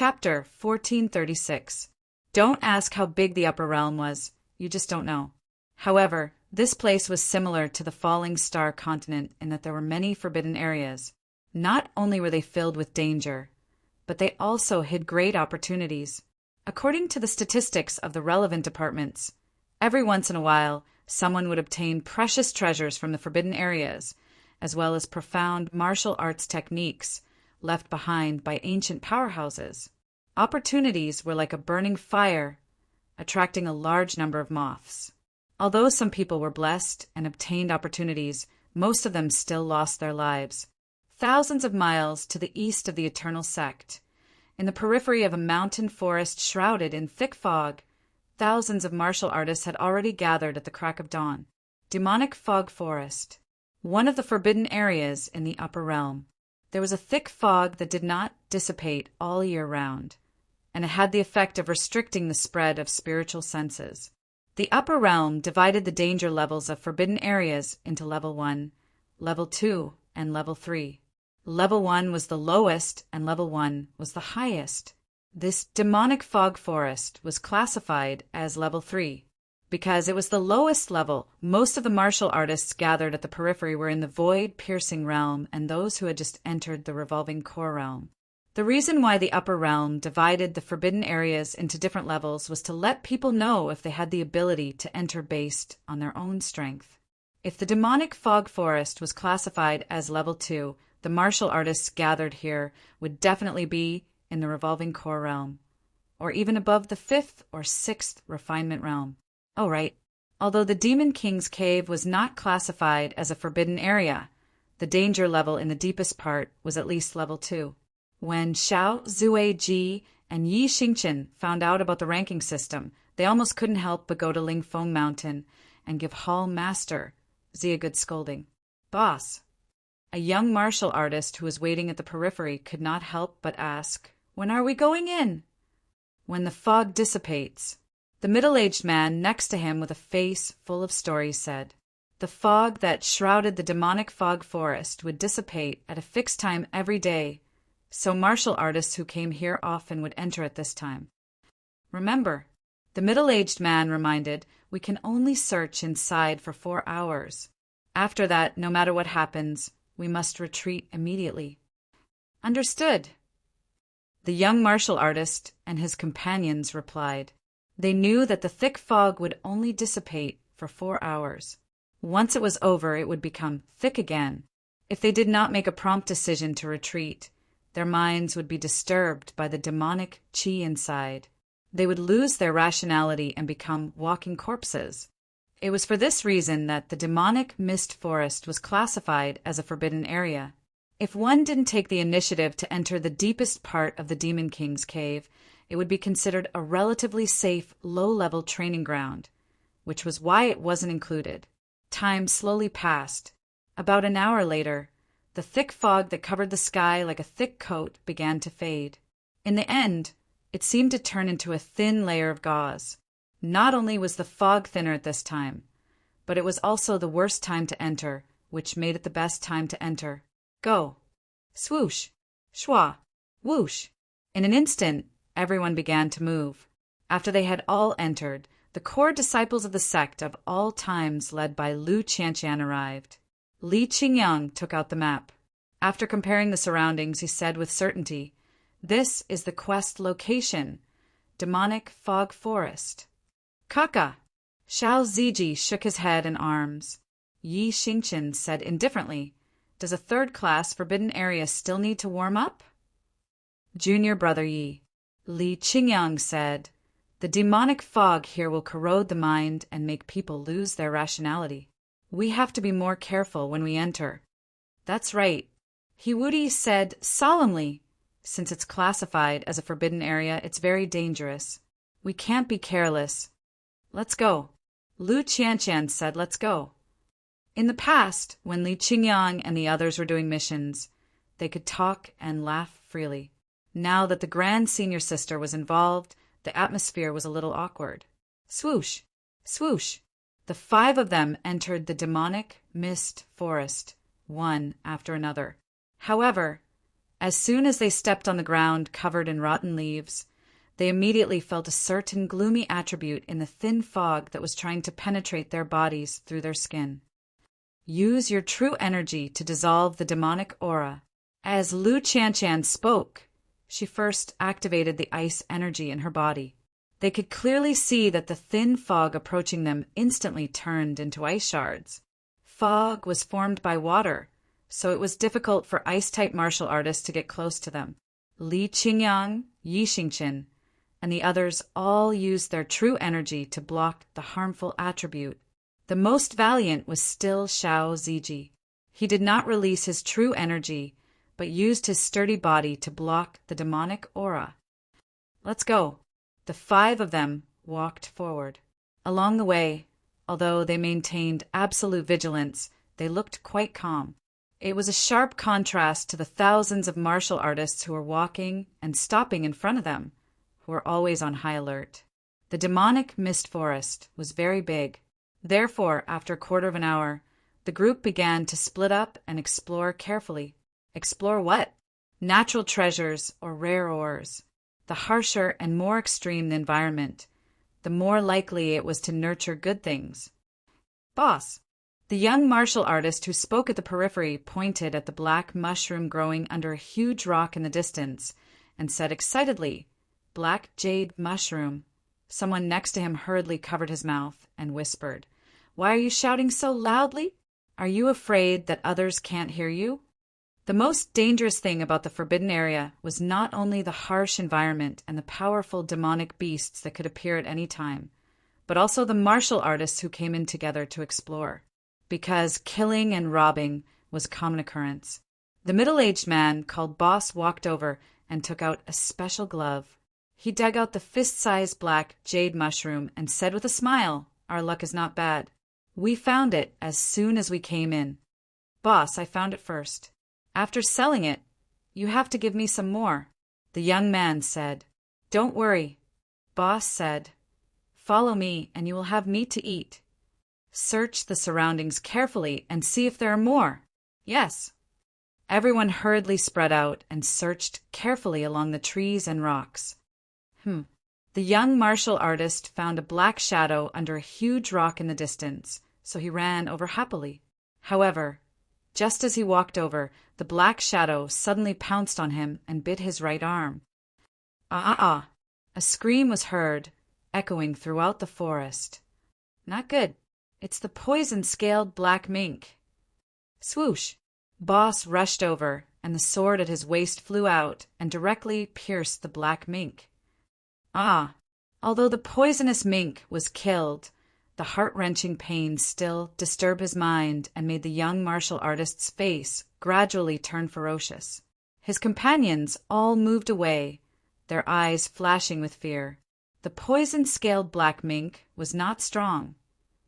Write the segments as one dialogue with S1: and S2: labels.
S1: Chapter 1436. Don't ask how big the upper realm was, you just don't know. However, this place was similar to the Falling Star continent in that there were many forbidden areas. Not only were they filled with danger, but they also hid great opportunities. According to the statistics of the relevant departments, every once in a while, someone would obtain precious treasures from the forbidden areas, as well as profound martial arts techniques left behind by ancient powerhouses. Opportunities were like a burning fire, attracting a large number of moths. Although some people were blessed and obtained opportunities, most of them still lost their lives. Thousands of miles to the east of the Eternal Sect, in the periphery of a mountain forest shrouded in thick fog, thousands of martial artists had already gathered at the crack of dawn. Demonic Fog Forest, one of the forbidden areas in the upper realm. There was a thick fog that did not dissipate all year round, and it had the effect of restricting the spread of spiritual senses. The upper realm divided the danger levels of forbidden areas into Level 1, Level 2, and Level 3. Level 1 was the lowest, and Level 1 was the highest. This demonic fog forest was classified as Level 3. Because it was the lowest level, most of the martial artists gathered at the periphery were in the void-piercing realm and those who had just entered the revolving core realm. The reason why the upper realm divided the forbidden areas into different levels was to let people know if they had the ability to enter based on their own strength. If the demonic fog forest was classified as Level 2, the martial artists gathered here would definitely be in the revolving core realm, or even above the 5th or 6th refinement realm. Oh, right. Although the Demon King's cave was not classified as a forbidden area, the danger level in the deepest part was at least Level 2. When Xiao Zuiji and Yi Xingqian found out about the ranking system, they almost couldn't help but go to Lingfeng Mountain and give Hall Master Zi a good scolding. Boss, a young martial artist who was waiting at the periphery could not help but ask, "When are we going in?" "When the fog dissipates." The middle-aged man next to him with a face full of stories said, "The fog that shrouded the demonic fog forest would dissipate at a fixed time every day, so martial artists who came here often would enter at this time." "Remember," the middle-aged man reminded, "we can only search inside for 4 hours. After that, no matter what happens, we must retreat immediately." "Understood," the young martial artist and his companions replied. They knew that the thick fog would only dissipate for 4 hours. Once it was over, it would become thick again. If they did not make a prompt decision to retreat, their minds would be disturbed by the demonic qi inside. They would lose their rationality and become walking corpses. It was for this reason that the demonic mist forest was classified as a forbidden area. If one didn't take the initiative to enter the deepest part of the Demon King's cave, it would be considered a relatively safe, low-level training ground, which was why it wasn't included. Time slowly passed. About an hour later, the thick fog that covered the sky like a thick coat began to fade. In the end, it seemed to turn into a thin layer of gauze. Not only was the fog thinner at this time, but it was also the worst time to enter, which made it the best time to enter. Go! Swoosh! Schwa! Whoosh! In an instant, everyone began to move. After they had all entered, the core disciples of the sect of all times led by Lu Qianqian arrived. Li Qingyang took out the map. After comparing the surroundings, he said with certainty, "This is the quest location, Demonic Fog Forest." "Kaka!" Xiao Ziji shook his head and arms. Yi Xingqian said indifferently, "Does a third-class forbidden area still need to warm up?" "Junior brother Yi." Li Qingyang said, "The demonic fog here will corrode the mind and make people lose their rationality. We have to be more careful when we enter." "That's right," Hiwudi said solemnly. "Since it's classified as a forbidden area, it's very dangerous. We can't be careless. Let's go." Lu Qianqian said, "Let's go." In the past, when Li Qingyang and the others were doing missions, they could talk and laugh freely. Now that the Grand Senior Sister was involved, the atmosphere was a little awkward. Swoosh! Swoosh! The 5 of them entered the demonic mist forest, one after another. However, As soon as they stepped on the ground covered in rotten leaves, they immediately felt a certain gloomy attribute in the thin fog that was trying to penetrate their bodies through their skin. Use your true energy to dissolve the demonic aura. As Lu Qianshan spoke, she first activated the ice energy in her body. They could clearly see that the thin fog approaching them instantly turned into ice shards. Fog was formed by water, so it was difficult for ice-type martial artists to get close to them. Li Qingyang, Yi Xingqian, and the others all used their true energy to block the harmful attribute. The most valiant was still Xiao Ziji. He did not release his true energy, but used his sturdy body to block the demonic aura. Let's go. The 5 of them walked forward. Along the way, although they maintained absolute vigilance, they looked quite calm. It was a sharp contrast to the thousands of martial artists who were walking and stopping in front of them, who were always on high alert. The demonic mist forest was very big. Therefore, after a quarter of an hour, the group began to split up and explore carefully. Explore what? Natural treasures or rare ores. The harsher and more extreme the environment, the more likely it was to nurture good things. Boss. The young martial artist who spoke at the periphery pointed at the black mushroom growing under a huge rock in the distance and said excitedly, "Black jade mushroom." Someone next to him hurriedly covered his mouth and whispered, "Why are you shouting so loudly? Are you afraid that others can't hear you?" The most dangerous thing about the forbidden area was not only the harsh environment and the powerful demonic beasts that could appear at any time, but also the martial artists who came in together to explore, because killing and robbing was a common occurrence. The middle-aged man called Boss walked over and took out a special glove. He dug out the fist-sized black jade mushroom and said with a smile, "Our luck is not bad. We found it as soon as we came in. Boss, I found it first. After selling it, you have to give me some more." The young man said, "Don't worry." Boss said, "Follow me and you will have meat to eat. Search the surroundings carefully and see if there are more." "Yes." Everyone hurriedly spread out and searched carefully along the trees and rocks. The young martial artist found a black shadow under a huge rock in the distance, so he ran over happily. However, just as he walked over, the black shadow suddenly pounced on him and bit his right arm. Ah! A scream was heard, echoing throughout the forest. Not good. It's the poison-scaled black mink. Swoosh! Boss rushed over, and the sword at his waist flew out and directly pierced the black mink. Although the poisonous mink was killed, the heart-wrenching pain still disturbed his mind and made the young martial artist's face gradually turn ferocious. His companions all moved away, their eyes flashing with fear. The poison-scaled black mink was not strong,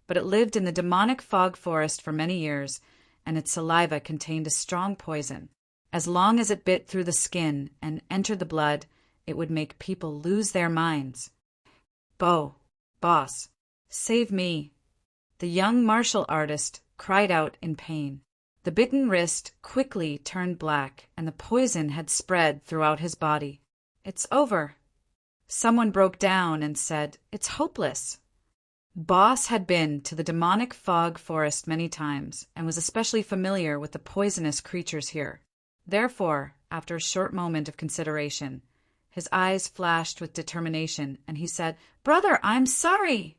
S1: but it lived in the demonic fog forest for many years, and its saliva contained a strong poison. As long as it bit through the skin and entered the blood, it would make people lose their minds. Boss, save me. The young martial artist cried out in pain. The bitten wrist quickly turned black, and the poison had spread throughout his body. It's over. Someone broke down and said, "It's hopeless." Boss had been to the demonic fog forest many times, and was especially familiar with the poisonous creatures here. Therefore, after a short moment of consideration, his eyes flashed with determination, and he said, "Brother, I'm sorry."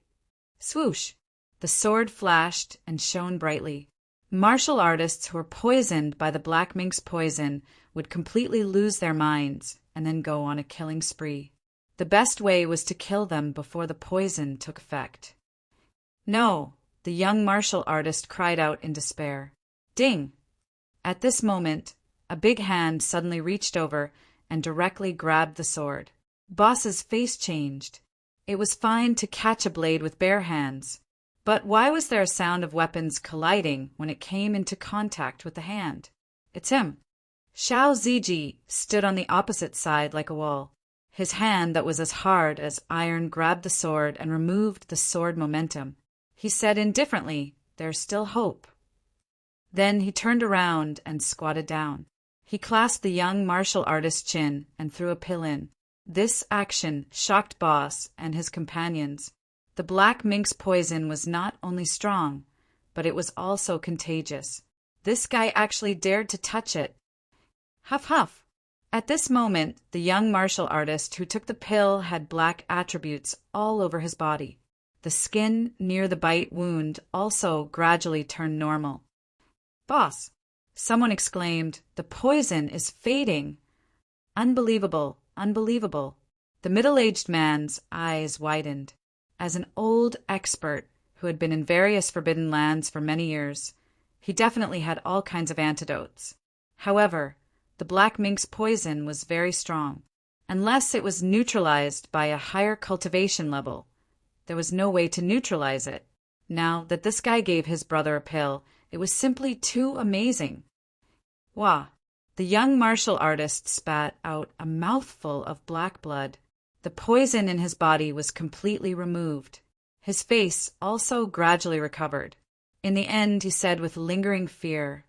S1: Swoosh! The sword flashed and shone brightly. Martial artists who were poisoned by the black mink's poison would completely lose their minds and then go on a killing spree. The best way was to kill them before the poison took effect. "No!" the young martial artist cried out in despair. Ding! At this moment, a big hand suddenly reached over and directly grabbed the sword. Boss's face changed. It was fine to catch a blade with bare hands, but why was there a sound of weapons colliding when it came into contact with the hand? It's him. Xiao Ziji stood on the opposite side like a wall. His hand that was as hard as iron grabbed the sword and removed the sword momentum. He said indifferently, "There's still hope." Then he turned around and squatted down. He clasped the young martial artist's chin and threw a pill in. This action shocked Boss and his companions. The black mink's poison was not only strong, but it was also contagious. This guy actually dared to touch it. Huff huff. At this moment, the young martial artist who took the pill had black attributes all over his body. The skin near the bite wound also gradually turned normal. Boss, someone exclaimed, the poison is fading. Unbelievable, unbelievable. The middle-aged man's eyes widened. As an old expert who had been in various forbidden lands for many years, he definitely had all kinds of antidotes. However, the black mink's poison was very strong. Unless it was neutralized by a higher cultivation level, there was no way to neutralize it. Now that this guy gave his brother a pill, it was simply too amazing. Wah! The young martial artist spat out a mouthful of black blood. The poison in his body was completely removed. His face also gradually recovered. In the end, he said with lingering fear,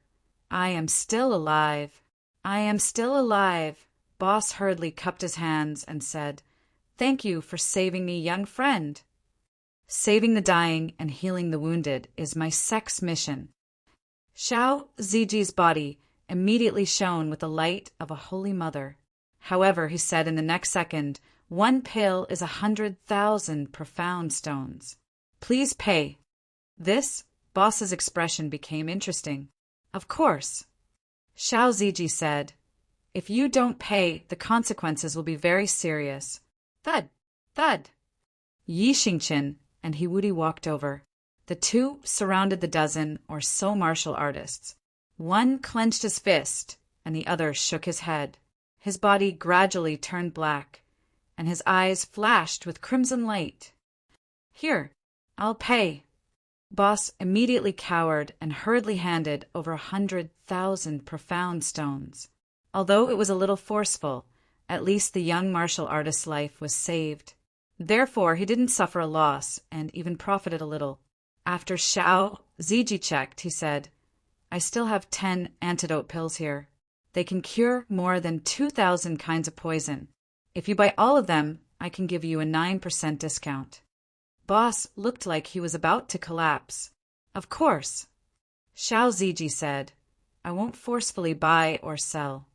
S1: I am still alive. I am still alive. Boss hurriedly cupped his hands and said, Thank you for saving me, young friend. Saving the dying and healing the wounded is my Sect's mission. Xiao Ziji's body immediately shone with the light of a holy mother. However, he said in the next second, 1 pill is 100,000 profound stones. Please pay. This, Boss's expression became interesting. Of course. Xiao Ziji said, If you don't pay, the consequences will be very serious. Thud, thud. Yi Xingqian and Hiwudi walked over. The two surrounded the dozen or so martial artists. One clenched his fist, and the other shook his head. His body gradually turned black, and his eyes flashed with crimson light. Here, I'll pay. Boss immediately cowered and hurriedly handed over 100,000 profound stones. Although it was a little forceful, at least the young martial artist's life was saved. Therefore, he didn't suffer a loss and even profited a little. After Xiao Ziji checked, he said, I still have 10 antidote pills here. They can cure more than 2,000 kinds of poison. If you buy all of them, I can give you a 9% discount. Boss looked like he was about to collapse. Of course. Xiao Ziji said, I won't forcefully buy or sell.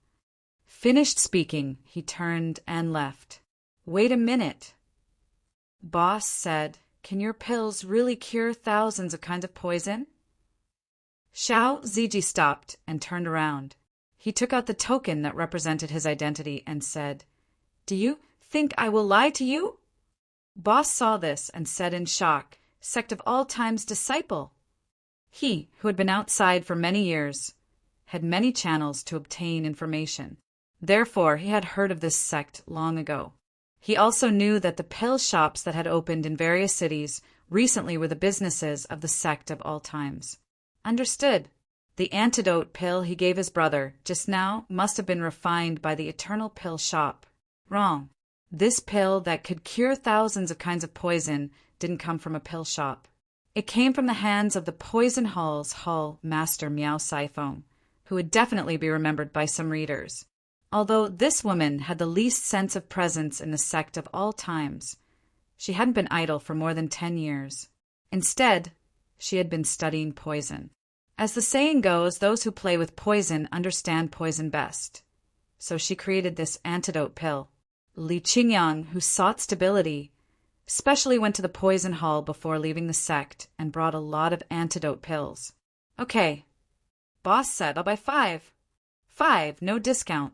S1: Finished speaking, he turned and left. Wait a minute. Boss said, Can your pills really cure thousands of kinds of poison? Xiao Ziji stopped and turned around. He took out the token that represented his identity and said, Do you think I will lie to you? Boss saw this and said in shock, Sect of all time's disciple. He, who had been outside for many years, had many channels to obtain information. Therefore, he had heard of this sect long ago. He also knew that the pill shops that had opened in various cities recently were the businesses of the Sect of all times. Understood. The antidote pill he gave his brother just now must have been refined by the eternal pill shop. Wrong. This pill that could cure thousands of kinds of poison didn't come from a pill shop. It came from the hands of the Poison Hall's Hall Master Miao Saifeng, who would definitely be remembered by some readers. Although this woman had the least sense of presence in the Sect of all times, she hadn't been idle for more than 10 years. Instead, she had been studying poison. As the saying goes, those who play with poison understand poison best. So she created this antidote pill. Li Qingyang, who sought stability, especially went to the poison hall before leaving the sect and brought a lot of antidote pills. Okay. Boss said, I'll buy 5. 5, no discount.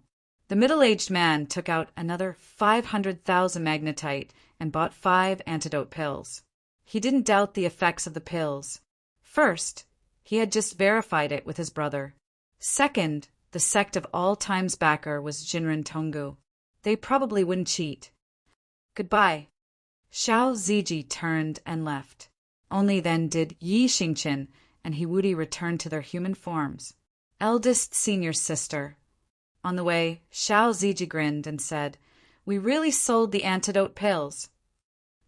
S1: The middle-aged man took out another 500,000 magnetite and bought 5 antidote pills. He didn't doubt the effects of the pills. First, he had just verified it with his brother. Second, the Sect of all times backer was Jinren Tonggu. They probably wouldn't cheat. Goodbye. Xiao Ziji turned and left. Only then did Yi Xingqian and Hiwudi return to their human forms. Eldest senior sister. On the way, Xiao Ziji grinned and said, We really sold the antidote pills.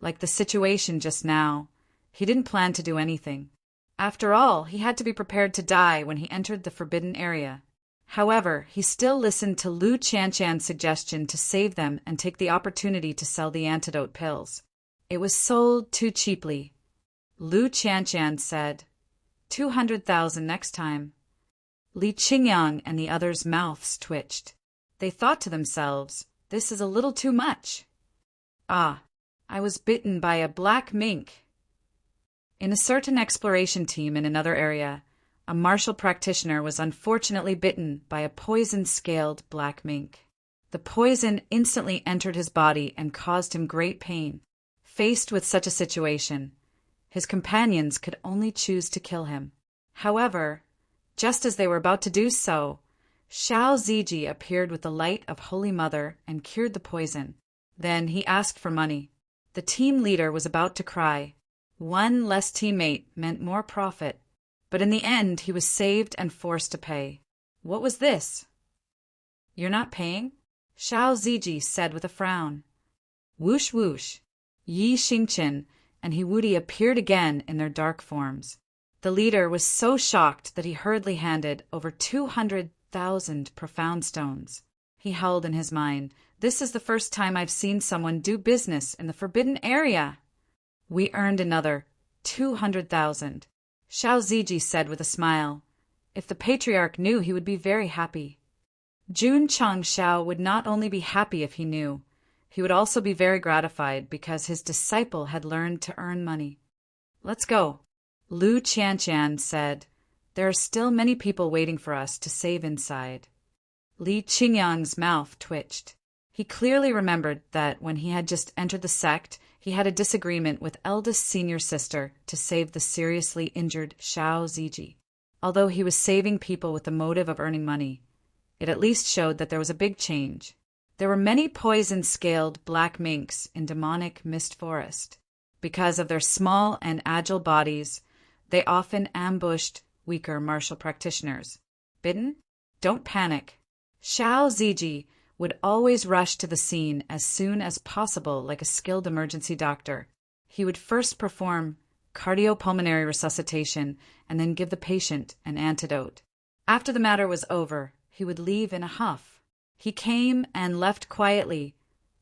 S1: Like the situation just now, he didn't plan to do anything. After all, he had to be prepared to die when he entered the forbidden area. However, he still listened to Lu Qianshan's suggestion to save them and take the opportunity to sell the antidote pills. It was sold too cheaply. Lu Qianshan said, 200,000 next time. Li Qingyang and the others' mouths twitched. They thought to themselves, this is a little too much. Ah, I was bitten by a black mink. In a certain exploration team in another area, a martial practitioner was unfortunately bitten by a poison-scaled black mink. The poison instantly entered his body and caused him great pain. Faced with such a situation, his companions could only choose to kill him. However, just as they were about to do so, Xiao Ziji appeared with the light of Holy Mother and cured the poison. Then he asked for money. The team leader was about to cry. One less teammate meant more profit, but in the end he was saved and forced to pay. What was this? You're not paying? Xiao Ziji said with a frown. Whoosh whoosh. Yi Xingqian and Hiwudi appeared again in their dark forms. The leader was so shocked that he hurriedly handed over 200,000 profound stones. He howled in his mind, this is the first time I've seen someone do business in the forbidden area. We earned another 200,000. Xiao Ziji said with a smile. If the patriarch knew, he would be very happy. Jun Changxiao would not only be happy if he knew, he would also be very gratified because his disciple had learned to earn money. Let's go. Lu Qianshan said, there are still many people waiting for us to save inside. Li Qingyang's mouth twitched. He clearly remembered that when he had just entered the sect, he had a disagreement with eldest senior sister to save the seriously injured Xiao Ziji. Although he was saving people with the motive of earning money, it at least showed that there was a big change. There were many poison-scaled black minks in demonic mist forest. Because of their small and agile bodies, they often ambushed weaker martial practitioners. Bitten? Don't panic. Xiao Ziji would always rush to the scene as soon as possible like a skilled emergency doctor. He would first perform cardiopulmonary resuscitation and then give the patient an antidote. After the matter was over, he would leave in a huff. He came and left quietly,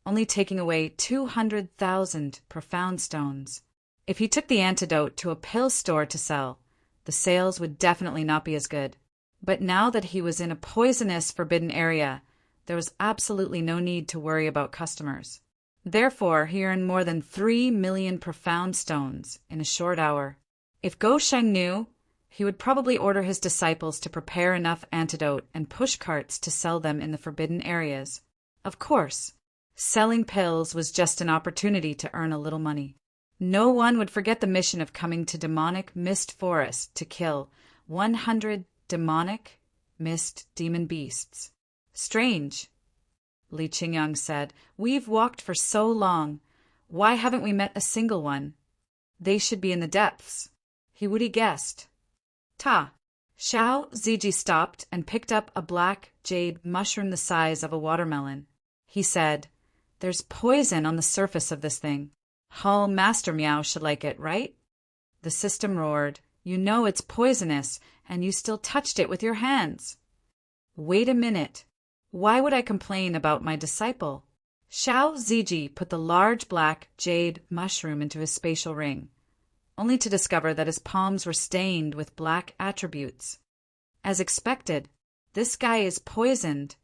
S1: only taking away 200,000 profound stones. If he took the antidote to a pill store to sell, the sales would definitely not be as good. But now that he was in a poisonous forbidden area, there was absolutely no need to worry about customers. Therefore, he earned more than 3 million profound stones in a short hour. If Go Sheng knew, he would probably order his disciples to prepare enough antidote and push carts to sell them in the forbidden areas. Of course, selling pills was just an opportunity to earn a little money. No one would forget the mission of coming to demonic mist forest to kill 100 demonic mist demon beasts. Strange, Li Qingyang said. We've walked for so long. Why haven't we met a single one? They should be in the depths. He would have guessed. Ta! Xiao Ziji stopped and picked up a black jade mushroom the size of a watermelon. He said, there's poison on the surface of this thing. Hall Master Meow should like it, right? The system roared. You know it's poisonous, and you still touched it with your hands. Wait a minute. Why would I complain about my disciple? Xiao Ziji put the large black jade mushroom into his spatial ring, only to discover that his palms were stained with black attributes. As expected, this guy is poisoned.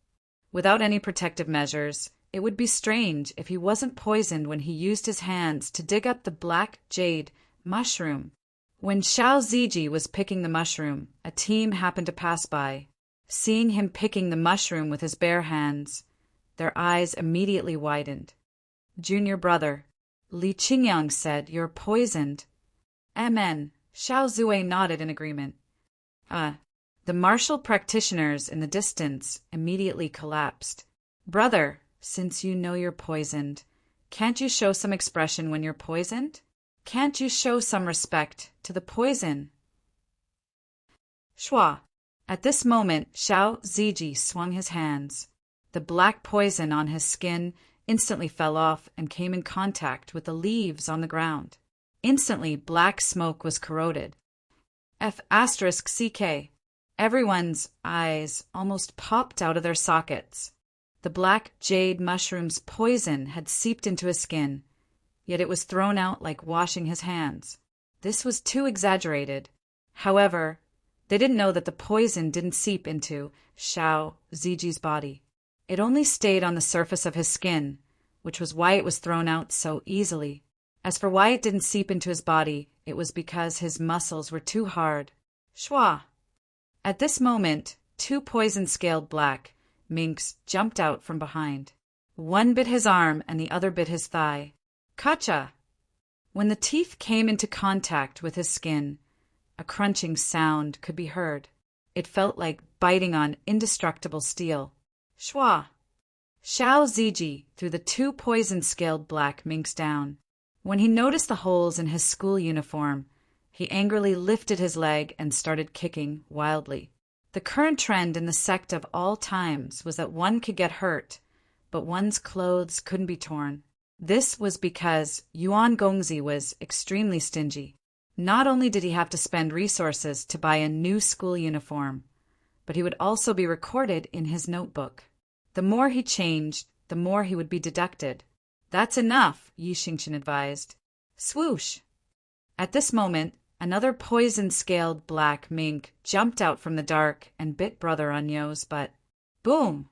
S1: Without any protective measures, it would be strange if he wasn't poisoned when he used his hands to dig up the black jade mushroom. When Xiao Ziji was picking the mushroom, a team happened to pass by. Seeing him picking the mushroom with his bare hands, their eyes immediately widened. Junior brother, Li Qingyang said, you're poisoned. Amen. Xiao Zue nodded in agreement. The martial practitioners in the distance immediately collapsed. Brother, since you know you're poisoned, can't you show some expression when you're poisoned? Can't you show some respect to the poison? Shua. At this moment, Xiao Ziji swung his hands. The black poison on his skin instantly fell off and came in contact with the leaves on the ground. Instantly, black smoke was corroded. F*CK. Everyone's eyes almost popped out of their sockets. The black jade mushroom's poison had seeped into his skin, yet it was thrown out like washing his hands. This was too exaggerated. However, they didn't know that the poison didn't seep into Xiao Ziji's body. It only stayed on the surface of his skin, which was why it was thrown out so easily. As for why it didn't seep into his body, it was because his muscles were too hard. Shwa! At this moment, 2 poison-scaled black minks jumped out from behind. One bit his arm and the other bit his thigh. Kacha! When the teeth came into contact with his skin, a crunching sound could be heard. It felt like biting on indestructible steel. Shwa! Xiao Ziji threw the 2 poison-scaled black minks down. When he noticed the holes in his school uniform, he angrily lifted his leg and started kicking wildly. The current trend in the sect of all times was that one could get hurt, but one's clothes couldn't be torn. This was because Yuan Gongzi was extremely stingy. Not only did he have to spend resources to buy a new school uniform, but he would also be recorded in his notebook. The more he changed, the more he would be deducted. That's enough, Yi Xingqian advised. Swoosh! At this moment, another poison-scaled black mink jumped out from the dark and bit Brother Anyo's butt. Boom!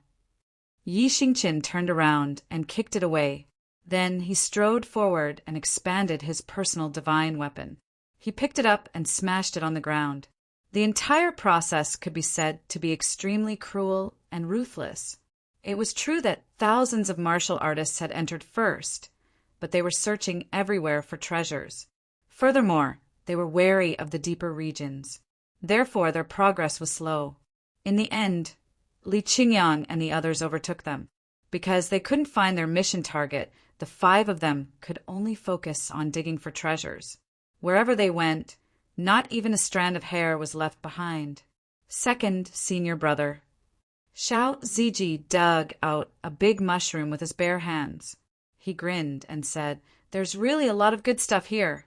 S1: Yi Xingqian turned around and kicked it away. Then he strode forward and expanded his personal divine weapon. He picked it up and smashed it on the ground. The entire process could be said to be extremely cruel and ruthless. It was true that thousands of martial artists had entered first, but they were searching everywhere for treasures. Furthermore, they were wary of the deeper regions. Therefore, their progress was slow. In the end, Li Qingyang and the others overtook them. Because they couldn't find their mission target, the 5 of them could only focus on digging for treasures. Wherever they went, not even a strand of hair was left behind. Second senior brother. Xiao Ziji dug out a big mushroom with his bare hands. He grinned and said, "There's really a lot of good stuff here."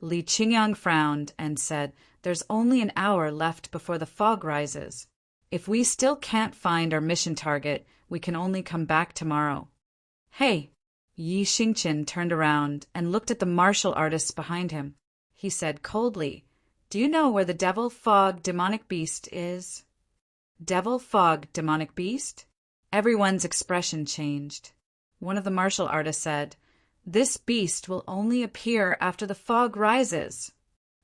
S1: Li Qingyang frowned and said, "There's only an hour left before the fog rises. If we still can't find our mission target, we can only come back tomorrow." Hey! Yi Xingqian turned around and looked at the martial artists behind him. He said coldly, "Do you know where the devil fog demonic beast is?" Devil fog demonic beast? Everyone's expression changed. One of the martial artists said, "This beast will only appear after the fog rises."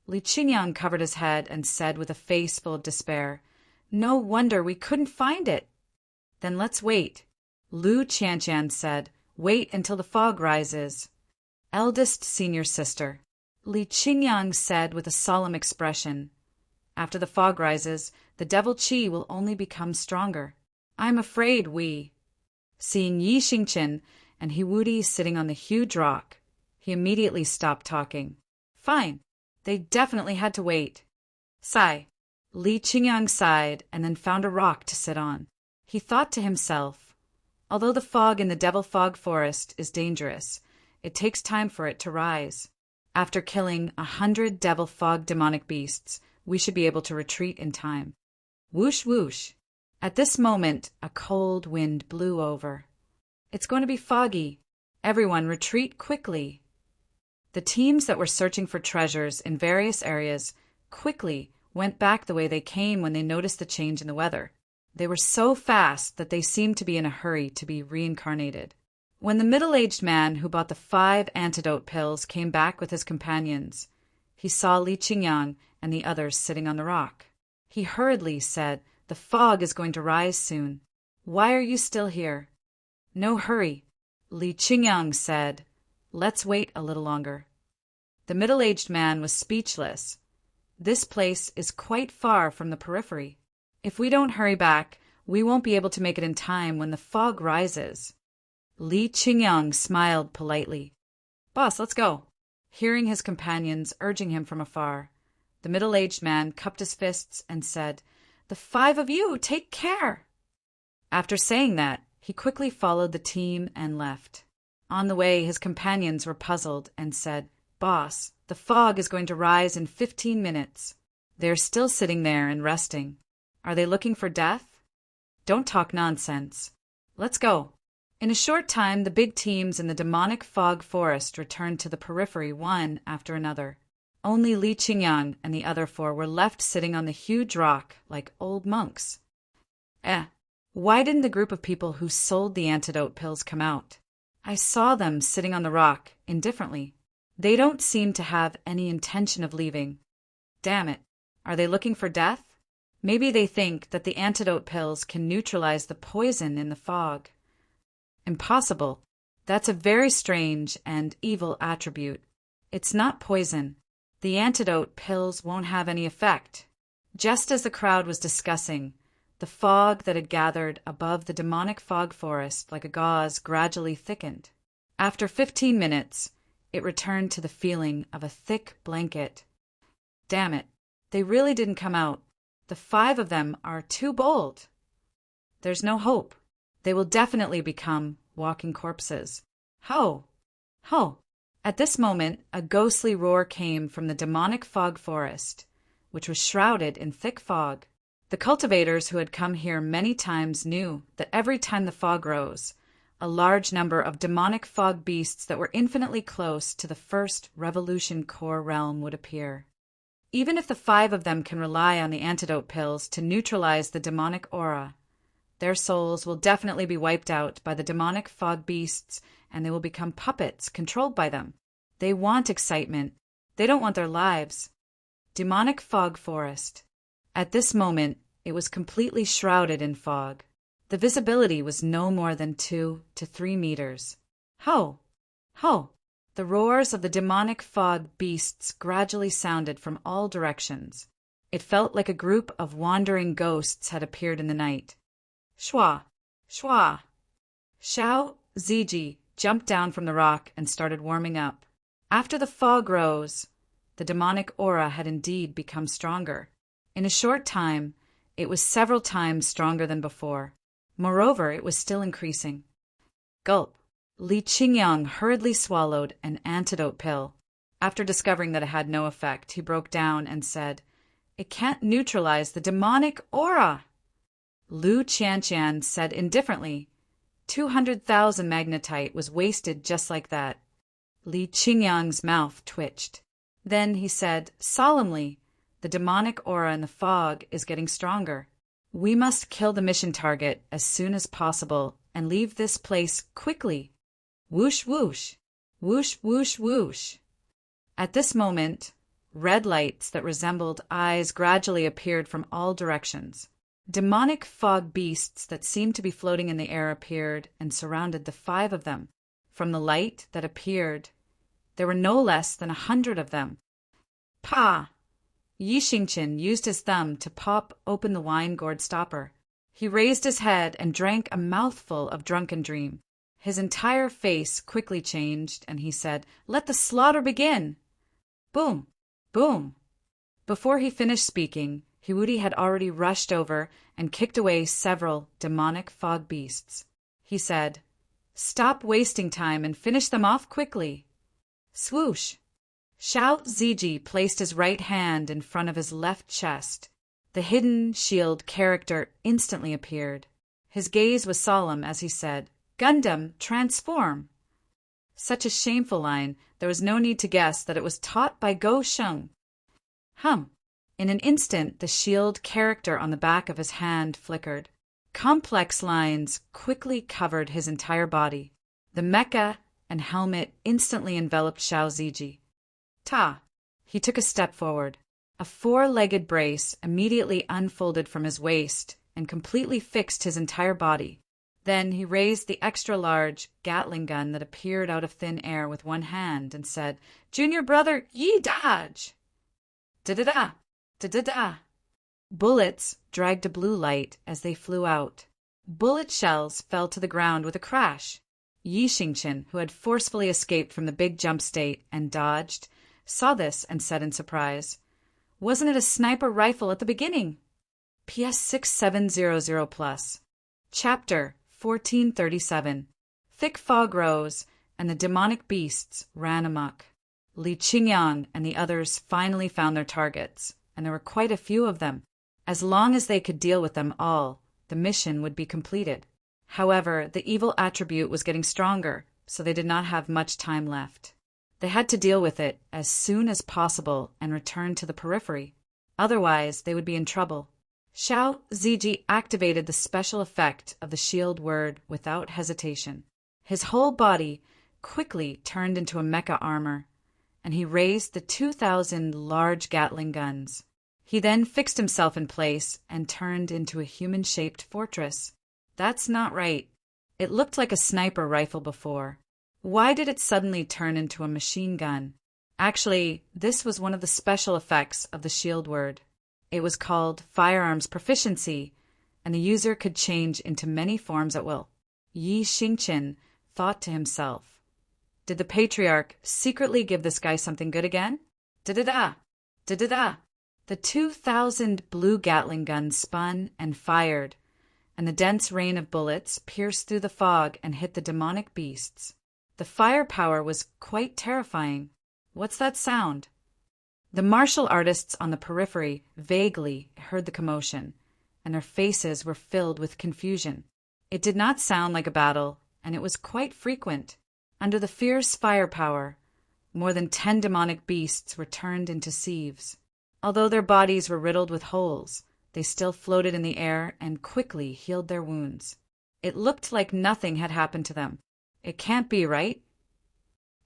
S1: Li Qingyang covered his head and said with a face full of despair, "No wonder we couldn't find it." "Then let's wait." Lu Qianqian said, "Wait until the fog rises." Eldest senior sister. Li Qingyang said with a solemn expression, "After the fog rises, the devil qi will only become stronger. I'm afraid we—" Seeing Yi Xingqian and Hiwudi sitting on the huge rock, he immediately stopped talking. Fine. They definitely had to wait. Sigh. Li Qingyang sighed and then found a rock to sit on. He thought to himself, although the fog in the devil fog forest is dangerous, it takes time for it to rise. After killing 100 devil fog demonic beasts, we should be able to retreat in time. Whoosh whoosh. At this moment, a cold wind blew over. It's going to be foggy. Everyone retreat quickly. The teams that were searching for treasures in various areas quickly went back the way they came when they noticed the change in the weather. They were so fast that they seemed to be in a hurry to be reincarnated. When the middle-aged man who bought the 5 antidote pills came back with his companions, he saw Li Qingyang and the others sitting on the rock. He hurriedly said, "The fog is going to rise soon. Why are you still here?" "No hurry." Li Qingyang said, "Let's wait a little longer." The middle-aged man was speechless. This place is quite far from the periphery. If we don't hurry back, we won't be able to make it in time when the fog rises. Li Qingyang smiled politely. "Boss, let's go." Hearing his companions urging him from afar, the middle-aged man cupped his fists and said, "The 5 of you, take care." After saying that, he quickly followed the team and left. On the way, his companions were puzzled and said, "Boss, the fog is going to rise in 15 minutes. They're still sitting there and resting. Are they looking for death? Don't talk nonsense. Let's go. In a short time, the big teams in the demonic fog forest returned to the periphery one after another. Only Li Qingyang and the other four were left sitting on the huge rock like old monks. Why didn't the group of people who sold the antidote pills come out? I saw them sitting on the rock, indifferently. They don't seem to have any intention of leaving. Damn it. Are they looking for death? Maybe they think that the antidote pills can neutralize the poison in the fog. Impossible. That's a very strange and evil attribute. It's not poison. The antidote pills won't have any effect. Just as the crowd was discussing, the fog that had gathered above the demonic fog forest like a gauze gradually thickened. After 15 minutes, it returned to the feeling of a thick blanket. Damn it. They really didn't come out. The 5 of them are too bold. There's no hope. They will definitely become walking corpses. Ho! Ho! At this moment, a ghostly roar came from the demonic fog forest, which was shrouded in thick fog. The cultivators who had come here many times knew that every time the fog rose, a large number of demonic fog beasts that were infinitely close to the first Revolution Core realm would appear. Even if the 5 of them can rely on the antidote pills to neutralize the demonic aura, their souls will definitely be wiped out by the demonic fog beasts, and they will become puppets controlled by them. They want excitement. They don't want their lives. Demonic fog forest. At this moment, it was completely shrouded in fog. The visibility was no more than 2 to 3 meters. Ho! Ho! The roars of the demonic fog beasts gradually sounded from all directions. It felt like a group of wandering ghosts had appeared in the night. Shwa! Shwa! Xiao Ziji jumped down from the rock and started warming up. After the fog rose, the demonic aura had indeed become stronger. In a short time, it was several times stronger than before. Moreover, it was still increasing. Gulp! Li Qingyang hurriedly swallowed an antidote pill. After discovering that it had no effect, he broke down and said, "It can't neutralize the demonic aura." Lu Qianqian said indifferently, 200,000 magnetite was wasted just like that. Li Qingyang's mouth twitched. Then he said solemnly, "The demonic aura in the fog is getting stronger. We must kill the mission target as soon as possible and leave this place quickly." Whoosh, whoosh, whoosh, whoosh, whoosh. At this moment, red lights that resembled eyes gradually appeared from all directions. Demonic fog beasts that seemed to be floating in the air appeared and surrounded the 5 of them. From the light that appeared, there were no less than 100 of them. Pa! Yi Xingqian used his thumb to pop open the wine gourd stopper. He raised his head and drank a mouthful of drunken dream. His entire face quickly changed, and he said, "Let the slaughter begin!" Boom! Boom! Before he finished speaking, Hiwudi had already rushed over and kicked away several demonic fog beasts. He said, "Stop wasting time and finish them off quickly." Swoosh! Xiao Ziji placed his right hand in front of his left chest. The hidden shield character instantly appeared. His gaze was solemn as he said, "Gundam, transform!" Such a shameful line, there was no need to guess that it was taught by Go Sheng. In an instant, the shield character on the back of his hand flickered. Complex lines quickly covered his entire body. The mecha and helmet instantly enveloped Xiao Ziji. Ta! He took a step forward. A 4-legged brace immediately unfolded from his waist and completely fixed his entire body. Then he raised the extra-large Gatling gun that appeared out of thin air with one hand and said, "Junior brother, ye dodge!" Da-da-da! Da-da-da! Bullets dragged a blue light as they flew out. Bullet shells fell to the ground with a crash. Yi Xingqian, who had forcefully escaped from the big jump state and dodged, saw this and said in surprise, "Wasn't it a sniper rifle at the beginning?" PS 6700 Plus. Chapter 1437. Thick fog rose, and the demonic beasts ran amok. Li Qingyang and the others finally found their targets, and there were quite a few of them. As long as they could deal with them all, the mission would be completed. However, the evil attribute was getting stronger, so they did not have much time left. They had to deal with it as soon as possible and return to the periphery. Otherwise, they would be in trouble. Xiao Ziji activated the special effect of the shield word without hesitation. His whole body quickly turned into a mecha armor, and he raised the 2,000 large Gatling guns. He then fixed himself in place and turned into a human-shaped fortress. That's not right. It looked like a sniper rifle before. Why did it suddenly turn into a machine gun? Actually, this was one of the special effects of the shield word. It was called Firearms Proficiency, and the user could change into many forms at will. Yi Xingqian thought to himself, did the patriarch secretly give this guy something good again? Da-da-da! Da-da-da! The 2,000 blue Gatling guns spun and fired, and the dense rain of bullets pierced through the fog and hit the demonic beasts. The firepower was quite terrifying. What's that sound? The martial artists on the periphery vaguely heard the commotion, and their faces were filled with confusion. It did not sound like a battle, and it was quite frequent. Under the fierce firepower, more than 10 demonic beasts were turned into sieves. Although their bodies were riddled with holes, they still floated in the air and quickly healed their wounds. It looked like nothing had happened to them. It can't be, right?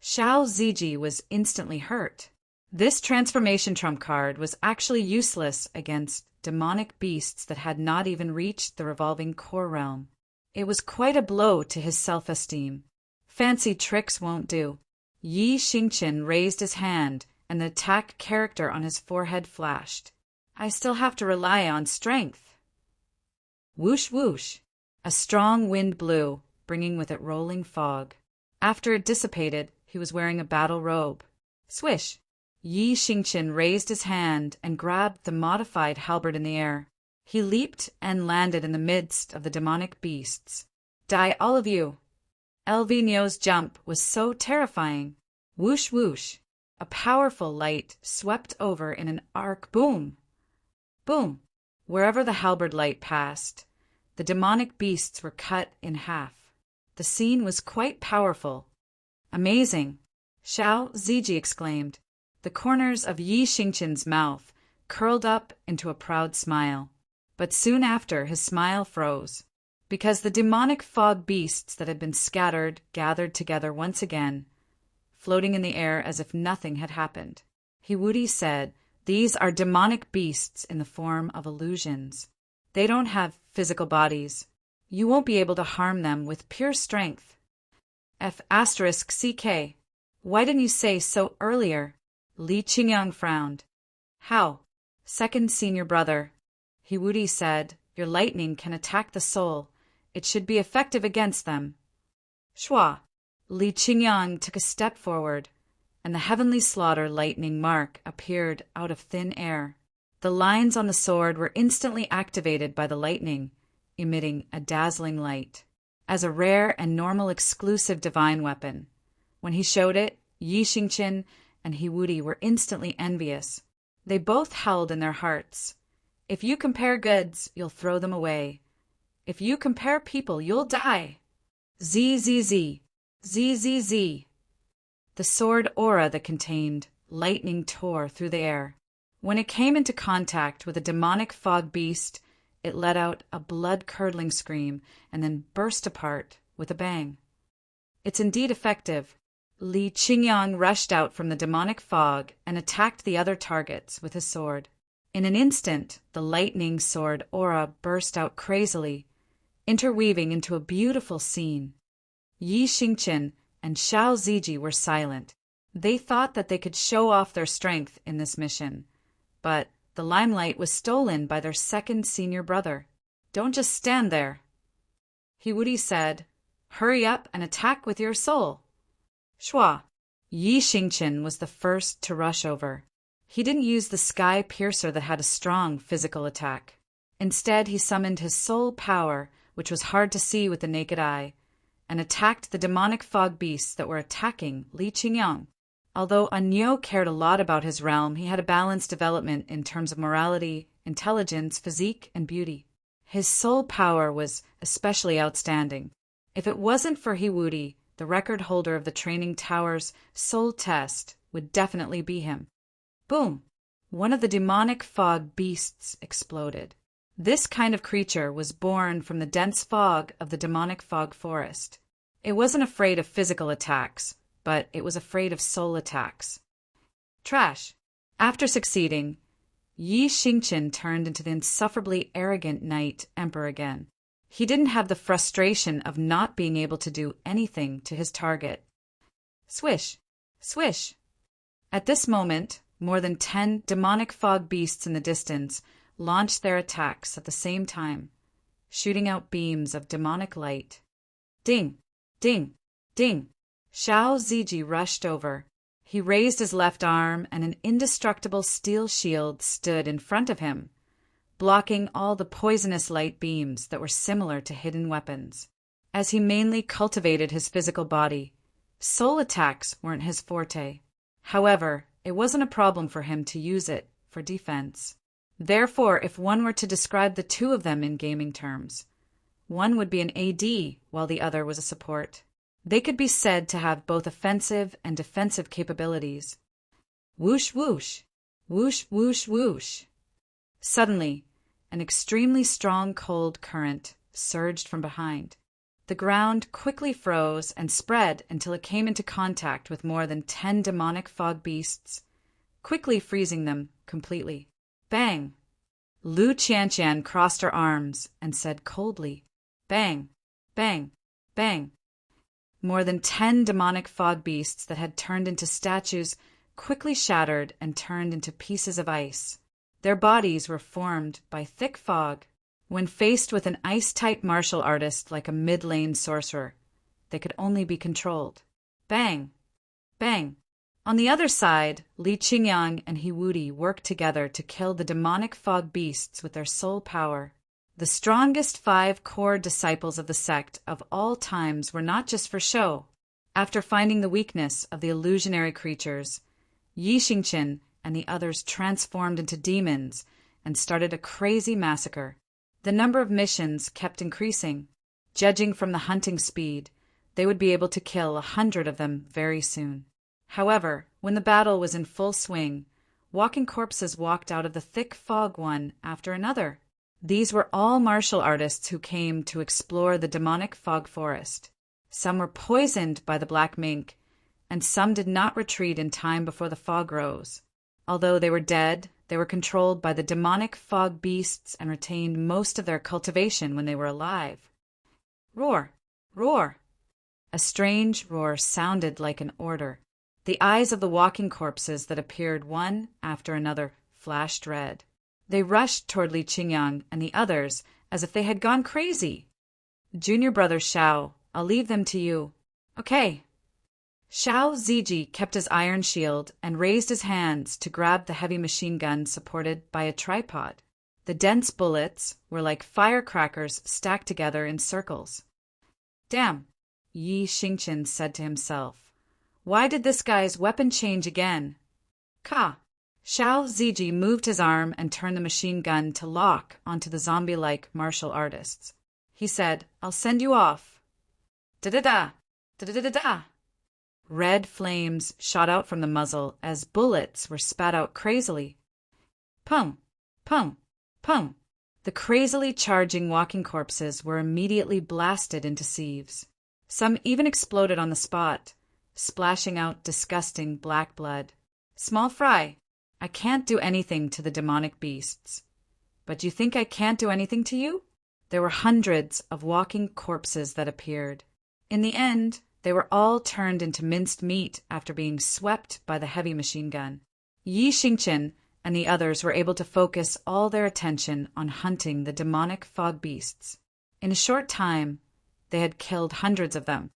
S1: Xiao Ziji was instantly hurt. This transformation trump card was actually useless against demonic beasts that had not even reached the revolving core realm. It was quite a blow to his self-esteem. Fancy tricks won't do. Yi Xingqian raised his hand, and the attack character on his forehead flashed. I still have to rely on strength. Whoosh whoosh. A strong wind blew, bringing with it rolling fog. After it dissipated, he was wearing a battle robe. Swish! Yi Xingqian raised his hand and grabbed the modified halberd in the air. He leaped and landed in the midst of the demonic beasts. Die, all of you! Elvinho's jump was so terrifying. Whoosh whoosh! A powerful light swept over in an arc. Boom! Boom! Wherever the halberd light passed, the demonic beasts were cut in half. The scene was quite powerful. Amazing! Xiao Ziji exclaimed. The corners of Yi Xingqian's mouth curled up into a proud smile. But soon after, his smile froze, because the demonic fog beasts that had been scattered gathered together once again, floating in the air as if nothing had happened. Hiwudi said, "These are demonic beasts in the form of illusions. They don't have physical bodies. You won't be able to harm them with pure strength." F***CK. Why didn't you say so earlier? Li Qingyang frowned. How? Second senior brother. Hiwudi said, "Your lightning can attack the soul. It should be effective against them." Shua. Li Qingyang took a step forward, and the heavenly slaughter lightning mark appeared out of thin air. The lines on the sword were instantly activated by the lightning, emitting a dazzling light. As a rare and normal exclusive divine weapon. When he showed it, Yi Xingqian and Hiwudi were instantly envious. They both held in their hearts, "If you compare goods, you'll throw them away. If you compare people, you'll die." ZZZ. ZZZ. The sword aura that contained lightning tore through the air. When it came into contact with a demonic fog beast, it let out a blood-curdling scream and then burst apart with a bang. It's indeed effective. Li Qingyang rushed out from the demonic fog and attacked the other targets with his sword. In an instant, the lightning sword aura burst out crazily, interweaving into a beautiful scene. Yi Xingqian and Xiao Ziji were silent. They thought that they could show off their strength in this mission, but the limelight was stolen by their second senior brother. "Don't just stand there." Hiwudi said, "Hurry up and attack with your soul." Shua. Yi Xingqian was the first to rush over. He didn't use the sky piercer that had a strong physical attack. Instead, he summoned his soul power, which was hard to see with the naked eye, and attacked the demonic fog beasts that were attacking Li Qingyang. Although Anyo cared a lot about his realm, he had a balanced development in terms of morality, intelligence, physique, and beauty. His soul power was especially outstanding. If it wasn't for Hiwudi, the record holder of the Training Tower's soul test would definitely be him. Boom! One of the demonic fog beasts exploded. This kind of creature was born from the dense fog of the demonic fog forest. It wasn't afraid of physical attacks, but it was afraid of soul attacks. Trash! After succeeding, Yi Xingqian turned into the insufferably arrogant Knight Emperor again. He didn't have the frustration of not being able to do anything to his target. Swish! Swish! At this moment, more than 10 demonic fog beasts in the distance launched their attacks at the same time, shooting out beams of demonic light. Ding! Ding! Ding! Xiao Ziji rushed over. He raised his left arm, and an indestructible steel shield stood in front of him, blocking all the poisonous light beams that were similar to hidden weapons. As he mainly cultivated his physical body, soul attacks weren't his forte. However, it wasn't a problem for him to use it for defense. Therefore, if one were to describe the two of them in gaming terms, one would be an AD while the other was a support. They could be said to have both offensive and defensive capabilities. Whoosh whoosh! Whoosh whoosh whoosh! Suddenly, an extremely strong cold current surged from behind. The ground quickly froze and spread until it came into contact with more than 10 demonic fog beasts, quickly freezing them completely. Bang! Lu Qianqian crossed her arms and said coldly, "Bang! Bang! Bang!" More than 10 demonic fog beasts that had turned into statues quickly shattered and turned into pieces of ice. Their bodies were formed by thick fog. When faced with an ice-type martial artist like a mid-lane sorcerer, they could only be controlled. Bang! Bang! On the other side, Li Qingyang and Hiwudi worked together to kill the demonic fog beasts with their soul power. The strongest 5 core disciples of the sect of all times were not just for show. After finding the weakness of the illusionary creatures, Yi Xingqian and the others transformed into demons and started a crazy massacre. The number of missions kept increasing. Judging from the hunting speed, they would be able to kill 100 of them very soon. However, when the battle was in full swing, walking corpses walked out of the thick fog one after another. These were all martial artists who came to explore the demonic fog forest. Some were poisoned by the black mink, and some did not retreat in time before the fog rose. Although they were dead, they were controlled by the demonic fog beasts and retained most of their cultivation when they were alive. Roar! Roar! A strange roar sounded like an order. The eyes of the walking corpses that appeared one after another flashed red. They rushed toward Li Qingyang and the others as if they had gone crazy. Junior brother Xiao, I'll leave them to you. Okay. Xiao Ziji kept his iron shield and raised his hands to grab the heavy machine gun supported by a tripod. The dense bullets were like firecrackers stacked together in circles. Damn, Yi Xingqian said to himself. Why did this guy's weapon change again? Ka! Xiao Ziji moved his arm and turned the machine gun to lock onto the zombie-like martial artists. He said, I'll send you off. Da-da-da! Da-da-da-da! Red flames shot out from the muzzle as bullets were spat out crazily. Pum! Pum! Pum! The crazily charging walking corpses were immediately blasted into sieves. Some even exploded on the spot, splashing out disgusting black blood. Small fry, I can't do anything to the demonic beasts. But you think I can't do anything to you? There were hundreds of walking corpses that appeared. In the end, they were all turned into minced meat after being swept by the heavy machine gun. Yi Xingqian and the others were able to focus all their attention on hunting the demonic fog beasts. In a short time, they had killed hundreds of them.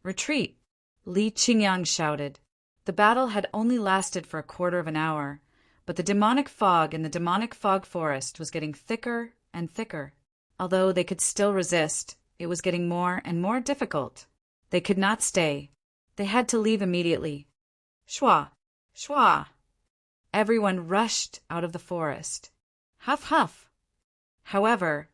S1: Retreat! Li Qingyang shouted. The battle had only lasted for a quarter of an hour, but the demonic fog in the demonic fog forest was getting thicker and thicker. Although they could still resist, it was getting more and more difficult. They could not stay. They had to leave immediately. Shwa! Shwa! Everyone rushed out of the forest. Huff, huff. However,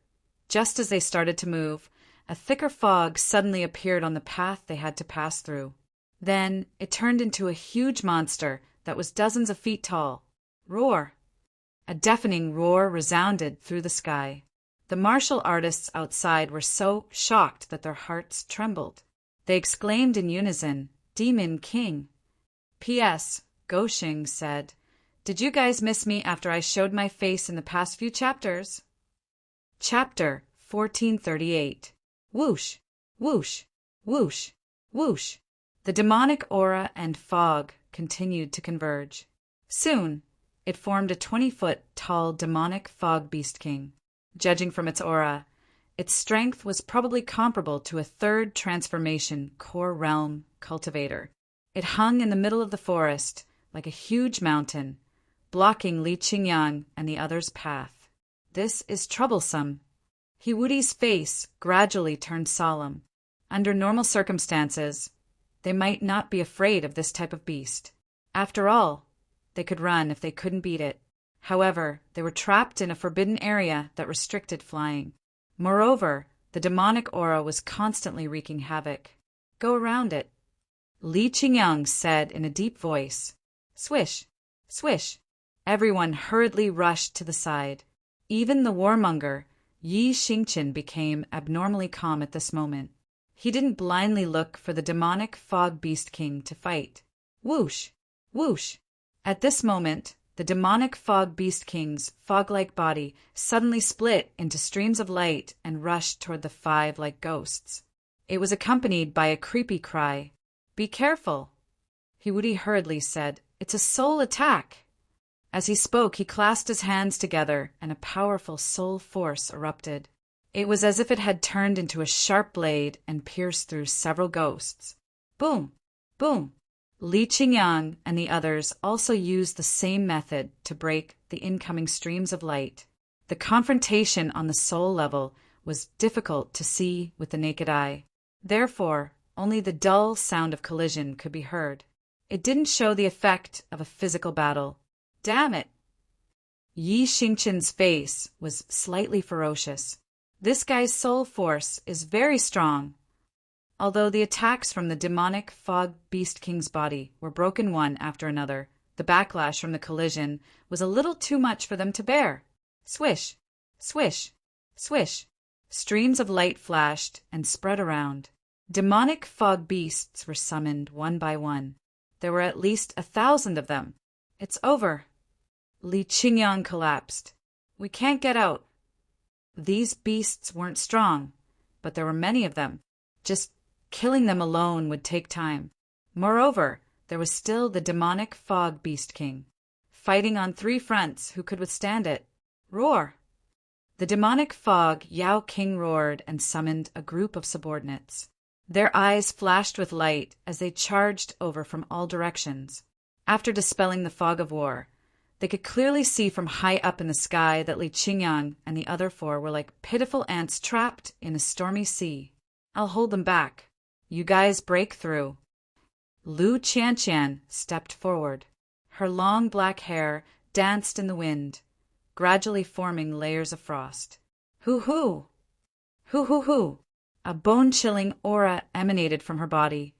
S1: just as they started to move, a thicker fog suddenly appeared on the path they had to pass through. Then it turned into a huge monster that was dozens of feet tall. Roar! A deafening roar resounded through the sky. The martial artists outside were so shocked that their hearts trembled. They exclaimed in unison, "Demon King!" P.S. Goshing said, "Did you guys miss me after I showed my face in the past few chapters?" Chapter 1438. Whoosh, whoosh, whoosh, whoosh. The demonic aura and fog continued to converge. Soon, it formed a 20-foot-tall demonic fog beast king. Judging from its aura, its strength was probably comparable to a third transformation core realm cultivator. It hung in the middle of the forest like a huge mountain, blocking Li Qingyang and the others' path. This is troublesome. Hiwudi's face gradually turned solemn. Under normal circumstances, they might not be afraid of this type of beast. After all, they could run if they couldn't beat it. However, they were trapped in a forbidden area that restricted flying. Moreover, the demonic aura was constantly wreaking havoc. Go around it. Li Qingyang said in a deep voice. Swish, swish. Everyone hurriedly rushed to the side. Even the warmonger, Yi Xingqian, became abnormally calm at this moment. He didn't blindly look for the demonic fog beast king to fight. Whoosh, whoosh. At this moment, the demonic fog beast king's fog-like body suddenly split into streams of light and rushed toward the five like ghosts. It was accompanied by a creepy cry. Be careful. Hiwudi hurriedly said, It's a soul attack. As he spoke, he clasped his hands together and a powerful soul force erupted. It was as if it had turned into a sharp blade and pierced through several ghosts. Boom! Boom! Li Qingyang and the others also used the same method to break the incoming streams of light. The confrontation on the soul level was difficult to see with the naked eye. Therefore, only the dull sound of collision could be heard. It didn't show the effect of a physical battle. Damn it! Yi Xingqian's face was slightly ferocious. This guy's soul force is very strong. Although the attacks from the demonic fog beast king's body were broken one after another, the backlash from the collision was a little too much for them to bear. Swish, swish, swish. Streams of light flashed and spread around. Demonic fog beasts were summoned one by one. There were at least 1,000 of them. It's over. Li Qingyang collapsed. We can't get out. These beasts weren't strong, but there were many of them. Just killing them alone would take time. Moreover, there was still the demonic fog beast king, fighting on 3 fronts. Who could withstand it? Roar! The demonic fog Yao King roared and summoned a group of subordinates. Their eyes flashed with light as they charged over from all directions. After dispelling the fog of war, they could clearly see from high up in the sky that Li Qingyang and the other 4 were like pitiful ants trapped in a stormy sea. I'll hold them back. You guys break through. Lu Qianqian stepped forward. Her long black hair danced in the wind, gradually forming layers of frost. Hoo-hoo! Hoo-hoo-hoo! A bone-chilling aura emanated from her body,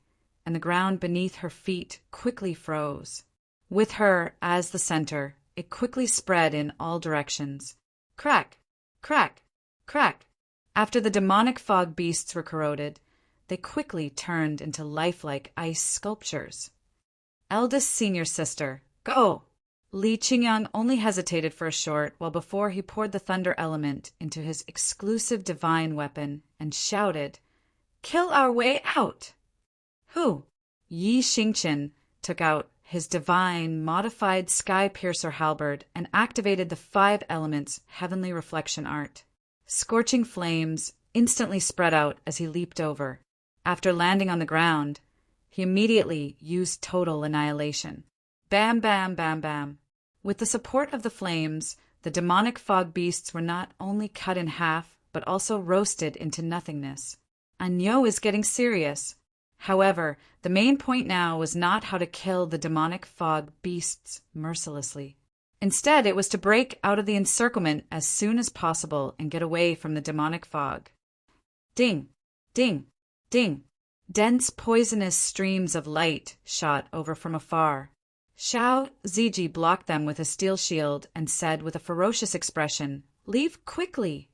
S1: and the ground beneath her feet quickly froze. With her as the center, it quickly spread in all directions. Crack! Crack! Crack! After the demonic fog beasts were corroded, they quickly turned into lifelike ice sculptures. Eldest senior sister, go! Li Qingyang only hesitated for a short while before he poured the thunder element into his exclusive divine weapon and shouted, Kill our way out! Who? Yi Xingqian took out his divine modified sky piercer halberd and activated the 5 elements heavenly reflection art. Scorching flames instantly spread out as he leaped over. After landing on the ground, he immediately used total annihilation. Bam, bam, bam, bam. With the support of the flames, the demonic fog beasts were not only cut in half, but also roasted into nothingness. Anyo is getting serious. However, the main point now was not how to kill the demonic fog beasts mercilessly. Instead, it was to break out of the encirclement as soon as possible and get away from the demonic fog. Ding, ding, ding. Dense, poisonous streams of light shot over from afar. Xiao Ziji blocked them with a steel shield and said with a ferocious expression, "Leave quickly!"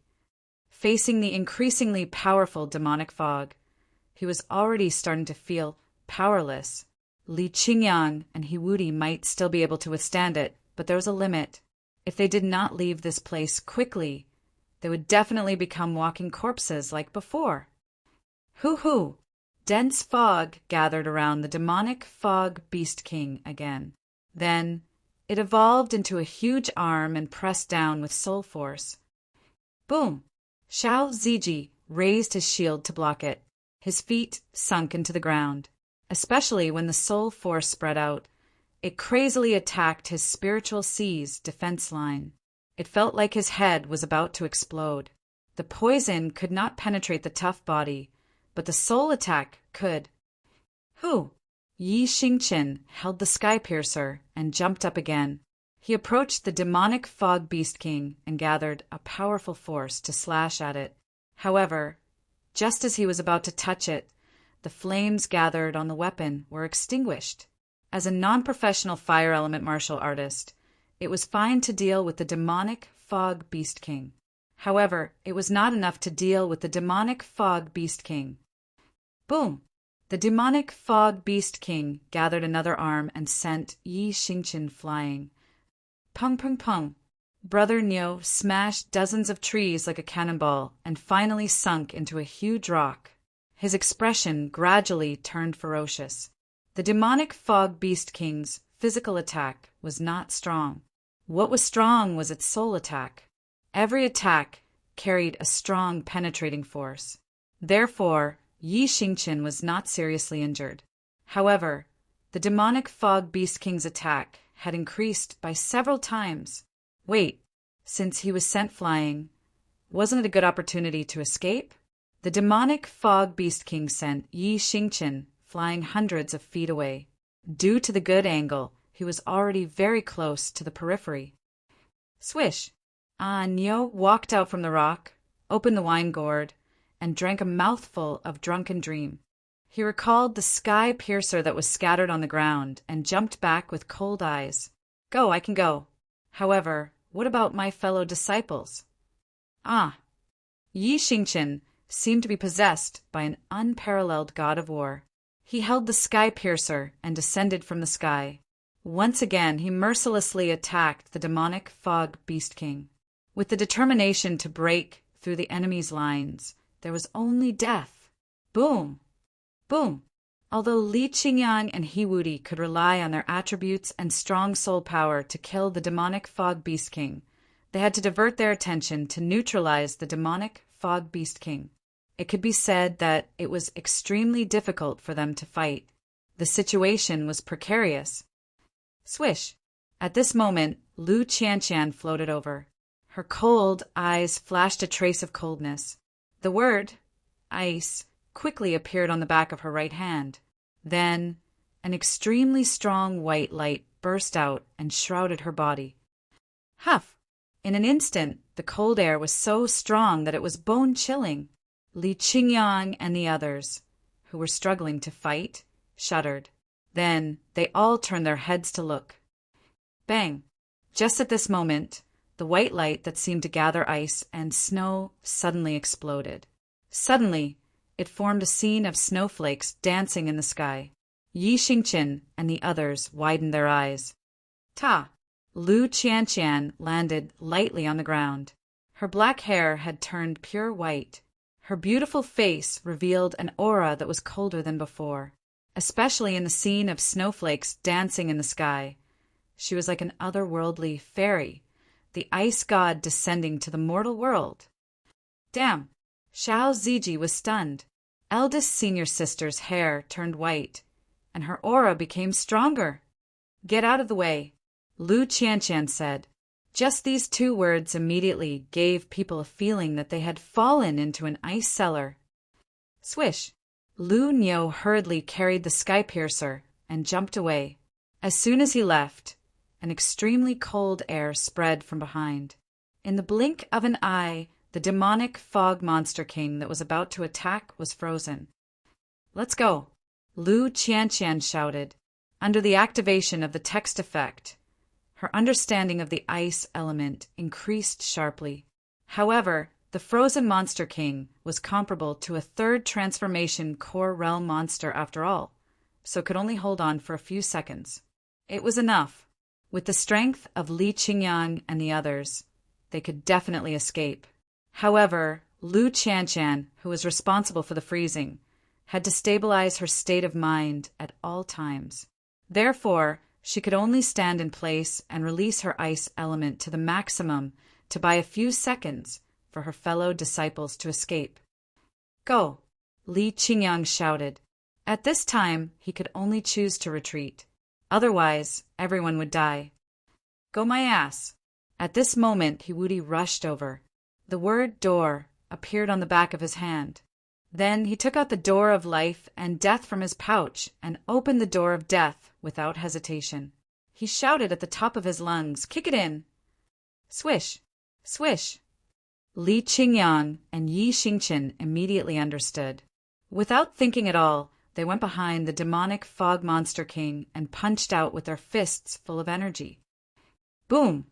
S1: Facing the increasingly powerful demonic fog, he was already starting to feel powerless. Li Qingyang and Hiwudi might still be able to withstand it, but there was a limit. If they did not leave this place quickly, they would definitely become walking corpses like before. Hoo-hoo! Dense fog gathered around the demonic fog beast king again. Then it evolved into a huge arm and pressed down with soul force. Boom! Xiao Ziji raised his shield to block it. His feet sunk into the ground. Especially when the soul force spread out, it crazily attacked his spiritual sea's defense line. It felt like his head was about to explode. The poison could not penetrate the tough body, but the soul attack could. Who? Yi Xingqian held the sky piercer and jumped up again. He approached the demonic fog beast king and gathered a powerful force to slash at it. However, just as he was about to touch it, the flames gathered on the weapon were extinguished. As a non-professional fire element martial artist, it was fine to deal with the demonic fog beast king. However, it was not enough to deal with the demonic fog beast king. Boom! The demonic fog beast king gathered another arm and sent Yi Xingqian flying. Pung pung pung! Brother Niu smashed dozens of trees like a cannonball and finally sunk into a huge rock. His expression gradually turned ferocious. The demonic fog beast king's physical attack was not strong. What was strong was its soul attack. Every attack carried a strong penetrating force. Therefore, Yi Xingqian was not seriously injured. However, the demonic fog beast king's attack had increased by several times. Wait, since he was sent flying, wasn't it a good opportunity to escape? The demonic fog beast king sent Yi Xingqian flying hundreds of feet away. Due to the good angle, he was already very close to the periphery. Swish! Niu walked out from the rock, opened the wine gourd, and drank a mouthful of drunken dream. He recalled the sky piercer that was scattered on the ground and jumped back with cold eyes. Go, I can go. However, what about my fellow disciples? Yi Xingqian seemed to be possessed by an unparalleled god of war. He held the sky piercer and descended from the sky. Once again, he mercilessly attacked the demonic fog beast king. With the determination to break through the enemy's lines, there was only death. Boom! Boom! Although Li Qingyang and Hiwudi could rely on their attributes and strong soul power to kill the demonic fog beast king, they had to divert their attention to neutralize the demonic fog beast king. It could be said that it was extremely difficult for them to fight. The situation was precarious. Swish! At this moment, Lu Qianqian floated over. Her cold eyes flashed a trace of coldness. The word, ice, quickly appeared on the back of her right hand. Then, an extremely strong white light burst out and shrouded her body. Huff! In an instant, the cold air was so strong that it was bone-chilling. Li Qingyang and the others, who were struggling to fight, shuddered. Then they all turned their heads to look. Bang! Just at this moment, the white light that seemed to gather ice and snow suddenly exploded. Suddenly, it formed a scene of snowflakes dancing in the sky. Yi Xingqian and the others widened their eyes. Ta! Lu Qianqian landed lightly on the ground. Her black hair had turned pure white. Her beautiful face revealed an aura that was colder than before, especially in the scene of snowflakes dancing in the sky. She was like an otherworldly fairy, the ice god descending to the mortal world. Damn! Xiao Ziji was stunned. Eldest senior sister's hair turned white, and her aura became stronger. Get out of the way, Lu Qianqian said. Just these two words immediately gave people a feeling that they had fallen into an ice cellar. Swish! Lu Niu hurriedly carried the sky piercer and jumped away. As soon as he left, an extremely cold air spread from behind. In the blink of an eye, the demonic fog monster king that was about to attack was frozen. "Let's go," Lu Qianqian shouted. Under the activation of the text effect, her understanding of the ice element increased sharply. However, the frozen monster king was comparable to a third transformation core realm monster after all, so could only hold on for a few seconds. It was enough. With the strength of Li Qingyang and the others, they could definitely escape. However, Lu Qianqian, who was responsible for the freezing, had to stabilize her state of mind at all times. Therefore, she could only stand in place and release her ice element to the maximum to buy a few seconds for her fellow disciples to escape. "Go," Li Qingyang shouted. At this time, he could only choose to retreat. Otherwise, everyone would die. "Go my ass." At this moment, Hiwudi rushed over. The word door appeared on the back of his hand. Then he took out the door of life and death from his pouch and opened the door of death without hesitation. He shouted at the top of his lungs, "Kick it in!" Swish! Swish! Li Qingyang and Yi Xingqian immediately understood. Without thinking at all, they went behind the demonic fog monster king and punched out with their fists full of energy. Boom!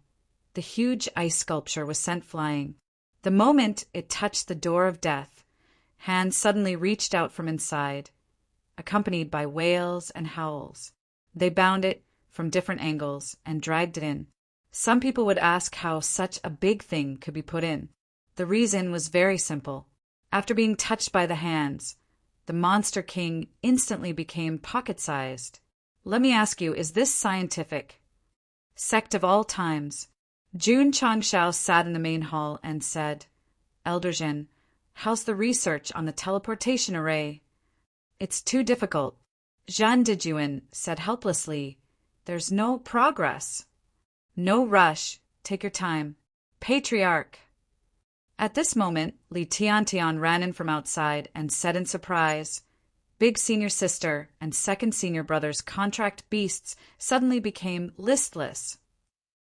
S1: The huge ice sculpture was sent flying. The moment it touched the door of death, hands suddenly reached out from inside, accompanied by wails and howls. They bound it from different angles and dragged it in. Some people would ask how such a big thing could be put in. The reason was very simple. After being touched by the hands, the Monster King instantly became pocket-sized. Let me ask you, is this scientific? Sect of all times. Jun Changshao sat in the main hall and said, "Elder Jin, how's the research on the teleportation array?" "It's too difficult." Zhan Dijuan said helplessly, "There's no progress." "No rush. Take your time." "Patriarch." At this moment, Li Tiantian ran in from outside and said in surprise, "Big senior sister and second senior brother's contract beasts suddenly became listless."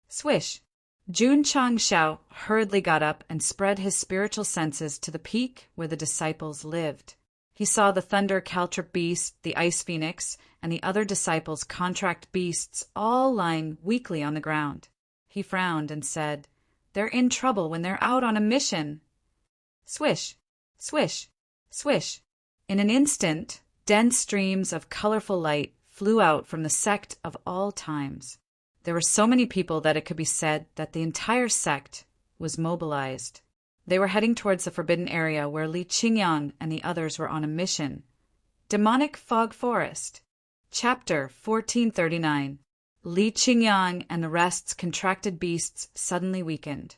S1: Swish! Jun Changshao hurriedly got up and spread his spiritual senses to the peak where the disciples lived. He saw the thunder caltrip beast, the ice phoenix, and the other disciples' contract beasts all lying weakly on the ground. He frowned and said, "They're in trouble when they're out on a mission." Swish! Swish! Swish! In an instant, dense streams of colorful light flew out from the sect of all times. There were so many people that it could be said that the entire sect was mobilized. They were heading towards the forbidden area where Li Qingyang and the others were on a mission. Demonic Fog Forest. Chapter 1439. Li Qingyang and the rest's contracted beasts suddenly weakened,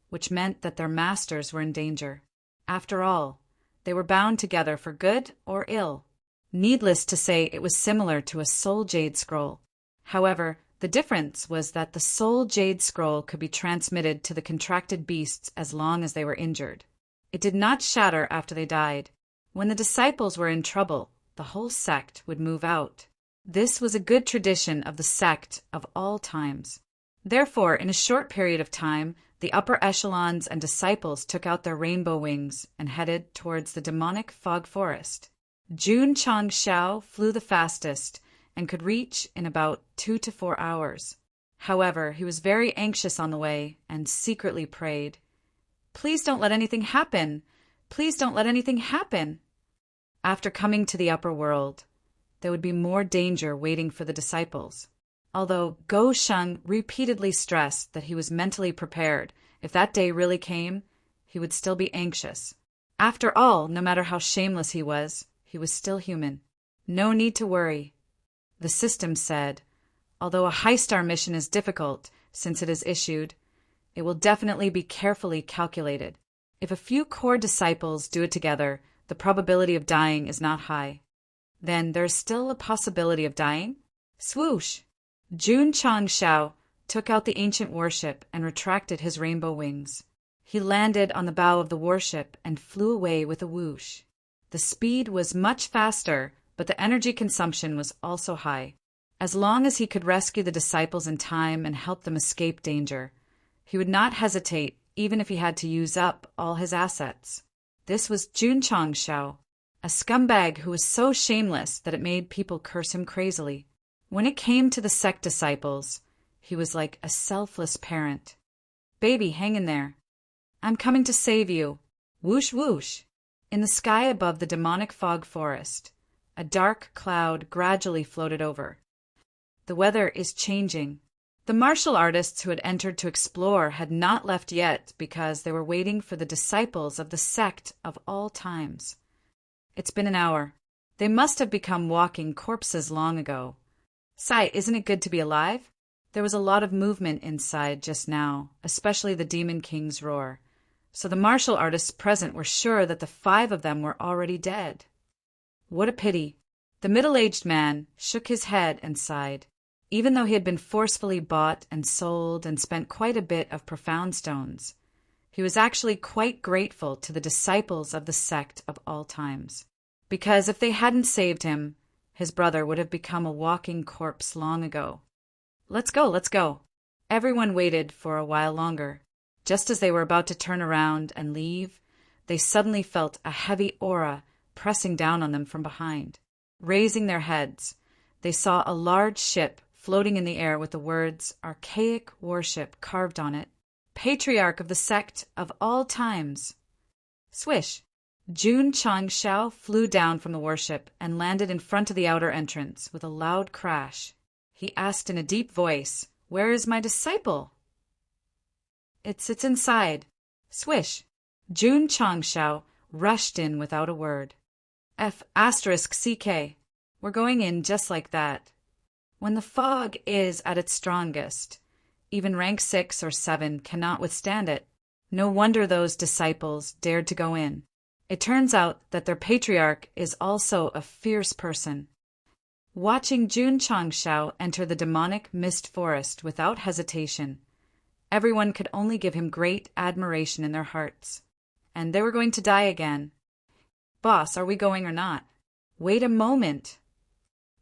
S1: which meant that their masters were in danger. After all, they were bound together for good or ill. Needless to say, it was similar to a soul jade scroll. However, the difference was that the soul jade scroll could be transmitted to the contracted beasts as long as they were injured. It did not shatter after they died. When the disciples were in trouble, the whole sect would move out. This was a good tradition of the sect of all times. Therefore, in a short period of time, the upper echelons and disciples took out their rainbow wings and headed towards the demonic fog forest. Jun Changshao flew the fastest and could reach in about 2 to 4 hours. However, he was very anxious on the way and secretly prayed, "Please don't let anything happen! Please don't let anything happen!" After coming to the upper world, there would be more danger waiting for the disciples. Although Go Sheng repeatedly stressed that he was mentally prepared, if that day really came, he would still be anxious. After all, no matter how shameless he was still human. No need to worry. The system said, although a high-star mission is difficult since it is issued, it will definitely be carefully calculated. If a few core disciples do it together, the probability of dying is not high. Then there is still a possibility of dying? Swoosh! Jun Changshao took out the ancient warship and retracted his rainbow wings. He landed on the bow of the warship and flew away with a whoosh. The speed was much faster, but the energy consumption was also high. As long as he could rescue the disciples in time and help them escape danger, he would not hesitate even if he had to use up all his assets. This was Jun Changshao, a scumbag who was so shameless that it made people curse him crazily. When it came to the Sect disciples, he was like a selfless parent. "Baby, hang in there. I'm coming to save you." Whoosh whoosh. In the sky above the demonic fog forest, a dark cloud gradually floated over. The weather is changing. The martial artists who had entered to explore had not left yet because they were waiting for the disciples of the Sect of all times. It's been an hour. They must have become walking corpses long ago. Sai, isn't it good to be alive? There was a lot of movement inside just now, especially the Demon King's roar. So the martial artists present were sure that the 5 of them were already dead. What a pity. The middle-aged man shook his head and sighed. Even though he had been forcefully bought and sold and spent quite a bit of profound stones, he was actually quite grateful to the disciples of the Sect of all times. Because if they hadn't saved him, his brother would have become a walking corpse long ago. Let's go, let's go. Everyone waited for a while longer. Just as they were about to turn around and leave, they suddenly felt a heavy aura pressing down on them from behind. Raising their heads, they saw a large ship floating in the air with the words "Archaic Warship" carved on it. Patriarch of the Sect of all times. Swish! Jun Changshao flew down from the warship and landed in front of the outer entrance with a loud crash. He asked in a deep voice, "Where is my disciple?" It's inside. Swish! Jun Changshao rushed in without a word. F***CK. We're going in just like that. When the fog is at its strongest, even rank 6 or 7 cannot withstand it. No wonder those disciples dared to go in. It turns out that their patriarch is also a fierce person. Watching Jun Changshao enter the demonic mist forest without hesitation, everyone could only give him great admiration in their hearts. And they were going to die again. "Boss, are we going or not?" "Wait a moment."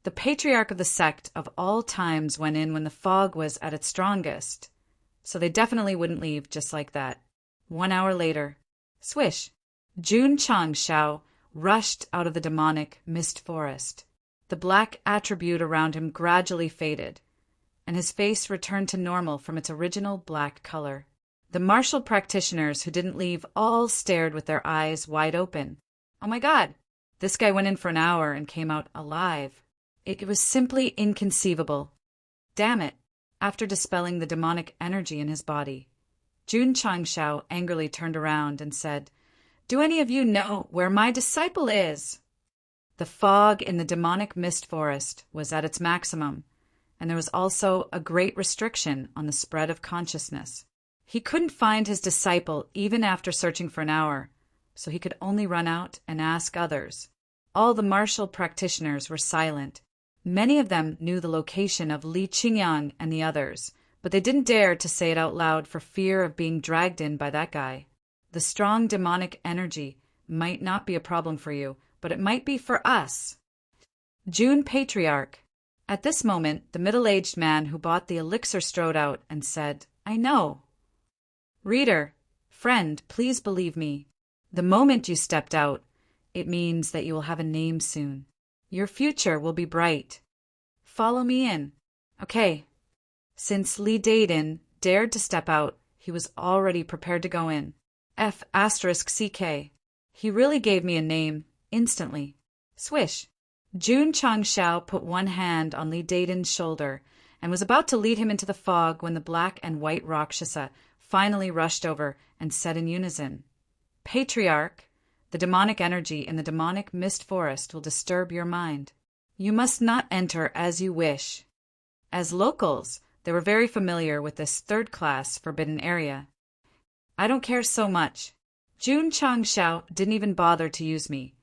S1: The patriarch of the Sect of all times went in when the fog was at its strongest, so they definitely wouldn't leave just like that. 1 hour later, swish, Jun Changshao rushed out of the demonic mist forest. The black attribute around him gradually faded, and his face returned to normal from its original black color. The martial practitioners who didn't leave all stared with their eyes wide open. Oh my God, this guy went in for an hour and came out alive. It was simply inconceivable. Damn it. After dispelling the demonic energy in his body, Jun Changshao angrily turned around and said, "Do any of you know where my disciple is?" The fog in the demonic mist forest was at its maximum, and there was also a great restriction on the spread of consciousness. He couldn't find his disciple even after searching for an hour, so he could only run out and ask others. All the martial practitioners were silent. Many of them knew the location of Li Qingyang and the others, but they didn't dare to say it out loud for fear of being dragged in by that guy. The strong demonic energy might not be a problem for you, but it might be for us. Jun Patriarch. At this moment, the middle-aged man who bought the elixir strode out and said, "I know." Reader, friend, please believe me. The moment you stepped out, it means that you will have a name soon. Your future will be bright. Follow me in. Okay. Since Li Daiden dared to step out, he was already prepared to go in. F***CK. He really gave me a name, instantly. Swish. Jun Changshao put one hand on Li Daiden's shoulder and was about to lead him into the fog when the black and white Rakshasa finally rushed over and said in unison, "Patriarch, the demonic energy in the demonic mist forest will disturb your mind. You must not enter as you wish." As locals, they were very familiar with this third-class forbidden area. I don't care so much. Jun Changshao didn't even bother to use me,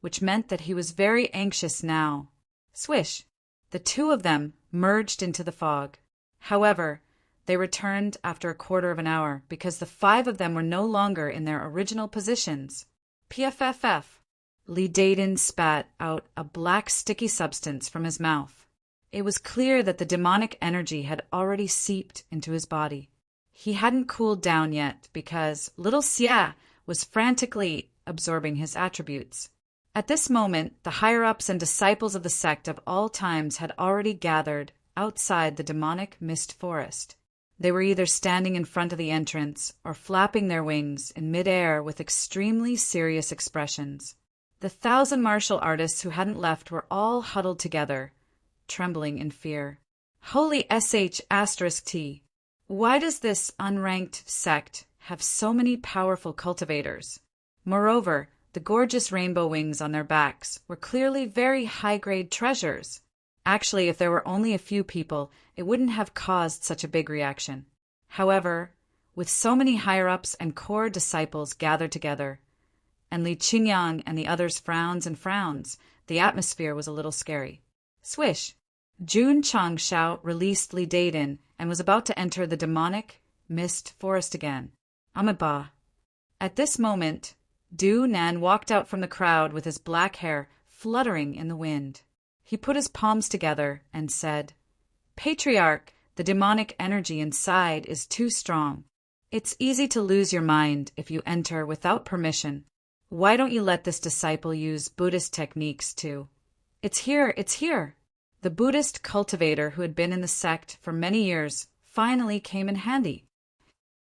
S1: which meant that he was very anxious now. Swish! The 2 of them merged into the fog. However, they returned after a quarter of an hour because the 5 of them were no longer in their original positions. PFFF. Li Daiden spat out a black sticky substance from his mouth. It was clear that the demonic energy had already seeped into his body. He hadn't cooled down yet because little Xia was frantically absorbing his attributes. At this moment, the higher-ups and disciples of the sect of all times had already gathered outside the demonic mist forest. They were either standing in front of the entrance or flapping their wings in midair with extremely serious expressions. The 1,000 martial artists who hadn't left were all huddled together, trembling in fear. Holy **T! Why does this unranked sect have so many powerful cultivators? Moreover, the gorgeous rainbow wings on their backs were clearly very high-grade treasures. Actually, if there were only a few people, it wouldn't have caused such a big reaction. However, with so many higher-ups and core disciples gathered together, and Li Qingyang and the others' frowns and frowns, the atmosphere was a little scary. Swish! Jun Changshao released Li Daiden and was about to enter the demonic mist forest again. Amiba. At this moment, Du Nan walked out from the crowd with his black hair fluttering in the wind. He put his palms together and said, Patriarch, the demonic energy inside is too strong. It's easy to lose your mind if you enter without permission. Why don't you let this disciple use Buddhist techniques too? It's here, it's here. The Buddhist cultivator who had been in the sect for many years finally came in handy.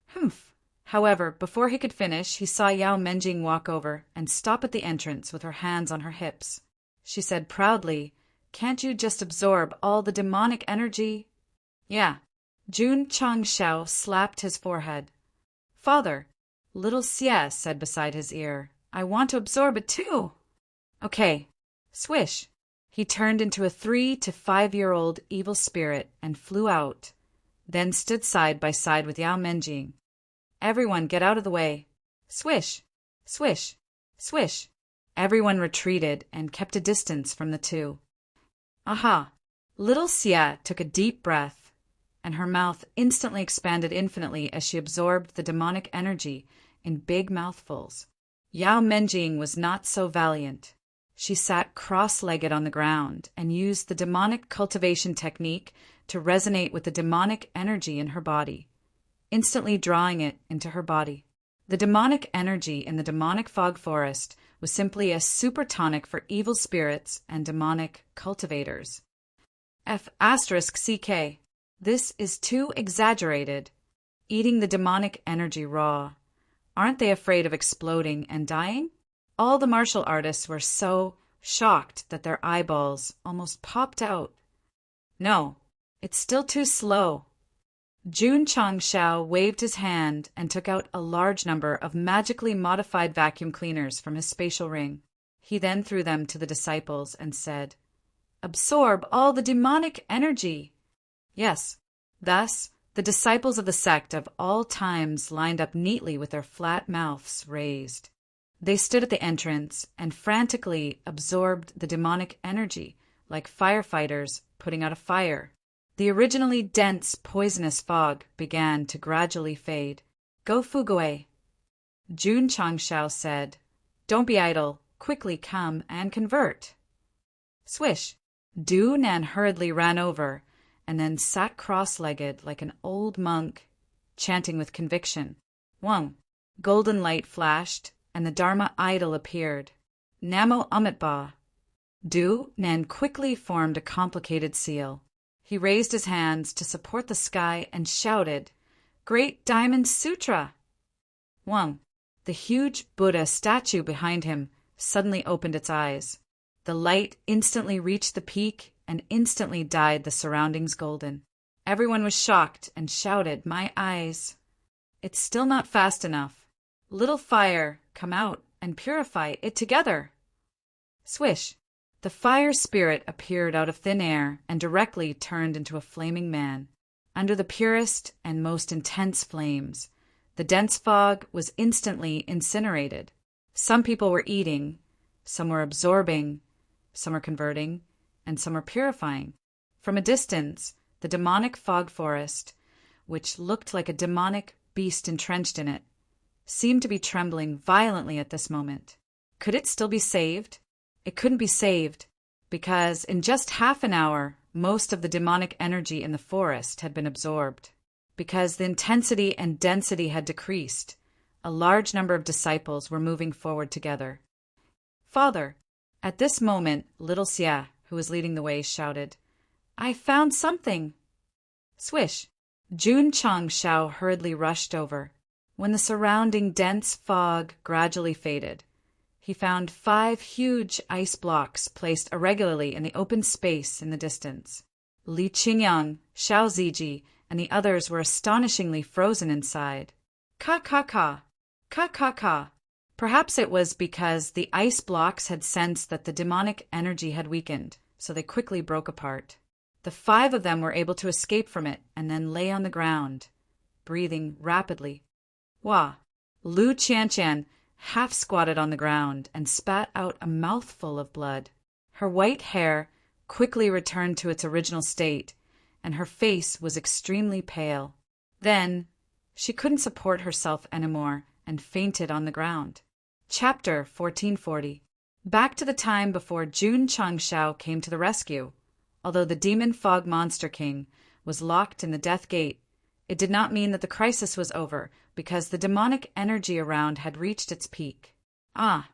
S1: Humph. However, before he could finish, he saw Yao Menjing walk over and stop at the entrance with her hands on her hips. She said proudly, Can't you just absorb all the demonic energy? Yeah. Jun Changshao slapped his forehead. Father, little Xie said beside his ear, I want to absorb it too. Okay. Swish. He turned into a 3 to 5-year-old evil spirit and flew out, then stood side by side with Yao Menjing. Everyone get out of the way. Swish, swish, swish. Everyone retreated and kept a distance from the two. Aha! Little Xia took a deep breath, and her mouth instantly expanded infinitely as she absorbed the demonic energy in big mouthfuls. Yao Menjing was not so valiant. She sat cross-legged on the ground and used the demonic cultivation technique to resonate with the demonic energy in her body, instantly drawing it into her body. The demonic energy in the demonic fog forest was simply a super tonic for evil spirits and demonic cultivators. **CK. This is too exaggerated. Eating the demonic energy raw. Aren't they afraid of exploding and dying? All the martial artists were so shocked that their eyeballs almost popped out. No, it's still too slow. Jun Changshao waved his hand and took out a large number of magically modified vacuum cleaners from his spatial ring. He then threw them to the disciples and said, Absorb all the demonic energy. Yes, thus the disciples of the sect of all times lined up neatly with their flat mouths raised. They stood at the entrance and frantically absorbed the demonic energy, like firefighters putting out a fire. The originally dense, poisonous fog began to gradually fade. Go Fugue. Jun Changshao said, Don't be idle. Quickly come and convert. Swish. Du Nan hurriedly ran over and then sat cross-legged like an old monk, chanting with conviction. Wang. Golden light flashed, and the Dharma idol appeared. Namo Amitba. Du Nan quickly formed a complicated seal. He raised his hands to support the sky and shouted, Great Diamond Sutra! Wang. The huge Buddha statue behind him suddenly opened its eyes. The light instantly reached the peak and instantly dyed the surroundings golden. Everyone was shocked and shouted, My eyes! It's still not fast enough. Little fire, come out and purify it together. Swish. The fire spirit appeared out of thin air and directly turned into a flaming man. Under the purest and most intense flames, the dense fog was instantly incinerated. Some people were eating, some were absorbing, some were converting, and some were purifying. From a distance, the demonic fog forest, which looked like a demonic beast entrenched in it, seemed to be trembling violently at this moment. Could it still be saved? It couldn't be saved, because in just half an hour, most of the demonic energy in the forest had been absorbed. Because the intensity and density had decreased, a large number of disciples were moving forward together. "Father," at this moment, little Xia, who was leading the way, shouted, "I found something!" Swish! Jun Changshao hurriedly rushed over. When the surrounding dense fog gradually faded, he found 5 huge ice blocks placed irregularly in the open space in the distance. Li Qingyang, Xiao Ziji, and the others were astonishingly frozen inside. Ka ka ka! Ka ka ka! Perhaps it was because the ice blocks had sensed that the demonic energy had weakened, so they quickly broke apart. The 5 of them were able to escape from it and then lay on the ground, breathing rapidly. Wah! Lu Qianqian half squatted on the ground and spat out a mouthful of blood. Her white hair quickly returned to its original state, and her face was extremely pale. Then she couldn't support herself anymore and fainted on the ground. Chapter 1440. Back to the time before Jun Changshao came to the rescue. Although the demon fog monster king was locked in the death gate, it did not mean that the crisis was over, because the demonic energy around had reached its peak. Ah!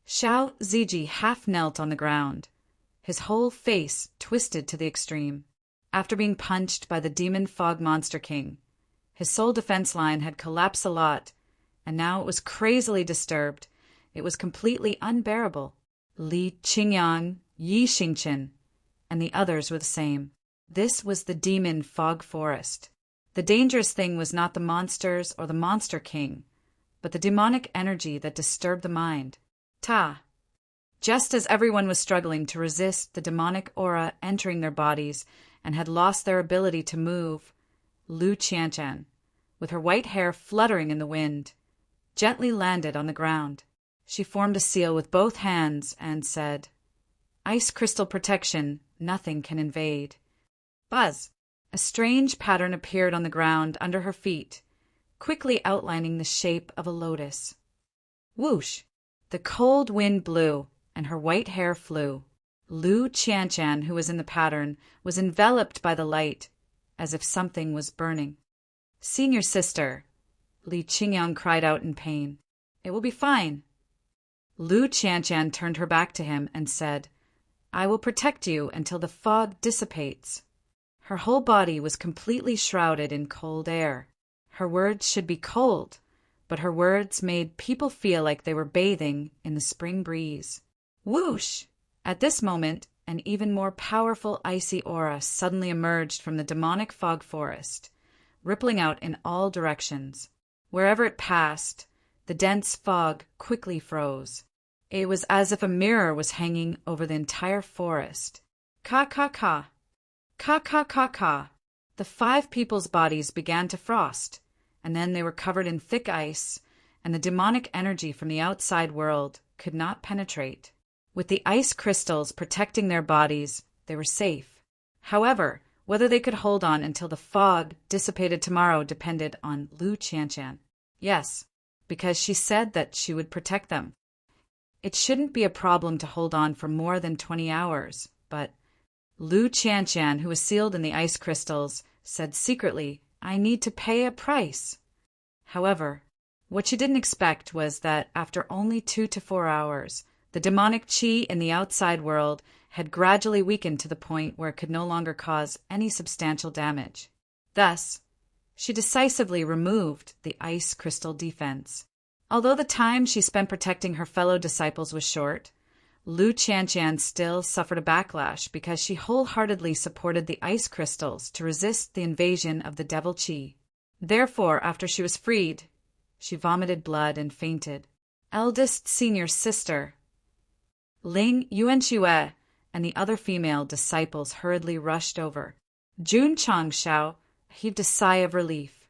S1: Xiao Ziji half knelt on the ground, his whole face twisted to the extreme. After being punched by the demon fog monster king, his sole defense line had collapsed a lot, and now it was crazily disturbed. It was completely unbearable. Li Qingyang, Yi Xingchen, and the others were the same. This was the demon fog forest. The dangerous thing was not the monsters or the monster king, but the demonic energy that disturbed the mind. Ta! Just as everyone was struggling to resist the demonic aura entering their bodies and had lost their ability to move, Lu Qianqian, with her white hair fluttering in the wind, gently landed on the ground. She formed a seal with both hands and said, "Ice crystal protection, nothing can invade." Buzz! A strange pattern appeared on the ground under her feet, quickly outlining the shape of a lotus. Whoosh! The cold wind blew, and her white hair flew. Lu Qianqian, who was in the pattern, was enveloped by the light, as if something was burning. "Senior sister," Li Qingyang cried out in pain. "It will be fine." Lu Qianqian turned her back to him and said, "I will protect you until the fog dissipates." Her whole body was completely shrouded in cold air. Her words should be cold, but her words made people feel like they were bathing in the spring breeze. Whoosh! At this moment, an even more powerful icy aura suddenly emerged from the demonic fog forest, rippling out in all directions. Wherever it passed, the dense fog quickly froze. It was as if a mirror was hanging over the entire forest. Ka ka ka! Ka ka ka ka! The 5 people's bodies began to frost, and then they were covered in thick ice, and the demonic energy from the outside world could not penetrate. With the ice crystals protecting their bodies, they were safe. However, whether they could hold on until the fog dissipated tomorrow depended on Lu Qianqian. Yes, because she said that she would protect them. It shouldn't be a problem to hold on for more than 20 hours, but Lu Qianqian, who was sealed in the ice crystals, said secretly, "I need to pay a price." However, what she didn't expect was that after only 2 to 4 hours, the demonic qi in the outside world had gradually weakened to the point where it could no longer cause any substantial damage. Thus, she decisively removed the ice crystal defense. Although the time she spent protecting her fellow disciples was short, Lu Qianqian still suffered a backlash because she wholeheartedly supported the ice crystals to resist the invasion of the devil qi. Therefore, after she was freed, she vomited blood and fainted. Eldest senior sister Ling Yuanxue and the other female disciples hurriedly rushed over. Jun Changshao heaved a sigh of relief.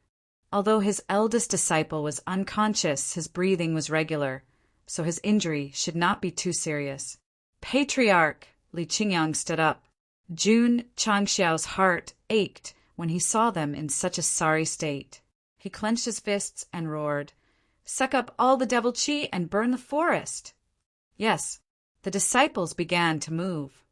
S1: Although his eldest disciple was unconscious, his breathing was regular, so his injury should not be too serious. Patriarch! Li Qingyang stood up. Jun Changxiao's heart ached when he saw them in such a sorry state. He clenched his fists and roared, "Suck up all the devil qi and burn the forest!" Yes, the disciples began to move.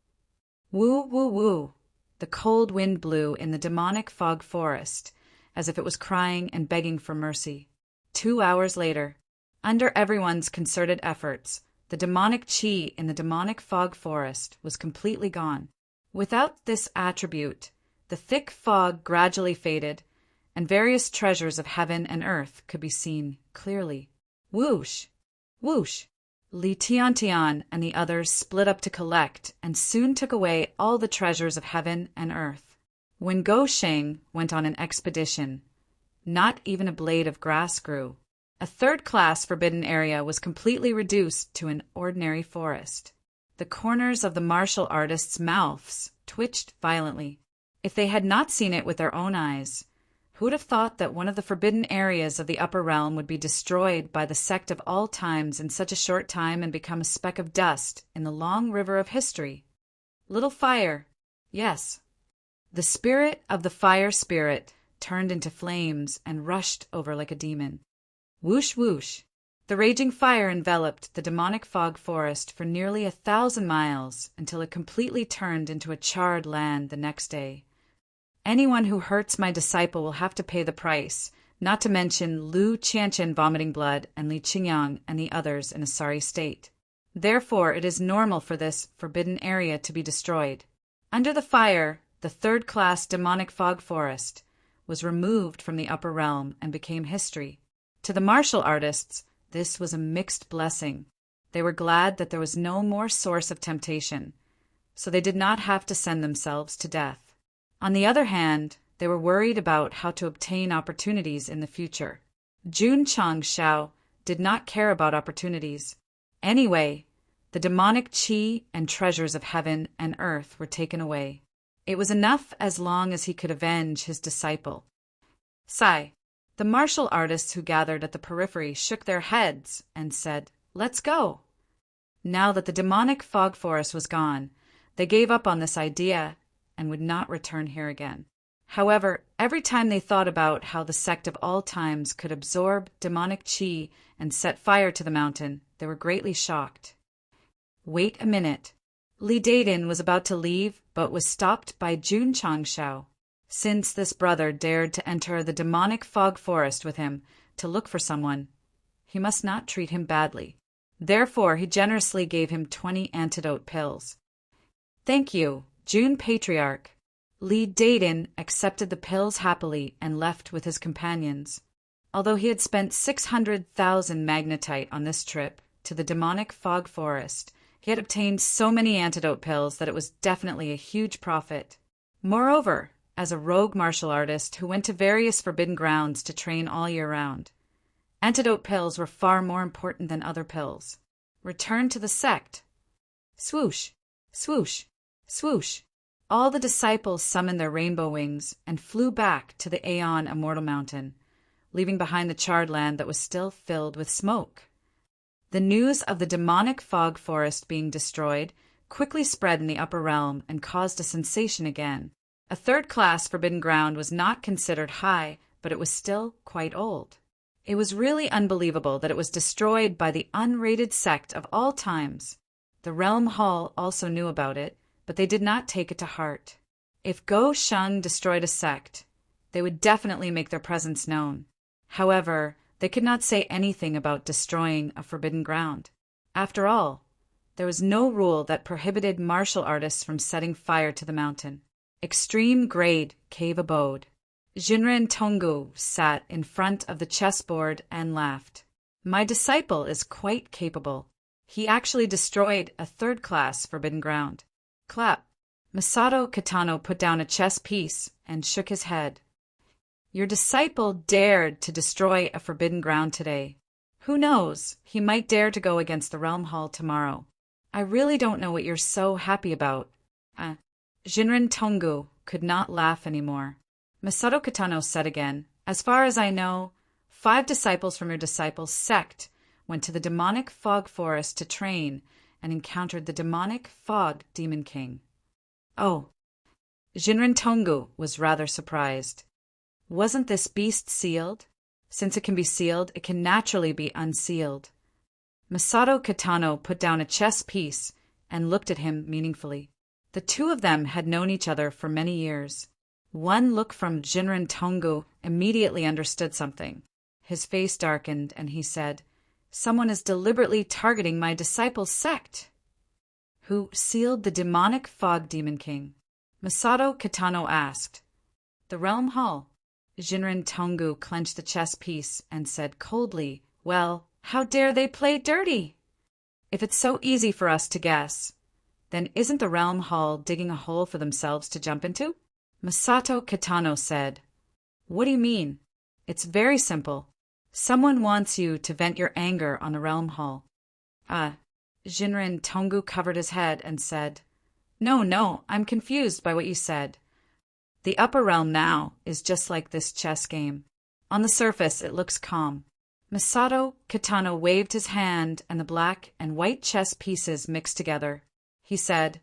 S1: Woo, woo, woo! The cold wind blew in the demonic fog forest, as if it was crying and begging for mercy. 2 hours later, under everyone's concerted efforts, the demonic chi in the demonic fog forest was completely gone. Without this attribute, the thick fog gradually faded, and various treasures of heaven and earth could be seen clearly. Whoosh! Whoosh! Li Tiantian and the others split up to collect and soon took away all the treasures of heaven and earth. When Go Sheng went on an expedition, not even a blade of grass grew. A third-class forbidden area was completely reduced to an ordinary forest. The corners of the martial artists' mouths twitched violently. If they had not seen it with their own eyes, who would have thought that one of the forbidden areas of the upper realm would be destroyed by the sect of all times in such a short time and become a speck of dust in the long river of history? Little fire, yes. The spirit of the fire spirit turned into flames and rushed over like a demon. Whoosh, whoosh! The raging fire enveloped the demonic fog forest for nearly 1,000 miles until it completely turned into a charred land the next day. Anyone who hurts my disciple will have to pay the price, not to mention Lu Qianqian vomiting blood and Li Qingyang and the others in a sorry state. Therefore, it is normal for this forbidden area to be destroyed. Under the fire, the third-class demonic fog forest was removed from the upper realm and became history. To the martial artists, this was a mixed blessing. They were glad that there was no more source of temptation, so they did not have to send themselves to death. On the other hand, they were worried about how to obtain opportunities in the future. Jun Chang Shao did not care about opportunities. Anyway, the demonic chi and treasures of heaven and earth were taken away. It was enough as long as he could avenge his disciple. Sigh. The martial artists who gathered at the periphery shook their heads and said, "Let's go." Now that the demonic fog forest was gone, they gave up on this idea and would not return here again. However, every time they thought about how the sect of all times could absorb demonic chi and set fire to the mountain, they were greatly shocked. Wait a minute. Li Daiden was about to leave, but was stopped by Jun Changshao. Since this brother dared to enter the demonic fog forest with him to look for someone, he must not treat him badly. Therefore, he generously gave him 20 antidote pills. Thank you, Jun Patriarch. Li Daiden accepted the pills happily and left with his companions. Although he had spent 600,000 magnetite on this trip to the demonic fog forest, he had obtained so many antidote pills that it was definitely a huge profit. Moreover, as a rogue martial artist who went to various forbidden grounds to train all year round, antidote pills were far more important than other pills. Return to the sect. Swoosh, swoosh, swoosh. All the disciples summoned their rainbow wings and flew back to the Aeon Immortal Mountain, leaving behind the charred land that was still filled with smoke. The news of the demonic fog forest being destroyed quickly spread in the upper realm and caused a sensation again. A third-class forbidden ground was not considered high, but it was still quite old. It was really unbelievable that it was destroyed by the unrated sect of all times. The Realm Hall also knew about it, but they did not take it to heart. If Go Sheng destroyed a sect, they would definitely make their presence known. However, they could not say anything about destroying a forbidden ground. After all, there was no rule that prohibited martial artists from setting fire to the mountain. Extreme grade cave abode. Jinren Tonggu sat in front of the chessboard and laughed. My disciple is quite capable. He actually destroyed a third-class forbidden ground. Clap. Masato Kitano put down a chess piece and shook his head. Your disciple dared to destroy a forbidden ground today. Who knows, he might dare to go against the Realm Hall tomorrow. I really don't know what you're so happy about. Jinren Tonggu could not laugh anymore. Masato Kitano said again, as far as I know, 5 disciples from your disciple's sect went to the demonic fog forest to train and encountered the demonic fog demon king. Oh. Jinren Tonggu was rather surprised. Wasn't this beast sealed? Since it can be sealed, it can naturally be unsealed. Masato Kitano put down a chess piece and looked at him meaningfully. The two of them had known each other for many years. One look from Jinren Tonggu immediately understood something. His face darkened, and he said, "Someone is deliberately targeting my disciple's sect." "Who sealed the demonic fog demon king?" Masato Kitano asked. "The Realm Hall." Jinren Tonggu clenched the chess piece and said coldly, "Well, how dare they play dirty? If it's so easy for us to guess, then isn't the Realm Hall digging a hole for themselves to jump into?" Masato Kitano said, "What do you mean? It's very simple. Someone wants you to vent your anger on the Realm Hall." Jinren Tonggu covered his head and said, No, I'm confused by what you said. The upper realm now is just like this chess game. On the surface, it looks calm. Masato Kitano waved his hand, and the black and white chess pieces mixed together. He said,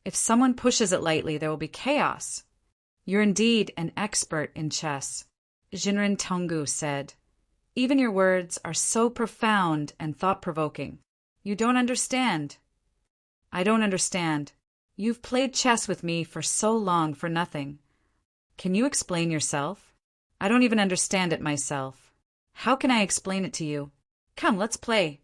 S1: "If someone pushes it lightly, there will be chaos." "You're indeed an expert in chess," Jinren Tonggu said. "Even your words are so profound and thought-provoking. You don't understand." "I don't understand. You've played chess with me for so long for nothing. Can you explain yourself? I don't even understand it myself. How can I explain it to you? Come, let's play."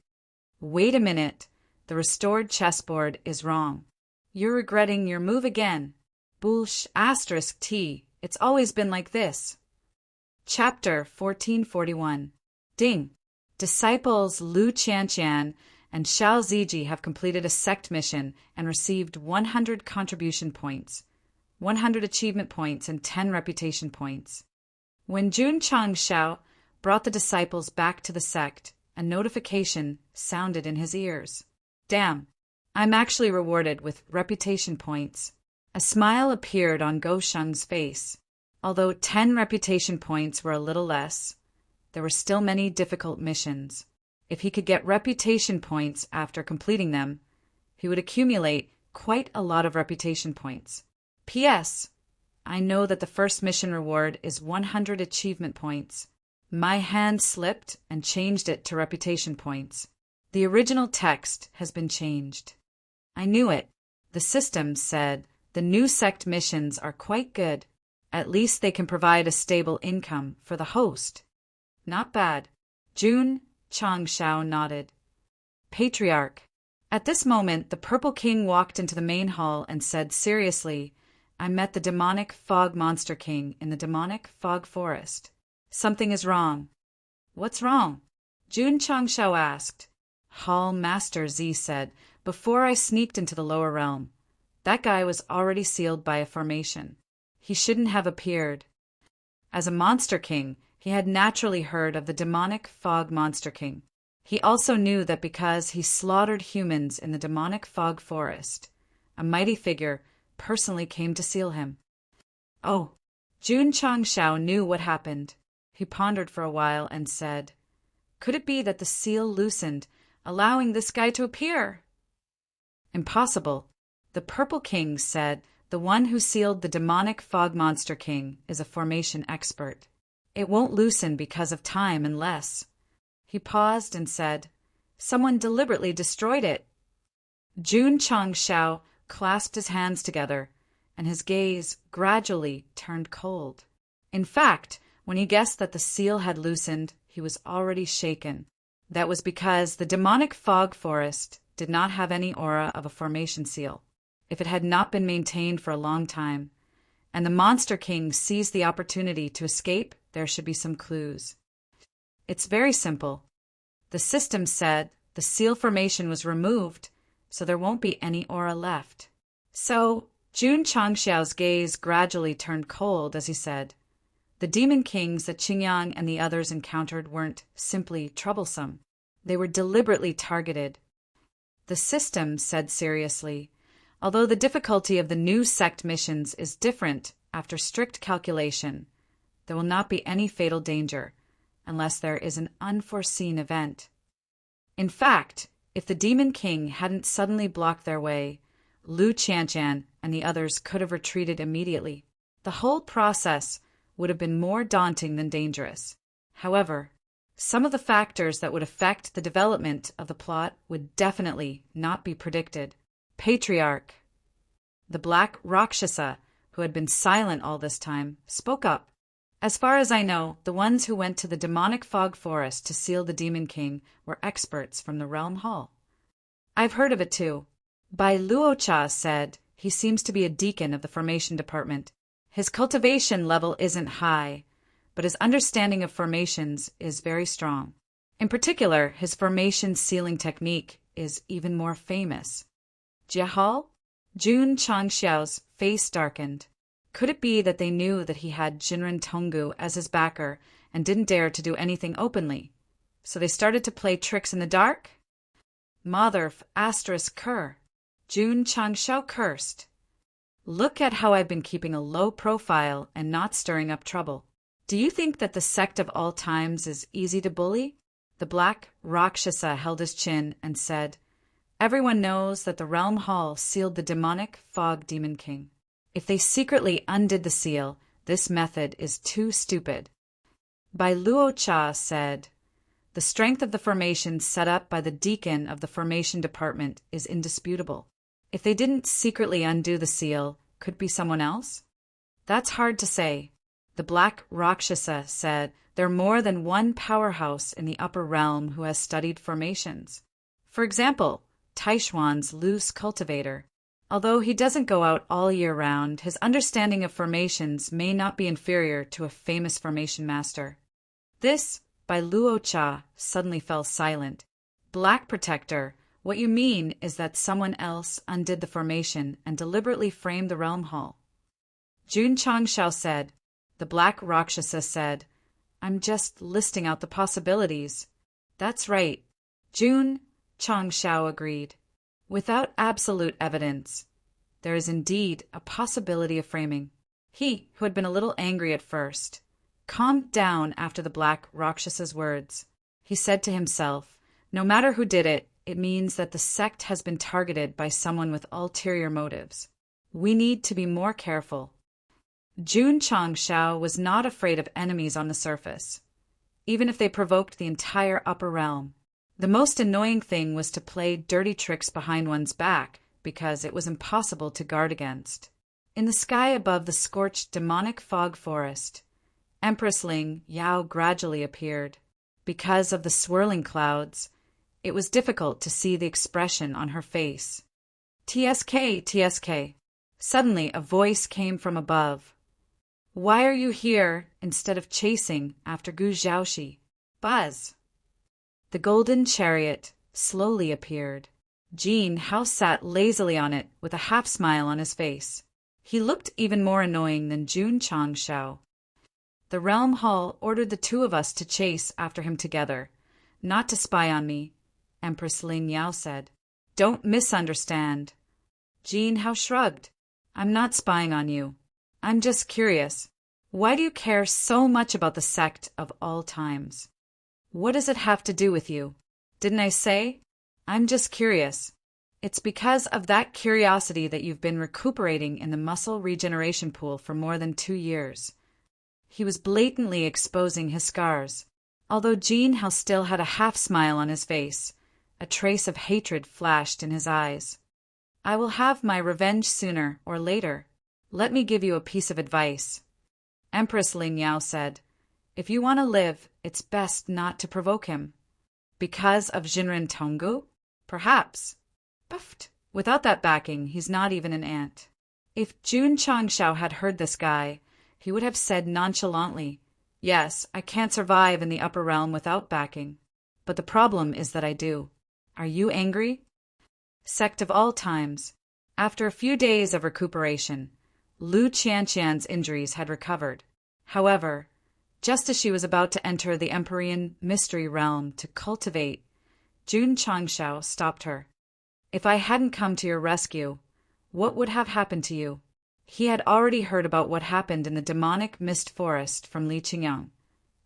S1: "Wait a minute. The restored chessboard is wrong. You're regretting your move again. **T. It's always been like this." Chapter 1441. Ding! Disciples Lu Qianqian and Xiao Ziji have completed a sect mission and received 100 contribution points, 100 achievement points, and 10 reputation points. When Jun Changshao brought the disciples back to the sect, a notification sounded in his ears. "Damn, I'm actually rewarded with reputation points." A smile appeared on Go Sheng's face. Although 10 reputation points were a little less, there were still many difficult missions. If he could get reputation points after completing them, he would accumulate quite a lot of reputation points. P.S. I know that the first mission reward is 100 achievement points. My hand slipped and changed it to reputation points. The original text has been changed. I knew it. The system said the new sect missions are quite good. At least they can provide a stable income for the host. Not bad. Jun Changshao nodded. Patriarch. At this moment, the Purple King walked into the main hall and said seriously, "I met the demonic fog monster king in the demonic fog forest. Something is wrong." "What's wrong?" Jun Changshao asked. Hall Master Z said, "Before I sneaked into the lower realm, that guy was already sealed by a formation. He shouldn't have appeared." As a monster king, he had naturally heard of the demonic fog monster king. He also knew that because he slaughtered humans in the demonic fog forest, a mighty figure personally came to seal him. Oh, Jun Changshao knew what happened. He pondered for a while and said, "Could it be that the seal loosened, allowing this guy to appear?" "Impossible." The Purple King said, "The one who sealed the demonic fog monster king is a formation expert. It won't loosen because of time unless—" He paused and said, "Someone deliberately destroyed it." Jun Changshao clasped his hands together, and his gaze gradually turned cold. In fact, when he guessed that the seal had loosened, he was already shaken. That was because the demonic fog forest did not have any aura of a formation seal. If it had not been maintained for a long time, and the Monster King seized the opportunity to escape, there should be some clues. It's very simple. The system said the seal formation was removed, so there won't be any aura left. So, Jun Changshao's gaze gradually turned cold as he said, "The demon kings that Qingyang and the others encountered weren't simply troublesome. They were deliberately targeted." The system said seriously, "Although the difficulty of the new sect missions is different after strict calculation, there will not be any fatal danger unless there is an unforeseen event. In fact, if the Demon King hadn't suddenly blocked their way, Lu Qianqian and the others could have retreated immediately. The whole process would have been more daunting than dangerous. However, some of the factors that would affect the development of the plot would definitely not be predicted. Patriarch." The black Rakshasa, who had been silent all this time, spoke up. As far as I know, the ones who went to the demonic fog forest to seal the Demon King were experts from the Realm Hall. I've heard of it too. Bai Luocha said he seems to be a deacon of the formation department. His cultivation level isn't high, but his understanding of formations is very strong. In particular, his formation sealing technique is even more famous. Jiahao? Jun Changxiao's face darkened. Could it be that they knew that he had Jinren Tonggu as his backer and didn't dare to do anything openly? So they started to play tricks in the dark? Motherf asterisk cur. Jun Changxiao cursed. Look at how I've been keeping a low profile and not stirring up trouble. Do you think that the Sect of all times is easy to bully? The black Rakshasa held his chin and said, Everyone knows that the Realm Hall sealed the demonic Fog Demon King. If they secretly undid the seal, this method is too stupid. Bai Luocha said, The strength of the formation set up by the deacon of the formation department is indisputable. If they didn't secretly undo the seal, could it be someone else? That's hard to say. The black Rakshasa said, There are more than one powerhouse in the upper realm who has studied formations. For example, Taishuan's loose cultivator. Although he doesn't go out all year round, his understanding of formations may not be inferior to a famous formation master. This, by Luocha, suddenly fell silent. Black Protector, what you mean is that someone else undid the formation and deliberately framed the Realm Hall. Jun Changxiao said. The black Rakshasa said, I'm just listing out the possibilities. That's right. Jun Changxiao agreed. Without absolute evidence, there is indeed a possibility of framing. He, who had been a little angry at first, calmed down after the black Rakshsa's words. He said to himself, No matter who did it, it means that the sect has been targeted by someone with ulterior motives. We need to be more careful. Jun Changxiao was not afraid of enemies on the surface, even if they provoked the entire upper realm. The most annoying thing was to play dirty tricks behind one's back, because it was impossible to guard against. In the sky above the scorched demonic fog forest, Empress Ling Yao gradually appeared. Because of the swirling clouds, it was difficult to see the expression on her face. TSK, TSK. Suddenly a voice came from above. Why are you here instead of chasing after Gu Zhaoxi? Buzz. The golden chariot slowly appeared. Jin Hao sat lazily on it with a half-smile on his face. He looked even more annoying than Jun Changxiao. The Realm Hall ordered the two of us to chase after him together, not to spy on me, Empress Lin Yao said. Don't misunderstand. Jin Hao shrugged. I'm not spying on you. I'm just curious. Why do you care so much about the Sect of all times? What does it have to do with you? Didn't I say? I'm just curious. It's because of that curiosity that you've been recuperating in the muscle regeneration pool for more than 2 years. He was blatantly exposing his scars. Although Jin Hao still had a half-smile on his face, a trace of hatred flashed in his eyes. I will have my revenge sooner or later. Let me give you a piece of advice. Empress Lin Yao said, If you want to live, it's best not to provoke him. Because of Jinren Tonggu? Perhaps. Buffed. Without that backing, he's not even an ant. If Jun Changxiao had heard this guy, he would have said nonchalantly, Yes, I can't survive in the upper realm without backing. But the problem is that I do. Are you angry? Sect of all times. After a few days of recuperation, Lu Qianqian's injuries had recovered. However, just as she was about to enter the Empyrean mystery realm to cultivate, Jun Changxiao stopped her. If I hadn't come to your rescue, what would have happened to you? He had already heard about what happened in the demonic mist forest from Li Qingyang,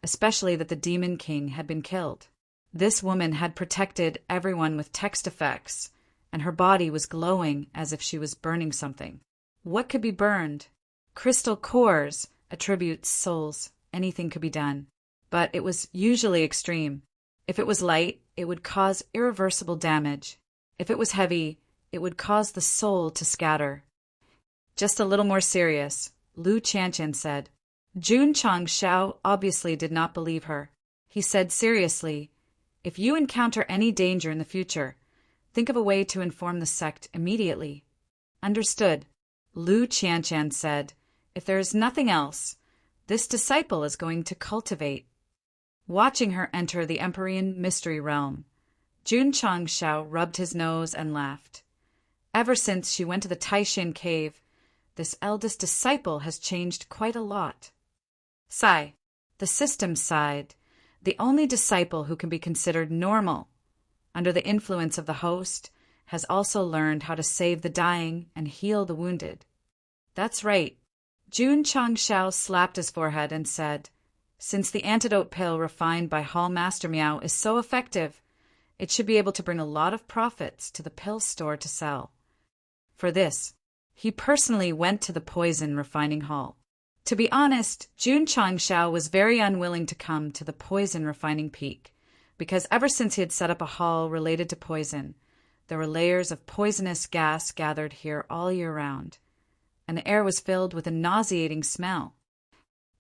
S1: especially that the Demon King had been killed. This woman had protected everyone with text effects, and her body was glowing as if she was burning something. What could be burned? Crystal cores, attributes, souls, anything could be done. But it was usually extreme. If it was light, it would cause irreversible damage. If it was heavy, it would cause the soul to scatter. Just a little more serious, Lu Qianqian said. Jun Changshao obviously did not believe her. He said seriously, if you encounter any danger in the future, think of a way to inform the sect immediately. Understood, Lu Qianqian said. If there is nothing else, this disciple is going to cultivate. Watching her enter the Empyrean mystery realm, Jun Changshao rubbed his nose and laughed. Ever since she went to the Taishin cave, this eldest disciple has changed quite a lot. Sigh. The system sighed. The only disciple who can be considered normal, under the influence of the host, has also learned how to save the dying and heal the wounded. That's right. Jun Changshao slapped his forehead and said, since the antidote pill refined by Hall Master Miao is so effective, it should be able to bring a lot of profits to the pill store to sell. For this, he personally went to the poison refining hall. To be honest, Jun Changshao was very unwilling to come to the poison refining peak, because ever since he had set up a hall related to poison, there were layers of poisonous gas gathered here all year round, and the air was filled with a nauseating smell.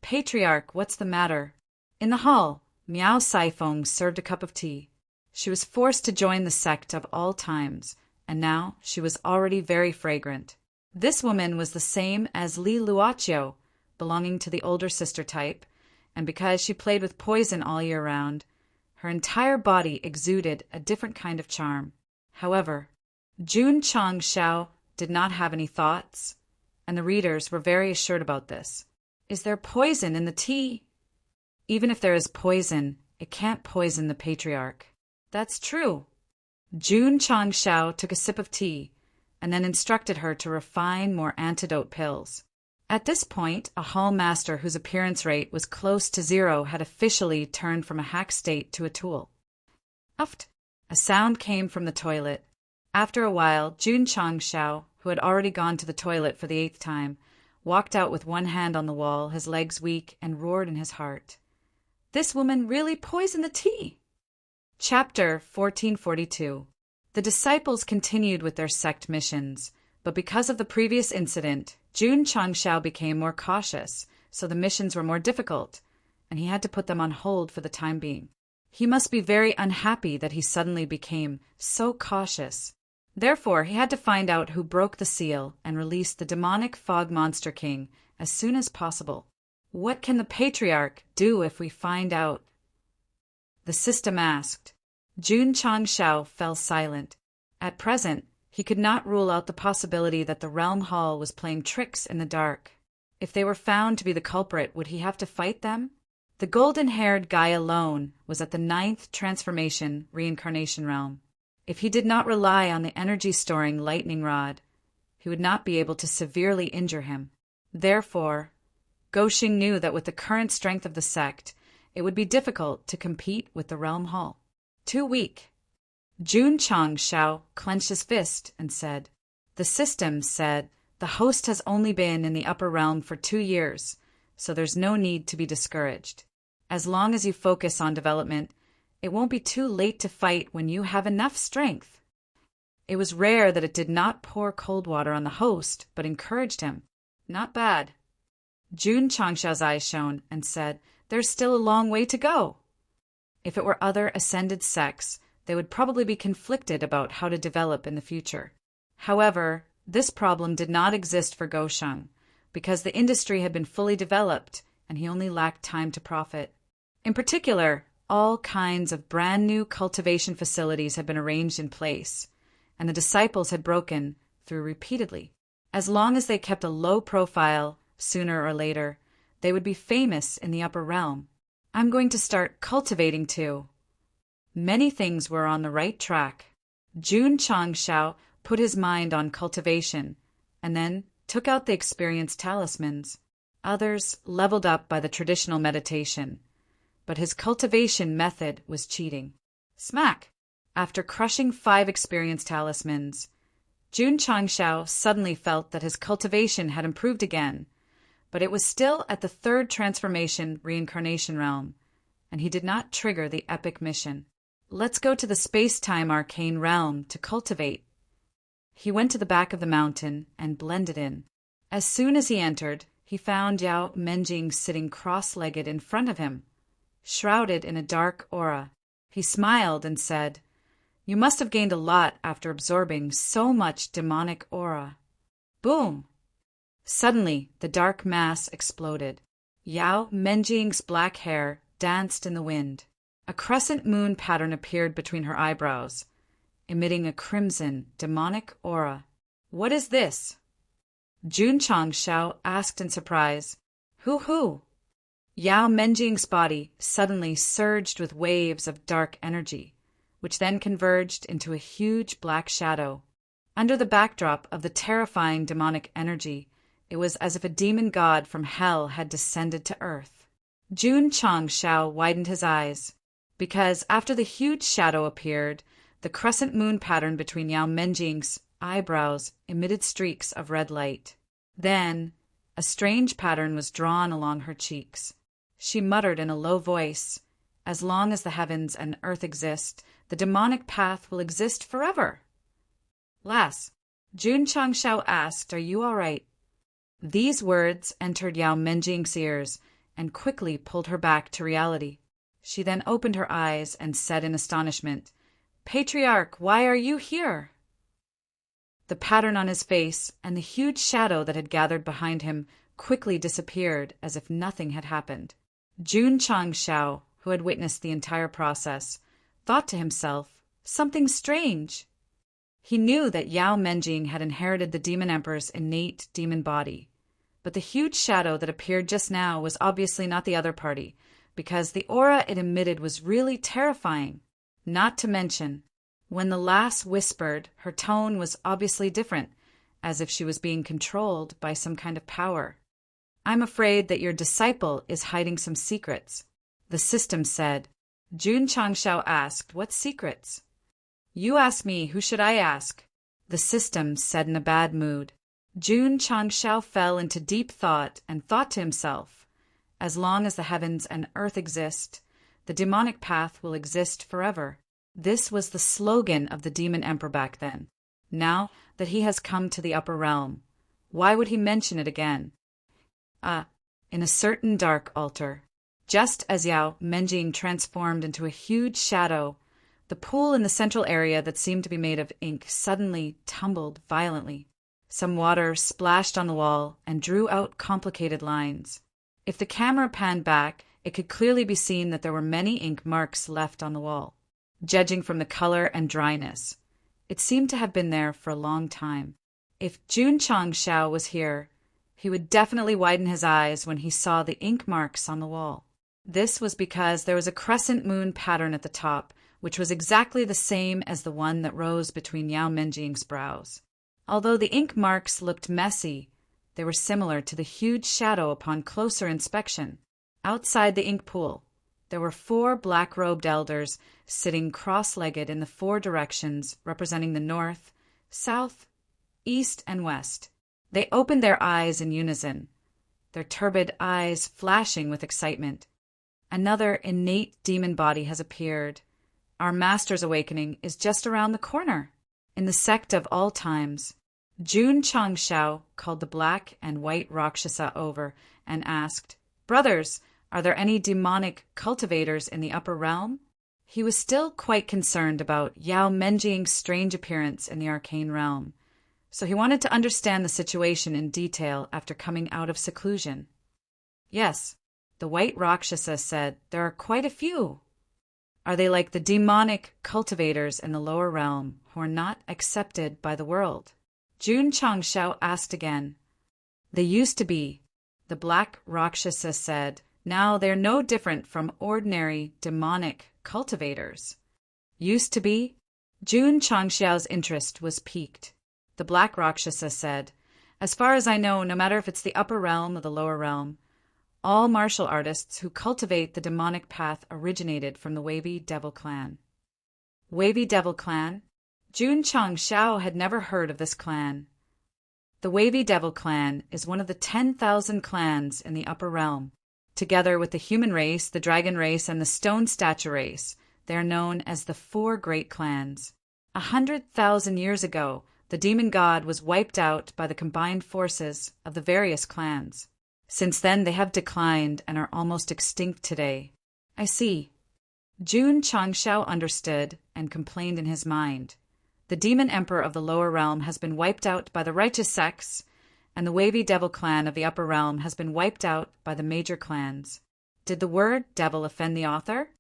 S1: Patriarch, what's the matter? In the hall, Miao Saifeng served a cup of tea. She was forced to join the sect of all times, and now she was already very fragrant. This woman was the same as Li Luoqiu, belonging to the older sister type, and because she played with poison all year round, her entire body exuded a different kind of charm. However, Jun Changshao did not have any thoughts, and the readers were very assured about this. Is there poison in the tea? Even if there is poison, it can't poison the patriarch. That's true. Jun Changshao took a sip of tea, and then instructed her to refine more antidote pills. At this point, a hall master whose appearance rate was close to 0 had officially turned from a hack state to a tool. Uft! A sound came from the toilet. After a while, Jun Changshao, who had already gone to the toilet for the 8th time, walked out with one hand on the wall, his legs weak, and roared in his heart. This woman really poisoned the tea! Chapter 1442. The disciples continued with their sect missions, but because of the previous incident, Jun Changshao became more cautious, so the missions were more difficult, and he had to put them on hold for the time being. He must be very unhappy that he suddenly became so cautious. Therefore, he had to find out who broke the seal and release the demonic fog monster king as soon as possible. What can the patriarch do if we find out? The system asked. Jun Changshao fell silent. At present, he could not rule out the possibility that the realm hall was playing tricks in the dark. If they were found to be the culprit, would he have to fight them? The golden-haired guy alone was at the 9th transformation reincarnation realm. If he did not rely on the energy-storing lightning rod, he would not be able to severely injure him. Therefore, Goxing knew that with the current strength of the sect, it would be difficult to compete with the realm hall. Too weak. Jun Changshao clenched his fist and said, the system said the host has only been in the upper realm for 2 years, so there's no need to be discouraged. As long as you focus on development, it won't be too late to fight when you have enough strength. It was rare that it did not pour cold water on the host, but encouraged him. Not bad. Jun Changshao's eyes shone and said, there's still a long way to go. If it were other ascended sects, they would probably be conflicted about how to develop in the future. However, this problem did not exist for Gosheng, because the industry had been fully developed and he only lacked time to profit. In particular, all kinds of brand new cultivation facilities had been arranged in place, and the disciples had broken through repeatedly. As long as they kept a low profile, sooner or later, they would be famous in the upper realm. I'm going to start cultivating too. Many things were on the right track. Jun Changshao put his mind on cultivation, and then took out the experienced talismans. Others leveled up by the traditional meditation, but his cultivation method was cheating. Smack! After crushing 5 experienced talismans, Jun Changshao suddenly felt that his cultivation had improved again, but it was still at the 3rd transformation reincarnation realm, and he did not trigger the epic mission. Let's go to the space-time arcane realm to cultivate. He went to the back of the mountain and blended in. As soon as he entered, he found Yao Menjing sitting cross-legged in front of him, shrouded in a dark aura. He smiled and said, "You must have gained a lot after absorbing so much demonic aura." Boom! Suddenly, the dark mass exploded. Yao Menjing's black hair danced in the wind. A crescent moon pattern appeared between her eyebrows, emitting a crimson, demonic aura. "What is this?" Jun Changshao asked in surprise. Who? Yao Menjing's body suddenly surged with waves of dark energy, which then converged into a huge black shadow. Under the backdrop of the terrifying demonic energy, it was as if a demon god from hell had descended to earth. Jun Changshao widened his eyes, because after the huge shadow appeared, the crescent moon pattern between Yao Menjing's eyebrows emitted streaks of red light. Then, a strange pattern was drawn along her cheeks. She muttered in a low voice, "As long as the heavens and earth exist, the demonic path will exist forever." "Lass," Jun Changshao asked, "are you all right?" These words entered Yao Menjing's ears and quickly pulled her back to reality. She then opened her eyes and said in astonishment, "Patriarch, why are you here?" The pattern on his face and the huge shadow that had gathered behind him quickly disappeared as if nothing had happened. Jun Changshao, who had witnessed the entire process, thought to himself, "Something strange." He knew that Yao Menjing had inherited the Demon Emperor's innate demon body, but the huge shadow that appeared just now was obviously not the other party, because the aura it emitted was really terrifying. Not to mention, when the lass whispered, her tone was obviously different, as if she was being controlled by some kind of power. "I'm afraid that your disciple is hiding some secrets," the system said. Jun Changshao asked, "What secrets?" "You ask me, who should I ask?" the system said in a bad mood. Jun Changshao fell into deep thought and thought to himself, "As long as the heavens and earth exist, the demonic path will exist forever." This was the slogan of the Demon Emperor back then. Now that he has come to the upper realm, why would he mention it again? In a certain dark altar, just as Yao Menjing transformed into a huge shadow, the pool in the central area that seemed to be made of ink suddenly tumbled violently. Some water splashed on the wall and drew out complicated lines. If the camera panned back, it could clearly be seen that there were many ink marks left on the wall. Judging from the color and dryness, it seemed to have been there for a long time. If Jun Changshao was here, he would definitely widen his eyes when he saw the ink marks on the wall. This was because there was a crescent moon pattern at the top, which was exactly the same as the one that rose between Yao Menjing's brows. Although the ink marks looked messy, they were similar to the huge shadow upon closer inspection. Outside the ink pool, there were 4 black-robed elders sitting cross-legged in the 4 directions representing the north, south, east, and west. They opened their eyes in unison, their turbid eyes flashing with excitement. "Another innate demon body has appeared. Our master's awakening is just around the corner." In the sect of all times, Jun Changshao called the black and white Rakshasa over and asked, "Brothers, are there any demonic cultivators in the upper realm?" He was still quite concerned about Yao Menjing's strange appearance in the arcane realm, so he wanted to understand the situation in detail after coming out of seclusion. "Yes," the white Rakshasa said, "there are quite a few." "Are they like the demonic cultivators in the lower realm who are not accepted by the world?" Jun Changshao asked again. "They used to be," the black Rakshasa said. "Now they're no different from ordinary demonic cultivators." "Used to be?" Jun Changshao's interest was piqued. The black Rakshasa said, "As far as I know, no matter if it's the upper realm or the lower realm, all martial artists who cultivate the demonic path originated from the Wavy Devil Clan." Wavy Devil Clan? Jun Changshao had never heard of this clan. The Wavy Devil Clan is one of the 10,000 clans in the upper realm. Together with the human race, the dragon race, and the stone statue race, they are known as the 4 great clans. 100,000 years ago, The demon god was wiped out by the combined forces of the various clans. Since then, they have declined and are almost extinct today. I see. Jun Changshao understood and complained in his mind. The demon emperor of the lower realm has been wiped out by the righteous sects, and the wavy devil clan of the upper realm has been wiped out by the major clans. Did the word devil offend the author?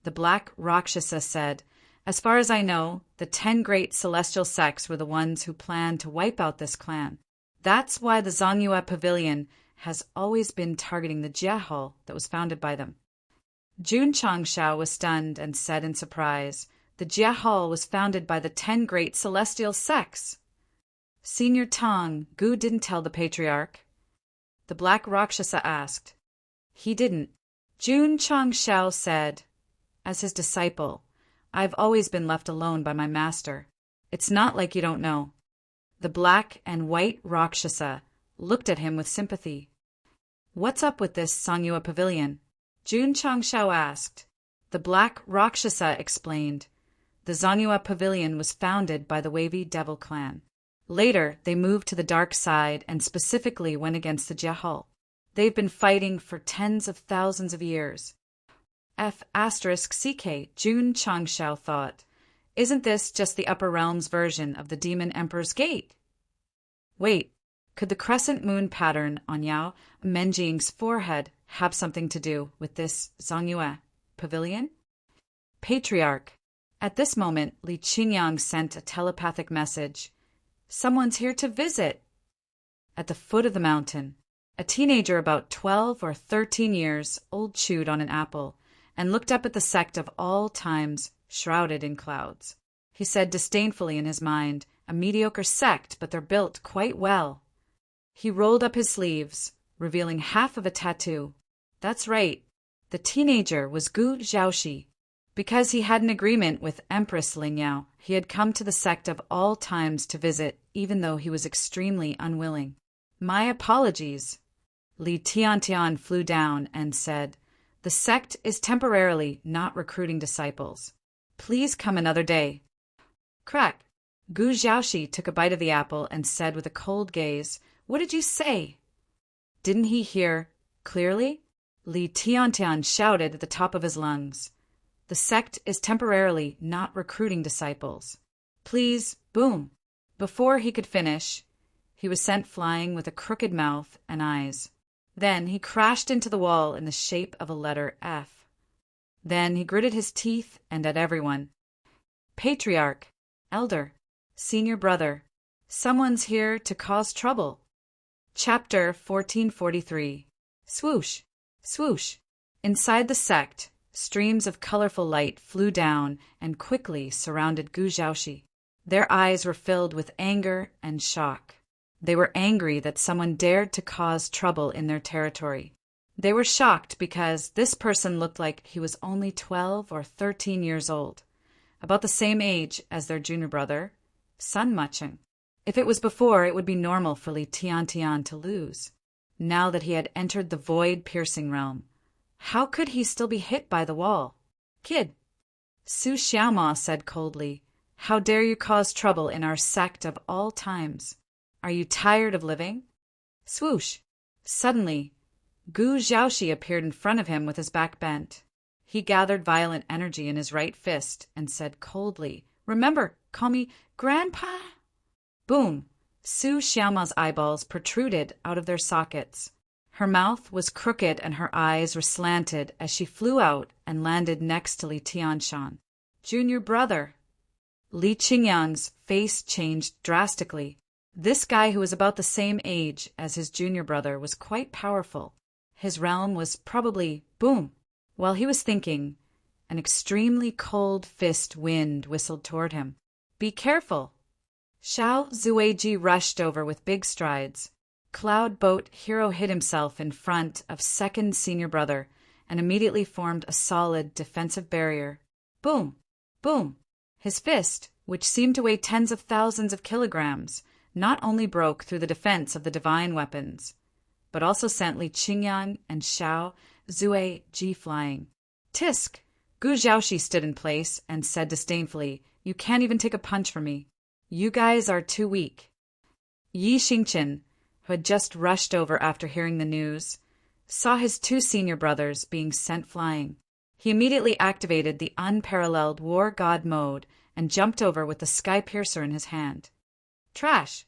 S1: The black Rakshasa said, as far as I know, the 10 great celestial sects were the ones who planned to wipe out this clan. That's why the Zongyue Pavilion has always been targeting the Jia Hall that was founded by them. Jun Changshao was stunned and said in surprise, the Jia Hall was founded by the 10 great celestial sects. Senior Tang, Gu didn't tell the patriarch. The black Rakshasa asked. He didn't. Jun Changshao said, as his disciple, I've always been left alone by my master. It's not like you don't know. The black and white Rakshasa looked at him with sympathy. What's up with this Zongyue Pavilion? Jun Changshao asked. The black Rakshasa explained. The Zongyue Pavilion was founded by the Wavy Devil clan. Later, they moved to the dark side and specifically went against the Jia Hall. They've been fighting for tens of thousands of years. F***CK, Jun Changshao thought. Isn't this just the upper realm's version of the Demon Emperor's Gate? Wait, could the crescent moon pattern on Yao Menjing's forehead have something to do with this Zongyue Pavilion? Patriarch. At this moment, Li Qingyang sent a telepathic message. Someone's here to visit. At the foot of the mountain, a teenager about 12 or 13 years old chewed on an apple and looked up at the sect of all times, shrouded in clouds. He said disdainfully in his mind, a mediocre sect, but they're built quite well. He rolled up his sleeves, revealing half of a tattoo. That's right, the teenager was Gu Zhaoxi. Because he had an agreement with Empress Lingyao, he had come to the sect of all times to visit, even though he was extremely unwilling. My apologies. Li Tiantian flew down and said, the sect is temporarily not recruiting disciples. Please come another day. Crack. Gu Zhaoxi took a bite of the apple and said with a cold gaze, what did you say? Didn't he hear clearly? Li Tiantian shouted at the top of his lungs. The sect is temporarily not recruiting disciples. Please, boom. Before he could finish, he was sent flying with a crooked mouth and eyes. Then he crashed into the wall in the shape of a letter F. Then he gritted his teeth and at everyone. Patriarch, elder, senior brother, someone's here to cause trouble. Chapter 1443. Swoosh, swoosh. Inside the sect, streams of colorful light flew down and quickly surrounded Gu Zhaoxi. Their eyes were filled with anger and shock. They were angry that someone dared to cause trouble in their territory. They were shocked because this person looked like he was only 12 or 13 years old, about the same age as their junior brother, Sun Muching. If it was before, it would be normal for Li Tiantian to lose. Now that he had entered the void-piercing realm, how could he still be hit by the wall? Kid, Su Xiaoma said coldly, how dare you cause trouble in our sect of all times? Are you tired of living? Swoosh. Suddenly, Gu Zhaoxi appeared in front of him with his back bent. He gathered violent energy in his right fist and said coldly, remember, call me Grandpa. Boom. Su Xiaoma's eyeballs protruded out of their sockets. Her mouth was crooked and her eyes were slanted as she flew out and landed next to Li Tianshan. Junior brother. Li Qingyang's face changed drastically. This guy who was about the same age as his junior brother was quite powerful. His realm was probably boom. While he was thinking, an extremely cold fist wind whistled toward him. Be careful. Xiao Zueji rushed over with big strides. Cloud Boat Hero hid himself in front of second senior brother and immediately formed a solid defensive barrier. Boom! Boom! His fist, which seemed to weigh tens of thousands of kilograms, not only broke through the defense of the divine weapons, but also sent Li Qingyang and Xiao Zueji flying. Tisk! Gu Zhaoxi stood in place and said disdainfully, you can't even take a punch from me. You guys are too weak. Yi Xingqian, who had just rushed over after hearing the news, saw his two senior brothers being sent flying. He immediately activated the unparalleled War God mode and jumped over with the Sky Piercer in his hand. Trash!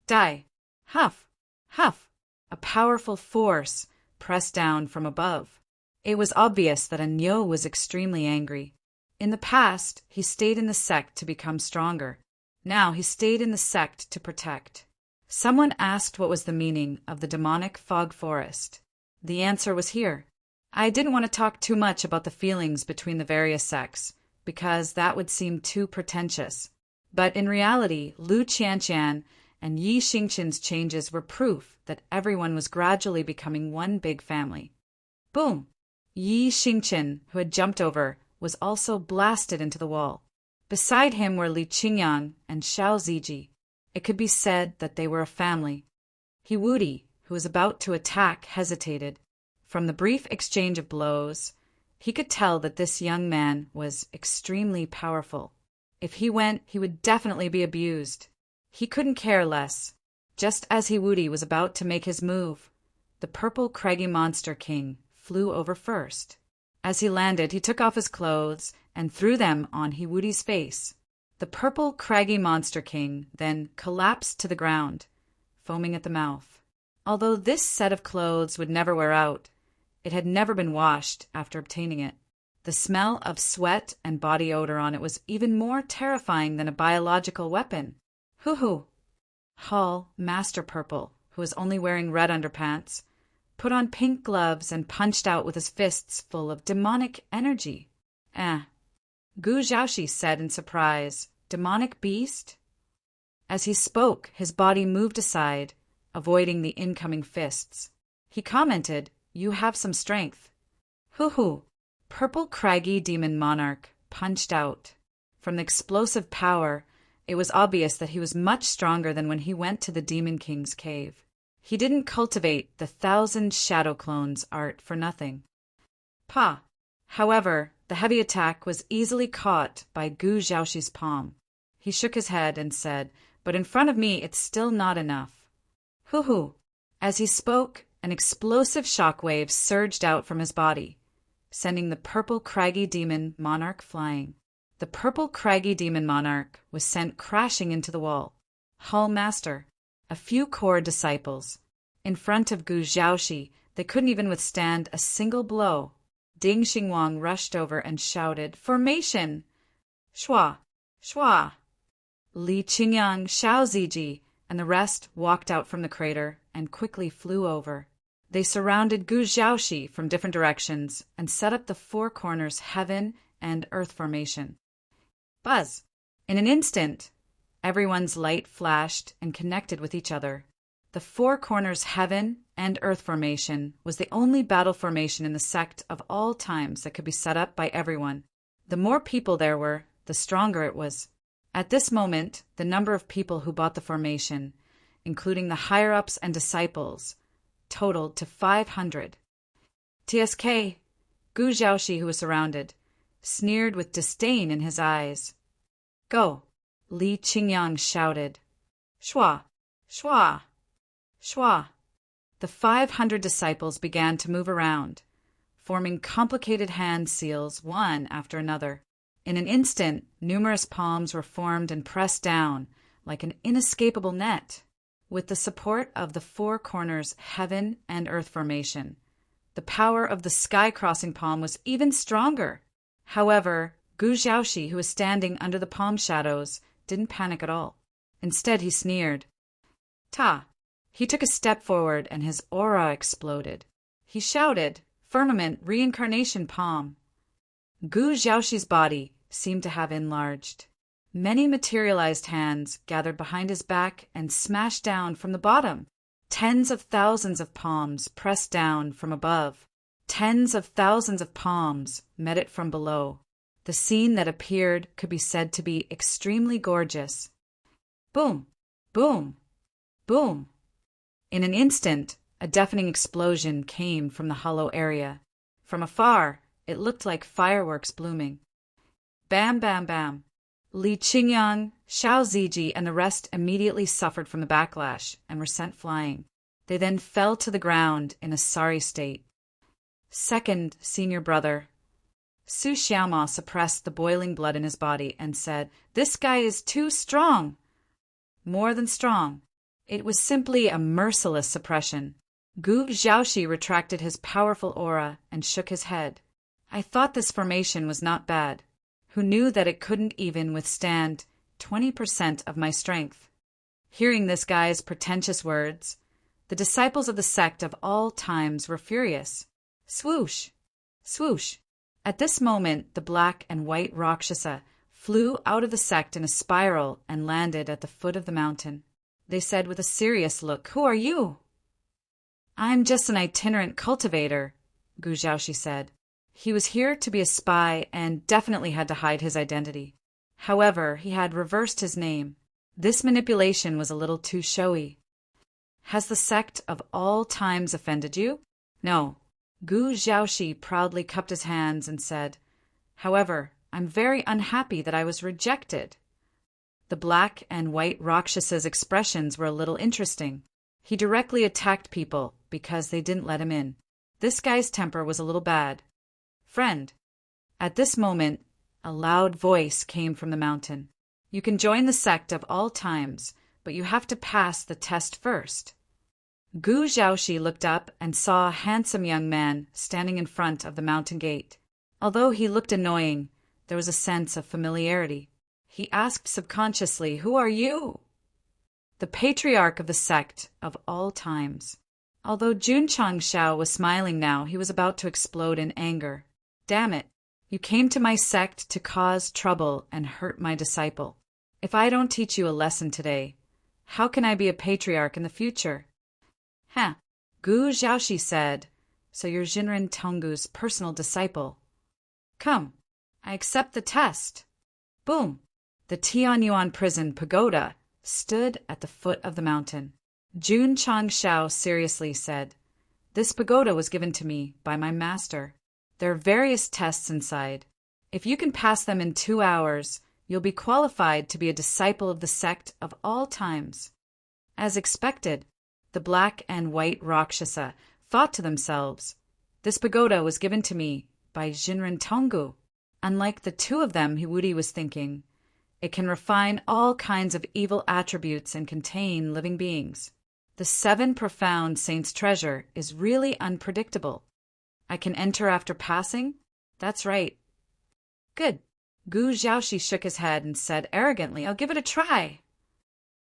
S1: Die! Huff! Huff! A powerful force pressed down from above. It was obvious that Anyo was extremely angry. In the past, he stayed in the sect to become stronger. Now he stayed in the sect to protect. Someone asked what was the meaning of the demonic fog forest. The answer was here. I didn't want to talk too much about the feelings between the various sects, because that would seem too pretentious. But in reality, Lu Qianqian and Yi Xingqian's changes were proof that everyone was gradually becoming one big family. Boom! Yi Xingqian, who had jumped over, was also blasted into the wall. Beside him were Li Qingyang and Xiao Ziji. It could be said that they were a family. He Wudi, who was about to attack, hesitated. From the brief exchange of blows, he could tell that this young man was extremely powerful. If he went, he would definitely be abused. He couldn't care less. Just as He Wudi was about to make his move, the purple craggy monster king flew over first. As he landed, he took off his clothes and threw them on He Wudi's face. The purple craggy monster king then collapsed to the ground, foaming at the mouth. Although this set of clothes would never wear out, it had never been washed after obtaining it. The smell of sweat and body odor on it was even more terrifying than a biological weapon. Hoo-hoo! Hall, Master Purple, who was only wearing red underpants, put on pink gloves and punched out with his fists full of demonic energy. Gu Zhaoxi said in surprise, "Demonic beast?" As he spoke, his body moved aside, avoiding the incoming fists. He commented, "You have some strength." Hoo-hoo! Purple craggy demon monarch punched out. From the explosive power, it was obvious that he was much stronger than when he went to the Demon King's cave. He didn't cultivate the 1,000 shadow clones art for nothing. Pa! However, the heavy attack was easily caught by Gu Zhaoxi's palm. He shook his head and said, "But in front of me it's still not enough." Hoo-hoo! As he spoke, an explosive shockwave surged out from his body, sending the purple craggy demon monarch flying. The purple craggy demon monarch was sent crashing into the wall. Hall Master, a few core disciples. In front of Gu Zhaoxi, they couldn't even withstand a single blow. Ding Xingwang rushed over and shouted, "Formation!" Shua! Shua! Li Qingyang, Xiao Ziji, and the rest walked out from the crater and quickly flew over. They surrounded Gu Zhaoxi from different directions and set up the four corners heaven and earth formation. Buzz! In an instant, everyone's light flashed and connected with each other. The four corners heaven and earth formation was the only battle formation in the sect of all times that could be set up by everyone. The more people there were, the stronger it was. At this moment, the number of people who bought the formation, including the higher-ups and disciples, totaled to 500. TSK, Gu Zhaoxi, who was surrounded, sneered with disdain in his eyes. "Go!" Li Qingyang shouted. Shua! Shua! Shua! The 500 disciples began to move around, forming complicated hand seals one after another. In an instant, numerous palms were formed and pressed down like an inescapable net. With the support of the four corners heaven and earth formation, the power of the sky-crossing palm was even stronger. However, Gu Zhaoxi, who was standing under the palm shadows, didn't panic at all. Instead, he sneered. Ta! He took a step forward and his aura exploded. He shouted, "Firmament reincarnation palm." Gu Zhaoxi's body seemed to have enlarged. Many materialized hands gathered behind his back and smashed down from the bottom. Tens of thousands of palms pressed down from above. Tens of thousands of palms met it from below. The scene that appeared could be said to be extremely gorgeous. Boom! Boom! Boom! In an instant, a deafening explosion came from the hollow area. From afar, it looked like fireworks blooming. Bam, bam, bam! Li Qingyang, Xiao Ziji, and the rest immediately suffered from the backlash and were sent flying. They then fell to the ground in a sorry state. Second senior brother, Su Xiaoma, suppressed the boiling blood in his body and said, "This guy is too strong." More than strong. It was simply a merciless suppression. Gu Xiaoxi retracted his powerful aura and shook his head. I thought this formation was not bad. Who knew that it couldn't even withstand 20% of my strength? Hearing this guy's pretentious words, the disciples of the sect of all times were furious. Swoosh! Swoosh! At this moment, the black and white Rakshasa flew out of the sect in a spiral and landed at the foot of the mountain. They said with a serious look, "Who are you?" "I'm just an itinerant cultivator," Gu Zhaoxi said. He was here to be a spy and definitely had to hide his identity. However, he had reversed his name. This manipulation was a little too showy. "Has the sect of all times offended you?" "No." Gu Zhaoxi proudly cupped his hands and said, "However, I'm very unhappy that I was rejected." The black and white Rakshasa's expressions were a little interesting. He directly attacked people because they didn't let him in. This guy's temper was a little bad. "Friend." At this moment, a loud voice came from the mountain. "You can join the sect of all times, but you have to pass the test first." Gu Zhaoxi looked up and saw a handsome young man standing in front of the mountain gate. Although he looked annoying, there was a sense of familiarity. He asked subconsciously, "Who are you?" "The patriarch of the sect of all times." Although Jun Changshao was smiling now, he was about to explode in anger. "Damn it! You came to my sect to cause trouble and hurt my disciple. If I don't teach you a lesson today, how can I be a patriarch in the future?" "Huh," Gu Zhaoxi said, "so you're Jinren Tonggu's personal disciple. Come, I accept the test." Boom! The Tianyuan prison pagoda stood at the foot of the mountain. Jun Changshao seriously said, "This pagoda was given to me by my master. There are various tests inside. If you can pass them in 2 hours, you'll be qualified to be a disciple of the sect of all times." As expected, the black and white Rakshasa thought to themselves, "This pagoda was given to me by Jinren Tonggu." Unlike the two of them, Wudi was thinking, it can refine all kinds of evil attributes and contain living beings. The 7 profound saints' treasure is really unpredictable. I can enter after passing? That's right. Good. Gu Zhaoxi shook his head and said arrogantly, "I'll give it a try."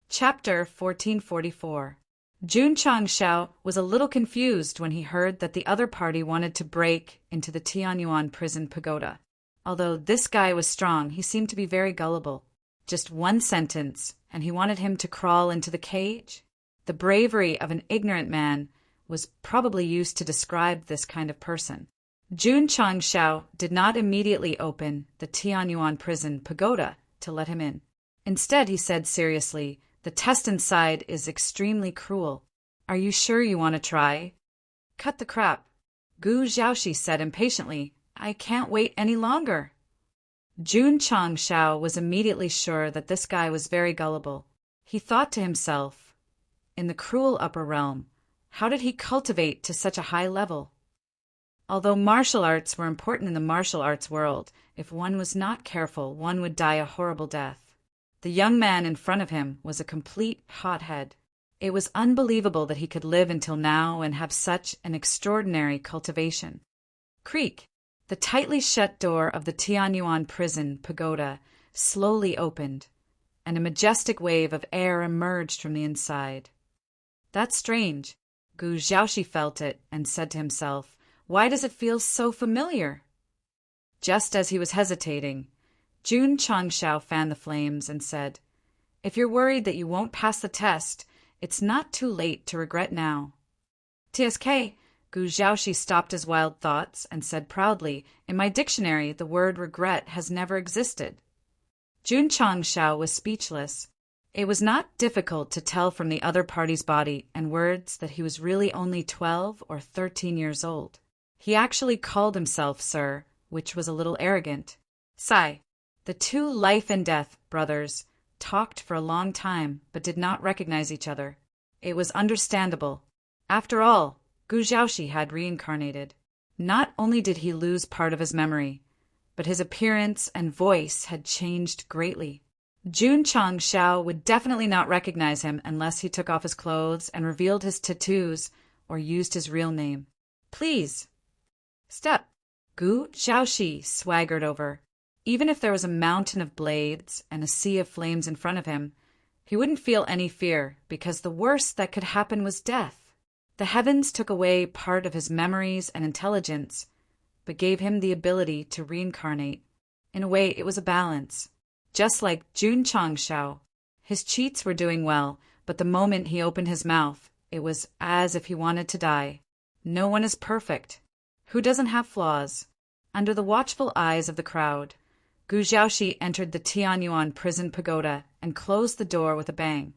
S1: Chapter 1444. Jun Changshao was a little confused when he heard that the other party wanted to break into the Tianyuan prison pagoda. Although this guy was strong, he seemed to be very gullible. Just one sentence, and he wanted him to crawl into the cage? The bravery of an ignorant man was probably used to describe this kind of person. Jun Changshao did not immediately open the Tianyuan prison pagoda to let him in. Instead, he said seriously, "The test inside is extremely cruel. Are you sure you want to try?" "Cut the crap," Gu Zhaoxi said impatiently. "I can't wait any longer." Jun Changshao was immediately sure that this guy was very gullible. He thought to himself, in the cruel upper realm, how did he cultivate to such a high level? Although martial arts were important in the martial arts world, if one was not careful, one would die a horrible death. The young man in front of him was a complete hothead. It was unbelievable that he could live until now and have such an extraordinary cultivation. Creak! The tightly shut door of the Tianyuan prison pagoda slowly opened, and a majestic wave of air emerged from the inside. "That's strange." Gu Zhaoxi felt it and said to himself, "Why does it feel so familiar?" Just as he was hesitating, Jun Changshao fanned the flames and said, "If you're worried that you won't pass the test, it's not too late to regret now." "TSK," Gu Zhaoxi stopped his wild thoughts and said proudly, "In my dictionary, the word regret has never existed." Jun Changshao was speechless. It was not difficult to tell from the other party's body and words that he was really only 12 or 13 years old. He actually called himself sir, which was a little arrogant. "Sai." The two life and death brothers talked for a long time but did not recognize each other. It was understandable. After all, Gu Xiaoxi had reincarnated. Not only did he lose part of his memory, but his appearance and voice had changed greatly. Jun Chang Xiao would definitely not recognize him unless he took off his clothes and revealed his tattoos or used his real name. Please. Step. Gu Xiaoxi swaggered over. Even if there was a mountain of blades and a sea of flames in front of him, he wouldn't feel any fear because the worst that could happen was death. The heavens took away part of his memories and intelligence, but gave him the ability to reincarnate. In a way, it was a balance. Just like Jun Chang Xiao. His cheats were doing well, but the moment he opened his mouth, it was as if he wanted to die. No one is perfect. Who doesn't have flaws? Under the watchful eyes of the crowd, Gu Xiaoxi entered the Tianyuan prison pagoda and closed the door with a bang.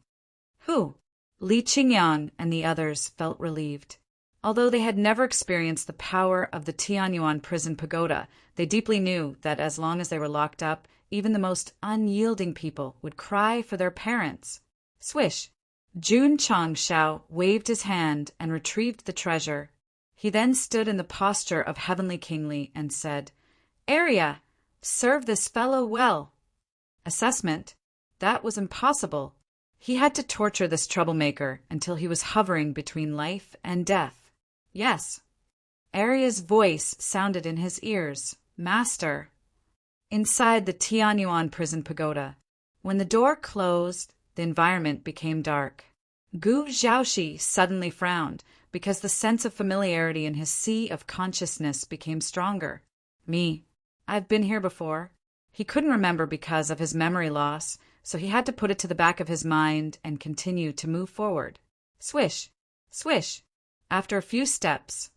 S1: Who? Li Qingyang and the others felt relieved. Although they had never experienced the power of the Tianyuan prison pagoda, they deeply knew that as long as they were locked up, even the most unyielding people would cry for their parents. Swish! Jun Chang Xiao waved his hand and retrieved the treasure. He then stood in the posture of heavenly kingly and said, Area, serve this fellow well. Assessment. That was impossible. He had to torture this troublemaker until he was hovering between life and death. Yes. Aria's voice sounded in his ears. Master. Inside the Tianyuan prison pagoda, when the door closed, the environment became dark. Gu Xiaoxi suddenly frowned because the sense of familiarity in his sea of consciousness became stronger. Me. I've been here before. He couldn't remember because of his memory loss, so he had to put it to the back of his mind and continue to move forward. Swish! Swish! After a few steps,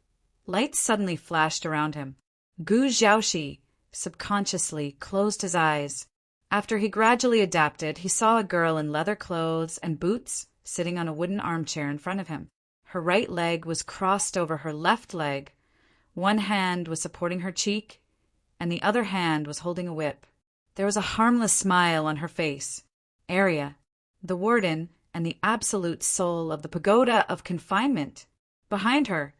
S1: lights suddenly flashed around him. Gu Xiaoxi subconsciously closed his eyes. After he gradually adapted, he saw a girl in leather clothes and boots sitting on a wooden armchair in front of him. Her right leg was crossed over her left leg. One hand was supporting her cheek, and the other hand was holding a whip. There was a harmless smile on her face. Arya, the warden and the absolute soul of the pagoda of confinement. Behind her,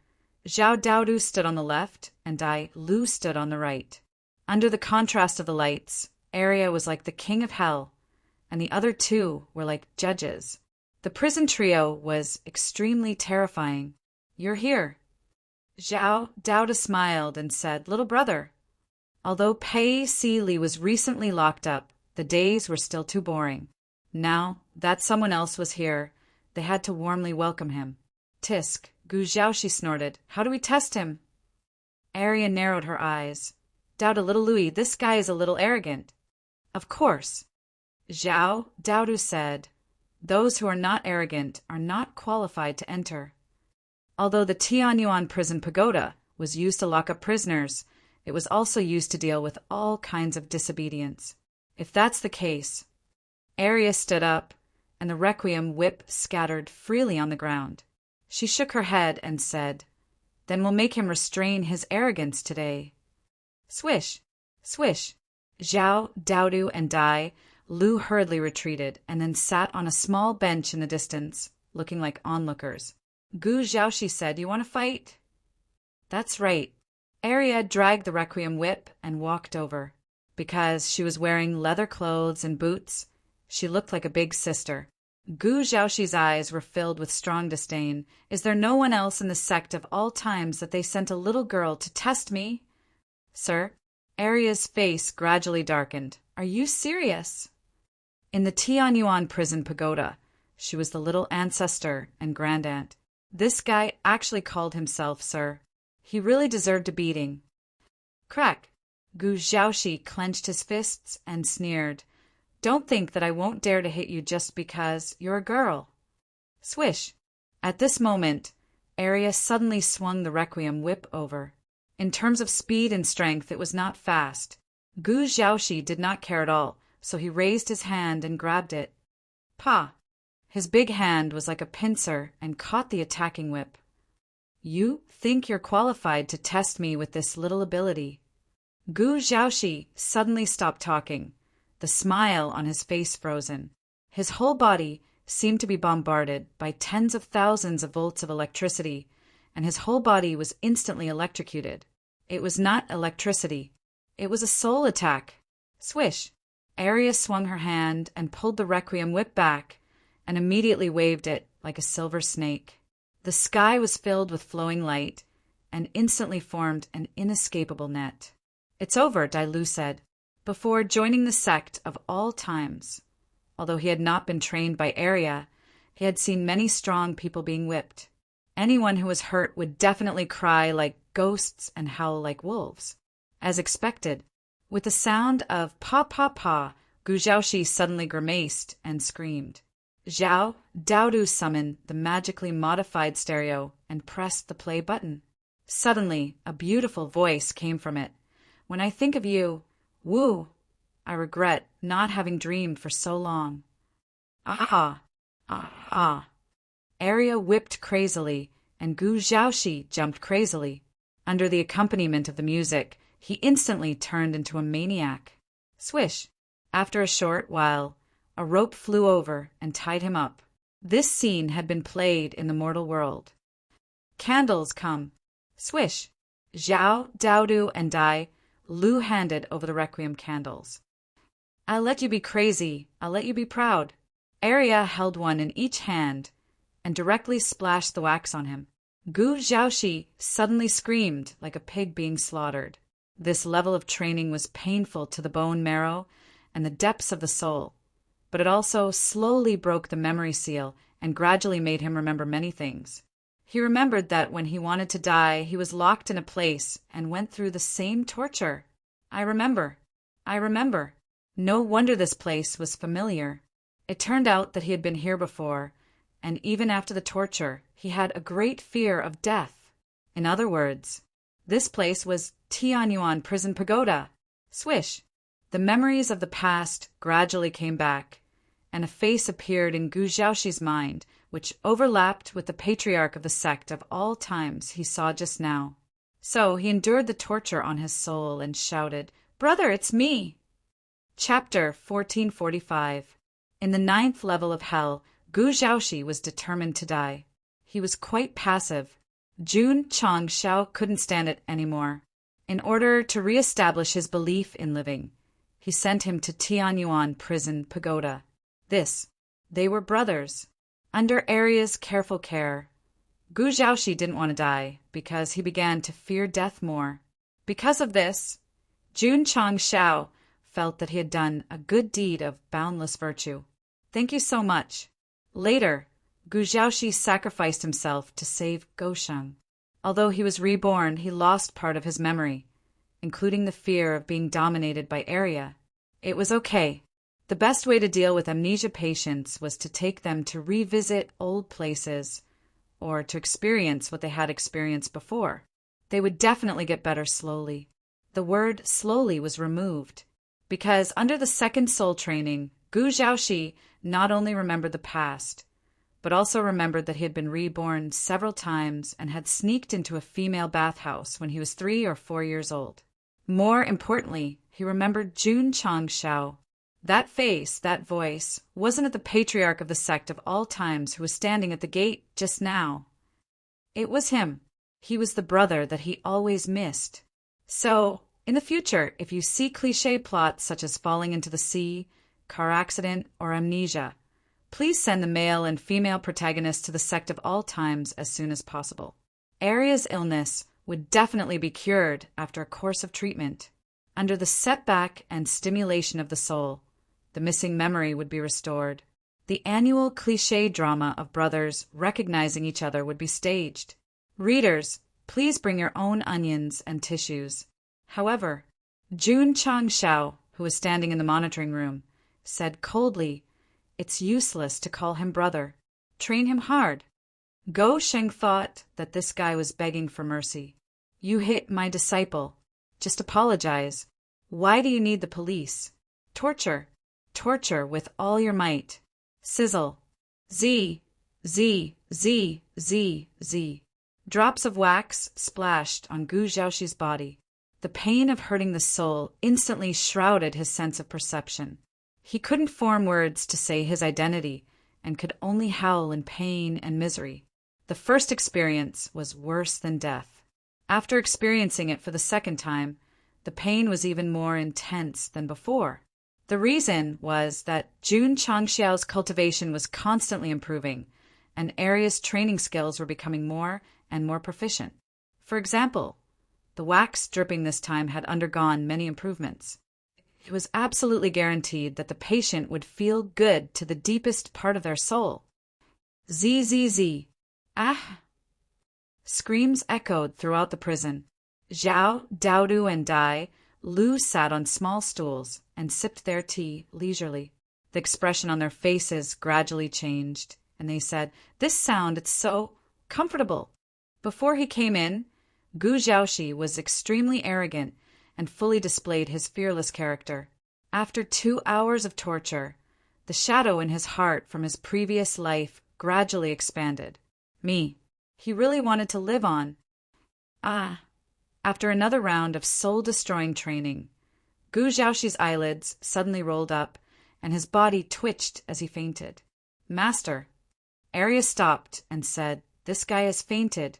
S1: Zhao Daodu stood on the left, and Dai Lu stood on the right. Under the contrast of the lights, Arya was like the king of hell, and the other two were like judges. The prison trio was extremely terrifying. You're here. Zhao Daodu smiled and said, Little brother. Although Pei Si Li was recently locked up, the days were still too boring. Now that someone else was here, they had to warmly welcome him. Tisk, Gu Xiaoxi snorted. How do we test him? Arya narrowed her eyes. Doubt a little Louis, this guy is a little arrogant. Of course. Zhao Daodu said, those who are not arrogant are not qualified to enter. Although the Tianyuan prison pagoda was used to lock up prisoners, it was also used to deal with all kinds of disobedience. If that's the case, Arya stood up, and the requiem whip scattered freely on the ground. She shook her head and said, Then we'll make him restrain his arrogance today. Swish! Swish! Zhao, Daodu, and Dai Lu hurriedly retreated and then sat on a small bench in the distance, looking like onlookers. Gu Xiaoxi said, You want to fight? That's right. Arya dragged the requiem whip and walked over. Because she was wearing leather clothes and boots, she looked like a big sister. Gu Xiaoxi's eyes were filled with strong disdain. Is there no one else in the sect of all times that they sent a little girl to test me? Sir? Arya's face gradually darkened. Are you serious? In the Tianyuan prison pagoda, she was the little ancestor and grandaunt. This guy actually called himself sir. He really deserved a beating. Crack! Gu Xiaoxi clenched his fists and sneered. Don't think that I won't dare to hit you just because you're a girl. Swish! At this moment, Arya suddenly swung the requiem whip over. In terms of speed and strength, it was not fast. Gu Xiaoxi did not care at all, so he raised his hand and grabbed it. Pa! His big hand was like a pincer and caught the attacking whip. You think you're qualified to test me with this little ability. Gu Xiaoxi suddenly stopped talking, the smile on his face frozen. His whole body seemed to be bombarded by tens of thousands of volts of electricity, and his whole body was instantly electrocuted. It was not electricity. It was a soul attack. Swish! Arya swung her hand and pulled the Requiem whip back, and immediately waved it like a silver snake. The sky was filled with flowing light, and instantly formed an inescapable net. "It's over," Dailu said. Before joining the Sect of all times, although he had not been trained by Arya, he had seen many strong people being whipped. Anyone who was hurt would definitely cry like ghosts and howl like wolves. As expected, with the sound of pa pa pa, Gu Zhaoxi suddenly grimaced and screamed. Zhao Daodu summoned the magically modified stereo and pressed the play button. Suddenly, a beautiful voice came from it. "When I think of you, Wu, I regret not having dreamed for so long." "Ah, ah, ah." Arya whipped crazily, and Gu Zhaoxi jumped crazily. Under the accompaniment of the music, he instantly turned into a maniac. Swish! After a short while, a rope flew over and tied him up. This scene had been played in the mortal world. "Candles, come." Swish! Zhao, Daodu, and Dai Lu handed over the Requiem candles. "I'll let you be crazy. I'll let you be proud." Arya held one in each hand and directly splashed the wax on him. Gu Zhaoxi suddenly screamed like a pig being slaughtered. This level of training was painful to the bone marrow and the depths of the soul, but it also slowly broke the memory seal and gradually made him remember many things. He remembered that when he wanted to die, he was locked in a place and went through the same torture. I remember. No wonder this place was familiar. It turned out that he had been here before, and even after the torture, he had a great fear of death. In other words, this place was Tianyuan Prison Pagoda. Swish! The memories of the past gradually came back, and a face appeared in Gu Zhaoxi's mind, which overlapped with the patriarch of the Sect of all times he saw just now. So he endured the torture on his soul and shouted, "Brother, it's me!" Chapter 1445. In the 9th level of Hell, Gu Zhaoxi was determined to die. He was quite passive. Jun Changshao couldn't stand it anymore. In order to re-establish his belief in living, he sent him to Tianyuan Prison Pagoda. They were brothers. Under Arya's careful care, Gu Zhaoxi didn't want to die because he began to fear death more. Because of this, Jun Changshao felt that he had done a good deed of boundless virtue. "Thank you so much." Later, Gu Zhaoxi sacrificed himself to save Gosheng. Although he was reborn, he lost part of his memory, including the fear of being dominated by Arya. It was okay. The best way to deal with amnesia patients was to take them to revisit old places or to experience what they had experienced before. They would definitely get better slowly. The word slowly was removed because under the second soul training, Gu Zhaoxi not only remembered the past, but also remembered that he had been reborn several times and had sneaked into a female bathhouse when he was 3 or 4 years old. More importantly, he remembered Jun Changshao. That face, that voice, wasn't it the patriarch of the Sect of all times who was standing at the gate just now? It was him. He was the brother that he always missed. So, in the future, if you see cliché plots such as falling into the sea, car accident, or amnesia, please send the male and female protagonists to the Sect of all times as soon as possible. Arya's illness would definitely be cured after a course of treatment. Under the setback and stimulation of the soul, the missing memory would be restored. The annual cliché drama of brothers recognizing each other would be staged. Readers, please bring your own onions and tissues. However, Jun Changshao, who was standing in the monitoring room, said coldly, "It's useless to call him brother. Train him hard." Gosheng thought that this guy was begging for mercy. "You hit my disciple. Just apologize. Why do you need the police? Torture. Torture with all your might. Sizzle. Z, Z, Z, Z, Z. Drops of wax splashed on Gu Zhaoxi's body. The pain of hurting the soul instantly shrouded his sense of perception. He couldn't form words to say his identity and could only howl in pain and misery. The first experience was worse than death. After experiencing it for the second time, the pain was even more intense than before. The reason was that Jun Changxiao's cultivation was constantly improving, and Arya's training skills were becoming more and more proficient. For example, the wax dripping this time had undergone many improvements. It was absolutely guaranteed that the patient would feel good to the deepest part of their soul. Zzz. Ah! Screams echoed throughout the prison. Zhao, Daodu, and Dai Lu sat on small stools and sipped their tea leisurely. The expression on their faces gradually changed, and they said, "This sound, it's so comfortable." Before he came in, Gu Zhaoxi was extremely arrogant and fully displayed his fearless character. After 2 hours of torture, the shadow in his heart from his previous life gradually expanded. He really wanted to live on. After another round of soul-destroying training, Gu Zhaoxi's eyelids suddenly rolled up, and his body twitched as he fainted. "Master." Arya stopped and said, "This guy has fainted.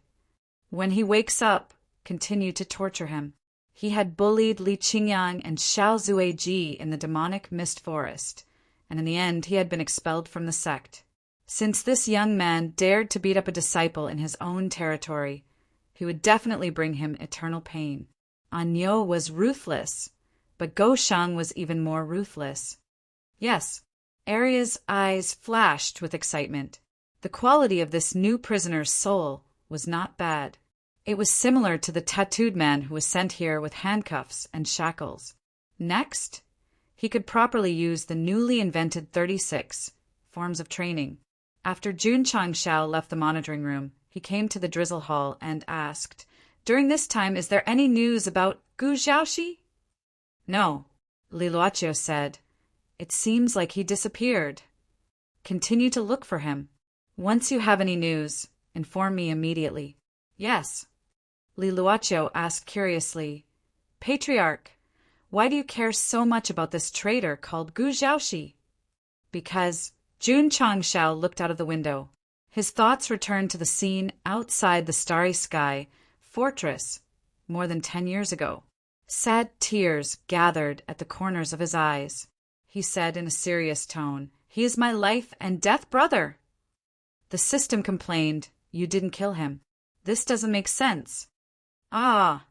S1: When he wakes up, continue to torture him." He had bullied Li Qingyang and Xiao Zueji in the demonic mist forest, and in the end he had been expelled from the sect. Since this young man dared to beat up a disciple in his own territory, he would definitely bring him eternal pain. Anyo was ruthless, but Go Shang was even more ruthless. Yes, Arya's eyes flashed with excitement. The quality of this new prisoner's soul was not bad. It was similar to the tattooed man who was sent here with handcuffs and shackles. Next, he could properly use the newly invented 36 forms of training. After Jun Changxiao left the monitoring room, he came to the drizzle hall and asked, "During this time, is there any news about Gu Zhaoxi?" "No," Li Luoqiu said. "It seems like he disappeared. Continue to look for him. Once you have any news, inform me immediately." "Yes." Li Luoqiu asked curiously, "Patriarch, why do you care so much about this traitor called Gu Zhaoxi?" "Because..." Jun Changxiao looked out of the window. His thoughts returned to the scene outside the starry sky fortress more than 10 years ago. Sad tears gathered at the corners of his eyes. He said in a serious tone, "He is my life and death brother." The system complained, "You didn't kill him. This doesn't make sense." In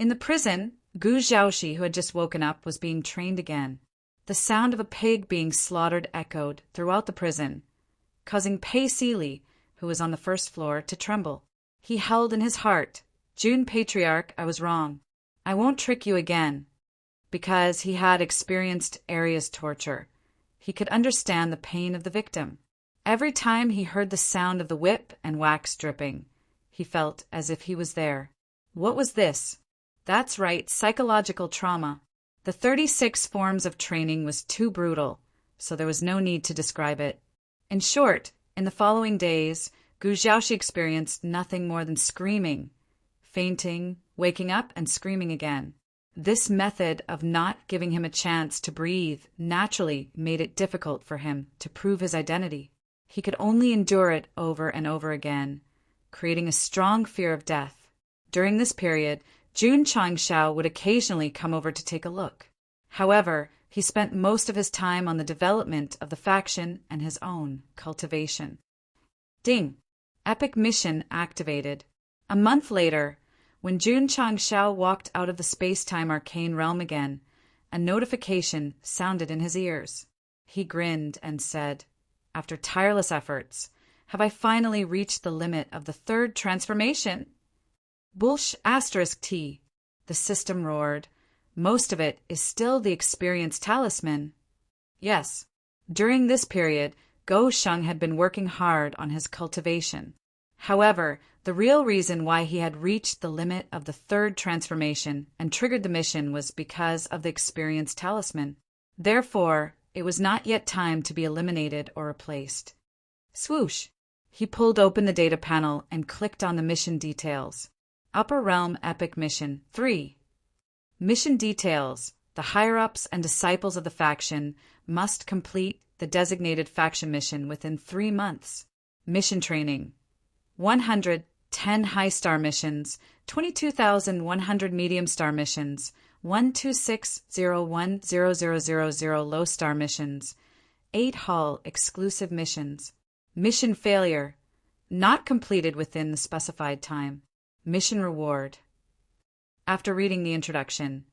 S1: the prison, Gu Zhaoxi, who had just woken up, was being trained again. The sound of a pig being slaughtered echoed throughout the prison, causing Pei Sili, who was on the first floor, to tremble. He held in his heart, "Jun Patriarch, I was wrong. I won't trick you again." Because he had experienced Arya's torture, he could understand the pain of the victim. Every time he heard the sound of the whip and wax dripping, he felt as if he was there. What was this? That's right, psychological trauma. The 36 forms of training was too brutal, so there was no need to describe it. In short, in the following days, Gu Zhaoxi experienced nothing more than screaming, fainting, waking up, and screaming again. This method of not giving him a chance to breathe naturally made it difficult for him to prove his identity. He could only endure it over and over again, creating a strong fear of death. During this period, Jun Changxiao would occasionally come over to take a look. However, he spent most of his time on the development of the faction and his own cultivation. Ding! Epic mission activated. A month later, when Jun Changxiao walked out of the space-time arcane realm again, a notification sounded in his ears. He grinned and said, "After tireless efforts, have I finally reached the limit of the third transformation?" Bullsh *T. The system roared. "Most of it is still the experience talisman." Yes. During this period, Go Sheng had been working hard on his cultivation. However, the real reason why he had reached the limit of the third transformation and triggered the mission was because of the experience talisman. Therefore, it was not yet time to be eliminated or replaced. Swoosh! He pulled open the data panel and clicked on the mission details. Upper Realm Epic Mission 3. Mission details: The higher-ups and disciples of the faction must complete the designated faction mission within 3 months. Mission training: 110 high-star missions, 22,100 medium-star missions, 126,010,000 low-star missions, 8 Hall exclusive missions. Mission failure: not completed within the specified time. Mission reward. After reading the introduction,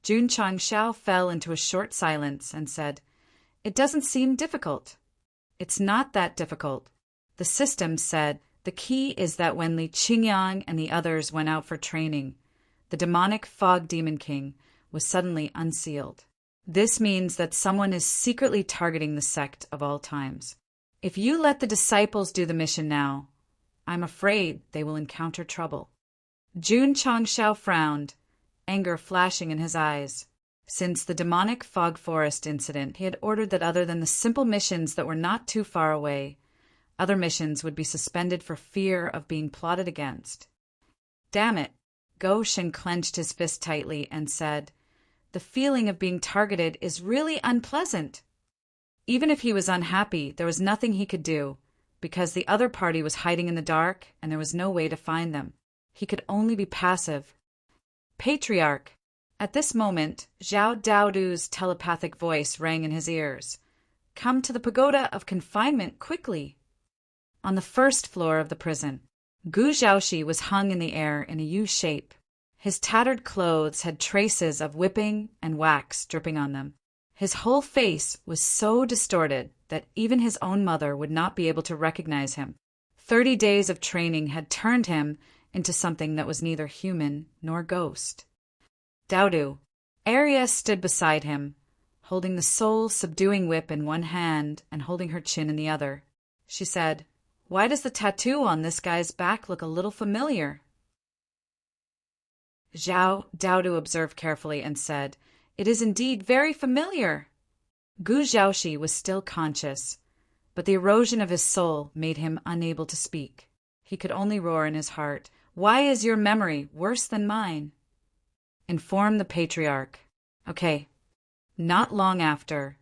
S1: Jun Changshao fell into a short silence and said, "It doesn't seem difficult." "It's not that difficult. The system said the key is that when Li Qingyang and the others went out for training, the demonic Fog Demon King was suddenly unsealed. This means that someone is secretly targeting the sect of all times. If you let the disciples do the mission now, I'm afraid they will encounter trouble." Jun Changshao frowned, anger flashing in his eyes. Since the demonic fog forest incident, he had ordered that other than the simple missions that were not too far away, other missions would be suspended for fear of being plotted against. "Damn it!" Go Shen clenched his fist tightly and said, "The feeling of being targeted is really unpleasant." Even if he was unhappy, there was nothing he could do, because the other party was hiding in the dark and there was no way to find them. He could only be passive. "Patriarch!" At this moment, Zhao Daodu's telepathic voice rang in his ears. "Come to the pagoda of confinement quickly." On the first floor of the prison, Gu Zhaoxi was hung in the air in a U shape. His tattered clothes had traces of whipping and wax dripping on them. His whole face was so distorted that even his own mother would not be able to recognize him. 30 days of training had turned him into something that was neither human nor ghost. Daodu. Arya stood beside him, holding the soul-subduing whip in one hand and holding her chin in the other. She said, "Why does the tattoo on this guy's back look a little familiar?" Daodu observed carefully and said, "It is indeed very familiar." Gu Zhaoxi was still conscious, but the erosion of his soul made him unable to speak. He could only roar in his heart, "Why is your memory worse than mine?" Inform the Patriarch. Okay. Not long after,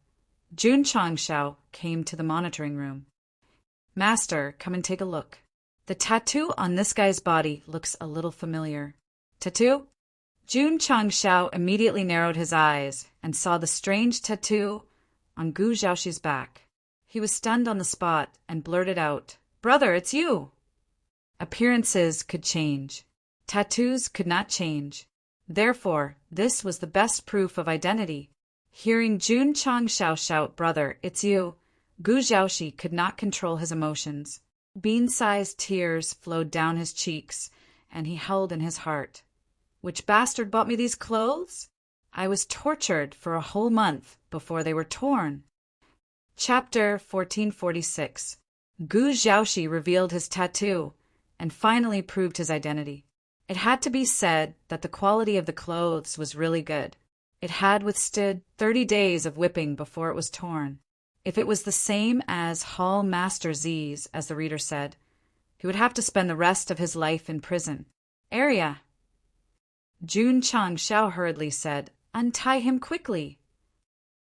S1: Jun Changshao came to the monitoring room. "Master, come and take a look. The tattoo on this guy's body looks a little familiar." "Tattoo?" Jun Changshao immediately narrowed his eyes and saw the strange tattoo on Gu Zhaoxi's back. He was stunned on the spot and blurted out, "Brother, it's you!" Appearances could change. Tattoos could not change. Therefore, this was the best proof of identity. Hearing Jun Changshao shout, "Brother, it's you," Gu Zhaoxi could not control his emotions. Bean-sized tears flowed down his cheeks, and he held in his heart. "Which bastard bought me these clothes? I was tortured for a whole month before they were torn." Chapter 1446. Gu Zhaoxi revealed his tattoo and finally proved his identity. It had to be said that the quality of the clothes was really good. It had withstood 30 days of whipping before it was torn. If it was the same as Hall Master Z's, as the reader said, he would have to spend the rest of his life in prison. "Arya!" Jun Changshao hurriedly said, "Untie him quickly."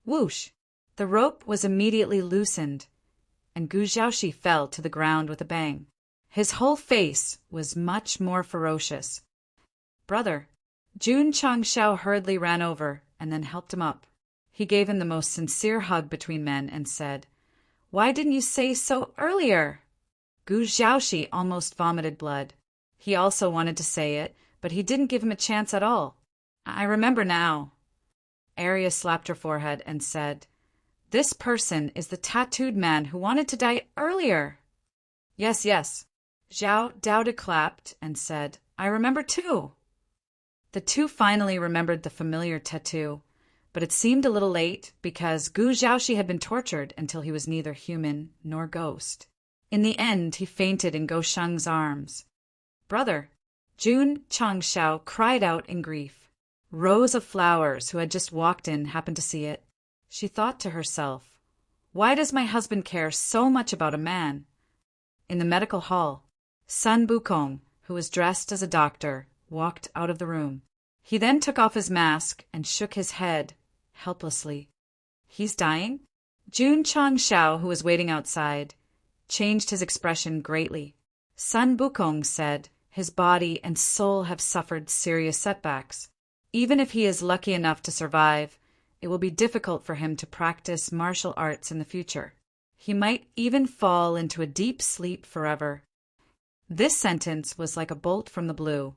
S1: Whoosh! The rope was immediately loosened, and Gu Zhaoxi fell to the ground with a bang. His whole face was much more ferocious. "Brother!" Jun Changshao hurriedly ran over and then helped him up. He gave him the most sincere hug between men and said, "Why didn't you say so earlier?" Gu Zhaoxi almost vomited blood. He also wanted to say it, but he didn't give him a chance at all. "I remember now." Arya slapped her forehead and said, "This person is the tattooed man who wanted to die earlier." "Yes, yes." Zhao Daoda clapped and said, "I remember too." The two finally remembered the familiar tattoo, but it seemed a little late because Gu Zhaoxi had been tortured until he was neither human nor ghost. In the end, he fainted in Go Sheng's arms. "Brother!" Jun Changshao cried out in grief. Rose of Flowers, who had just walked in, happened to see it. She thought to herself, "Why does my husband care so much about a man?" In the medical hall, Sun Bukong, who was dressed as a doctor, walked out of the room. He then took off his mask and shook his head helplessly. He's dying? Jun Changshao, who was waiting outside, changed his expression greatly. Sun Bukong said, his body and soul have suffered serious setbacks. Even if he is lucky enough to survive, it will be difficult for him to practice martial arts in the future. He might even fall into a deep sleep forever. This sentence was like a bolt from the blue,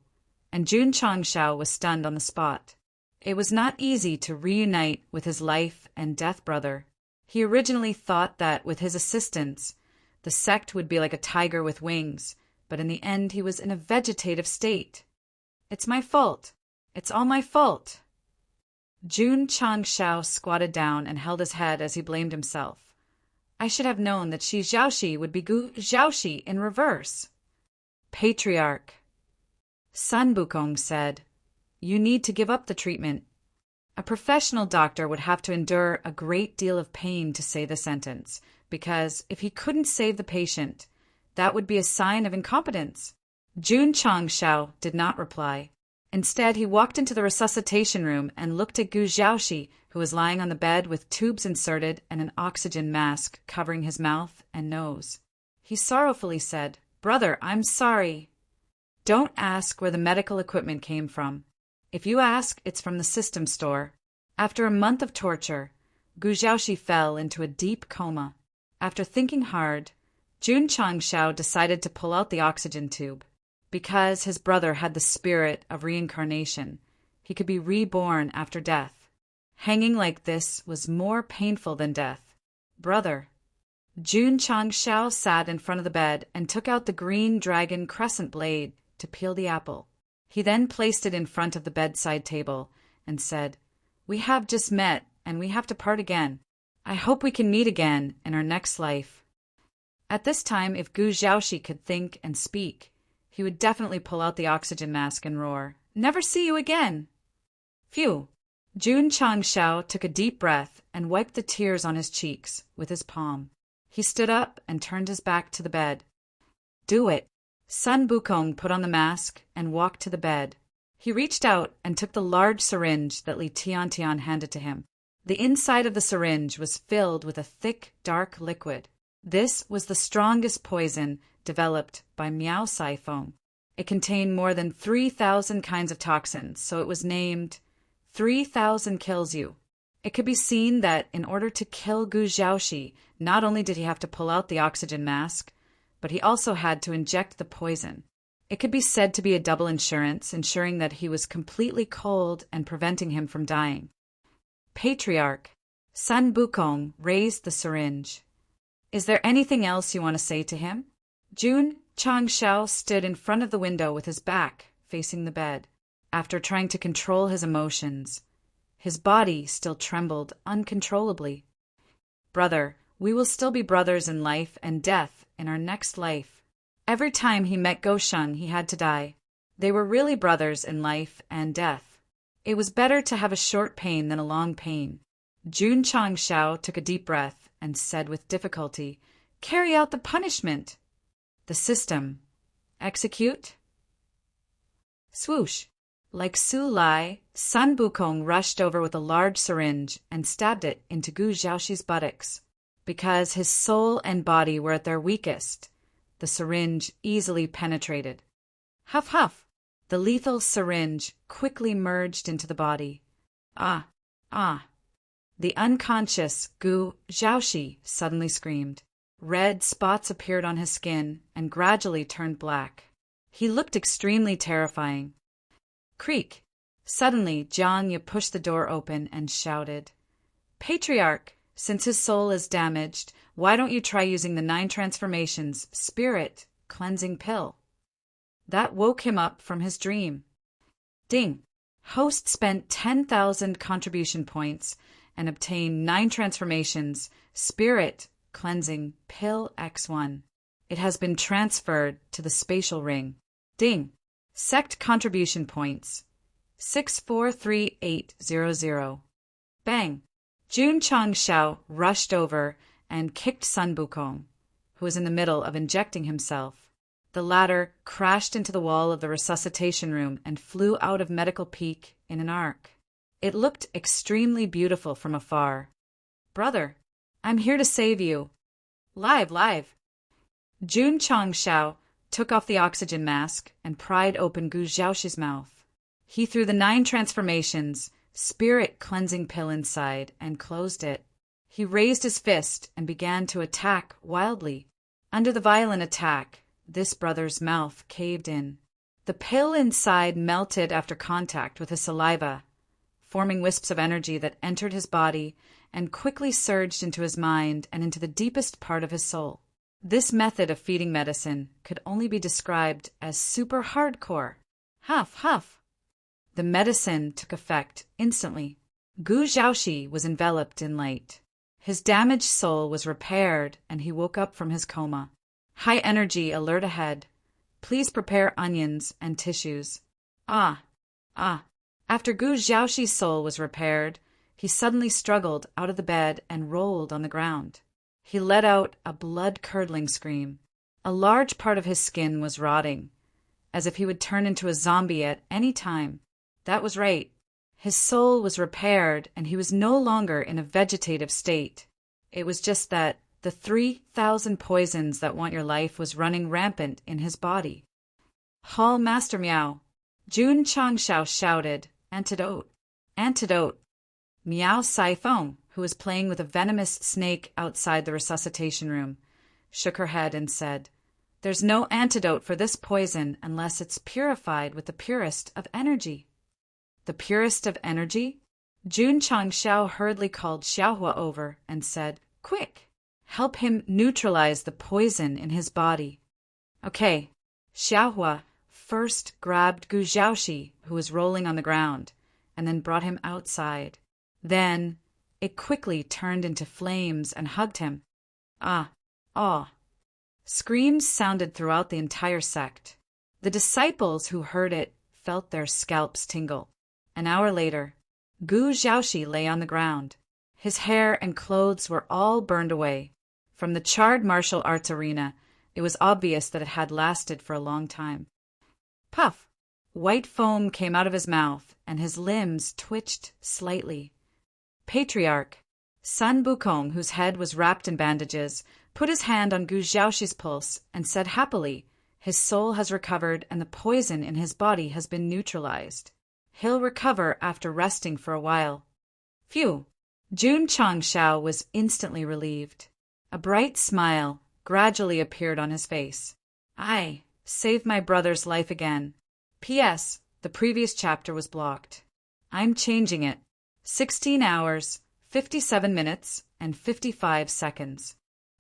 S1: and Jun Changshao was stunned on the spot. It was not easy to reunite with his life and death brother. He originally thought that with his assistance, the sect would be like a tiger with wings, but in the end he was in a vegetative state. It's my fault. It's all my fault. Jun Changshao squatted down and held his head as he blamed himself. I should have known that Shi Zhaoxi would be Gu Zhaoxi in reverse. Patriarch. Sun Bukong said, you need to give up the treatment. A professional doctor would have to endure a great deal of pain to say the sentence, because if he couldn't save the patient, that would be a sign of incompetence. Jun Changshao did not reply. Instead, he walked into the resuscitation room and looked at Gu Zhaoxi, who was lying on the bed with tubes inserted and an oxygen mask covering his mouth and nose. He sorrowfully said, Brother, I'm sorry. Don't ask where the medical equipment came from. If you ask, it's from the system store. After a month of torture, Gu Zhaoxi fell into a deep coma. After thinking hard, Jun Changshao decided to pull out the oxygen tube. Because his brother had the spirit of reincarnation, he could be reborn after death. Hanging like this was more painful than death. Brother. Jun Changshao sat in front of the bed and took out the green dragon crescent blade to peel the apple. He then placed it in front of the bedside table and said, We have just met, and we have to part again. I hope we can meet again in our next life. At this time, if Gu Zhaoxi could think and speak, he would definitely pull out the oxygen mask and roar, Never see you again! Phew! Jun Changshao took a deep breath and wiped the tears on his cheeks with his palm. He stood up and turned his back to the bed. Do it! Sun Bukong put on the mask and walked to the bed. He reached out and took the large syringe that Li Tiantian handed to him. The inside of the syringe was filled with a thick, dark liquid. This was the strongest poison developed by Miao Sai Feng. It contained more than 3,000 kinds of toxins, so it was named 3,000 Kills You. It could be seen that in order to kill Gu Zhaoxi, not only did he have to pull out the oxygen mask, but he also had to inject the poison. It could be said to be a double insurance, ensuring that he was completely cold and preventing him from dying. Patriarch. Sun Bukong raised the syringe. Is there anything else you want to say to him? Jun Changshao stood in front of the window with his back facing the bed. After trying to control his emotions, his body still trembled uncontrollably. Brother, we will still be brothers in life and death in our next life. Every time he met Goshun, he had to die. They were really brothers in life and death. It was better to have a short pain than a long pain. Jun Changshao took a deep breath and said with difficulty, Carry out the punishment. The system. Execute. Swoosh. Like Su Lai, Sun Bukong rushed over with a large syringe and stabbed it into Gu Zhaoxi's buttocks. Because his soul and body were at their weakest, the syringe easily penetrated. Huff, huff. The lethal syringe quickly merged into the body. Ah, ah. The unconscious Gu Zhaoxi suddenly screamed. Red spots appeared on his skin and gradually turned black. He looked extremely terrifying. Creak. Suddenly, Jiang pushed the door open and shouted, Patriarch, since his soul is damaged, why don't you try using the 9 transformations spirit cleansing pill? That woke him up from his dream. Ding. Host spent 10,000 contribution points and obtained 9 transformations spirit cleansing pill X1. It has been transferred to the spatial ring. Ding. Sect contribution points 643800. Bang. Jun Changshao rushed over and kicked Sun Bukong, who was in the middle of injecting himself. The latter crashed into the wall of the resuscitation room and flew out of medical peak in an arc. It looked extremely beautiful from afar. "Brother, I'm here to save you. Live, live." Jun Changshao took off the oxygen mask and pried open Gu Xiaoxi's mouth. He threw the 9 transformations, spirit cleansing pill inside and closed it. He raised his fist and began to attack wildly. Under the violent attack, this brother's mouth caved in. The pill inside melted after contact with his saliva, forming wisps of energy that entered his body and quickly surged into his mind and into the deepest part of his soul. This method of feeding medicine could only be described as super hardcore. Huff, huff. The medicine took effect instantly. Gu Xiaoxi was enveloped in light. His damaged soul was repaired and he woke up from his coma. High energy alert ahead. Please prepare onions and tissues. Ah. After Gu Xiaoxi's soul was repaired, he suddenly struggled out of the bed and rolled on the ground. He let out a blood-curdling scream. A large part of his skin was rotting, as if he would turn into a zombie at any time. That was right. His soul was repaired, and he was no longer in a vegetative state. It was just that the 3,000 poisons that want your life was running rampant in his body. "Hall Master Miao!" Jun Changshao shouted, "Antidote! Antidote!" Miao Saifeng, who was playing with a venomous snake outside the resuscitation room, shook her head and said, "There's no antidote for this poison unless it's purified with the purest of energy." "The purest of energy?" Jun Changshao hurriedly called Xiaohua over and said, "Quick! Help him neutralize the poison in his body." "Okay." Xiaohua first grabbed Gu Xiaoxi, who was rolling on the ground, and then brought him outside. Then it quickly turned into flames and hugged him. "Ah, ah." Screams sounded throughout the entire sect. The disciples who heard it felt their scalps tingle. An hour later, Gu Xiaoxi lay on the ground. His hair and clothes were all burned away. From the charred martial arts arena, it was obvious that it had lasted for a long time. Puff! White foam came out of his mouth, and his limbs twitched slightly. Patriarch Sun Bukong, whose head was wrapped in bandages, put his hand on Gu Xiaoxi's pulse and said happily, "His soul has recovered and the poison in his body has been neutralized. He'll recover after resting for a while." Phew! Jun Changshao was instantly relieved. A bright smile gradually appeared on his face. "I saved my brother's life again. P.S. The previous chapter was blocked. I'm changing it. 16 hours, 57 minutes, and 55 seconds.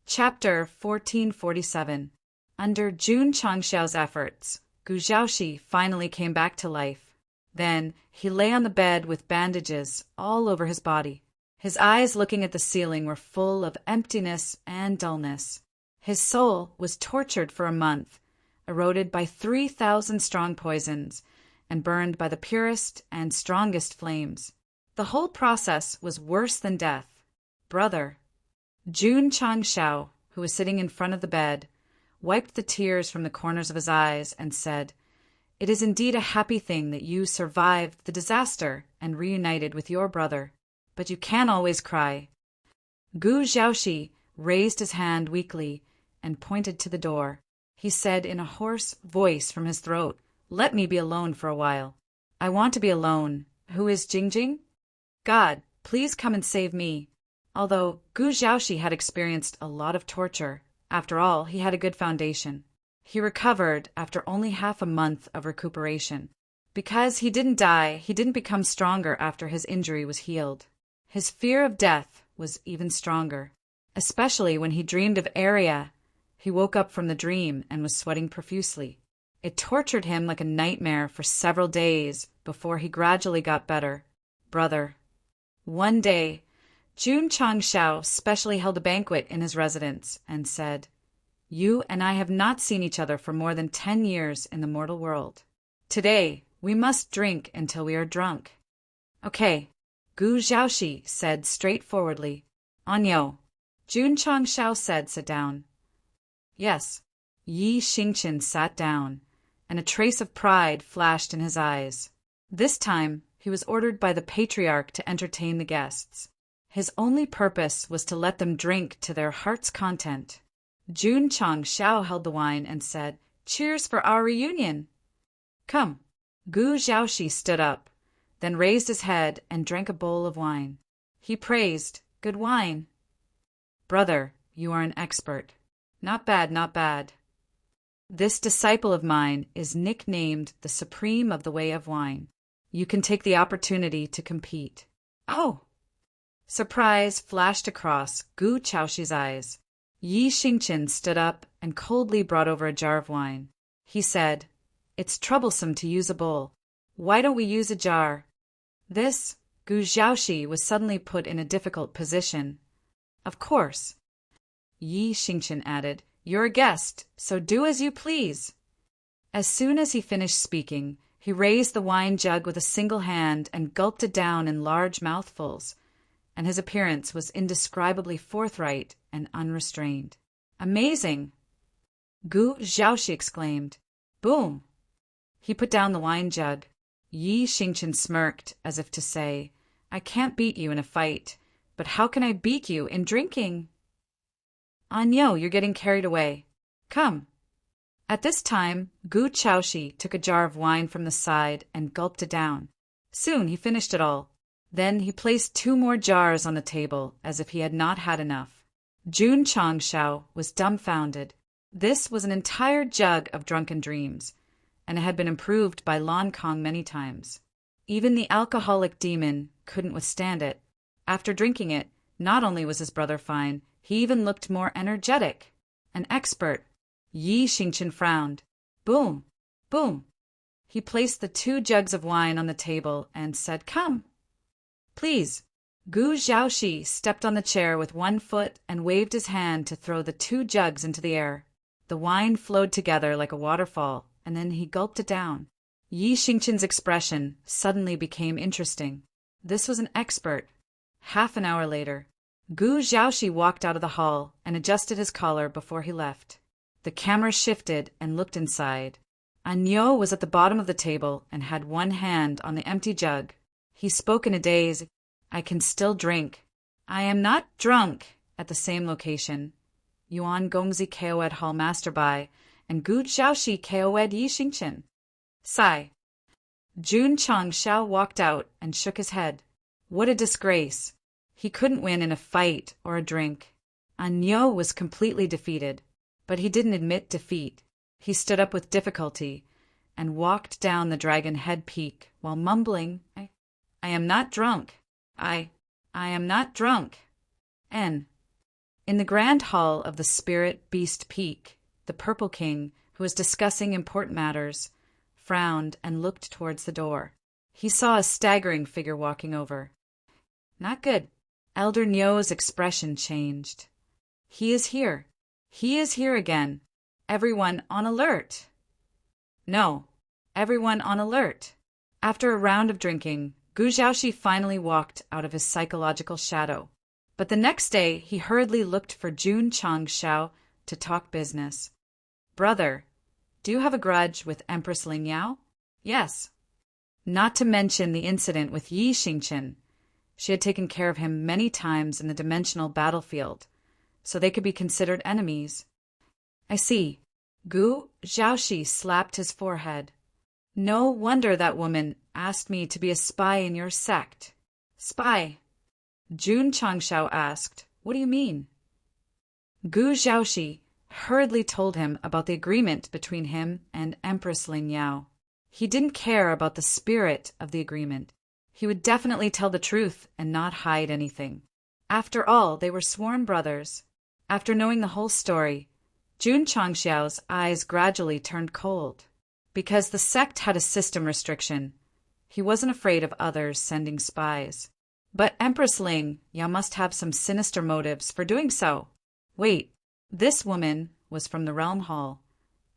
S1: Chapter 1447. Under Jun Changshao's efforts, Gu Xiaoxi finally came back to life. Then he lay on the bed with bandages all over his body. His eyes looking at the ceiling were full of emptiness and dullness. His soul was tortured for a month, eroded by 3,000 strong poisons, and burned by the purest and strongest flames. The whole process was worse than death. Brother. Jun Changshao, who was sitting in front of the bed, wiped the tears from the corners of his eyes and said, "It is indeed a happy thing that you survived the disaster and reunited with your brother, but you can't always cry." Gu Xiaoxi raised his hand weakly and pointed to the door. He said in a hoarse voice from his throat, "Let me be alone for a while. I want to be alone. Who is Jingjing? God, please come and save me." Although Gu Xiaoxi had experienced a lot of torture, after all, he had a good foundation. He recovered after only half a month of recuperation. Because he didn't die, he didn't become stronger after his injury was healed. His fear of death was even stronger, especially when he dreamed of Arya. He woke up from the dream and was sweating profusely. It tortured him like a nightmare for several days before he gradually got better. Brother. One day, Jun Changshao specially held a banquet in his residence and said, "You and I have not seen each other for more than 10 years in the mortal world. Today, we must drink until we are drunk." "Okay," Gu Xiaoxi said straightforwardly. "Anyo." Jun Changshao said, "Sit down." Yes. Yi Xingqian sat down, and a trace of pride flashed in his eyes. This time, He was ordered by the patriarch to entertain the guests. His only purpose was to let them drink to their heart's content. Jun Chang Xiao held the wine and said, "Cheers for our reunion." "Come." Gu Zhaoxi stood up, then raised his head and drank a bowl of wine. He praised, "Good wine." "Brother, you are an expert." "Not bad, not bad." "This disciple of mine is nicknamed the Supreme of the Way of Wine. You can take the opportunity to compete." "Oh!" Surprise flashed across Gu Chaoxi's eyes. Yi Xingqian stood up and coldly brought over a jar of wine. He said, "It's troublesome to use a bowl. Why don't we use a jar?" This, Gu Zhaoxi was suddenly put in a difficult position. "Of course." Yi Xingqian added, "You're a guest, so do as you please." As soon as he finished speaking, he raised the wine jug with a single hand and gulped it down in large mouthfuls, and his appearance was indescribably forthright and unrestrained. "Amazing!" Gu Zhaoxi exclaimed. "Boom!" He put down the wine jug. Yi Xingqian smirked as if to say, "I can't beat you in a fight, but how can I beat you in drinking?" "Anyo, you're getting carried away. Come." At this time, Gu Chaoxi took a jar of wine from the side and gulped it down. Soon he finished it all. Then he placed 2 more jars on the table as if he had not had enough. Jun Changshao was dumbfounded. This was an entire jug of drunken dreams, and it had been improved by Lan Kong many times. Even the alcoholic demon couldn't withstand it. After drinking it, not only was his brother fine, he even looked more energetic. An expert. Yi Xingqian frowned. Boom! Boom! He placed the 2 jugs of wine on the table and said, "Come." "Please." Gu Zhaoxi stepped on the chair with one foot and waved his hand to throw the 2 jugs into the air. The wine flowed together like a waterfall, and then he gulped it down. Yi Xingqian's expression suddenly became interesting. This was an expert. Half an hour later, Gu Zhaoxi walked out of the hall and adjusted his collar before he left. The camera shifted and looked inside. Anyo was at the bottom of the table and had one hand on the empty jug. He spoke in a daze. "I can still drink. I am not drunk," at the same location. Yuan Gongzi KO'd Hall Master Bai, and Gu Zhaoxi KO'd Yi Xingqian. Sigh. Jun Changshao walked out and shook his head. What a disgrace. He couldn't win in a fight or a drink. Anyo was completely defeated, but he didn't admit defeat. He stood up with difficulty and walked down the Dragon Head Peak while mumbling, I am not drunk. I am not drunk. In the grand hall of the Spirit Beast Peak, the Purple King, who was discussing important matters, frowned and looked towards the door. He saw a staggering figure walking over. Not good. Elder Nyo's expression changed. He is here. He is here again. Everyone on alert. No. Everyone on alert. After a round of drinking, Gu Zhaoxi finally walked out of his psychological shadow. But the next day, he hurriedly looked for Jun Changshao to talk business. Brother, do you have a grudge with Empress Ling Yao? Yes. Not to mention the incident with Yi Xingqian. She had taken care of him many times in the dimensional battlefield, so they could be considered enemies. I see. Gu Zhaoxi slapped his forehead. No wonder that woman asked me to be a spy in your sect. Spy? Jun Changshao asked, What do you mean? Gu Zhaoxi hurriedly told him about the agreement between him and Empress Ling Yao. He didn't care about the spirit of the agreement. He would definitely tell the truth and not hide anything. After all, they were sworn brothers. After knowing the whole story, Jun Changxiao's eyes gradually turned cold. Because the sect had a system restriction, he wasn't afraid of others sending spies. But Empress Ling Yao must have some sinister motives for doing so. Wait, this woman was from the Realm Hall,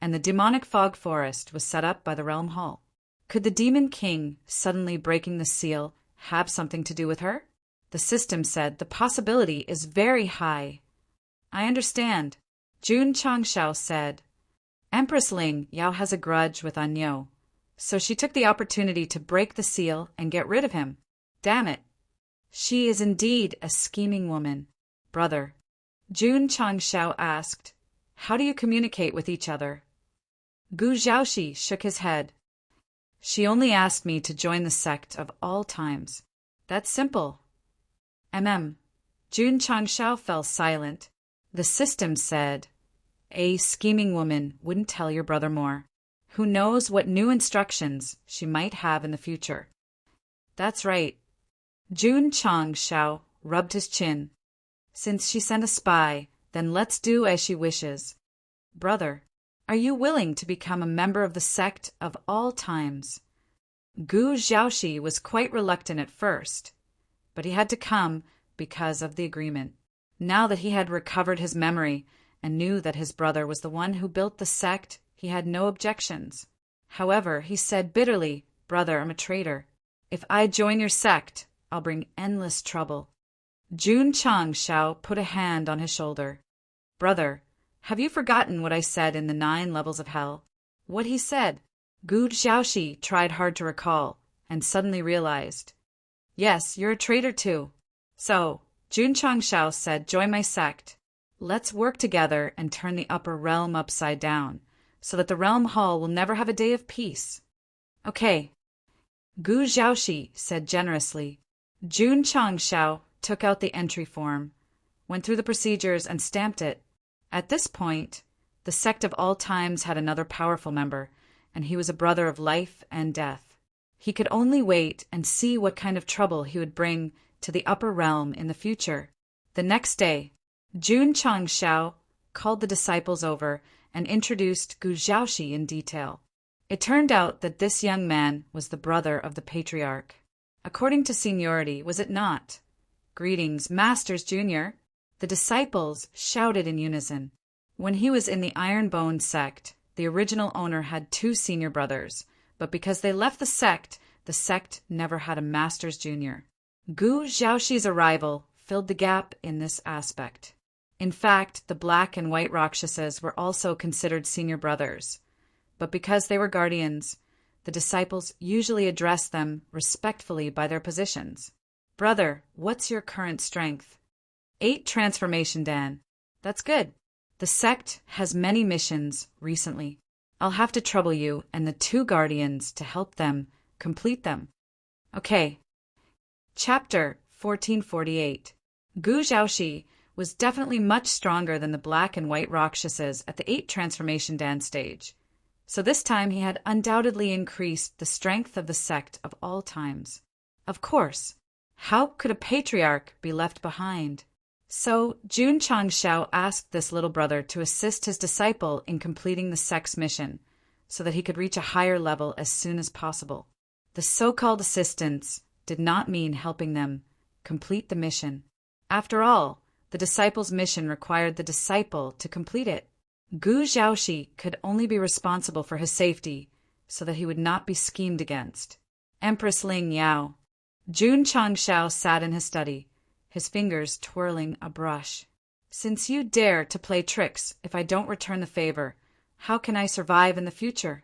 S1: and the demonic fog forest was set up by the Realm Hall. Could the Demon King suddenly breaking the seal have something to do with her? The system said the possibility is very high. I understand. Jun Changshao said, Empress Ling Yao has a grudge with Anyo, So she took the opportunity to break the seal and get rid of him. Damn it. She is indeed a scheming woman. Brother, Jun Changshao asked, how do you communicate with each other? Gu Zhaoxi shook his head. She only asked me to join the sect of all times. That's simple. Jun Changshao fell silent. The system said, a scheming woman wouldn't tell your brother more. Who knows what new instructions she might have in the future? That's right. Jun Changshao rubbed his chin. Since she sent a spy, then let's do as she wishes. Brother, are you willing to become a member of the sect of all times? Gu Zhaoxi was quite reluctant at first, but he had to come because of the agreement. Now that he had recovered his memory and knew that his brother was the one who built the sect, he had no objections. However, he said bitterly, Brother, I'm a traitor. If I join your sect, I'll bring endless trouble. Jun Changshao put a hand on his shoulder. Brother, have you forgotten what I said in the 9 levels of hell? What he said? Gu Zhaoxi tried hard to recall, and suddenly realized. Yes, you're a traitor too. So, Jun Changshao said, join my sect. Let's work together and turn the upper realm upside down, so that the realm hall will never have a day of peace. Okay. Gu Zhaoxi said generously. Jun Changshao took out the entry form, went through the procedures and stamped it. At this point, the sect of all times had another powerful member, and he was a brother of life and death. He could only wait and see what kind of trouble he would bring to the upper realm in the future. The next day, Jun Changshao called the disciples over and introduced Gu Zhaoxi in detail. It turned out that this young man was the brother of the patriarch. According to seniority, was it not? Greetings, Masters Junior. The disciples shouted in unison. When he was in the Iron-Bone sect, the original owner had 2 senior brothers, but because they left the sect never had a Masters Junior. Gu Zhaoxi's arrival filled the gap in this aspect. In fact, the black and white Rakshasas were also considered senior brothers, but because they were guardians, the disciples usually addressed them respectfully by their positions. Brother, what's your current strength? 8 transformation Dan. That's good. The sect has many missions recently. I'll have to trouble you and the 2 guardians to help them complete them. Okay. Chapter 1448. Gu Zhaoxi was definitely much stronger than the black and white Rakshasas at the 8 transformation Dan stage. So this time he had undoubtedly increased the strength of the sect of all times. Of course, how could a patriarch be left behind? So Jun Changshao asked this little brother to assist his disciple in completing the sect's mission, so that he could reach a higher level as soon as possible. The so-called assistance did not mean helping them complete the mission. After all, the disciple's mission required the disciple to complete it. Gu Zhaoxi could only be responsible for his safety, so that he would not be schemed against. Empress Ling Yao. Jun Changshao sat in his study, his fingers twirling a brush. Since you dare to play tricks if I don't return the favor, how can I survive in the future?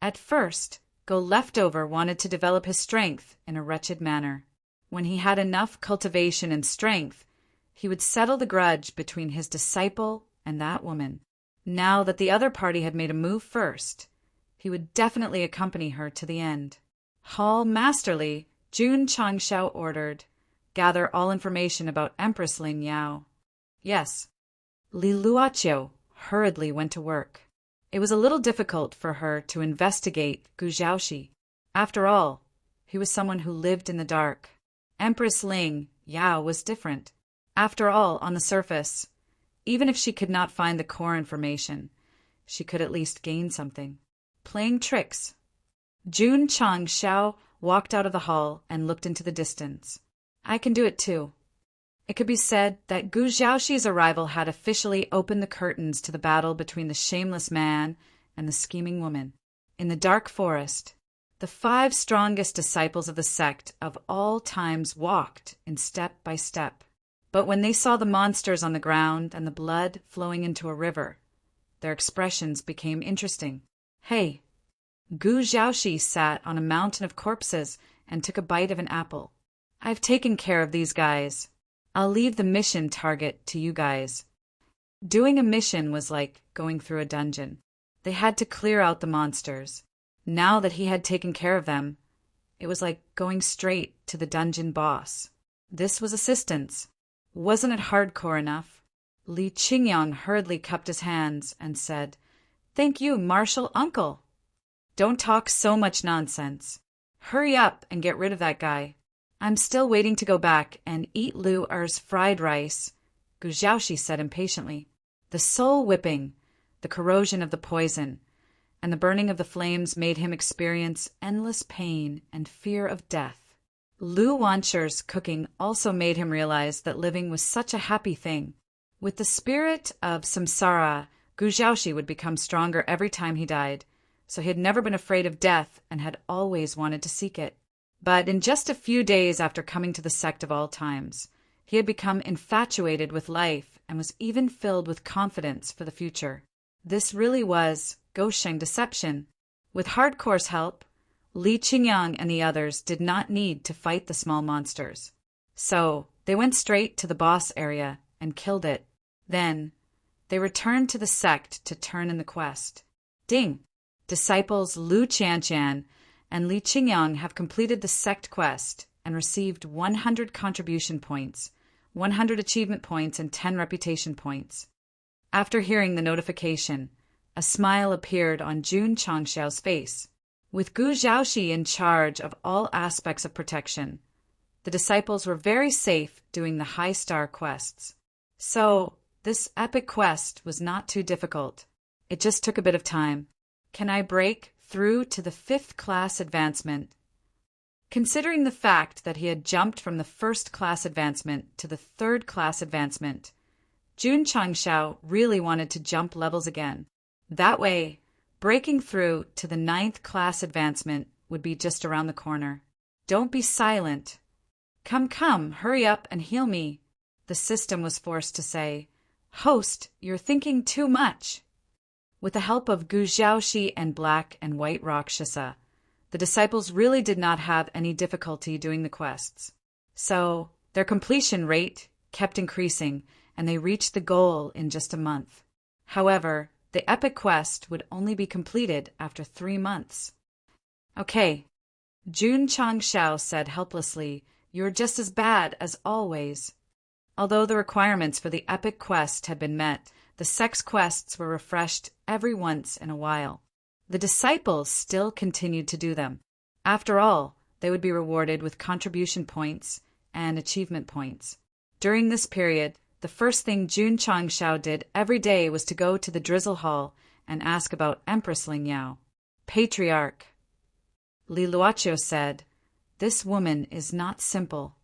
S1: At first, Go Leftover wanted to develop his strength in a wretched manner. When he had enough cultivation and strength, he would settle the grudge between his disciple and that woman. Now that the other party had made a move first, he would definitely accompany her to the end. Hall masterly, Jun Changshao ordered, gather all information about Empress Ling Yao. Yes. Li Luoqiu hurriedly went to work. It was a little difficult for her to investigate Gu Zhaoxi. After all, he was someone who lived in the dark. Empress Ling Yao was different. After all, on the surface, even if she could not find the core information, she could at least gain something. Playing tricks. Jun Changshao walked out of the hall and looked into the distance. I can do it too. It could be said that Gu Zhaoxi's arrival had officially opened the curtains to the battle between the shameless man and the scheming woman. In the dark forest, the 5 strongest disciples of the sect of all times walked in step by step. But when they saw the monsters on the ground and the blood flowing into a river, their expressions became interesting. Hey, Gu Zhaoxi sat on a mountain of corpses and took a bite of an apple. I've taken care of these guys. I'll leave the mission target to you guys. Doing a mission was like going through a dungeon. They had to clear out the monsters. Now that he had taken care of them, it was like going straight to the dungeon boss. This was assistance. Wasn't it hardcore enough? Li Qingyang hurriedly cupped his hands and said, "Thank you, Marshal Uncle. Don't talk so much nonsense. Hurry up and get rid of that guy. I'm still waiting to go back and eat Lu Er's fried rice," Gu Zhaoxi said impatiently. The soul whipping, the corrosion of the poison, and the burning of the flames made him experience endless pain and fear of death. Lu Wancher's cooking also made him realize that living was such a happy thing. With the spirit of samsara, Gu Zhaoxi would become stronger every time he died, so he had never been afraid of death and had always wanted to seek it. But in just a few days after coming to the sect of all times, he had become infatuated with life and was even filled with confidence for the future. This really was Gosheng deception. With hardcore's help, Li Qingyang and the others did not need to fight the small monsters. So they went straight to the boss area and killed it. Then they returned to the sect to turn in the quest. Ding! Disciples Lu Qianqian and Li Qingyang have completed the sect quest and received 100 contribution points, 100 achievement points, and 10 reputation points. After hearing the notification, a smile appeared on Jun Changxiao's face. With Gu Zhaoxi in charge of all aspects of protection, the disciples were very safe doing the high-star quests. So, this epic quest was not too difficult. It just took a bit of time. Can I break through to the 5th class advancement? Considering the fact that he had jumped from the 1st class advancement to the 3rd class advancement, Jun Changxiao really wanted to jump levels again. That way, breaking through to the 9th class advancement would be just around the corner. Don't be silent. Come, hurry up and heal me, the system was forced to say. Host, you're thinking too much. With the help of Gu Zhaoxi and Black and White Rakshasa, the disciples really did not have any difficulty doing the quests. So, their completion rate kept increasing, and they reached the goal in just a month. However, the epic quest would only be completed after 3 months. Okay, Jun Changxiao said helplessly, "You're just as bad as always." Although the requirements for the epic quest had been met, the sect's quests were refreshed every once in a while. The disciples still continued to do them. After all, they would be rewarded with contribution points and achievement points. During this period, the first thing Jun Changxiao did every day was to go to the drizzle hall and ask about Empress Ling Yao. Patriarch Li Luoqiu said, "This woman is not simple."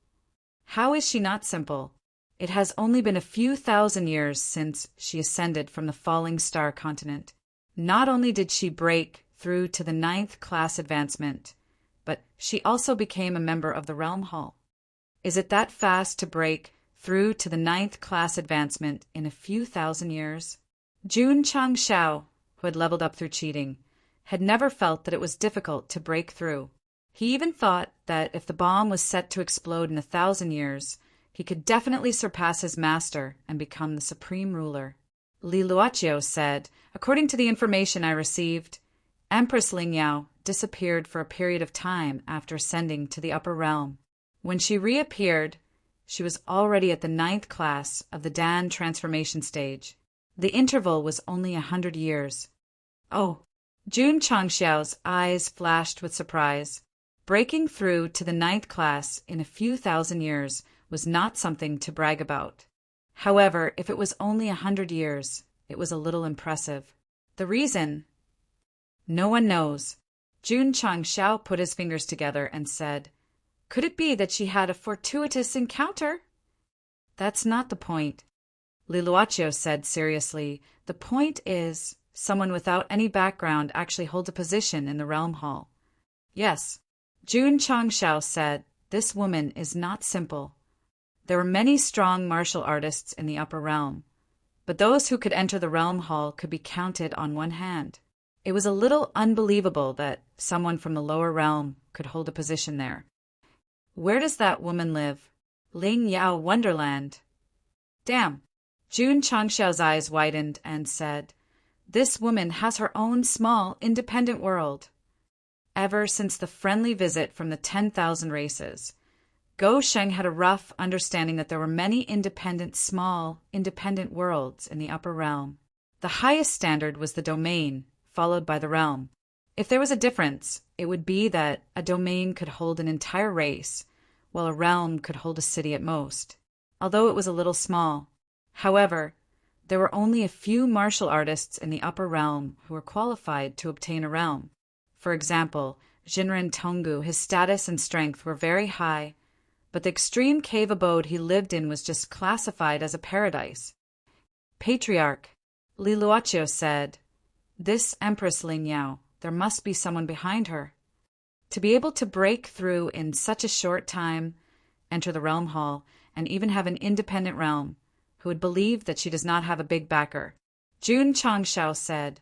S1: How is she not simple? It has only been a few thousand years since she ascended from the falling star continent. Not only did she break through to the 9th class advancement, but she also became a member of the Realm Hall. Is it that fast to break through to the 9th class advancement in a few thousand years? Jun Changxiao, who had leveled up through cheating, had never felt that it was difficult to break through. He even thought that if the bomb was set to explode in 1,000 years, he could definitely surpass his master and become the supreme ruler. Li Luoqiu said, "According to the information I received, Empress Ling Yao disappeared for a period of time after ascending to the upper realm. When she reappeared, she was already at the 9th class of the Dan transformation stage. The interval was only 100 years. Oh, Jun Changxiao's eyes flashed with surprise. Breaking through to the 9th class in a few thousand years was not something to brag about. However, if it was only 100 years, it was a little impressive. The reason? No one knows. Jun Changxiao put his fingers together and said, "Could it be that she had a fortuitous encounter?" "That's not the point," Li Luoqiu said seriously. "The point is, someone without any background actually holds a position in the Realm Hall." "Yes," Jun Changxiao said, "this woman is not simple. There were many strong martial artists in the upper realm, but those who could enter the Realm Hall could be counted on one hand. It was a little unbelievable that someone from the lower realm could hold a position there. Where does that woman live? Ling Yao Wonderland. Damn. Jun Changxiao's eyes widened and said, "This woman has her own small, independent world." Ever since the friendly visit from the 10,000 races, Go Sheng had a rough understanding that there were many small, independent worlds in the upper realm. The highest standard was the domain, followed by the realm. If there was a difference, it would be that a domain could hold an entire race, while a realm could hold a city at most, although it was a little small. However, there were only a few martial artists in the upper realm who were qualified to obtain a realm. For example, Jinren Tonggu, his status and strength were very high, but the extreme cave abode he lived in was just classified as a paradise. Patriarch, Li Luoqiu said, "This Empress Ling Yao, there must be someone behind her. To be able to break through in such a short time, enter the realm hall, and even have an independent realm, who would believe that she does not have a big backer." Jun Changxiao said.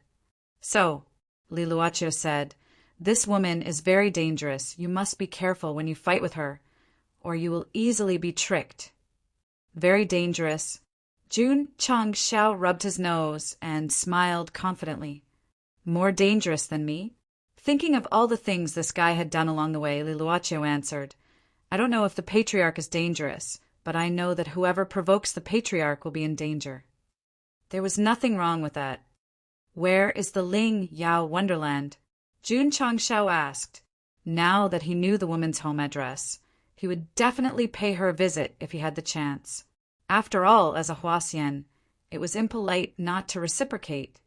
S1: "So," Li Luoqiu said, "this woman is very dangerous. You must be careful when you fight with her, or you will easily be tricked." Very dangerous. Jun Changxiao rubbed his nose and smiled confidently. More dangerous than me? Thinking of all the things this guy had done along the way, Li Luoqiu answered, "I don't know if the Patriarch is dangerous, but I know that whoever provokes the Patriarch will be in danger." There was nothing wrong with that. "Where is the Ling Yao Wonderland?" Jun Changxiao asked. Now that he knew the woman's home address, he would definitely pay her a visit if he had the chance. After all, as a Huaxian, it was impolite not to reciprocate.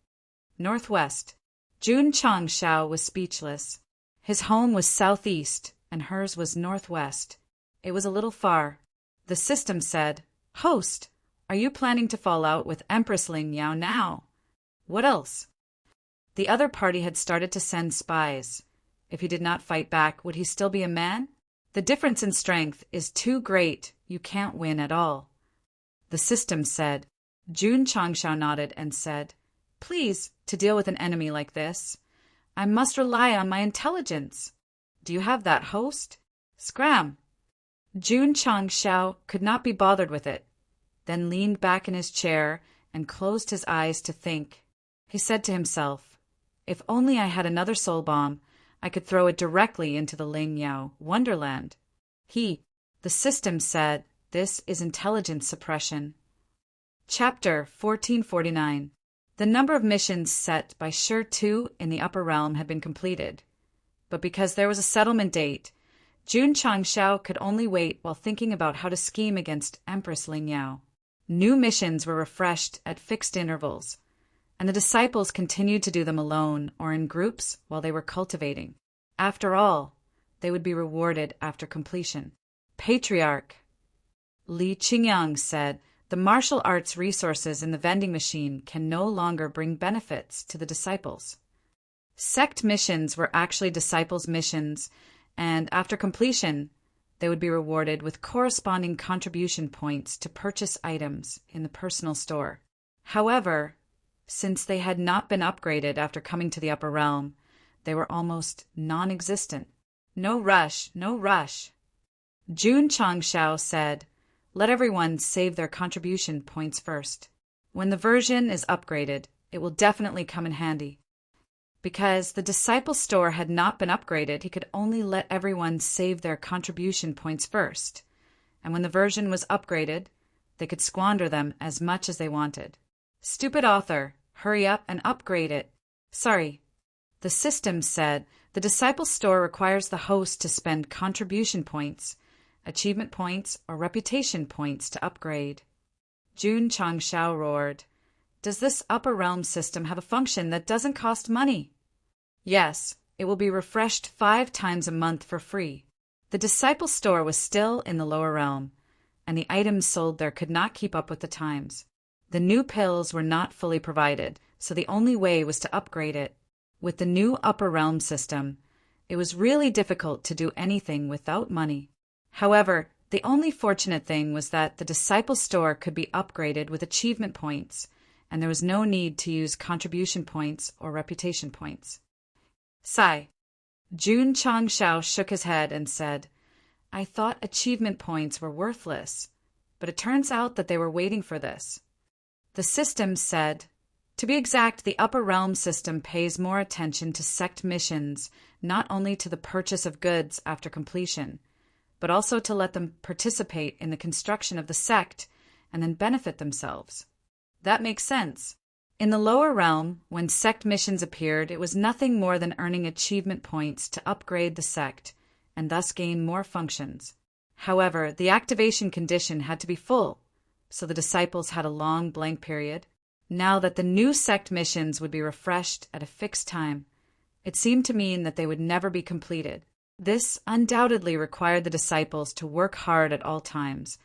S1: Northwest. Jun Changxiao was speechless. His home was southeast, and hers was northwest. It was a little far. The system said, "Host, are you planning to fall out with Empress Ling Yao now?" What else? The other party had started to send spies. If he did not fight back, would he still be a man? The difference in strength is too great. You can't win at all. The system said. Jun Changxiao nodded and said, "Please, to deal with an enemy like this, I must rely on my intelligence. Do you have that, host?" Scram! Jun Changxiao could not be bothered with it, then leaned back in his chair and closed his eyes to think. He said to himself, "If only I had another soul bomb, I could throw it directly into the Ling Yao Wonderland." The system said, this is intelligence suppression. Chapter 1449. The number of missions set by Shi Tu in the upper realm had been completed, but because there was a settlement date, Jun Changxiao could only wait while thinking about how to scheme against Empress Ling Yao. New missions were refreshed at fixed intervals, and the disciples continued to do them alone or in groups while they were cultivating. After all, they would be rewarded after completion. Patriarch Li Qingyang said, "The martial arts resources in the vending machine can no longer bring benefits to the disciples." Sect missions were actually disciples' missions, and after completion, they would be rewarded with corresponding contribution points to purchase items in the personal store. However, since they had not been upgraded after coming to the upper realm, they were almost non-existent. No rush, no rush. Jun Changxiao said, "Let everyone save their contribution points first. When the version is upgraded, it will definitely come in handy." Because the disciple store had not been upgraded, he could only let everyone save their contribution points first, and when the version was upgraded, they could squander them as much as they wanted. Stupid author, hurry up and upgrade it. Sorry. The system said the disciple store requires the host to spend contribution points, achievement points, or reputation points to upgrade. Jun Changxiao roared, "Does this upper realm system have a function that doesn't cost money?" Yes, it will be refreshed 5 times a month for free. The disciple store was still in the lower realm, and the items sold there could not keep up with the times. The new pills were not fully provided, so the only way was to upgrade it. With the new upper realm system, it was really difficult to do anything without money. However, the only fortunate thing was that the disciple store could be upgraded with achievement points, and there was no need to use contribution points or reputation points. Sigh. Jun Changshao shook his head and said, I thought achievement points were worthless, but it turns out that they were waiting for this. The system said, to be exact, the Upper Realm system pays more attention to sect missions, not only to the purchase of goods after completion, but also to let them participate in the construction of the sect and then benefit themselves. That makes sense. In the lower realm, when sect missions appeared, it was nothing more than earning achievement points to upgrade the sect and thus gain more functions. However, the activation condition had to be full, so the disciples had a long blank period. Now that the new sect missions would be refreshed at a fixed time, it seemed to mean that they would never be completed. This undoubtedly required the disciples to work hard at all times,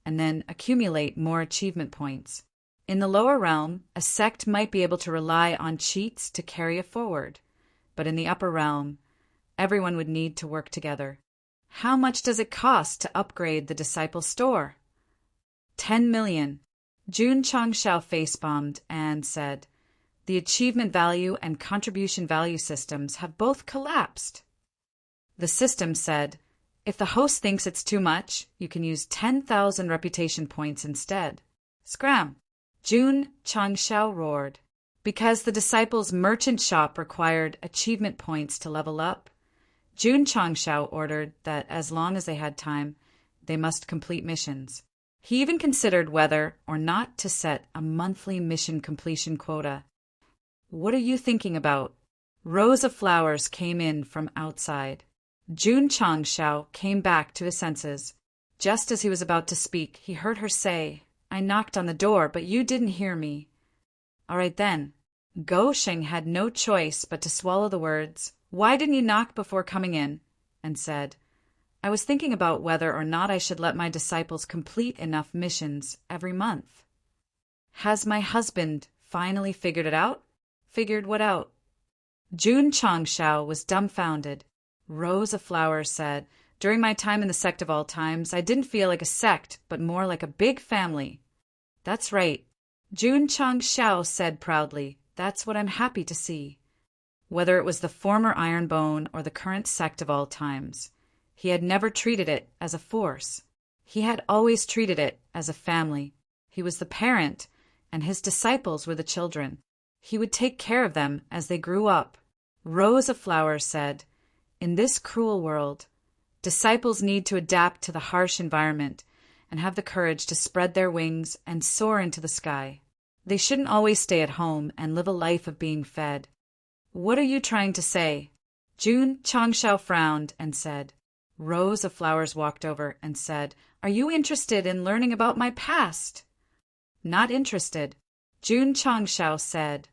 S1: and then accumulate more achievement points. In the lower realm, a sect might be able to rely on cheats to carry it forward, but in the upper realm, everyone would need to work together. How much does it cost to upgrade the disciple store? 10 million. Jun Changshao face-bombed and said, the achievement value and contribution value systems have both collapsed. The system said, if the host thinks it's too much, you can use 10,000 reputation points instead. Scram! Jun Changshao roared. Because the disciples' merchant shop required achievement points to level up, Jun Changshao ordered that as long as they had time, they must complete missions. He even considered whether or not to set a monthly mission completion quota. What are you thinking about? Rows of flowers came in from outside. Jun Changshao came back to his senses. Just as he was about to speak, he heard her say, I knocked on the door, but you didn't hear me. All right then. Go Sheng had no choice but to swallow the words, why didn't you knock before coming in? And said, I was thinking about whether or not I should let my disciples complete enough missions every month. Has my husband finally figured it out? Figured what out? Jun Changshao was dumbfounded. Rows of Flowers said, during my time in the Sect of all times, I didn't feel like a sect, but more like a big family. That's right. Jun Changshao said proudly, that's what I'm happy to see. Whether it was the former Ironbone or the current Sect of all times, he had never treated it as a force. He had always treated it as a family. He was the parent, and his disciples were the children. He would take care of them as they grew up. Rows of Flowers said, in this cruel world, disciples need to adapt to the harsh environment and have the courage to spread their wings and soar into the sky. They shouldn't always stay at home and live a life of being fed. What are you trying to say? Jun Changshao frowned and said. Rows of Flowers walked over and said, are you interested in learning about my past? Not interested. Jun Changshao said.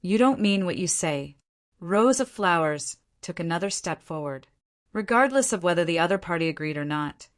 S1: You don't mean what you say. Rows of Flowers took another step forward. Regardless of whether the other party agreed or not,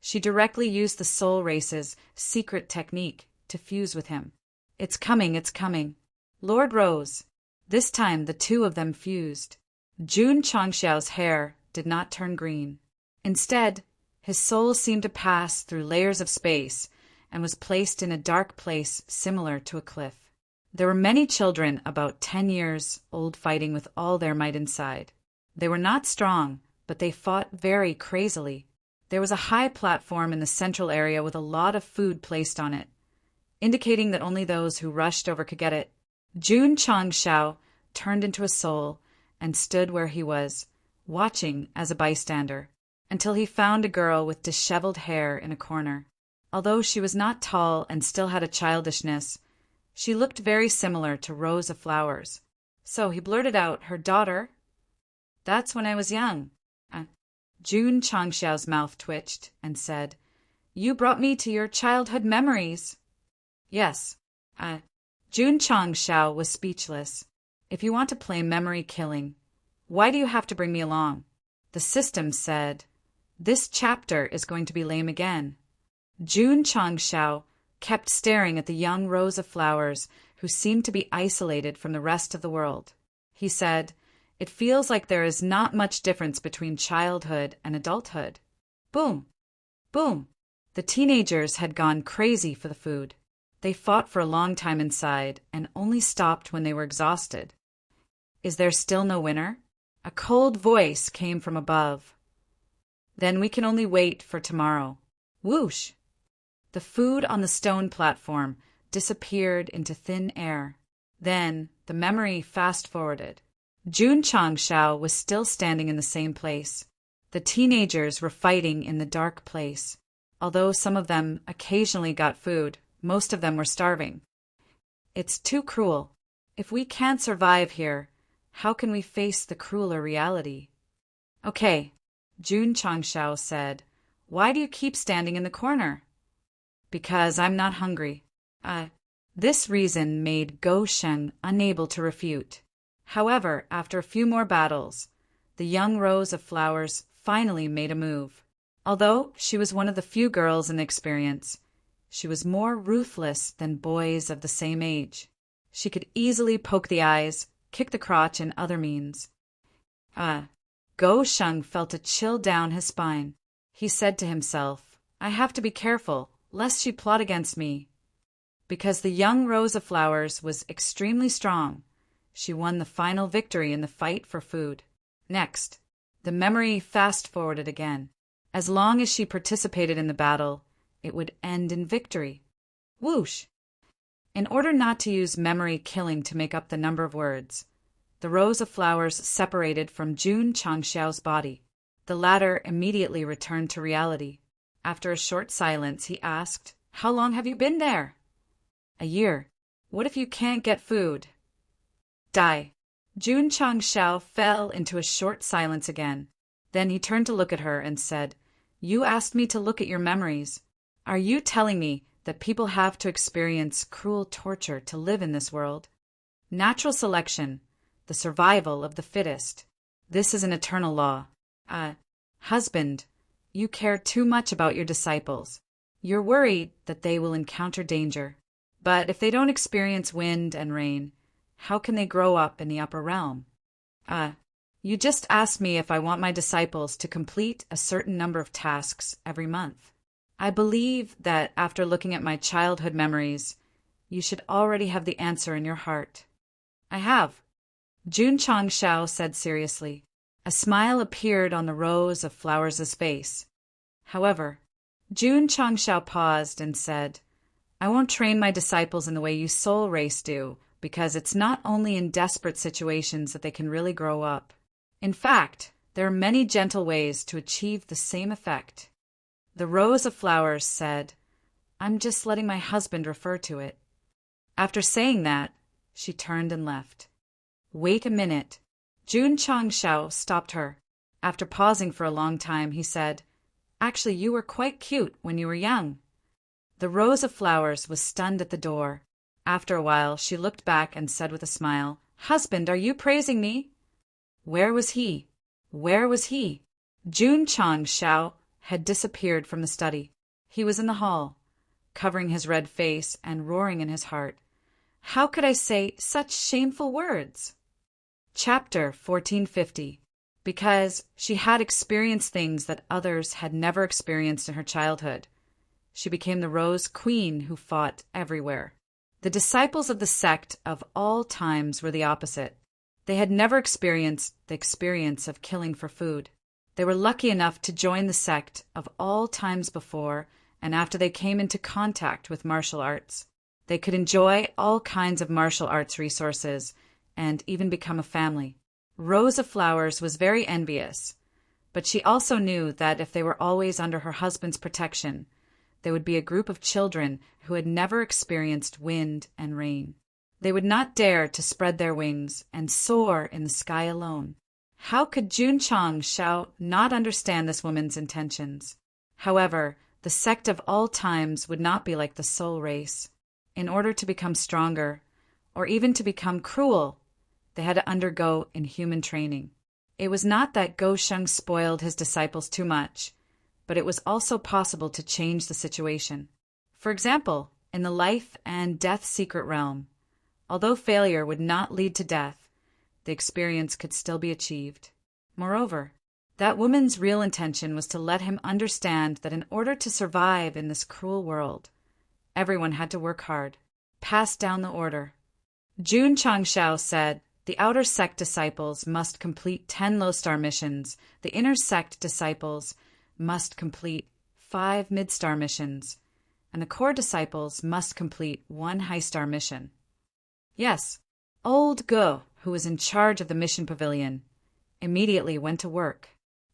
S1: she directly used the Soul Race's secret technique to fuse with him. It's coming, it's coming. Lord Rose. This time the two of them fused. Jun Changshao's hair did not turn green. Instead, his soul seemed to pass through layers of space and was placed in a dark place similar to a cliff. There were many children about 10 years old fighting with all their might inside. They were not strong, but they fought very crazily. There was a high platform in the central area with a lot of food placed on it, indicating that only those who rushed over could get it. Jun Changshao turned into a soul and stood where he was, watching as a bystander, until he found a girl with disheveled hair in a corner. Although she was not tall and still had a childishness, she looked very similar to Rose of Flowers. So he blurted out, her daughter. That's when I was young. Jun Changshao's mouth twitched and said, you brought me to your childhood memories. Yes. Jun Changshao was speechless. If you want to play memory killing, why do you have to bring me along? The system said, this chapter is going to be lame again. Jun Changshao kept staring at the young Rose of Flowers, who seemed to be isolated from the rest of the world. He said, it feels like there is not much difference between childhood and adulthood. Boom! Boom! The teenagers had gone crazy for the food. They fought for a long time inside and only stopped when they were exhausted. Is there still no winner? A cold voice came from above. Then we can only wait for tomorrow. Whoosh! The food on the stone platform disappeared into thin air. Then the memory fast-forwarded. Jun Changshao was still standing in the same place. The teenagers were fighting in the dark place. Although some of them occasionally got food, most of them were starving. It's too cruel. If we can't survive here, how can we face the crueler reality? Okay, Jun Changshao said. Why do you keep standing in the corner? Because I'm not hungry. This reason made Go Sheng unable to refute. However, after a few more battles, the young rose of flowers finally made a move. Although she was one of the few girls in the experience, she was more ruthless than boys of the same age. She could easily poke the eyes, kick the crotch, and other means. Go Sheng felt a chill down his spine. He said to himself, I have to be careful, lest she plot against me. Because the young rose of flowers was extremely strong, she won the final victory in the fight for food. Next, the memory fast-forwarded again. As long as she participated in the battle, it would end in victory. Whoosh! In order not to use memory killing to make up the number of words, the rose of flowers separated from Jun Changshao's body. The latter immediately returned to reality. After a short silence, he asked, How long have you been there? A year. What if you can't get food? Die. Jun Changshao fell into a short silence again. Then he turned to look at her and said, You asked me to look at your memories. Are you telling me that people have to experience cruel torture to live in this world? Natural selection, the survival of the fittest. This is an eternal law. Husband, you care too much about your disciples. You're worried that they will encounter danger. But if they don't experience wind and rain, how can they grow up in the upper realm? You just asked me if I want my disciples to complete a certain number of tasks every month. I believe that after looking at my childhood memories, you should already have the answer in your heart. I have. Jun Changshao said seriously. A smile appeared on the rose of flowers' face. However, Jun Changshao paused and said, I won't train my disciples in the way you soul race do, because it's not only in desperate situations that they can really grow up. In fact, there are many gentle ways to achieve the same effect. The rose of flowers said, I'm just letting my husband refer to it. After saying that, she turned and left. Wait a minute. Jun Changshao stopped her. After pausing for a long time, he said, Actually, you were quite cute when you were young. The rose of flowers was stunned at the door. After a while, she looked back and said with a smile, Husband, are you praising me? Where was he? Where was he? Jun Changshao had disappeared from the study. He was in the hall, covering his red face and roaring in his heart. How could I say such shameful words? Chapter 1450. Because she had experienced things that others had never experienced in her childhood. She became the Rose Queen who fought everywhere. The disciples of the sect of all times were the opposite. They had never experienced the experience of killing for food. They were lucky enough to join the sect of all times before and after they came into contact with martial arts. They could enjoy all kinds of martial arts resources and even become a family. Rose of Flowers was very envious, but she also knew that if they were always under her husband's protection, there would be a group of children who had never experienced wind and rain. They would not dare to spread their wings and soar in the sky alone. How could Jun Changshao not understand this woman's intentions? However, the sect of all times would not be like the soul race. In order to become stronger, or even to become cruel, they had to undergo inhuman training. It was not that Go Sheng spoiled his disciples too much, but it was also possible to change the situation. For example, in the life and death secret realm, although failure would not lead to death, the experience could still be achieved. Moreover, that woman's real intention was to let him understand that in order to survive in this cruel world, Everyone had to work hard. Pass down the order. Jun Changshao said, the outer sect disciples must complete 10 low-star missions. The inner sect disciples must complete 5 mid-star missions. And the core disciples must complete 1 high-star mission. Yes, old Go, who was in charge of the mission pavilion, immediately went to work.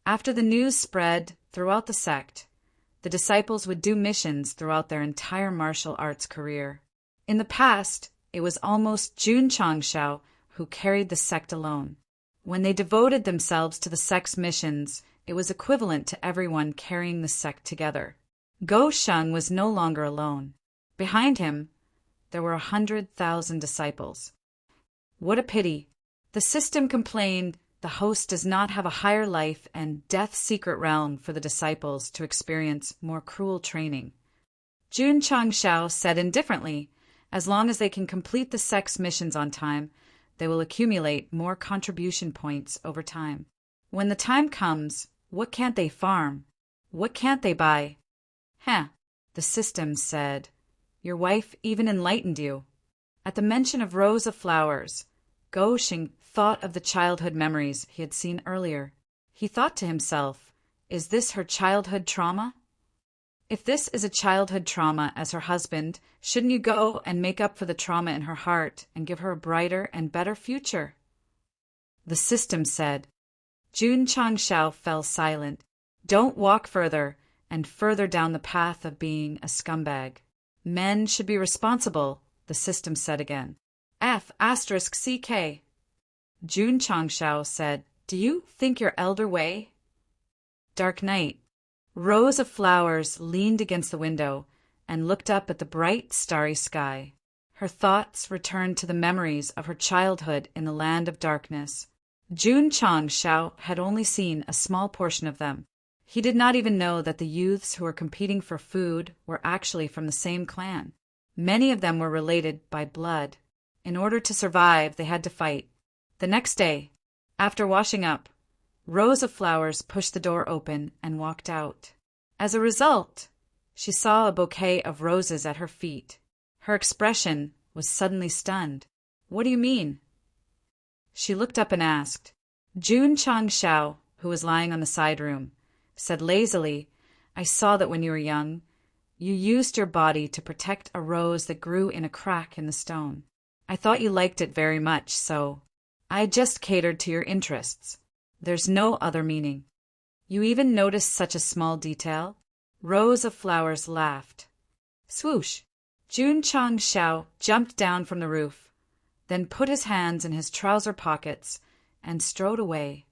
S1: After the news spread throughout the sect, the disciples would do missions throughout their entire martial arts career. In the past, it was almost Jun Changshao who carried the sect alone. When they devoted themselves to the sect's missions, it was equivalent to everyone carrying the sect together. Go Sheng was no longer alone. Behind him, there were 100,000 disciples. What a pity. The system complained the host does not have a higher life and death secret realm for the disciples to experience more cruel training. Jun Changshao said indifferently, as long as they can complete the sect's missions on time, they will accumulate more contribution points over time. When the time comes, what can't they farm? What can't they buy? The system said, your wife even enlightened you. At the mention of rows of flowers, Go Sheng thought of the childhood memories he had seen earlier. He thought to himself, is this her childhood trauma? If this is a childhood trauma as her husband, shouldn't you go and make up for the trauma in her heart and give her a brighter and better future? The system said. Jun Changshao fell silent. Don't walk further and further down the path of being a scumbag. Men should be responsible, the system said again. F***CK. Jun Changshao said, do you think your elder way? Dark night. Rows of flowers leaned against the window and looked up at the bright, starry sky. Her thoughts returned to the memories of her childhood in the land of darkness. Jun Changshao had only seen a small portion of them. He did not even know that the youths who were competing for food were actually from the same clan. Many of them were related by blood. In order to survive, they had to fight. The next day, after washing up, rows of flowers pushed the door open and walked out. As a result, she saw a bouquet of roses at her feet. Her expression was suddenly stunned. What do you mean? She looked up and asked. Jun Changshao, who was lying on the side room, said lazily, I saw that when you were young, you used your body to protect a rose that grew in a crack in the stone. I thought you liked it very much, so I just catered to your interests. There's no other meaning. You even noticed such a small detail? Rows of flowers laughed. Swoosh! Jun Changshao jumped down from the roof, then put his hands in his trouser pockets and strode away.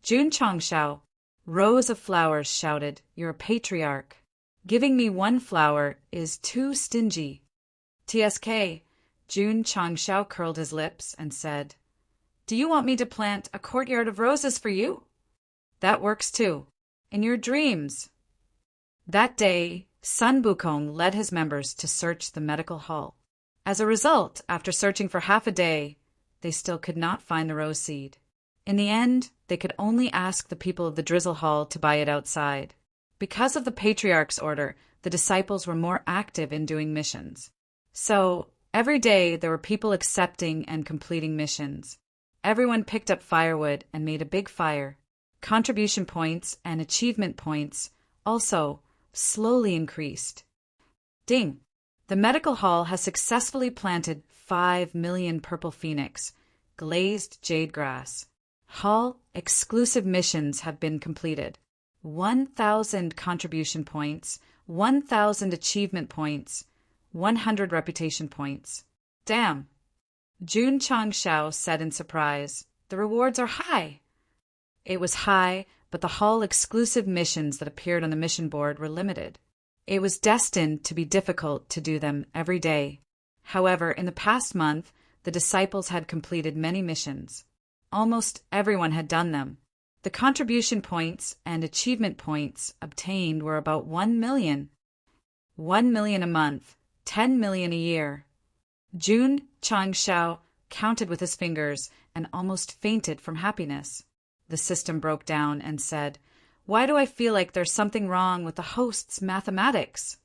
S1: Jun Changshao, rows of flowers shouted, you're a patriarch. Giving me 1 flower is too stingy. TSK, Jun Changshao curled his lips and said, do you want me to plant a courtyard of roses for you? That works too. In your dreams. That day, Sun Bukong led his members to search the medical hall. As a result, after searching for half a day, they still could not find the rose seed. In the end, they could only ask the people of the drizzle hall to buy it outside. Because of the patriarch's order, the disciples were more active in doing missions. So, every day there were people accepting and completing missions. Everyone picked up firewood and made a big fire. Contribution points and achievement points also slowly increased. Ding! The medical hall has successfully planted 5 million purple phoenix, glazed jade grass. Hall exclusive missions have been completed. 1,000 contribution points, 1,000 achievement points, 100 reputation points. Damn! Jun Changshao said in surprise, the rewards are high. It was high, but the hall exclusive missions that appeared on the mission board were limited. It was destined to be difficult to do them every day. However, in the past month, the disciples had completed many missions. Almost everyone had done them. The contribution points and achievement points obtained were about 1 million. 1 million a month, 10 million a year. Jun Changshao counted with his fingers and almost fainted from happiness. The system broke down and said, why do I feel like there's something wrong with the host's mathematics?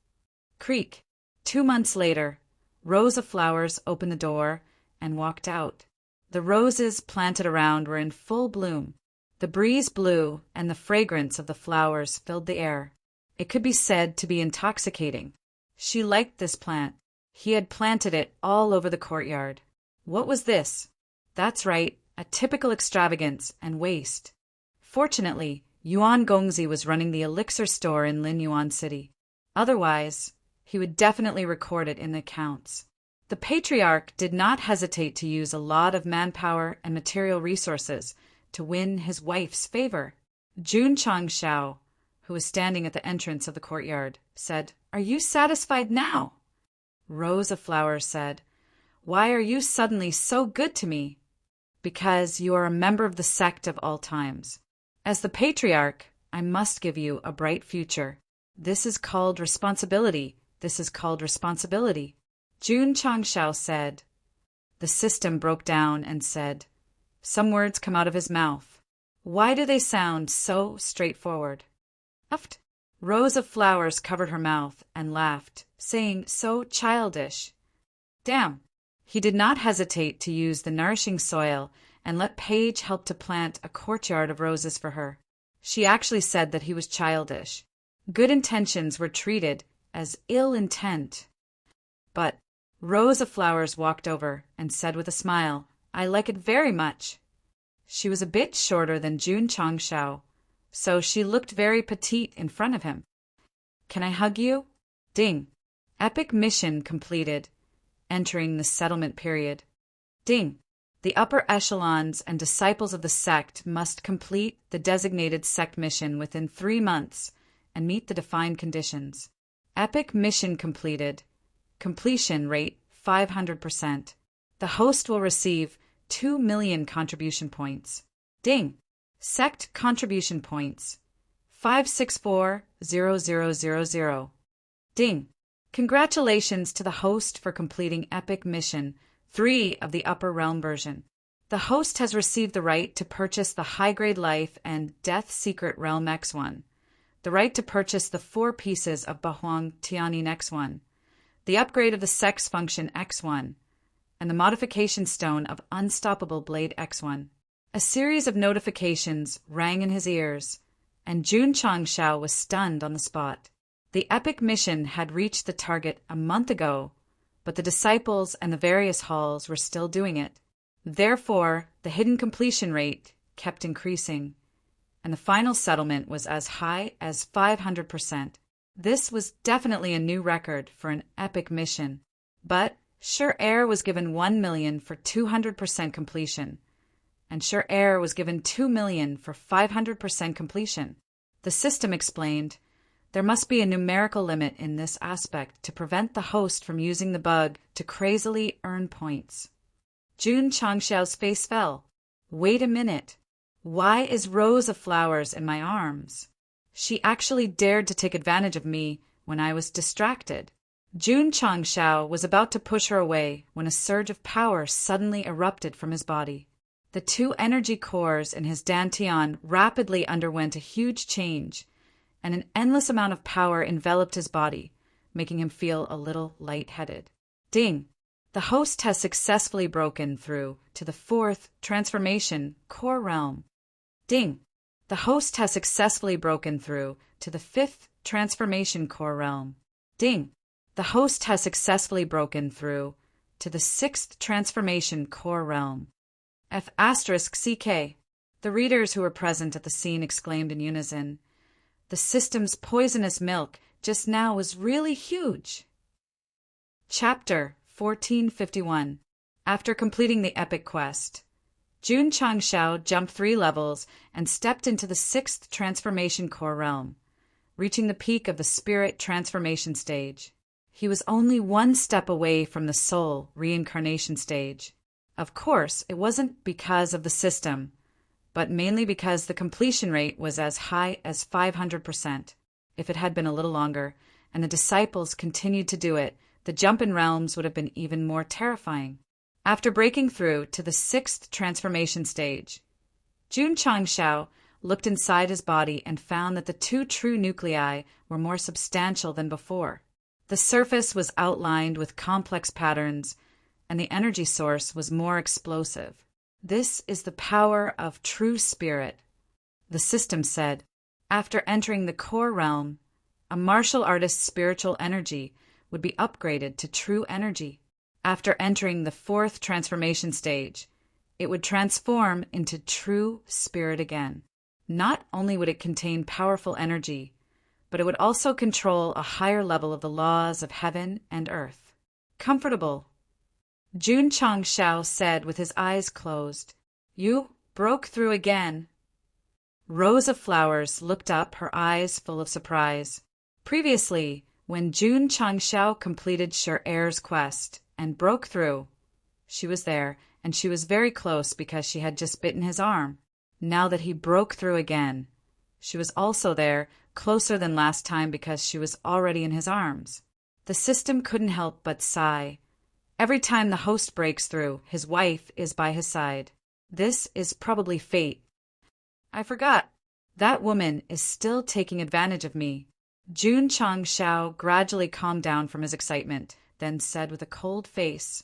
S1: Creak. 2 months later, Rows of Flowers opened the door and walked out. The roses planted around were in full bloom. The breeze blew, and the fragrance of the flowers filled the air. It could be said to be intoxicating. She liked this plant. He had planted it all over the courtyard. What was this? That's right, a typical extravagance and waste. Fortunately, Yuan Gongzi was running the elixir store in Linyuan City. Otherwise, he would definitely record it in the accounts. The patriarch did not hesitate to use a lot of manpower and material resources to win his wife's favor. Jun Changshao, who was standing at the entrance of the courtyard, said, "Are you satisfied now?" Rows of Flowers said, "Why are you suddenly so good to me?" "Because you are a member of the sect of all times. As the patriarch, I must give you a bright future. This is called responsibility. This is called responsibility." Jun Changshao said. The system broke down and said, some words come out of his mouth. Why do they sound so straightforward? Uft. Rows of Flowers covered her mouth and laughed, saying, "So childish." Damn. He did not hesitate to use the nourishing soil and let Paige help to plant a courtyard of roses for her. She actually said that he was childish. Good intentions were treated as ill intent. But Rows of Flowers walked over and said with a smile, "I like it very much." She was a bit shorter than Jun Changshao, so she looked very petite in front of him. "Can I hug you?" Ding. Epic mission completed. Entering the settlement period. Ding. The upper echelons and disciples of the sect must complete the designated sect mission within 3 months and meet the defined conditions. Epic mission completed. Completion rate 500%. The host will receive 2 million contribution points. Ding. Sect contribution points 564,0000. Ding. Congratulations to the host for completing Epic Mission 3 of the Upper Realm version. The host has received the right to purchase the High-Grade Life and Death Secret Realm X1, the right to purchase the 4 pieces of Bahuang Tianyin X1, the upgrade of the Sex Function X1, and the modification stone of Unstoppable Blade X1. A series of notifications rang in his ears, and Jun Changshao was stunned on the spot. The epic mission had reached the target a month ago, but the disciples and the various halls were still doing it. Therefore, the hidden completion rate kept increasing, and the final settlement was as high as 500%. This was definitely a new record for an epic mission, but Sure Air was given 1 million for 200% completion, and Sure Air was given 2 million for 500% completion. The system explained, there must be a numerical limit in this aspect to prevent the host from using the bug to crazily earn points. Jun Changshao's face fell. Wait a minute. Why is Rows of Flowers in my arms? She actually dared to take advantage of me when I was distracted. Jun Changshao was about to push her away when a surge of power suddenly erupted from his body. The 2 energy cores in his dantian rapidly underwent a huge change, and an endless amount of power enveloped his body, making him feel a little lightheaded. Ding! The host has successfully broken through to the 4th transformation core realm. Ding! The host has successfully broken through to the 5th transformation core realm. Ding! The host has successfully broken through to the 6th transformation core realm. F***CK. The readers who were present at the scene exclaimed in unison, "The system's poisonous milk just now was really huge." Chapter 1451. After completing the epic quest, Jun Changshao jumped 3 levels and stepped into the 6th transformation core realm, reaching the peak of the spirit transformation stage. He was only 1 step away from the soul reincarnation stage. Of course, it wasn't because of the system, but mainly because the completion rate was as high as 500%. If it had been a little longer, and the disciples continued to do it, the jump in realms would have been even more terrifying. After breaking through to the 6th transformation stage, Jun Changshao looked inside his body and found that the 2 true nuclei were more substantial than before. The surface was outlined with complex patterns, and the energy source was more explosive. This is the power of true spirit, the system said. After entering the core realm, a martial artist's spiritual energy would be upgraded to true energy. After entering the fourth transformation stage, it would transform into true spirit again. Not only would it contain powerful energy, but it would also control a higher level of the laws of heaven and earth. Comfortable, Jun Changshao said with his eyes closed. You broke through again. Rose of Flowers looked up, her eyes full of surprise. Previously, when Jun Changshao completed Sher-Air's quest and broke through, she was there, and she was very close because she had just bitten his arm. Now that he broke through again, she was also there, closer than last time because she was already in his arms. The system couldn't help but sigh. Every time the host breaks through, his wife is by his side. This is probably fate. I forgot. That woman is still taking advantage of me. Jun Changshao gradually calmed down from his excitement, then said with a cold face,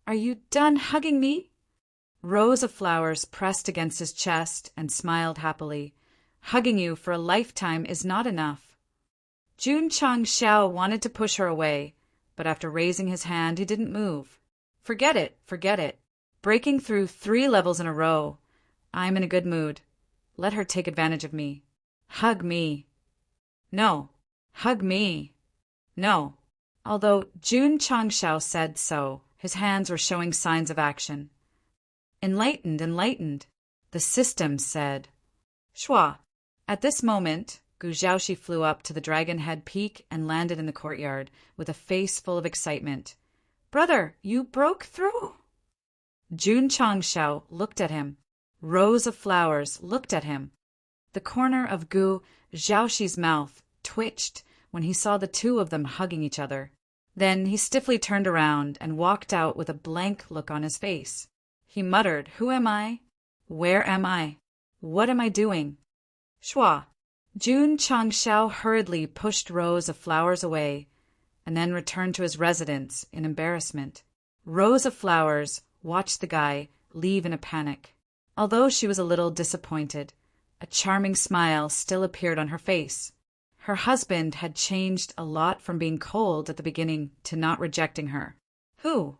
S1: Are you done hugging me? Rose of Flowers pressed against his chest and smiled happily. Hugging you for a lifetime is not enough. Jun Changshao wanted to push her away, but after raising his hand, he didn't move. Forget it, forget it. Breaking through 3 levels in a row. I'm in a good mood. Let her take advantage of me. Hug me. No. Hug me. No. Although Jun Changshao said so, his hands were showing signs of action. Enlightened, enlightened, the system said. Shua. At this moment, Gu Zhaoxi flew up to the Dragon Head Peak and landed in the courtyard with a face full of excitement. Brother, you broke through? Jun Changshao looked at him. Rose of Flowers looked at him. The corner of Gu Zhaoxi's mouth twitched when he saw the two of them hugging each other. Then he stiffly turned around and walked out with a blank look on his face. He muttered, Who am I? Where am I? What am I doing? Shua. Jun Changshao hurriedly pushed Rose of Flowers away and then returned to his residence in embarrassment. Rose of Flowers watched the guy leave in a panic. Although she was a little disappointed, a charming smile still appeared on her face. Her husband had changed a lot from being cold at the beginning to not rejecting her. Who?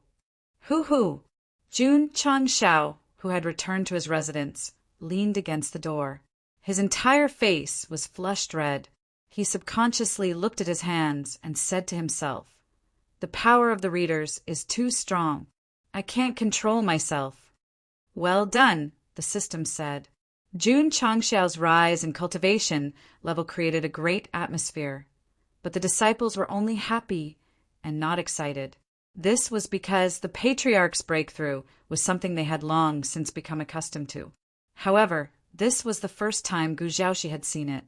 S1: Who? Jun Changshao, who had returned to his residence, leaned against the door. His entire face was flushed red. He subconsciously looked at his hands and said to himself, The power of the readers is too strong. I can't control myself. Well done, the system said. Jun Changshao's rise and cultivation level created a great atmosphere, but the disciples were only happy and not excited. This was because the patriarch's breakthrough was something they had long since become accustomed to. However, this was the first time Gu Zhaoxi had seen it.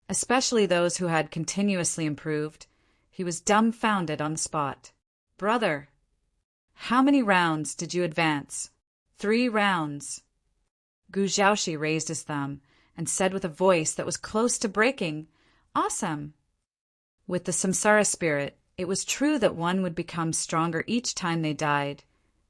S1: Especially those who had continuously improved. He was dumbfounded on the spot. Brother, how many rounds did you advance? 3 rounds. Gu Zhaoxi raised his thumb and said with a voice that was close to breaking, Awesome! With the samsara spirit, it was true that one would become stronger each time they died,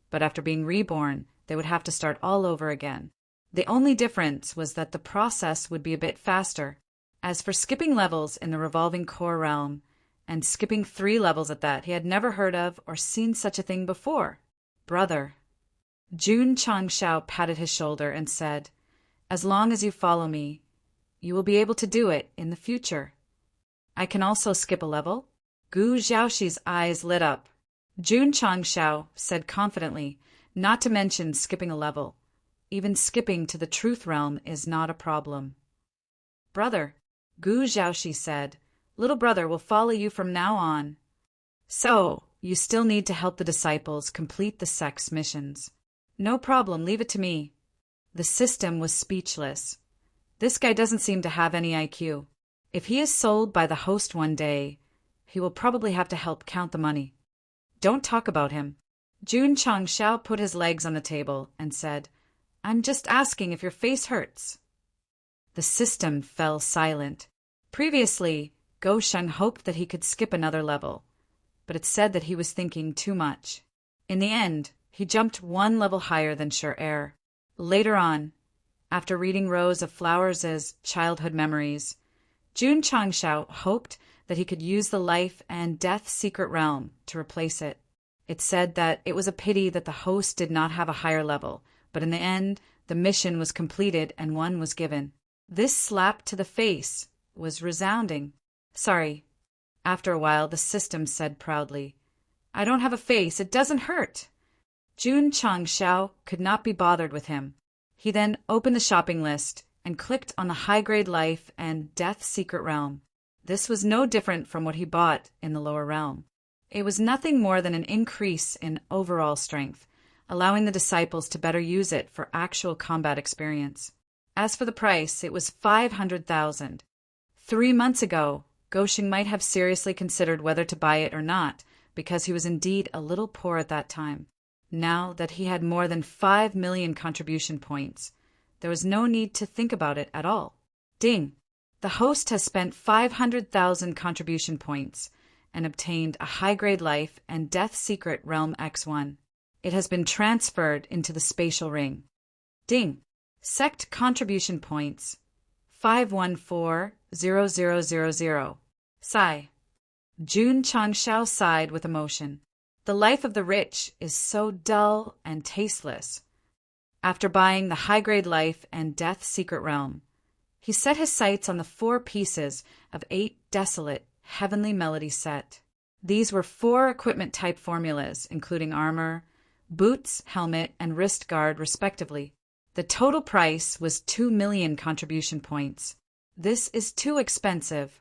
S1: but after being reborn, they would have to start all over again. The only difference was that the process would be a bit faster. As for skipping levels in the revolving core realm, and skipping 3 levels at that, he had never heard of or seen such a thing before. Brother. Jun Changshao patted his shoulder and said, As long as you follow me, you will be able to do it in the future. I can also skip a level? Gu Zhaoxi's eyes lit up. Jun Changshao said confidently, not to mention skipping a level. Even skipping to the truth realm is not a problem. Brother, Gu Zhaoxi said, Little brother will follow you from now on. So, you still need to help the disciples complete the Sect's missions. No problem, leave it to me. The system was speechless. This guy doesn't seem to have any IQ. If he is sold by the host one day, he will probably have to help count the money. Don't talk about him. Jun Changshao put his legs on the table and said, I'm just asking if your face hurts. The system fell silent. Previously, Go Sheng hoped that he could skip another level, but it said that he was thinking too much. In the end, he jumped one level higher than sure air. Later on, after reading rows of Flowers' childhood memories, Jun Changshao hoped that he could use the life and death secret realm to replace it. It said that it was a pity that the host did not have a higher level, but in the end, the mission was completed and one was given. This slap to the face was resounding. Sorry. After a while, the system said proudly, I don't have a face, it doesn't hurt. Jun Changshao could not be bothered with him. He then opened the shopping list and clicked on the high-grade life and death secret realm. This was no different from what he bought in the lower realm. It was nothing more than an increase in overall strength, allowing the disciples to better use it for actual combat experience. As for the price, it was 500,000. 3 months ago, Goshing might have seriously considered whether to buy it or not, because he was indeed a little poor at that time. Now that he had more than 5 million contribution points, there was no need to think about it at all. Ding! The host has spent 500,000 contribution points and obtained a high-grade life and death secret realm X1. It has been transferred into the spatial ring. Ding! Sect contribution points 514,0000. Sigh. Jun Changshao sighed with emotion. The life of the rich is so dull and tasteless. After buying the high-grade life and death secret realm, he set his sights on the 4 pieces of 8 desolate heavenly melody set. These were 4 equipment type formulas, including armor, boots, helmet, and wrist guard, respectively. The total price was 2 million contribution points. This is too expensive.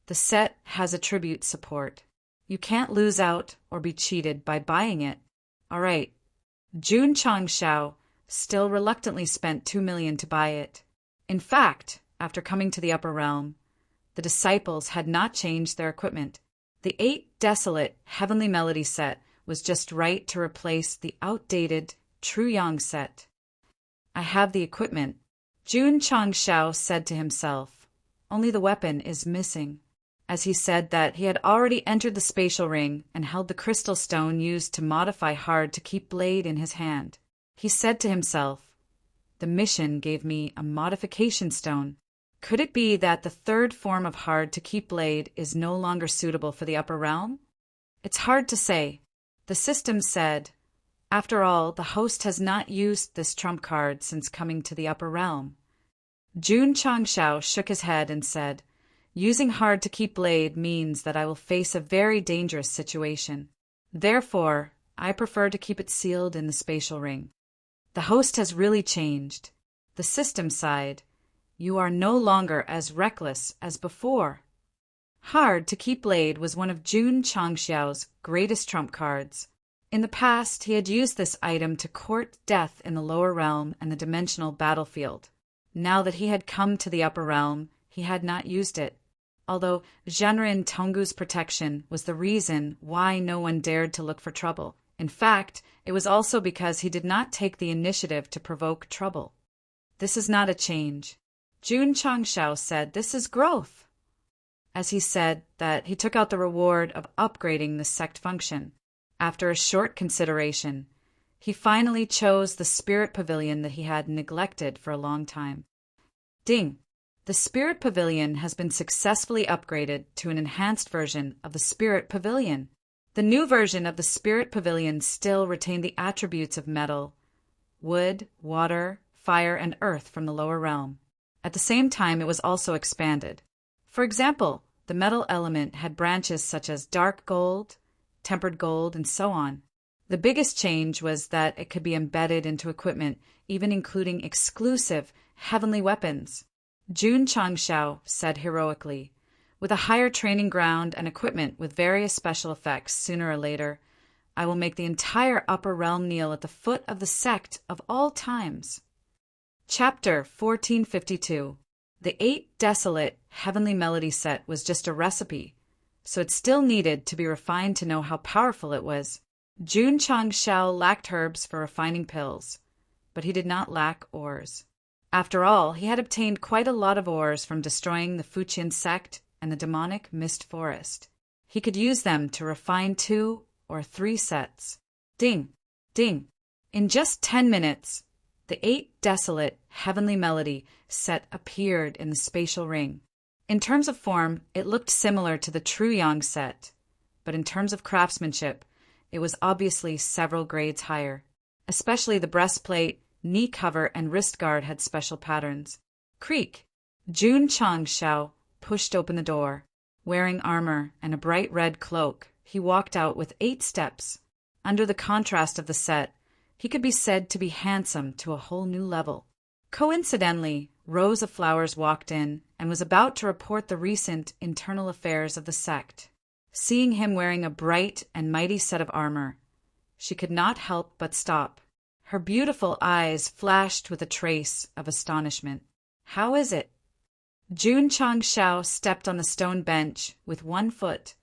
S1: The set has attribute support. You can't lose out or be cheated by buying it. All right. Jun Changshao still reluctantly spent 2 million to buy it. In fact, after coming to the upper realm, the disciples had not changed their equipment. The 8 desolate heavenly melody set was just right to replace the outdated True Yang set. I have the equipment, Jun Changshao said to himself. Only the weapon is missing. As he said that he had already entered the spatial ring and held the crystal stone used to modify hard to keep blade in his hand. He said to himself, the mission gave me a modification stone. Could it be that the 3rd form of hard to keep blade is no longer suitable for the upper realm? It's hard to say. The system said, after all, the host has not used this trump card since coming to the upper realm. Jun Changshao shook his head and said, using hard to keep blade means that I will face a very dangerous situation. Therefore, I prefer to keep it sealed in the spatial ring. The host has really changed. The system sighed. You are no longer as reckless as before. Hard to keep blade was one of Jun Changshao's greatest trump cards. In the past, he had used this item to court death in the lower realm and the dimensional battlefield. Now that he had come to the upper realm, he had not used it. Although Zhenrin Tonggu's protection was the reason why no one dared to look for trouble. In fact, it was also because he did not take the initiative to provoke trouble. This is not a change. Jun Changshao said this is growth. As he said that he took out the reward of upgrading the sect function. After a short consideration, he finally chose the spirit pavilion that he had neglected for a long time. Ding! The Spirit Pavilion has been successfully upgraded to an enhanced version of the Spirit Pavilion. The new version of the Spirit Pavilion still retained the attributes of metal, wood, water, fire, and earth from the lower realm. At the same time, it was also expanded. For example, the metal element had branches such as dark gold, tempered gold, and so on. The biggest change was that it could be embedded into equipment, even including exclusive heavenly weapons. Jun Changshao said heroically, with a higher training ground and equipment with various special effects, sooner or later, I will make the entire upper realm kneel at the foot of the sect of all times. Chapter 1452. The 8 desolate heavenly melody set was just a recipe, so it still needed to be refined to know how powerful it was. Jun Changshao lacked herbs for refining pills, but he did not lack ores. After all, he had obtained quite a lot of ores from destroying the Fuqian sect and the demonic mist forest. He could use them to refine 2 or 3 sets. Ding, ding. In just 10 minutes, the 8 desolate heavenly melody set appeared in the spatial ring. In terms of form, it looked similar to the true yang set, but in terms of craftsmanship, it was obviously several grades higher. Especially the breastplate, knee cover, and wrist guard had special patterns. Creak! Jun Changshao pushed open the door. Wearing armor and a bright red cloak, he walked out with 8 steps. Under the contrast of the set, he could be said to be handsome to a whole new level. Coincidentally, Rose of Flowers walked in and was about to report the recent internal affairs of the sect. Seeing him wearing a bright and mighty set of armor, she could not help but stop. Her beautiful eyes flashed with a trace of astonishment. "How is it?" Jun Changshao stepped on the stone bench with 1 foot,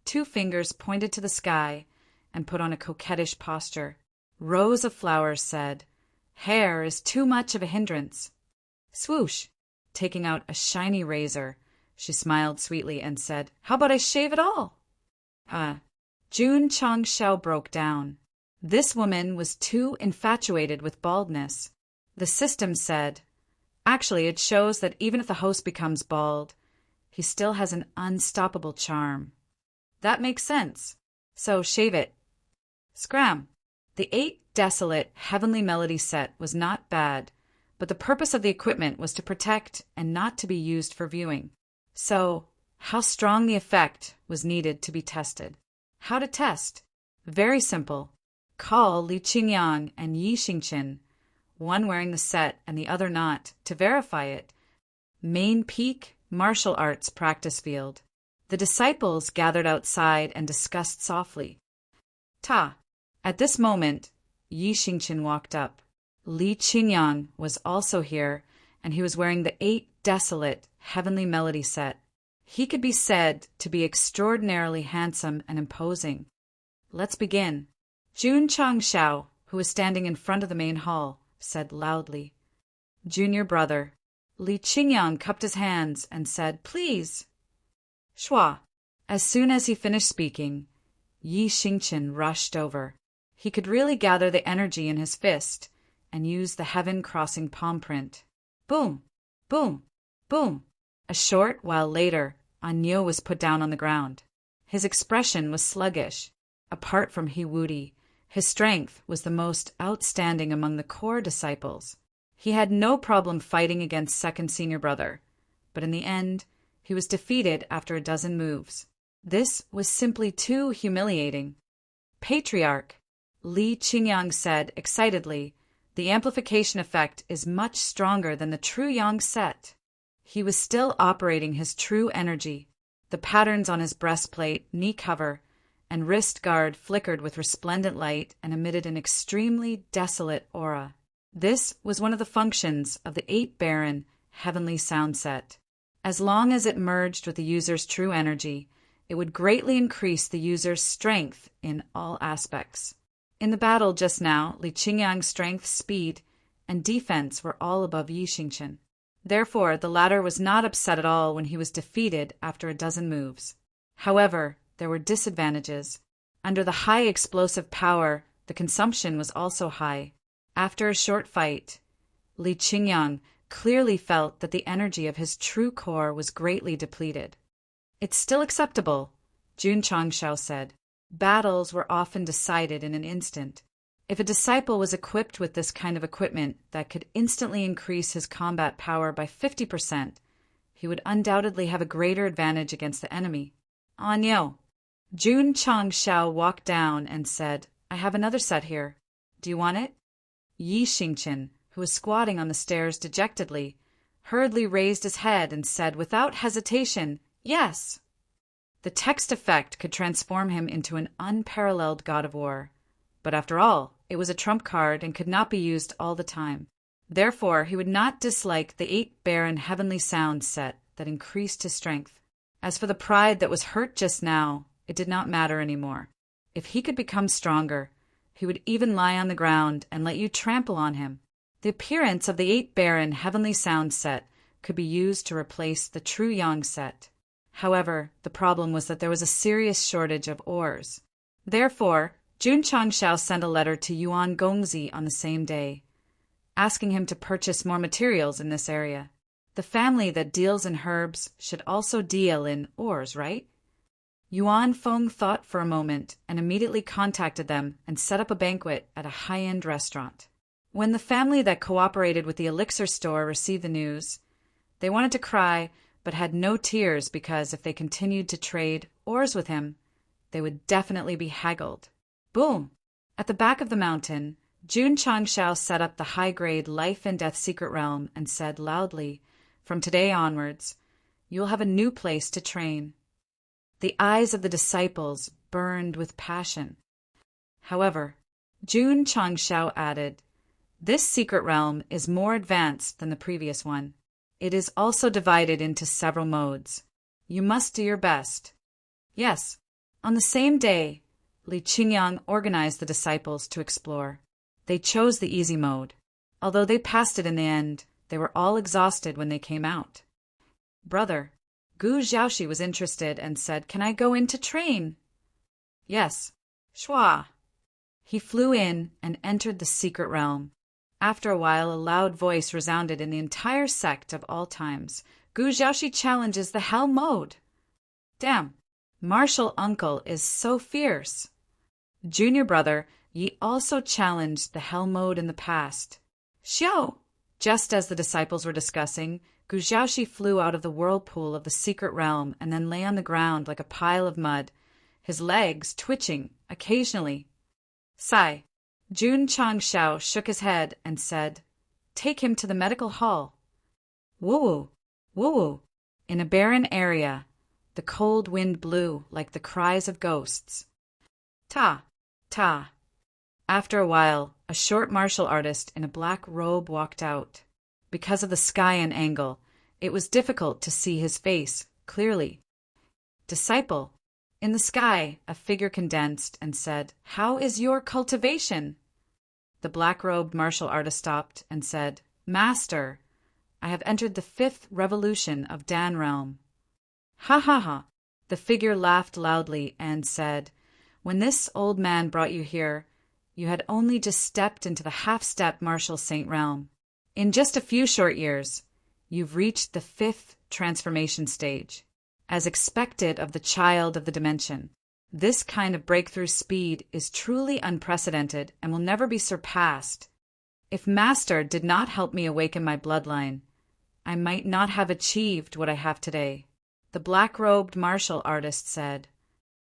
S1: 2 fingers pointed to the sky, and put on a coquettish posture. Rose of Flowers said, "Hair is too much of a hindrance." Swoosh! Taking out a shiny razor, she smiled sweetly and said, "How about I shave it all?" Jun Changshao broke down. This woman was too infatuated with baldness. The system said, "Actually, it shows that even if the host becomes bald, he still has an unstoppable charm." That makes sense. So shave it. Scram! The 8 desolate heavenly melody set was not bad, but the purpose of the equipment was to protect and not to be used for viewing. So, how strong the effect was needed to be tested. How to test? Very simple. Call Li Qingyang and Yi Xingqian, one wearing the set and the other not, to verify it. Main peak, martial arts practice field. The disciples gathered outside and discussed softly. Ta! At this moment, Yi Xingqian walked up. Li Qingyang was also here, and he was wearing the 8 desolate heavenly melody set. He could be said to be extraordinarily handsome and imposing. Let's begin. Jun Changshao, who was standing in front of the main hall, said loudly. Junior brother. Li Qingyang cupped his hands and said, "Please." Shua. As soon as he finished speaking, Yi Xingqian rushed over. He could really gather the energy in his fist and use the heaven-crossing palm print. Boom! Boom! Boom! A short while later, Anyo was put down on the ground. His expression was sluggish. Apart from Hiwudi, his strength was the most outstanding among the core disciples. He had no problem fighting against second senior brother, but in the end, he was defeated after a dozen moves. This was simply too humiliating. Patriarch, Li Qingyang said excitedly, "The amplification effect is much stronger than the true yang set." He was still operating his true energy. The patterns on his breastplate, knee cover, and wrist guard flickered with resplendent light and emitted an extremely desolate aura. This was one of the functions of the 8 Baron heavenly sound set. As long as it merged with the user's true energy, it would greatly increase the user's strength in all aspects. In the battle just now, Li Qingyang's strength, speed, and defense were all above Yi Xingqian. Therefore, the latter was not upset at all when he was defeated after a dozen moves. However, there were disadvantages. Under the high explosive power, the consumption was also high. After a short fight, Li Qingyang clearly felt that the energy of his true core was greatly depleted. "It's still acceptable," Jun Changshao said. Battles were often decided in an instant. If a disciple was equipped with this kind of equipment that could instantly increase his combat power by 50%, he would undoubtedly have a greater advantage against the enemy. "Anyo." Jun Changshao walked down and said, "I have another set here. Do you want it?" Yi Xingqian, who was squatting on the stairs dejectedly, hurriedly raised his head and said without hesitation, "Yes." The text effect could transform him into an unparalleled god of war. But after all, it was a trump card and could not be used all the time. Therefore, he would not dislike the 8 Baron heavenly sound set that increased his strength. As for the pride that was hurt just now, it did not matter anymore. If he could become stronger, he would even lie on the ground and let you trample on him. The appearance of the 8 Baron heavenly sound set could be used to replace the true yang set. However, the problem was that there was a serious shortage of ores. Therefore, Jun Changshao sent a letter to Yuan Gongzi on the same day, asking him to purchase more materials in this area. The family that deals in herbs should also deal in ores, right? Yuan Feng thought for a moment and immediately contacted them and set up a banquet at a high-end restaurant. When the family that cooperated with the elixir store received the news, they wanted to cry but had no tears because if they continued to trade ores with him, they would definitely be haggled. Boom! At the back of the mountain, Jun Changshao set up the high-grade life and death secret realm and said loudly, "From today onwards, you will have a new place to train." The eyes of the disciples burned with passion. However, Jun Changshao added, "This secret realm is more advanced than the previous one. It is also divided into several modes. You must do your best." Yes, on the same day, Li Qingyang organized the disciples to explore. They chose the easy mode. Although they passed it in the end, they were all exhausted when they came out. "Brother," Gu Xiaoxi was interested and said, "Can I go in to train?" "Yes." Shua. He flew in and entered the secret realm. After a while, a loud voice resounded in the entire sect of all times. "Gu Xiaoxi challenges the hell mode." "Damn, martial uncle is so fierce." "Junior brother, ye also challenged the hell mode in the past." "Xiao!" Just as the disciples were discussing, Gu Xiaoxi flew out of the whirlpool of the secret realm and then lay on the ground like a pile of mud, his legs twitching occasionally. Sigh. Jun Changshao shook his head and said, "Take him to the medical hall." Woo-woo, woo-woo. In a barren area, the cold wind blew like the cries of ghosts. Ta, ta. After a while, a short martial artist in a black robe walked out. Because of the sky and angle, it was difficult to see his face clearly. "Disciple." In the sky, a figure condensed and said, "How is your cultivation?" The black-robed martial artist stopped and said, "Master, I have entered the 5th revolution of Dan Realm." "Ha ha ha." The figure laughed loudly and said, "When this old man brought you here, you had only just stepped into the half-step martial saint realm. In just a few short years, you've reached the 5th transformation stage. As expected of the child of the dimension, this kind of breakthrough speed is truly unprecedented and will never be surpassed. If Master did not help me awaken my bloodline, I might not have achieved what I have today." The black-robed martial artist said.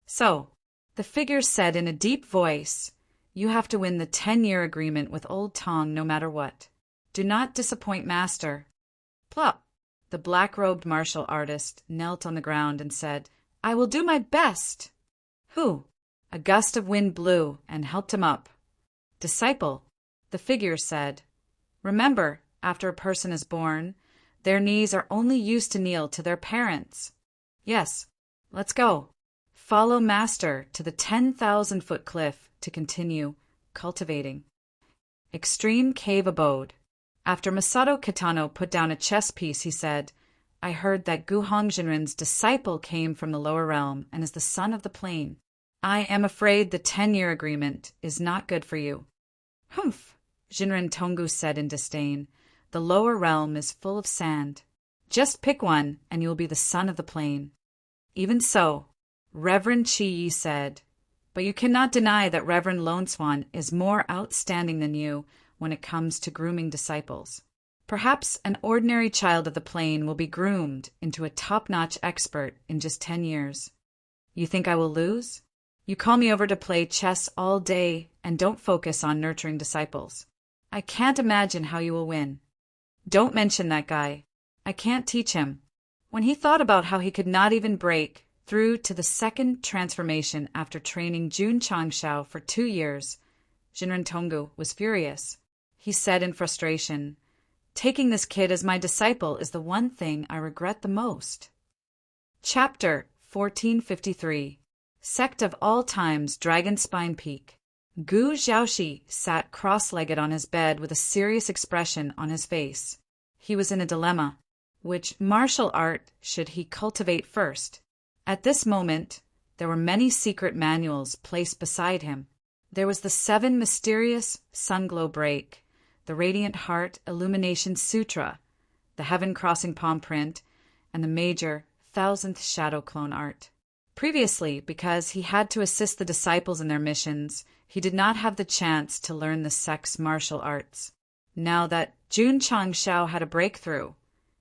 S1: "So," the figure said in a deep voice, "you have to win the 10-year agreement with Old Tong no matter what. Do not disappoint Master." Plop! The black-robed martial artist knelt on the ground and said, "I will do my best." Who? A gust of wind blew and helped him up. "Disciple," the figure said, "remember, after a person is born, their knees are only used to kneel to their parents." "Yes, let's go. Follow Master to the 10,000-foot cliff to continue cultivating." Extreme Cave Abode. After Masato Kitano put down a chess piece, he said, "I heard that Gu Hongjinren's disciple came from the lower realm and is the son of the plane. I am afraid the 10-year agreement is not good for you." "Humph," Jinren Tongu said in disdain. "The lower realm is full of sand. Just pick one and you will be the son of the plane." "Even so," Reverend Chi Yi said, "but you cannot deny that Reverend Lone Swan is more outstanding than you when it comes to grooming disciples. Perhaps an ordinary child of the plane will be groomed into a top-notch expert in just 10 years. You think I will lose? You call me over to play chess all day and don't focus on nurturing disciples. I can't imagine how you will win. Don't mention that guy. I can't teach him." When he thought about how he could not even break through to the 2nd transformation after training Jun Changshao for 2 years, Jinren Tongu was furious. He said in frustration, "Taking this kid as my disciple is the one thing I regret the most." Chapter 1453. Sect of All Times, Dragon Spine Peak. Gu Xiaoxi sat cross-legged on his bed with a serious expression on his face. He was in a dilemma. Which martial art should he cultivate first? At this moment, there were many secret manuals placed beside him. There was the 7 mysterious Sunglow Break, the Radiant Heart Illumination Sutra, the Heaven Crossing Palm Print, and the major 1000th Shadow Clone Art. Previously, because he had to assist the disciples in their missions, he did not have the chance to learn the Sect's martial arts. Now that Jun Changshao had a breakthrough,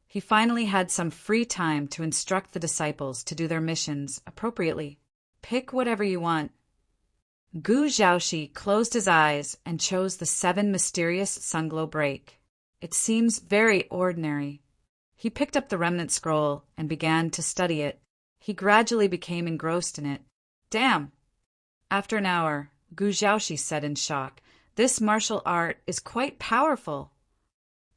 S1: he finally had some free time to instruct the disciples to do their missions appropriately. Pick whatever you want. Gu Zhaoxi closed his eyes and chose the 7 mysterious Sunglow Break. It seems very ordinary. He picked up the remnant scroll and began to study it. He gradually became engrossed in it. Damn! After an hour, Gu Zhaoxi said in shock, "This martial art is quite powerful."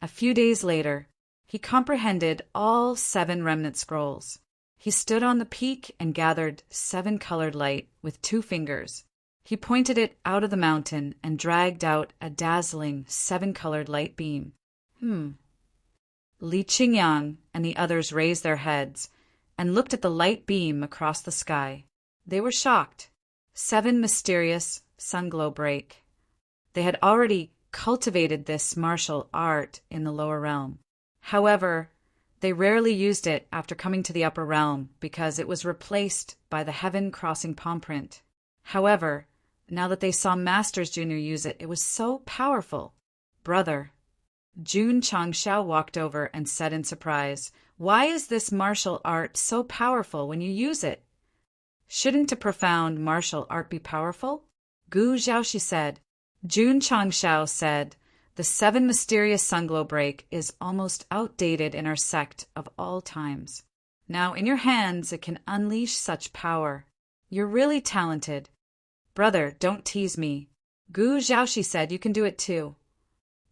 S1: A few days later, he comprehended all 7 remnant scrolls. He stood on the peak and gathered 7 colored light with 2 fingers. He pointed it out of the mountain and dragged out a dazzling 7-colored light beam. Li Qingyang and the others raised their heads and looked at the light beam across the sky. They were shocked. 7 mysterious Sunglow Break. They had already cultivated this martial art in the lower realm. However, they rarely used it after coming to the upper realm because it was replaced by the Heaven Crossing Palm Print. However, now that they saw Masters Jr. use it, it was so powerful. Brother, Jun Changshao walked over and said in surprise, "Why is this martial art so powerful when you use it? Shouldn't a profound martial art be powerful?" Gu Zhaoxi said. Jun Changshao said, "The 7 mysterious Sunglow Break is almost outdated in our sect of all times. Now in your hands it can unleash such power. You're really talented. Brother, don't tease me." Gu Zhaoxi said, "You can do it too."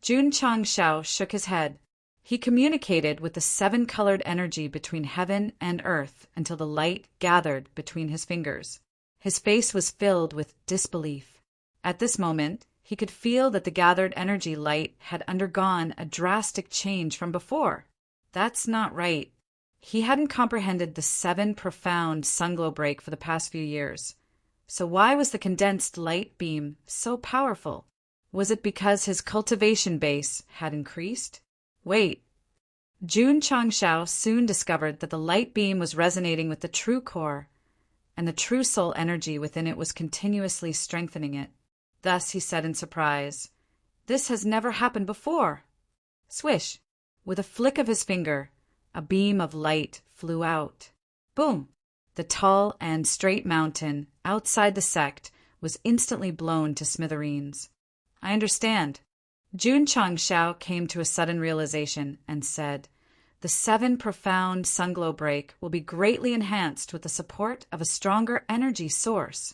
S1: Jun Changshao shook his head. He communicated with the 7-colored energy between heaven and earth until the light gathered between his fingers. His face was filled with disbelief. At this moment, he could feel that the gathered energy light had undergone a drastic change from before. That's not right. He hadn't comprehended the 7 profound Sunglow Break for the past few years. So why was the condensed light beam so powerful? Was it because his cultivation base had increased? Wait. Jun Changshao soon discovered that the light beam was resonating with the true core, and the true soul energy within it was continuously strengthening it. Thus he said in surprise, "This has never happened before." Swish! With a flick of his finger, a beam of light flew out. Boom! The tall and straight mountain outside the sect was instantly blown to smithereens. "I understand." Jun Changshao came to a sudden realization and said, "The 7 profound Sunglow Break will be greatly enhanced with the support of a stronger energy source."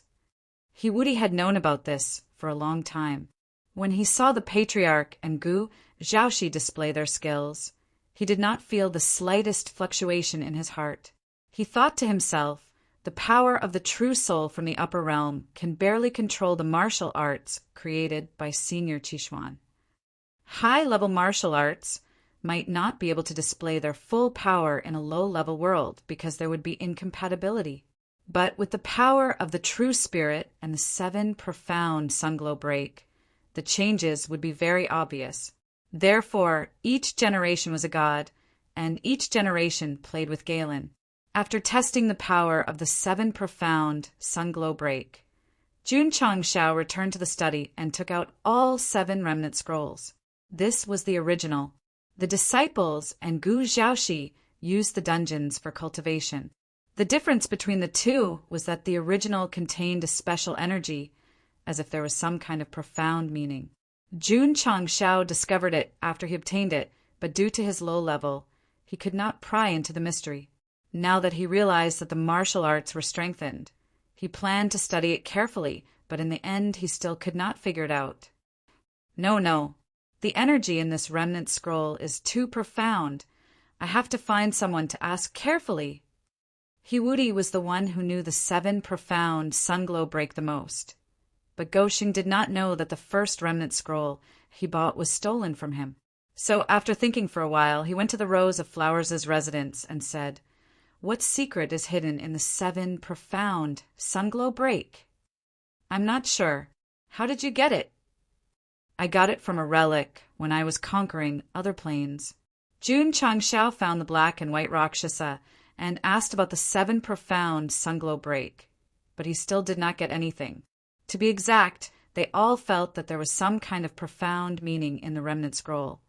S1: He Wudi had known about this for a long time. When he saw the Patriarch and Gu Zhaoxi display their skills, he did not feel the slightest fluctuation in his heart. He thought to himself, the power of the true soul from the upper realm can barely control the martial arts created by Senior Qishuan. High-level martial arts might not be able to display their full power in a low-level world because there would be incompatibility. But with the power of the true spirit and the 7 profound Sunglow Break, the changes would be very obvious. Therefore, each generation was a god, and each generation played with Galen. After testing the power of the 7 profound Sunglow Break, Jun Changshao returned to the study and took out all 7 remnant scrolls. This was the original. The disciples and Gu Zhaoxi used the dungeons for cultivation. The difference between the two was that the original contained a special energy, as if there was some kind of profound meaning. Jun Changshao discovered it after he obtained it, but due to his low level, he could not pry into the mystery. Now that he realized that the martial arts were strengthened, he planned to study it carefully, but in the end he still could not figure it out. No. The energy in this remnant scroll is too profound. I have to find someone to ask carefully. Hiwudi was the one who knew the 7 profound Sunglow Break the most. But Goshing did not know that the first remnant scroll he bought was stolen from him. So after thinking for a while, he went to the Rose of Flowers' residence and said, What secret is hidden in the 7 profound sunglow break? I'm not sure. How did you get it? I got it from a relic when I was conquering other planes. Jun Changshao found the black and white Rakshasa and asked about the 7 profound sunglow break, but he still did not get anything. To be exact, they all felt that there was some kind of profound meaning in the remnant scroll,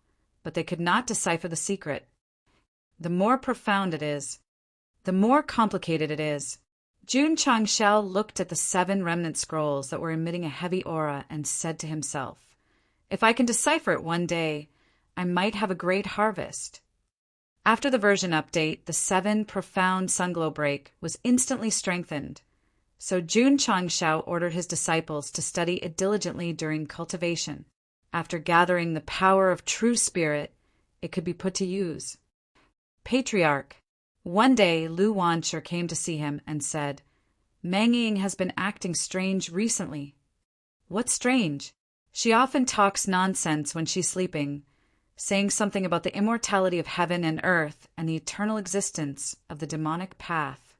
S1: but they could not decipher the secret. The more profound it is, the more complicated it is. Jun Changshao looked at the 7 remnant scrolls that were emitting a heavy aura and said to himself, "If I can decipher it one day, I might have a great harvest." After the version update, the 7 profound sunglow break was instantly strengthened. So Jun Changshao ordered his disciples to study it diligently during cultivation. After gathering the power of true spirit, it could be put to use. Patriarch. One day, Lu Wancher came to see him and said, "Meng Ying has been acting strange recently." "What's strange?" "She often talks nonsense when she's sleeping, saying something about the immortality of heaven and earth and the eternal existence of the demonic path."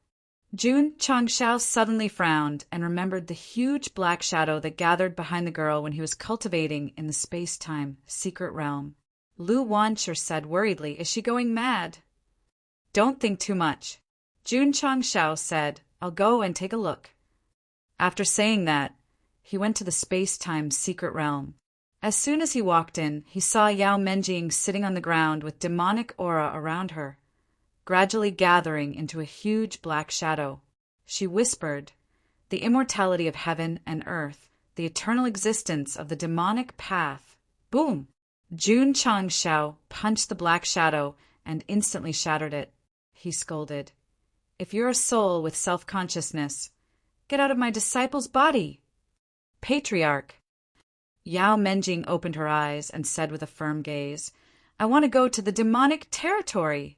S1: Jun Changshao suddenly frowned and remembered the huge black shadow that gathered behind the girl when he was cultivating in the space-time secret realm. Lu Wancher said worriedly, "Is she going mad?" "Don't think too much." Jun Changshao said, "I'll go and take a look." After saying that, he went to the space-time secret realm. As soon as he walked in, he saw Yao Menjing sitting on the ground with demonic aura around her, gradually gathering into a huge black shadow. She whispered, "The immortality of heaven and earth, the eternal existence of the demonic path." Boom! Jun Changshao punched the black shadow and instantly shattered it. He scolded, "If you're a soul with self-consciousness, get out of my disciple's body." Patriarch. Yao Menjing opened her eyes and said with a firm gaze, "I want to go to the demonic territory."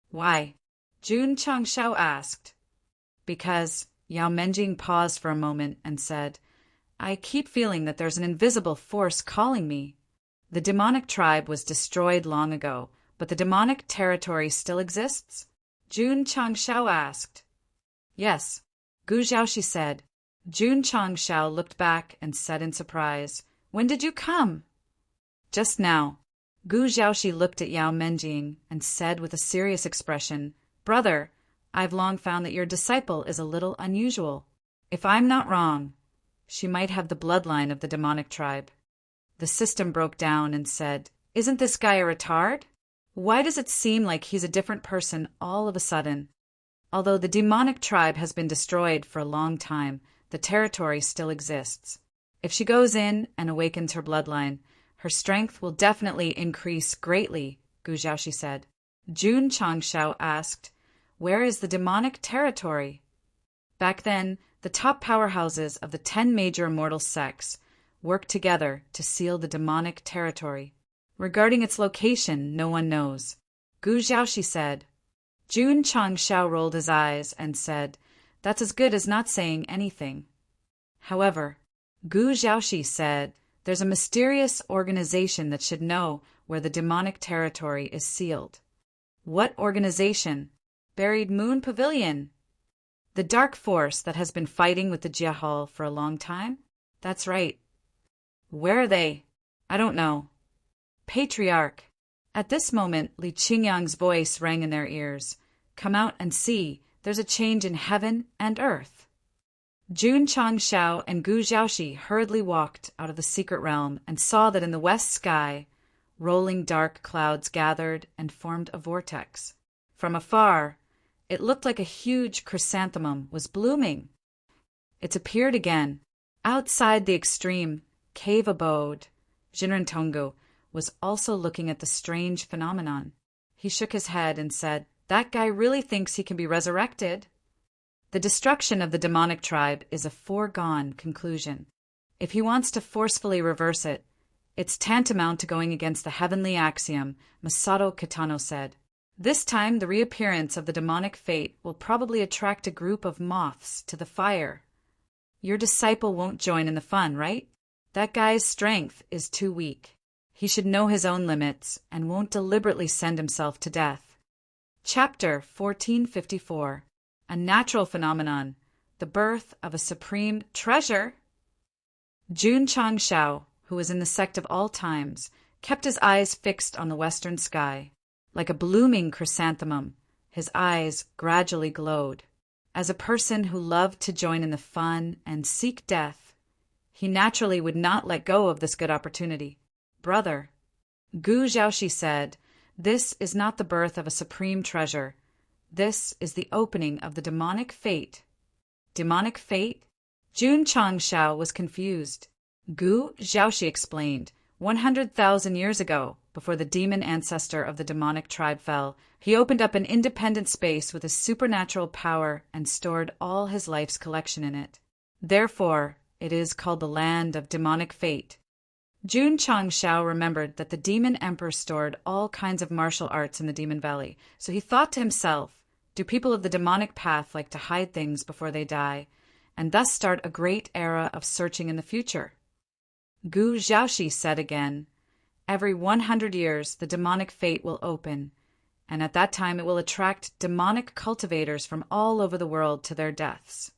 S1: "Why?" Jun Changshao asked. "Because," Yao Menjing paused for a moment and said, "I keep feeling that there's an invisible force calling me. The demonic tribe was destroyed long ago, but the demonic territory still exists?" Jun Changshao asked. "Yes," Gu Zhaoxi said. Jun Changshao looked back and said in surprise, "When did you come?" "Just now." Gu Zhaoxi looked at Yao Menjing and said with a serious expression, "Brother, I've long found that your disciple is a little unusual. If I'm not wrong, she might have the bloodline of the demonic tribe." The system broke down and said, "Isn't this guy a retard? Why does it seem like he's a different person all of a sudden? Although the demonic tribe has been destroyed for a long time, the territory still exists. If she goes in and awakens her bloodline, her strength will definitely increase greatly," Gu Zhaoxi said. Jun Changshao asked, "Where is the demonic territory?" Back then, the top powerhouses of the 10 major immortal sects worked together to seal the demonic territory. Regarding its location, no one knows. Gu Zhaoxi said. Jun Changshao rolled his eyes and said, "That's as good as not saying anything." However, Gu Zhaoxi said, "There's a mysterious organization that should know where the demonic territory is sealed." "What organization?" "Buried Moon Pavilion." "The dark force that has been fighting with the Jiahao for a long time?" "That's right." "Where are they?" "I don't know." "Patriarch." At this moment, Li Qingyang's voice rang in their ears. "Come out and see. There's a change in heaven and earth." Jun Changshao and Gu Zhaoxi hurriedly walked out of the secret realm and saw that in the west sky, rolling dark clouds gathered and formed a vortex. From afar, it looked like a huge chrysanthemum was blooming. It appeared again. Outside the extreme cave abode, Jinrentongu was also looking at the strange phenomenon. He shook his head and said, "That guy really thinks he can be resurrected." The destruction of the demonic tribe is a foregone conclusion. If he wants to forcefully reverse it, it's tantamount to going against the heavenly axiom, Masato Kitano said. This time, the reappearance of the demonic fate will probably attract a group of moths to the fire. Your disciple won't join in the fun, right? That guy's strength is too weak. He should know his own limits and won't deliberately send himself to death. Chapter 1454. A Natural Phenomenon. The Birth of a Supreme Treasure. Jun Changshao, who was in the sect of all times, kept his eyes fixed on the western sky. Like a blooming chrysanthemum, his eyes gradually glowed. As a person who loved to join in the fun and seek death, he naturally would not let go of this good opportunity. Brother, Gu Zhaoxi said, this is not the birth of a supreme treasure. This is the opening of the demonic fate. Demonic fate? Jun Changshao was confused. Gu Zhaoxi explained, 100,000 years ago, before the demon ancestor of the demonic tribe fell, he opened up an independent space with a supernatural power and stored all his life's collection in it. Therefore, it is called the land of demonic fate. Jun Changshao remembered that the demon emperor stored all kinds of martial arts in the Demon Valley, so he thought to himself, do people of the demonic path like to hide things before they die, and thus start a great era of searching in the future? Gu Zhaoxi said again, every 100 years the demonic fate will open, and at that time it will attract demonic cultivators from all over the world to their deaths.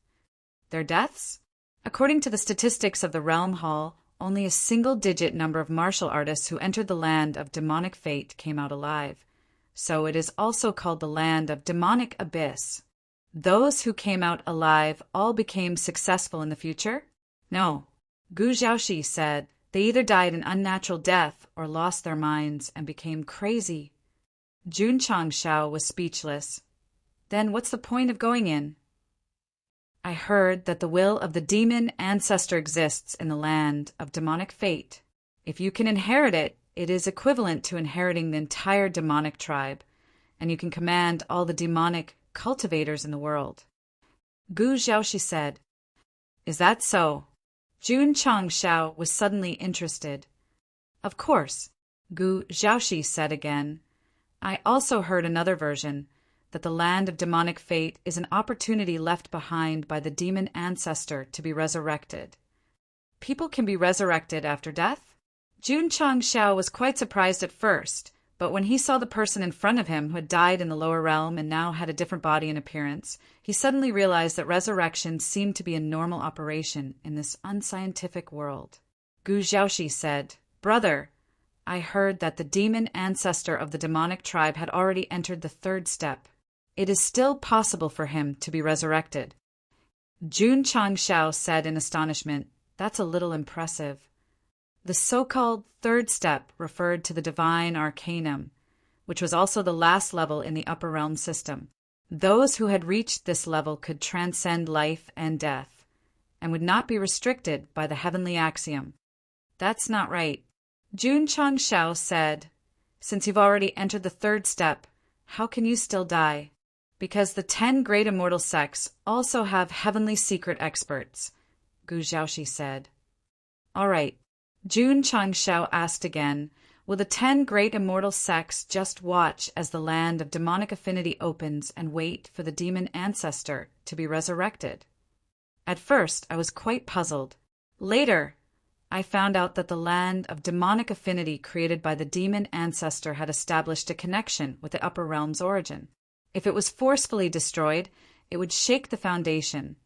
S1: Their deaths? According to the statistics of the Realm Hall, only a single-digit number of martial artists who entered the land of demonic fate came out alive. So it is also called the land of demonic abyss. Those who came out alive all became successful in the future? No. Gu Zhaoxi said they either died an unnatural death or lost their minds and became crazy. Jun Changshao was speechless. Then what's the point of going in? I heard that the will of the demon ancestor exists in the land of demonic fate. If you can inherit it, it is equivalent to inheriting the entire demonic tribe, and you can command all the demonic cultivators in the world. Gu Zhaoxi said, is that so? Jun Changshao was suddenly interested. Of course, Gu Zhaoxi said again. I also heard another version, that the land of demonic fate is an opportunity left behind by the demon ancestor to be resurrected. People can be resurrected after death? Jun Changshao was quite surprised at first, but when he saw the person in front of him who had died in the lower realm and now had a different body and appearance, he suddenly realized that resurrection seemed to be a normal operation in this unscientific world. Gu Zhaoxi said, Brother, I heard that the demon ancestor of the demonic tribe had already entered the third step. It is still possible for him to be resurrected. Jun Changshao said in astonishment, that's a little impressive. The so-called third step referred to the divine arcanum, which was also the last level in the upper realm system. Those who had reached this level could transcend life and death, and would not be restricted by the heavenly axiom. That's not right. Jun Changshao said, since you've already entered the third step, how can you still die? Because the 10 great immortal sects also have heavenly secret experts, Gu Zhaoxi said. All right. Jun Changshao asked again, will the 10 great immortal sects just watch as the land of demonic affinity opens and wait for the demon ancestor to be resurrected? At first, I was quite puzzled. Later, I found out that the land of demonic affinity created by the demon ancestor had established a connection with the upper realm's origin. If it was forcefully destroyed, it would shake the foundation.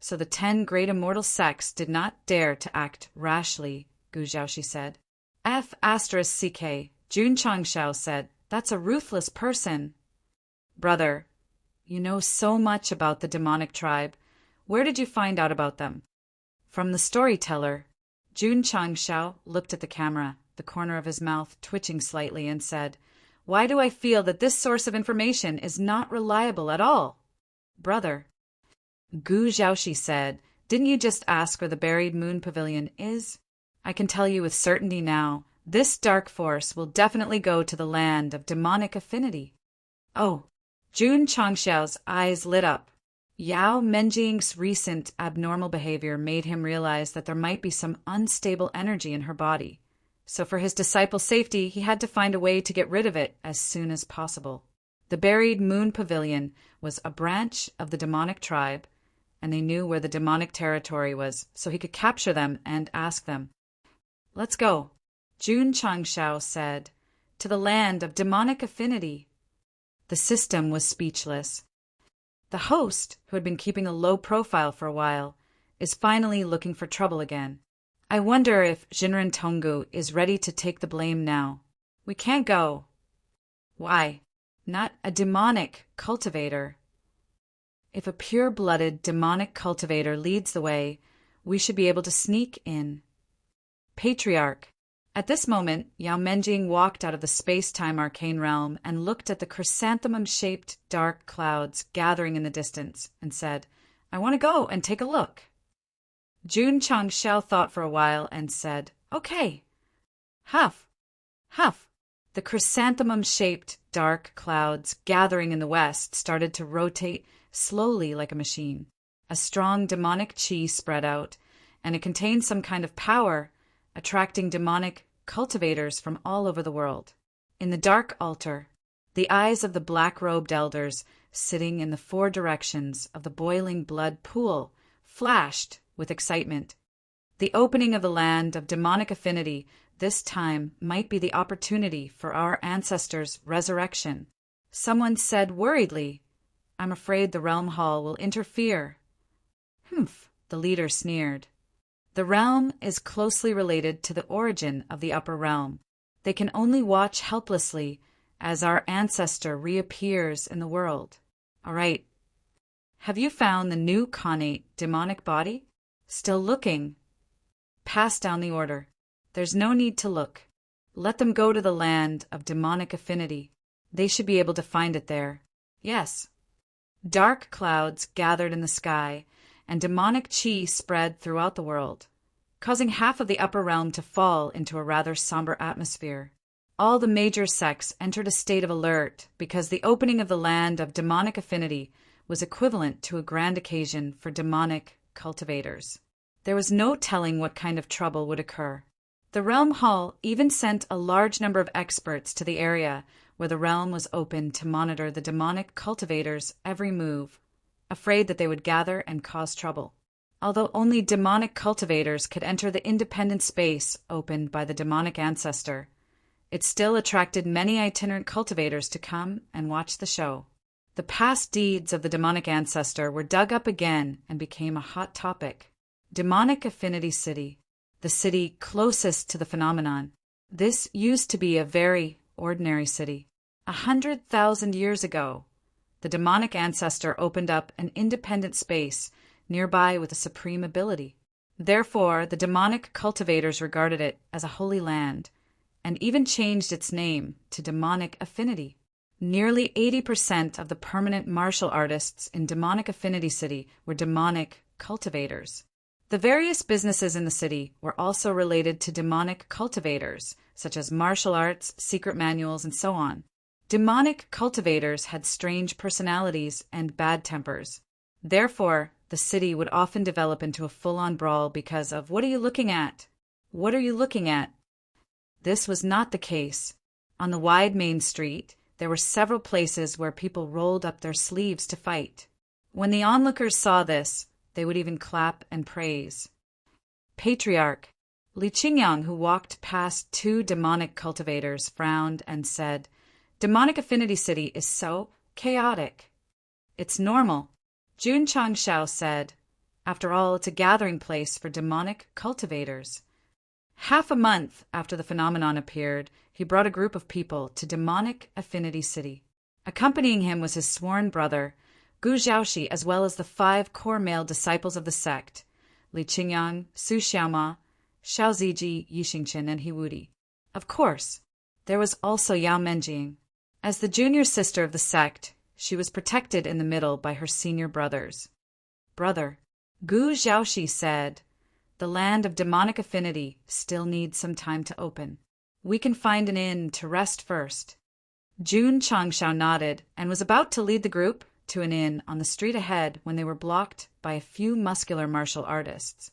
S1: So the 10 great immortal sects did not dare to act rashly, Gu Zhaoxi said. F***CK, Jun Changshao said, that's a ruthless person. Brother, you know so much about the demonic tribe. Where did you find out about them? From the storyteller. Jun Changshao looked at the camera, the corner of his mouth twitching slightly, and said, why do I feel that this source of information is not reliable at all? Brother. Gu Zhaoxi said, didn't you just ask where the buried moon pavilion is? I can tell you with certainty now, this dark force will definitely go to the land of demonic affinity. Oh, Jun Changshao's eyes lit up. Yao Menjing's recent abnormal behavior made him realize that there might be some unstable energy in her body. So for his disciple's safety, he had to find a way to get rid of it as soon as possible. The buried moon pavilion was a branch of the demonic tribe, and they knew where the demonic territory was, so he could capture them and ask them. Let's go, Jun Changshao said, to the land of demonic affinity. The system was speechless. The host, who had been keeping a low profile for a while, is finally looking for trouble again. I wonder if Jinren Tonggu is ready to take the blame now. We can't go. Why? Not a demonic cultivator. If a pure-blooded demonic cultivator leads the way, we should be able to sneak in. Patriarch. At this moment, Yao Menjing walked out of the space-time arcane realm and looked at the chrysanthemum-shaped dark clouds gathering in the distance and said, I want to go and take a look. Jun Changshao thought for a while and said, Okay. Huff. Huff. The chrysanthemum-shaped dark clouds gathering in the west started to rotate slowly like a machine. A strong demonic chi spread out, and it contained some kind of power, attracting demonic cultivators from all over the world. In the dark altar, the eyes of the black-robed elders sitting in the four directions of the boiling blood pool flashed with excitement. The opening of the land of demonic affinity this time might be the opportunity for our ancestors' resurrection. Someone said worriedly, I'm afraid the Realm Hall will interfere. Humph, the leader sneered. The realm is closely related to the origin of the upper realm. They can only watch helplessly as our ancestor reappears in the world. All right. Have you found the new connate demonic body? Still looking? Pass down the order. There's no need to look. Let them go to the land of demonic affinity. They should be able to find it there. Yes. Dark clouds gathered in the sky, and demonic chi spread throughout the world, causing half of the upper realm to fall into a rather somber atmosphere. All the major sects entered a state of alert because the opening of the land of demonic affinity was equivalent to a grand occasion for demonic cultivators. There was no telling what kind of trouble would occur. The Realm Hall even sent a large number of experts to the area where the realm was open to monitor the demonic cultivators' every move, afraid that they would gather and cause trouble. Although only demonic cultivators could enter the independent space opened by the demonic ancestor, it still attracted many itinerant cultivators to come and watch the show. The past deeds of the demonic ancestor were dug up again and became a hot topic. Demonic Affinity City, the city closest to the phenomenon. This used to be a very ordinary city. 100,000 years ago, the demonic ancestor opened up an independent space nearby with a supreme ability. Therefore, the demonic cultivators regarded it as a holy land, and even changed its name to Demonic Affinity. Nearly 80% of the permanent martial artists in Demonic Affinity City were demonic cultivators. The various businesses in the city were also related to demonic cultivators, such as martial arts, secret manuals, and so on. Demonic cultivators had strange personalities and bad tempers. Therefore, the city would often develop into a full-on brawl because of, what are you looking at? What are you looking at? This was not the case. On the wide main street, there were several places where people rolled up their sleeves to fight. When the onlookers saw this, they would even clap and praise. Patriarch Li Qingyang, who walked past two demonic cultivators, frowned and said, Demonic Affinity City is so chaotic. It's normal. Jun Changshao said, After all, it's a gathering place for demonic cultivators. Half a month after the phenomenon appeared, he brought a group of people to Demonic Affinity City. Accompanying him was his sworn brother, Gu Zhaoxi, as well as the 5 core male disciples of the sect, Li Qingyang, Su Xiaoma, Xiao Ziji, Yi Xingchen, and Hiwudi. Of course, there was also Yao Menjing. As the junior sister of the sect, she was protected in the middle by her senior brothers. Brother, Gu Zhaoxi said, the land of demonic affinity still needs some time to open. We can find an inn to rest first. Jun Changshao nodded and was about to lead the group to an inn on the street ahead when they were blocked by a few muscular martial artists.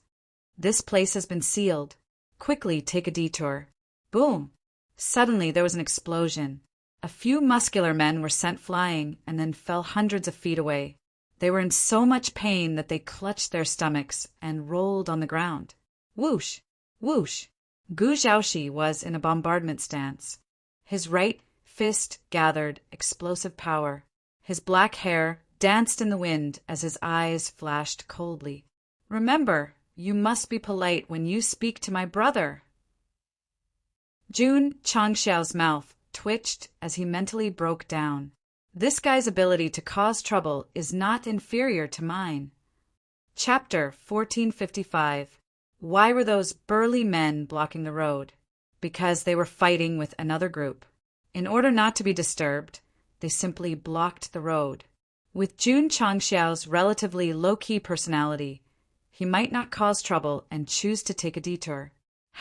S1: This place has been sealed. Quickly take a detour. Boom! Suddenly there was an explosion. A few muscular men were sent flying and then fell hundreds of feet away. They were in so much pain that they clutched their stomachs and rolled on the ground. Whoosh! Whoosh! Gu Zhaoxi was in a bombardment stance. His right fist gathered explosive power. His black hair danced in the wind as his eyes flashed coldly. "Remember, you must be polite when you speak to my brother." Jun Changxiao's mouth twitched as he mentally broke down. This guy's ability to cause trouble is not inferior to mine. Chapter 1455. Why were those burly men blocking the road? Because they were fighting with another group. In order not to be disturbed, they simply blocked the road. With Jun Changxiao's relatively low-key personality, he might not cause trouble and choose to take a detour.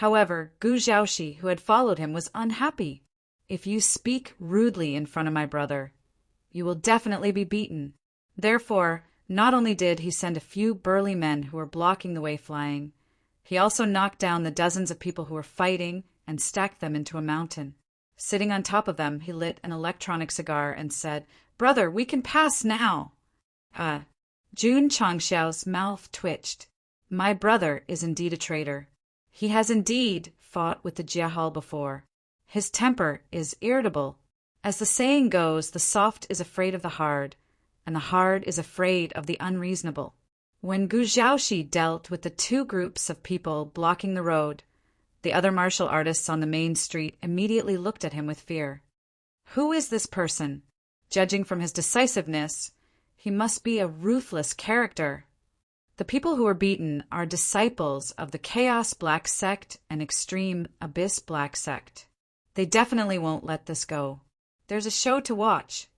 S1: However, Gu Zhaoxi, who had followed him, was unhappy. "If you speak rudely in front of my brother, you will definitely be beaten." Therefore, not only did he send a few burly men who were blocking the way flying, he also knocked down the dozens of people who were fighting and stacked them into a mountain. Sitting on top of them, he lit an electronic cigar and said, "Brother, we can pass now." Jun Changxiao's mouth twitched. "My brother is indeed a traitor. He has indeed fought with the Jiahao before. His temper is irritable. As the saying goes, the soft is afraid of the hard, and the hard is afraid of the unreasonable." When Gu Zhaoxi dealt with the two groups of people blocking the road, the other martial artists on the main street immediately looked at him with fear. Who is this person? Judging from his decisiveness, he must be a ruthless character. The people who were beaten are disciples of the Chaos Black Sect and Extreme Abyss Black Sect. They definitely won't let this go. There's a show to watch.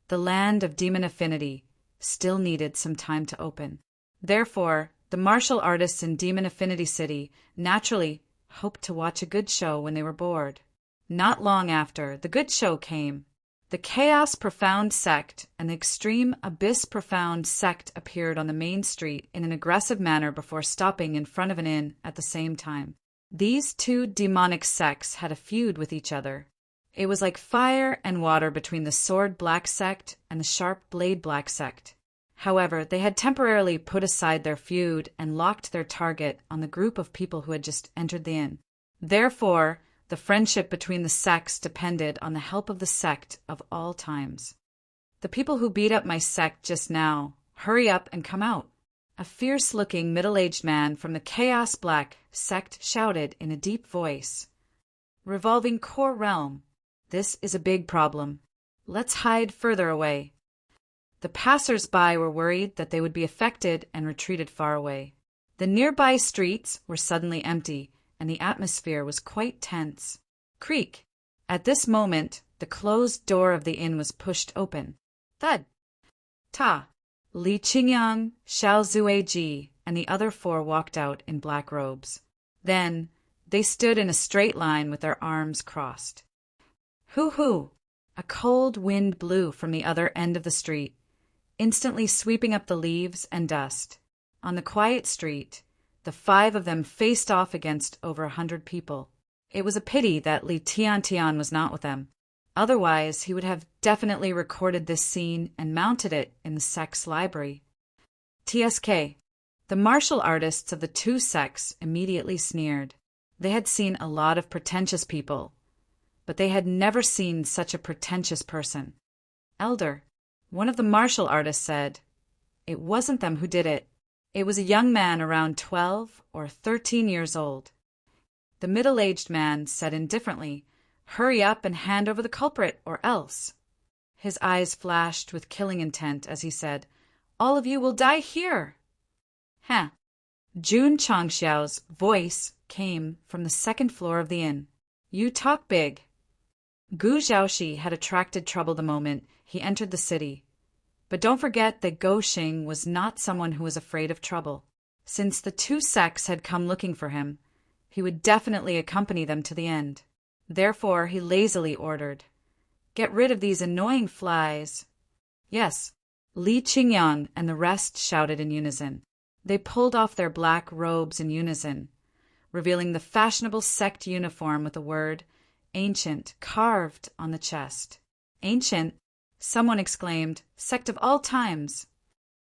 S1: The land of demon affinity still needed some time to open. Therefore, the martial artists in Demon Affinity City naturally hoped to watch a good show when they were bored. Not long after, the good show came. The Chaos Profound Sect and the Extreme Abyss Profound Sect appeared on the main street in an aggressive manner before stopping in front of an inn at the same time. These two demonic sects had a feud with each other. It was like fire and water between the Sword Black Sect and the Sharp Blade Black Sect. However, they had temporarily put aside their feud and locked their target on the group of people who had just entered the inn. Therefore, the friendship between the sects depended on the help of the sect of all times. "The people who beat up my sect just now, hurry up and come out." A fierce-looking middle-aged man from the Chaos Black Sect shouted in a deep voice. "Revolving Core Realm. This is a big problem. Let's hide further away." The passers-by were worried that they would be affected and retreated far away. The nearby streets were suddenly empty, and the atmosphere was quite tense. Creak! At this moment, the closed door of the inn was pushed open. Thud! Ta! Li Qingyang, Xiao Zueji, and the other four walked out in black robes. Then, they stood in a straight line with their arms crossed. Hoo-hoo! A cold wind blew from the other end of the street, instantly sweeping up the leaves and dust. On the quiet street, the five of them faced off against over 100 people. It was a pity that Li Tiantian was not with them. Otherwise, he would have definitely recorded this scene and mounted it in the sect's library. TSK. The martial artists of the two sects immediately sneered. They had seen a lot of pretentious people, but they had never seen such a pretentious person. Elder, one of the martial artists said, "It wasn't them who did it. It was a young man around 12 or 13 years old." The middle-aged man said indifferently, "Hurry up and hand over the culprit, or else." His eyes flashed with killing intent as he said, "All of you will die here." Huh. Jun Changxiao's voice came from the second floor of the inn. "You talk big." Gu Zhaoxi had attracted trouble the moment he entered the city. But don't forget that Go Xing was not someone who was afraid of trouble. Since the two sects had come looking for him, he would definitely accompany them to the end. Therefore, he lazily ordered, "Get rid of these annoying flies." Yes, Li Qingyang and the rest shouted in unison. They pulled off their black robes in unison, revealing the fashionable sect uniform with the word "Ancient" carved on the chest. "Ancient?" Someone exclaimed, "Sect of all times."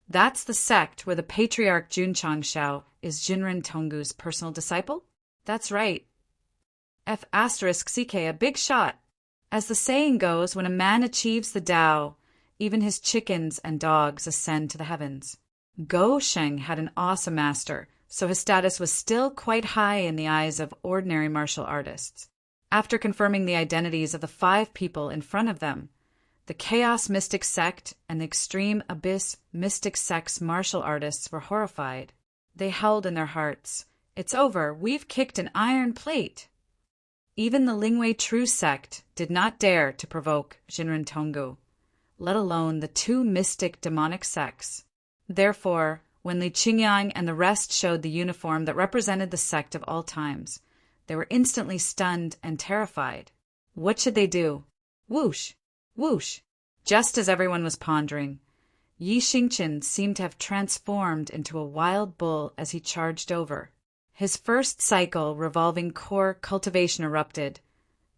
S1: That's the sect where the patriarch Jun Changxiao is Jinren Tonggu's personal disciple? That's right. F*CK, a big shot. As the saying goes, when a man achieves the Tao, even his chickens and dogs ascend to the heavens. Go Sheng had an awesome master, so his status was still quite high in the eyes of ordinary martial artists. After confirming the identities of the 5 people in front of them, the Chaos Mystic Sect and the Extreme Abyss Mystic Sect's martial artists were horrified. They held in their hearts, "It's over, we've kicked an iron plate." Even the Lingwei True Sect did not dare to provoke Jinren Tonggu, let alone the 2 mystic demonic sects. Therefore, when Li Qingyang and the rest showed the uniform that represented the sect of all times, they were instantly stunned and terrified. What should they do? Whoosh! Whoosh! Just as everyone was pondering, Yi Xingqian seemed to have transformed into a wild bull as he charged over. His first cycle revolving core cultivation erupted,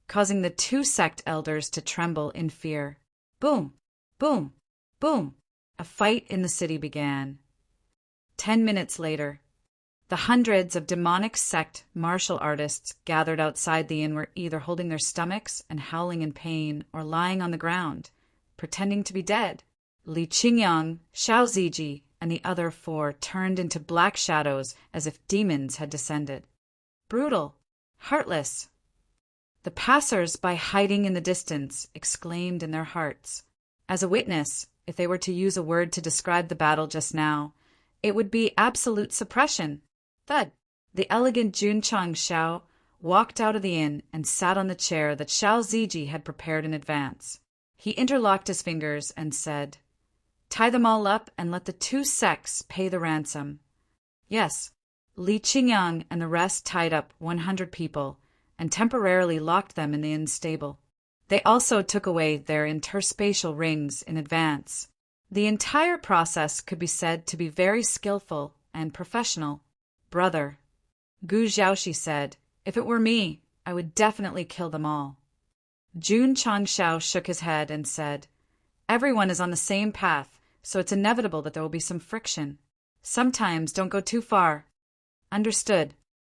S1: causing the 2 sect elders to tremble in fear. Boom! Boom! Boom! A fight in the city began. 10 minutes later, the hundreds of demonic sect martial artists gathered outside the inn were either holding their stomachs and howling in pain or lying on the ground, pretending to be dead. Li Qingyang, Xiao Ziji, and the other 4 turned into black shadows as if demons had descended. Brutal, heartless. The passers-by hiding in the distance exclaimed in their hearts. As a witness, if they were to use a word to describe the battle just now, it would be absolute suppression. Thud! The elegant Jun Chang Xiao walked out of the inn and sat on the chair that Xiao Ziji had prepared in advance. He interlocked his fingers and said, "Tie them all up and let the 2 sects pay the ransom." Yes, Li Qingyang and the rest tied up 100 people and temporarily locked them in the inn stable. They also took away their interspatial rings in advance. The entire process could be said to be very skillful and professional. "Brother," Gu Xiaoxi said, "if it were me, I would definitely kill them all." Jun Changshao shook his head and said, "Everyone is on the same path, so it's inevitable that there will be some friction. Sometimes don't go too far." Understood.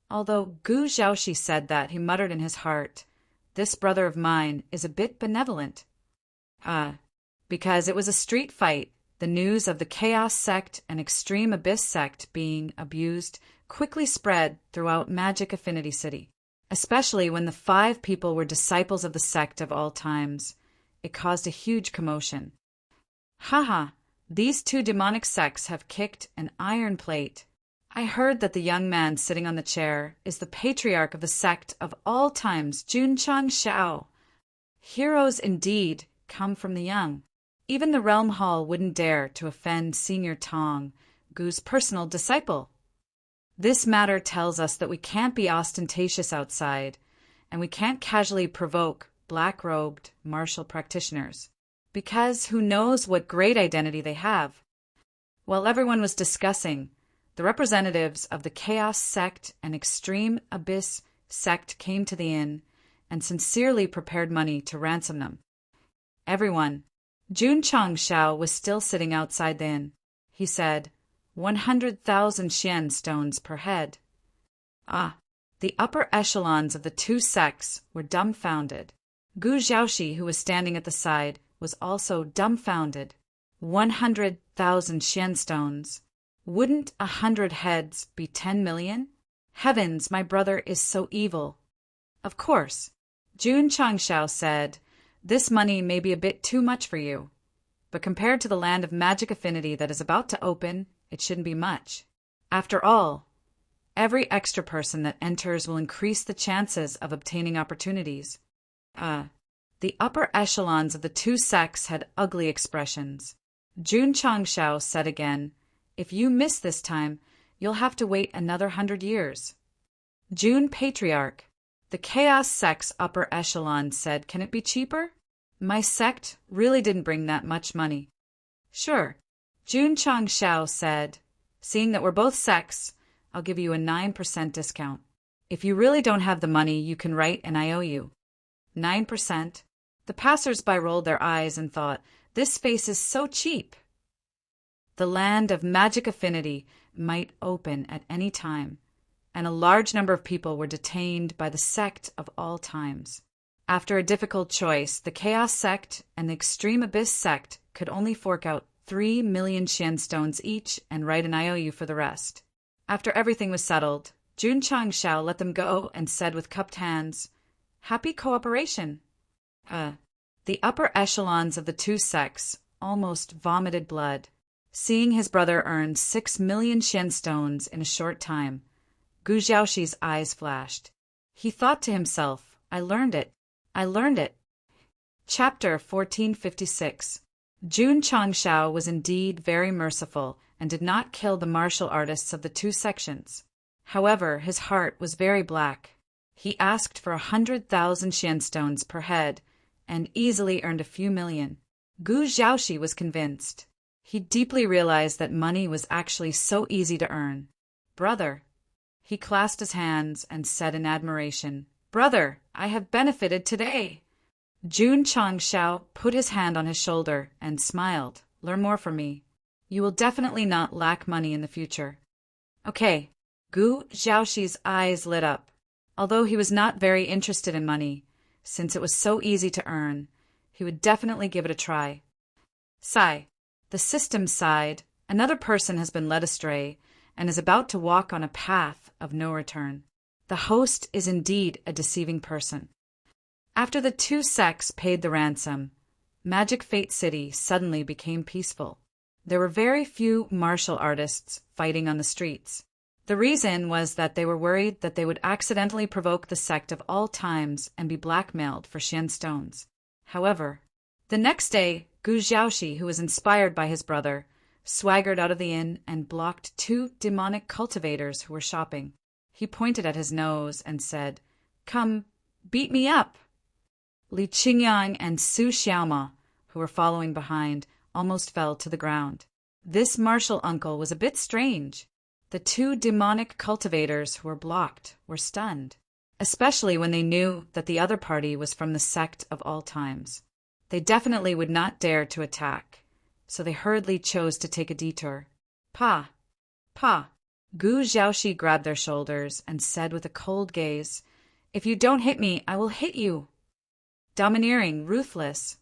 S1: Although Gu Xiaoxi said that, he muttered in his heart, "This brother of mine is a bit benevolent." Because it was a street fight, the news of the Chaos Sect and Extreme Abyss Sect being abused quickly spread throughout Magic Affinity City, especially when the 5 people were disciples of the sect of all times. It caused a huge commotion. "Haha, these 2 demonic sects have kicked an iron plate. I heard that the young man sitting on the chair is the patriarch of the sect of all times, Jun Chang Xiao. Heroes indeed come from the young. Even the Realm Hall wouldn't dare to offend Senior Tong, Gu's personal disciple. This matter tells us that we can't be ostentatious outside, and we can't casually provoke black-robed martial practitioners, because who knows what great identity they have." While everyone was discussing, the representatives of the Chaos Sect and Extreme Abyss Sect came to the inn and sincerely prepared money to ransom them. Everyone. Jun Chang Xiao was still sitting outside the inn. He said, 100,000 Xian stones per head. The upper echelons of the 2 sects were dumbfounded. Gu Xiaoxi, who was standing at the side, was also dumbfounded. 100,000 Xian stones. Wouldn't 100 heads be 10 million? Heavens, my brother is so evil. Of course, Jun Changshao said, "This money may be a bit too much for you, but compared to the land of magic affinity that is about to open, it shouldn't be much. After all, every extra person that enters will increase the chances of obtaining opportunities." The upper echelons of the 2 sects had ugly expressions. Jun Changshao said again, "If you miss this time, you'll have to wait another 100 years. Jun Patriarch, the Chaos Sect's upper echelon said, "Can it be cheaper?" My sect really didn't bring that much money. Sure, Jun Changshao said, "Seeing that we're both sects, I'll give you a 9% discount. If you really don't have the money, you can write an IOU. 9%? The passers-by rolled their eyes and thought, this space is so cheap. The land of magic affinity might open at any time, and a large number of people were detained by the sect of all times. After a difficult choice, the Chaos Sect and the Extreme Abyss Sect could only fork out 3 million Xian stones each and write an IOU for the rest. After everything was settled, Jun Changshao let them go and said with cupped hands, "Happy cooperation." The upper echelons of the two sects almost vomited blood. Seeing his brother earn 6 million Xian stones in a short time, Gu Xiaoxi's eyes flashed. He thought to himself, I learned it. Chapter 1456. Jun Changshao was indeed very merciful and did not kill the martial artists of the two sections. However, his heart was very black. He asked for 100,000 Xian stones per head and easily earned a few million. Gu Xiaoxi was convinced. He deeply realized that money was actually so easy to earn. "Brother." He clasped his hands and said in admiration, "Brother, I have benefited today." Jun Changshao put his hand on his shoulder and smiled. "Learn more from me. You will definitely not lack money in the future." Okay. Gu Xiaoxi's eyes lit up. Although he was not very interested in money, since it was so easy to earn, he would definitely give it a try. Sigh. The system sighed. Another person has been led astray and is about to walk on a path of no return. The host is indeed a deceiving person. After the two sects paid the ransom, Magic Fate City suddenly became peaceful. There were very few martial artists fighting on the streets. The reason was that they were worried that they would accidentally provoke the sect of all times and be blackmailed for Xian stones. However, the next day, Gu Xiaoxi, who was inspired by his brother, swaggered out of the inn and blocked two demonic cultivators who were shopping. He pointed at his nose and said, "Come, beat me up." Li Qingyang and Su Xiaoma, who were following behind, almost fell to the ground. This martial uncle was a bit strange. The two demonic cultivators who were blocked were stunned, especially when they knew that the other party was from the sect of all times. They definitely would not dare to attack, so they hurriedly chose to take a detour. "Pa! Pa!" Gu Xiaoxi grabbed their shoulders and said with a cold gaze, "If you don't hit me, I will hit you." Domineering, ruthless.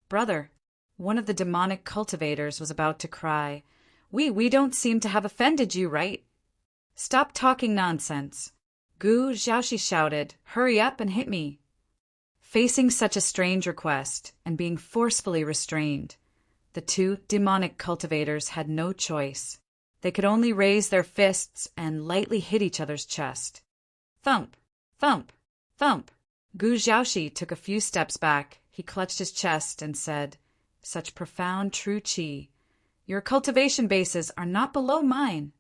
S1: "Brother," one of the demonic cultivators was about to cry, We don't seem to have offended you, right?" "Stop talking nonsense." Gu Xiaoxi shouted, "Hurry up and hit me." Facing such a strange request and being forcefully restrained, the two demonic cultivators had no choice. They could only raise their fists and lightly hit each other's chest. Thump, thump, thump. Gu Xiaoxi took a few steps back. He clutched his chest and said, "Such profound true qi. Your cultivation bases are not below mine."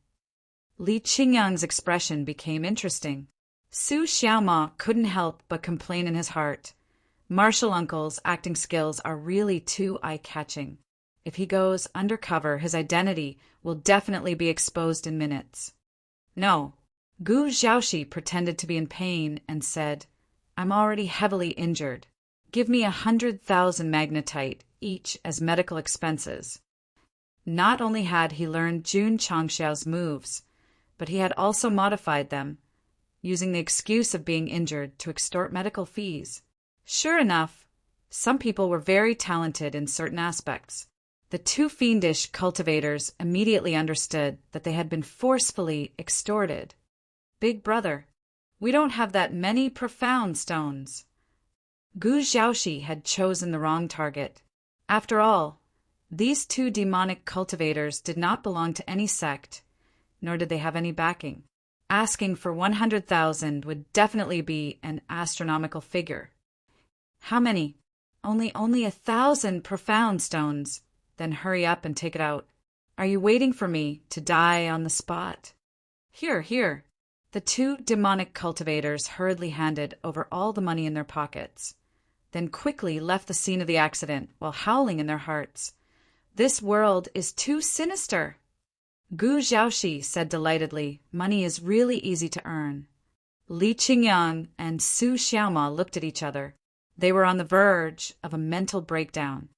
S1: Li Qingyang's expression became interesting. Su Xiaoma couldn't help but complain in his heart. Martial uncle's acting skills are really too eye-catching. If he goes undercover, his identity will definitely be exposed in minutes. "No." Gu Xiaoxi pretended to be in pain and said, "I'm already heavily injured. Give me 100,000 magnetite each as medical expenses." Not only had he learned Jun Changshao's moves, but he had also modified them, using the excuse of being injured to extort medical fees. Sure enough, some people were very talented in certain aspects. The two fiendish cultivators immediately understood that they had been forcefully extorted. "Big brother, we don't have that many profound stones." Gu Xiaoxi had chosen the wrong target. After all, these two demonic cultivators did not belong to any sect, nor did they have any backing. Asking for 100,000 would definitely be an astronomical figure. "How many?" Only 1,000 profound stones." "Then hurry up and take it out." "Are you waiting for me to die on the spot?" "Here, here." The two demonic cultivators hurriedly handed over all the money in their pockets, then quickly left the scene of the accident while howling in their hearts, "This world is too sinister." Gu Xiaoxi said delightedly, "Money is really easy to earn." Li Qingyang and Su Xiaoma looked at each other. They were on the verge of a mental breakdown.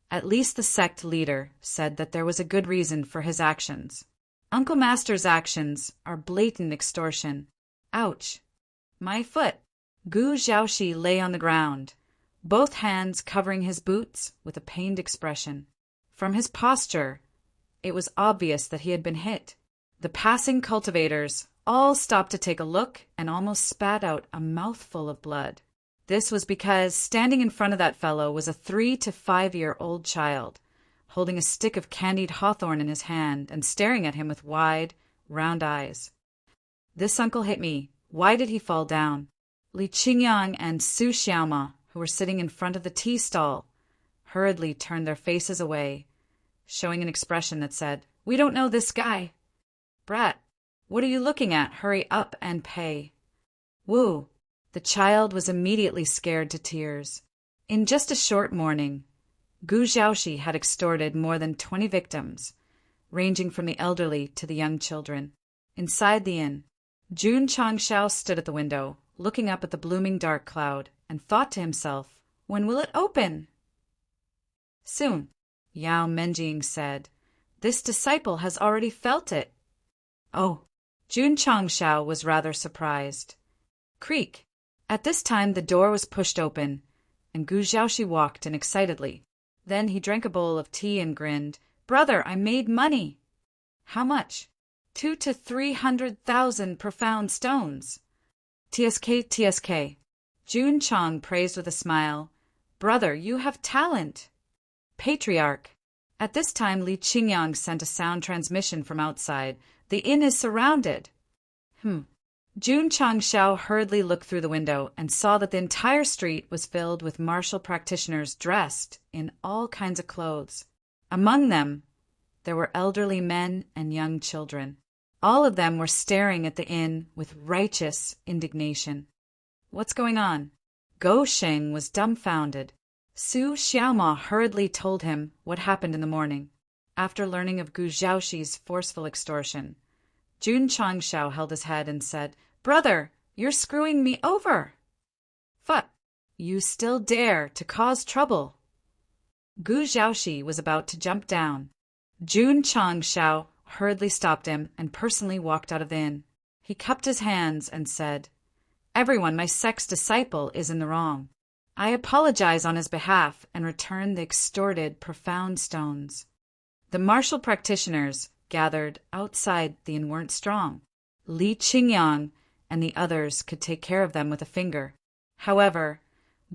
S1: At least the sect leader said that there was a good reason for his actions. Uncle Master's actions are blatant extortion. Ouch! My foot! Gu Xiaoxi lay on the ground, both hands covering his boots with a pained expression. From his posture, it was obvious that he had been hit. The passing cultivators all stopped to take a look and almost spat out a mouthful of blood. This was because standing in front of that fellow was a 3 to 5-year-old child, holding a stick of candied hawthorn in his hand and staring at him with wide, round eyes. "This uncle hit me. Why did he fall down?" Li Qingyang and Su Xiaoma, who were sitting in front of the tea stall, hurriedly turned their faces away, showing an expression that said, "We don't know this guy." "Brat, what are you looking at? Hurry up and pay." "Woo!" The child was immediately scared to tears. In just a short morning, Gu Xiaoxi had extorted more than 20 victims, ranging from the elderly to the young children. Inside the inn, Jun Changshao stood at the window, looking up at the blooming dark cloud, and thought to himself, "When will it open?" "Soon," Yao Menjing said. "This disciple has already felt it." "Oh." Jun Changshao was rather surprised. Creak. At this time the door was pushed open, and Gu Xiaoxi walked in excitedly. Then he drank a bowl of tea and grinned. "Brother, I made money." "How much?" 2 to 300,000 profound stones. "TSK, TSK." Jun Chang praised with a smile. "Brother, you have talent." "Patriarch." At this time Li Qingyang sent a sound transmission from outside. "The inn is surrounded." Jun Changshao hurriedly looked through the window and saw that the entire street was filled with martial practitioners dressed in all kinds of clothes. Among them, there were elderly men and young children. All of them were staring at the inn with righteous indignation. "What's going on?" Go Sheng was dumbfounded. Su Xiaoma hurriedly told him what happened in the morning. After learning of Gu Xiaoxi's forceful extortion, Jun Changshao held his head and said, "Brother, you're screwing me over." "Fuck, you still dare to cause trouble." Gu Xiaoxi was about to jump down. Jun Changshao hurriedly stopped him and personally walked out of the inn. He cupped his hands and said, "Everyone, my sect's disciple is in the wrong. I apologize on his behalf and return the extorted profound stones." The martial practitioners gathered outside the inn weren't strong. Li Qingyang and the others could take care of them with a finger. However,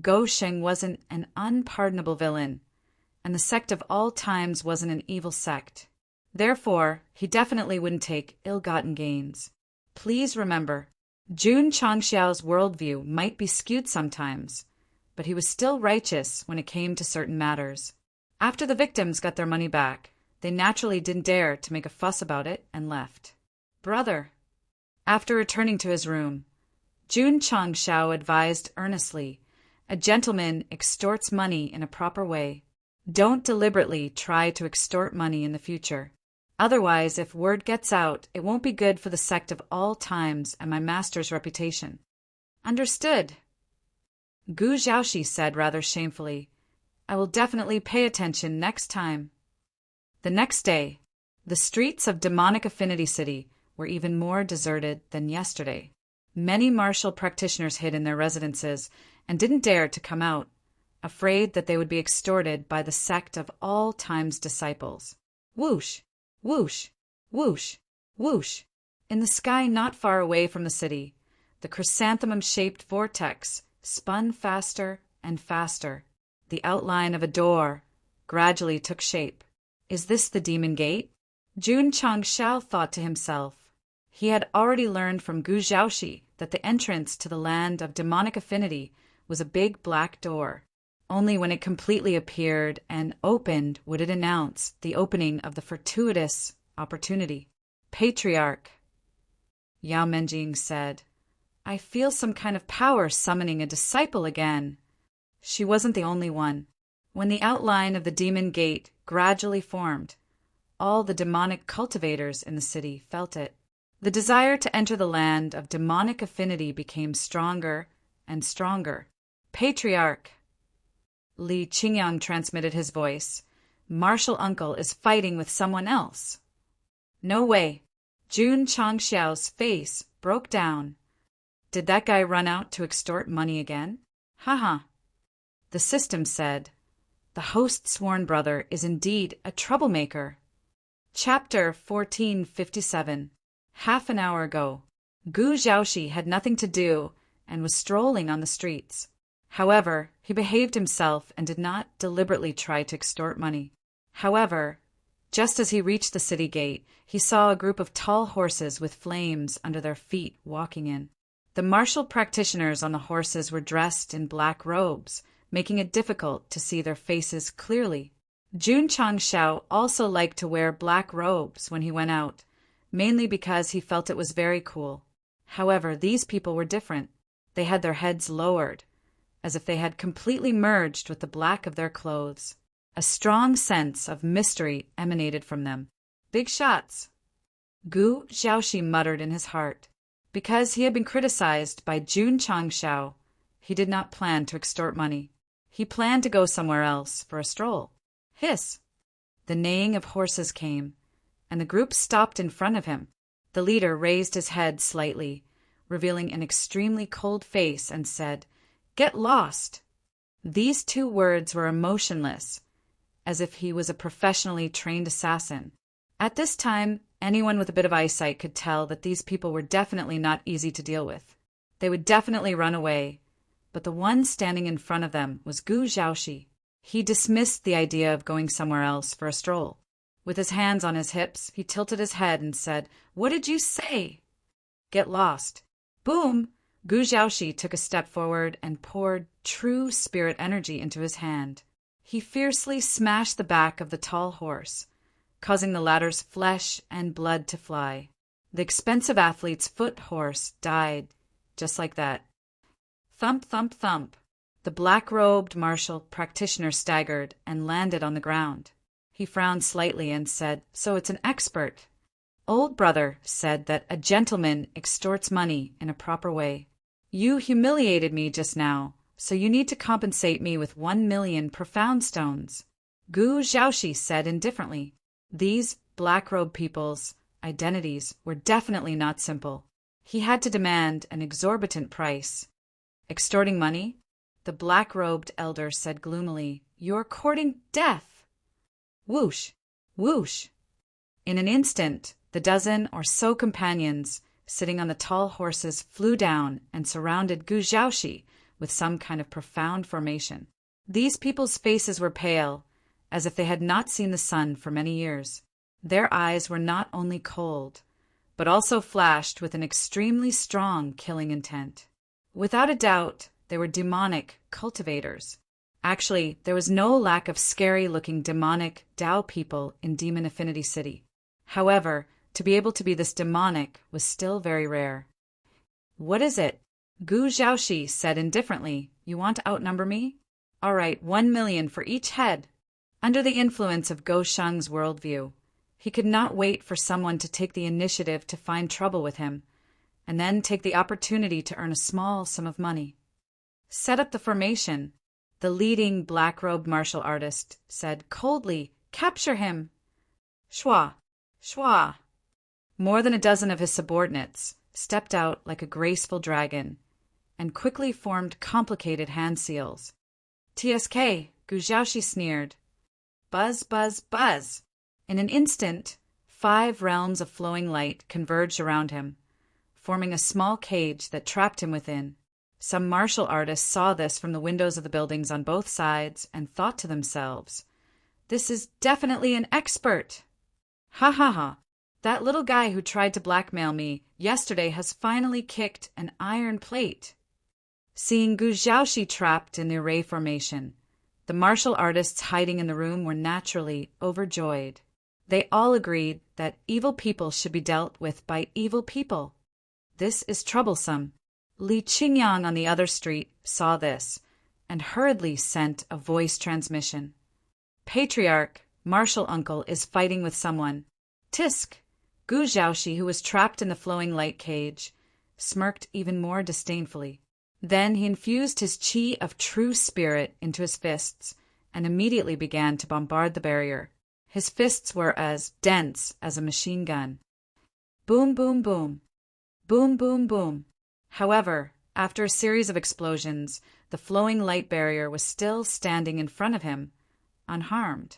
S1: Go Sheng wasn't an unpardonable villain, and the sect of all times wasn't an evil sect. Therefore, he definitely wouldn't take ill-gotten gains. Please remember, Jun Changxiao's worldview might be skewed sometimes, but he was still righteous when it came to certain matters. After the victims got their money back, they naturally didn't dare to make a fuss about it and left. "Brother." After returning to his room, Jun Changshao advised earnestly, "A gentleman extorts money in a proper way. Don't deliberately try to extort money in the future. Otherwise, if word gets out, it won't be good for the sect of all times and my master's reputation." "Understood." Gu Xiaoxi said rather shamefully, "I will definitely pay attention next time." The next day, the streets of Demonic Affinity City were even more deserted than yesterday. Many martial practitioners hid in their residences and didn't dare to come out, afraid that they would be extorted by the sect of all times disciples. Whoosh, whoosh, whoosh, whoosh. In the sky not far away from the city, the chrysanthemum-shaped vortex spun faster and faster. The outline of a door gradually took shape. Is this the demon gate? Jun Changshao thought to himself. He had already learned from Gu Xiaoxi that the entrance to the land of demonic affinity was a big black door. Only when it completely appeared and opened would it announce the opening of the fortuitous opportunity. "Patriarch," Yao Menjing said, "I feel some kind of power summoning a disciple again." She wasn't the only one. When the outline of the demon gate gradually formed, all the demonic cultivators in the city felt it. The desire to enter the land of demonic affinity became stronger and stronger. "Patriarch," Li Qingyang transmitted his voice, "Martial Uncle is fighting with someone else." "No way." Jun Changxiao's face broke down. Did that guy run out to extort money again? Haha. The system said, the host's sworn brother is indeed a troublemaker. Chapter 1457. Half an hour ago. Gu Zhaoxi had nothing to do and was strolling on the streets. However, he behaved himself and did not deliberately try to extort money. However, just as he reached the city gate, he saw a group of tall horses with flames under their feet walking in. The martial practitioners on the horses were dressed in black robes, making it difficult to see their faces clearly. Jun Changshao also liked to wear black robes when he went out, mainly because he felt it was very cool. However, these people were different. They had their heads lowered, as if they had completely merged with the black of their clothes. A strong sense of mystery emanated from them. Big shots. Gu Zhaoxi muttered in his heart. Because he had been criticized by Jun Changshao, he did not plan to extort money. He planned to go somewhere else for a stroll. Hiss! The neighing of horses came, and the group stopped in front of him. The leader raised his head slightly, revealing an extremely cold face, and said, "Get lost!" These two words were emotionless, as if he was a professionally trained assassin. At this time, anyone with a bit of eyesight could tell that these people were definitely not easy to deal with. They would definitely run away, but the one standing in front of them was Gu Zhaoxi. He dismissed the idea of going somewhere else for a stroll. With his hands on his hips, he tilted his head and said, "What did you say?" "Get lost." Boom! Gu Zhaoxi took a step forward and poured true spirit energy into his hand. He fiercely smashed the back of the tall horse, causing the latter's flesh and blood to fly. The expensive athlete's foot horse died just like that. Thump, thump, thump. The black-robed martial practitioner staggered and landed on the ground. He frowned slightly and said, "So it's an expert." "Old brother said that a gentleman extorts money in a proper way. You humiliated me just now, so you need to compensate me with 1,000,000 profound stones." Gu Zhaoxi said indifferently. These black-robed people's identities were definitely not simple. He had to demand an exorbitant price. "Extorting money?" The black-robed elder said gloomily, "You're courting death." Whoosh! Whoosh! In an instant, the dozen or so companions sitting on the tall horses flew down and surrounded Gu Zhaoxi with some kind of profound formation. These people's faces were pale, as if they had not seen the sun for many years. Their eyes were not only cold, but also flashed with an extremely strong killing intent. Without a doubt, they were demonic cultivators. Actually, there was no lack of scary-looking demonic Dao people in Demon Affinity City. However, to be able to be this demonic was still very rare. "What is it?" Gu Zhaoxi said indifferently. "You want to outnumber me? All right, 1,000,000 for each head." Under the influence of Go Sheng's worldview, he could not wait for someone to take the initiative to find trouble with him, and then take the opportunity to earn a small sum of money. "Set up the formation," the leading black-robed martial artist said coldly. "Capture him!" Shwa! Shwa! More than a dozen of his subordinates stepped out like a graceful dragon and quickly formed complicated hand seals. "TSK!" Gu Zhaoxi sneered. Buzz, buzz, buzz! In an instant, 5 realms of flowing light converged around him, forming a small cage that trapped him within. Some martial artists saw this from the windows of the buildings on both sides and thought to themselves, "This is definitely an expert! Ha ha ha! That little guy who tried to blackmail me yesterday has finally kicked an iron plate." Seeing Gu Zhaoxi trapped in the array formation, the martial artists hiding in the room were naturally overjoyed. They all agreed that evil people should be dealt with by evil people. This is troublesome. Li Qingyang on the other street saw this and hurriedly sent a voice transmission. "Patriarch, martial uncle is fighting with someone." Tisk! Gu Zhaoxi, who was trapped in the flowing light cage, smirked even more disdainfully. Then he infused his qi of true spirit into his fists and immediately began to bombard the barrier. His fists were as dense as a machine gun. Boom, boom, boom. Boom, boom, boom. However, after a series of explosions, the flowing light barrier was still standing in front of him, unharmed.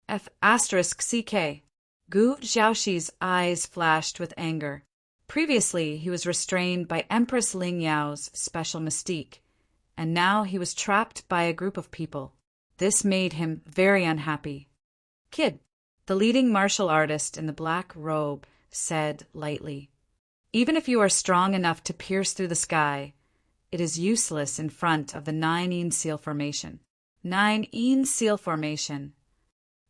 S1: *CK. Gu Xiaoxi's eyes flashed with anger. Previously, he was restrained by Empress Ling Yao's special mystique, and now he was trapped by a group of people. This made him very unhappy. Kid, the leading martial artist in the black robe, said lightly, "Even if you are strong enough to pierce through the sky, it is useless in front of the 9-yin seal formation." 9-yin seal formation.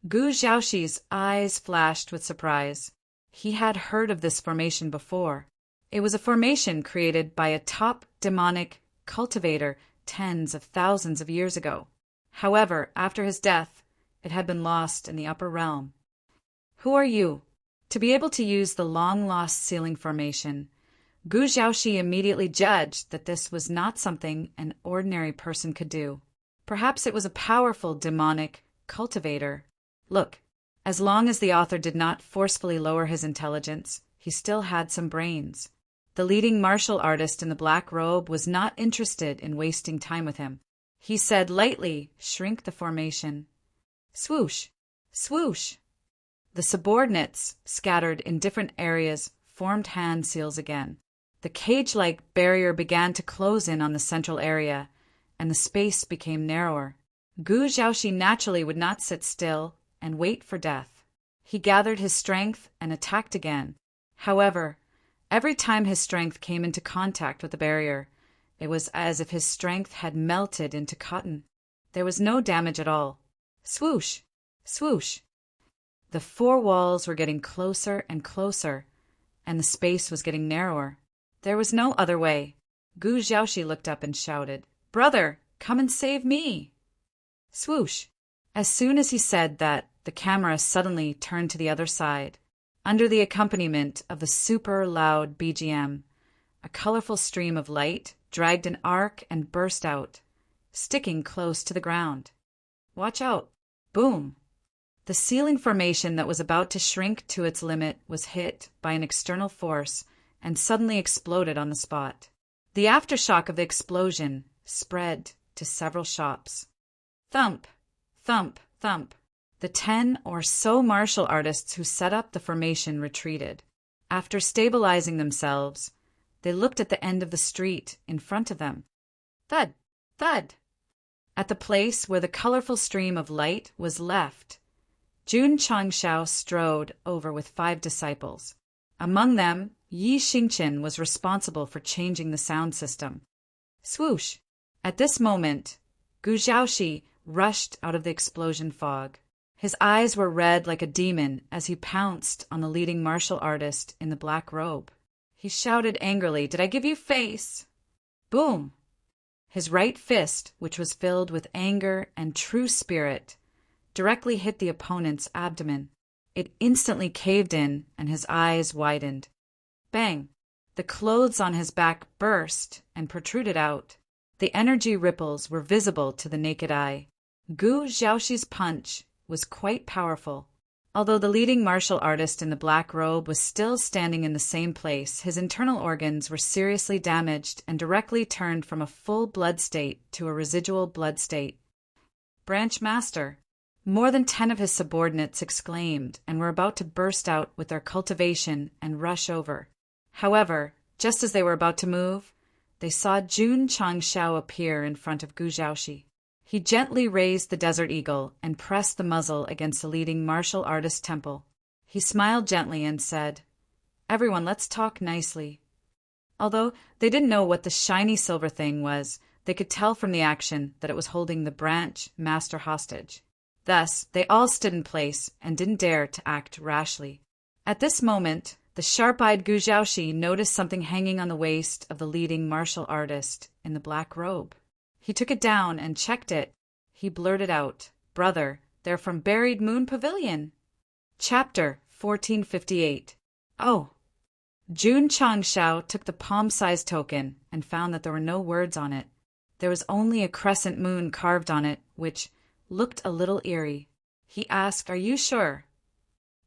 S1: Gu Xiaoxi's eyes flashed with surprise. He had heard of this formation before. It was a formation created by a top demonic cultivator tens of thousands of years ago. However, after his death, it had been lost in the upper realm. "Who are you?" To be able to use the long-lost sealing formation, Gu Xiaoxi immediately judged that this was not something an ordinary person could do. Perhaps it was a powerful demonic cultivator. Look, as long as the author did not forcefully lower his intelligence, he still had some brains. The leading martial artist in the black robe was not interested in wasting time with him. He said lightly, "Shrink the formation." Swoosh! Swoosh! The subordinates, scattered in different areas, formed hand seals again. The cage-like barrier began to close in on the central area, and the space became narrower. Gu Xiaoxi naturally would not sit still and wait for death. He gathered his strength and attacked again. However, every time his strength came into contact with the barrier, it was as if his strength had melted into cotton. There was no damage at all. Swoosh! Swoosh! The four walls were getting closer and closer, and the space was getting narrower. There was no other way. Gu Xiaoxi looked up and shouted, "Brother, come and save me!" Swoosh! As soon as he said that, the camera suddenly turned to the other side. Under the accompaniment of the super loud BGM, a colorful stream of light dragged an arc and burst out, sticking close to the ground. Watch out! Boom! The sealing formation that was about to shrink to its limit was hit by an external force and suddenly exploded on the spot. The aftershock of the explosion spread to several shops. Thump! Thump! Thump! The 10 or so martial artists who set up the formation retreated. After stabilizing themselves, they looked at the end of the street in front of them. Thud! Thud! At the place where the colorful stream of light was left, Jun Changshao strode over with 5 disciples. Among them, Yi Xingqian was responsible for changing the sound system. Swoosh! At this moment, Gu Xiaoxi rushed out of the explosion fog. His eyes were red like a demon as he pounced on the leading martial artist in the black robe. He shouted angrily, "Did I give you face?" Boom! His right fist, which was filled with anger and true spirit, directly hit the opponent's abdomen. It instantly caved in, and his eyes widened. Bang! The clothes on his back burst and protruded out. The energy ripples were visible to the naked eye. Gu Xiaoxi's punch was quite powerful. Although the leading martial artist in the black robe was still standing in the same place, his internal organs were seriously damaged and directly turned from a full blood state to a residual blood state. Branch Master! More than 10 of his subordinates exclaimed and were about to burst out with their cultivation and rush over. However, just as they were about to move, they saw Jun Changshao appear in front of Gu Xiaoxi. He gently raised the Desert Eagle and pressed the muzzle against the leading martial artist's temple. He smiled gently and said, "Everyone, let's talk nicely." Although they didn't know what the shiny silver thing was, they could tell from the action that it was holding the branch master hostage. Thus, they all stood in place and didn't dare to act rashly. At this moment, the sharp-eyed Gu Xiaoxi noticed something hanging on the waist of the leading martial artist in the black robe. He took it down and checked it. He blurted out, "Brother, they're from Buried Moon Pavilion." Chapter 1458. Oh! Jun Changshao took the palm-sized token and found that there were no words on it. There was only a crescent moon carved on it, which looked a little eerie. He asked, "Are you sure?"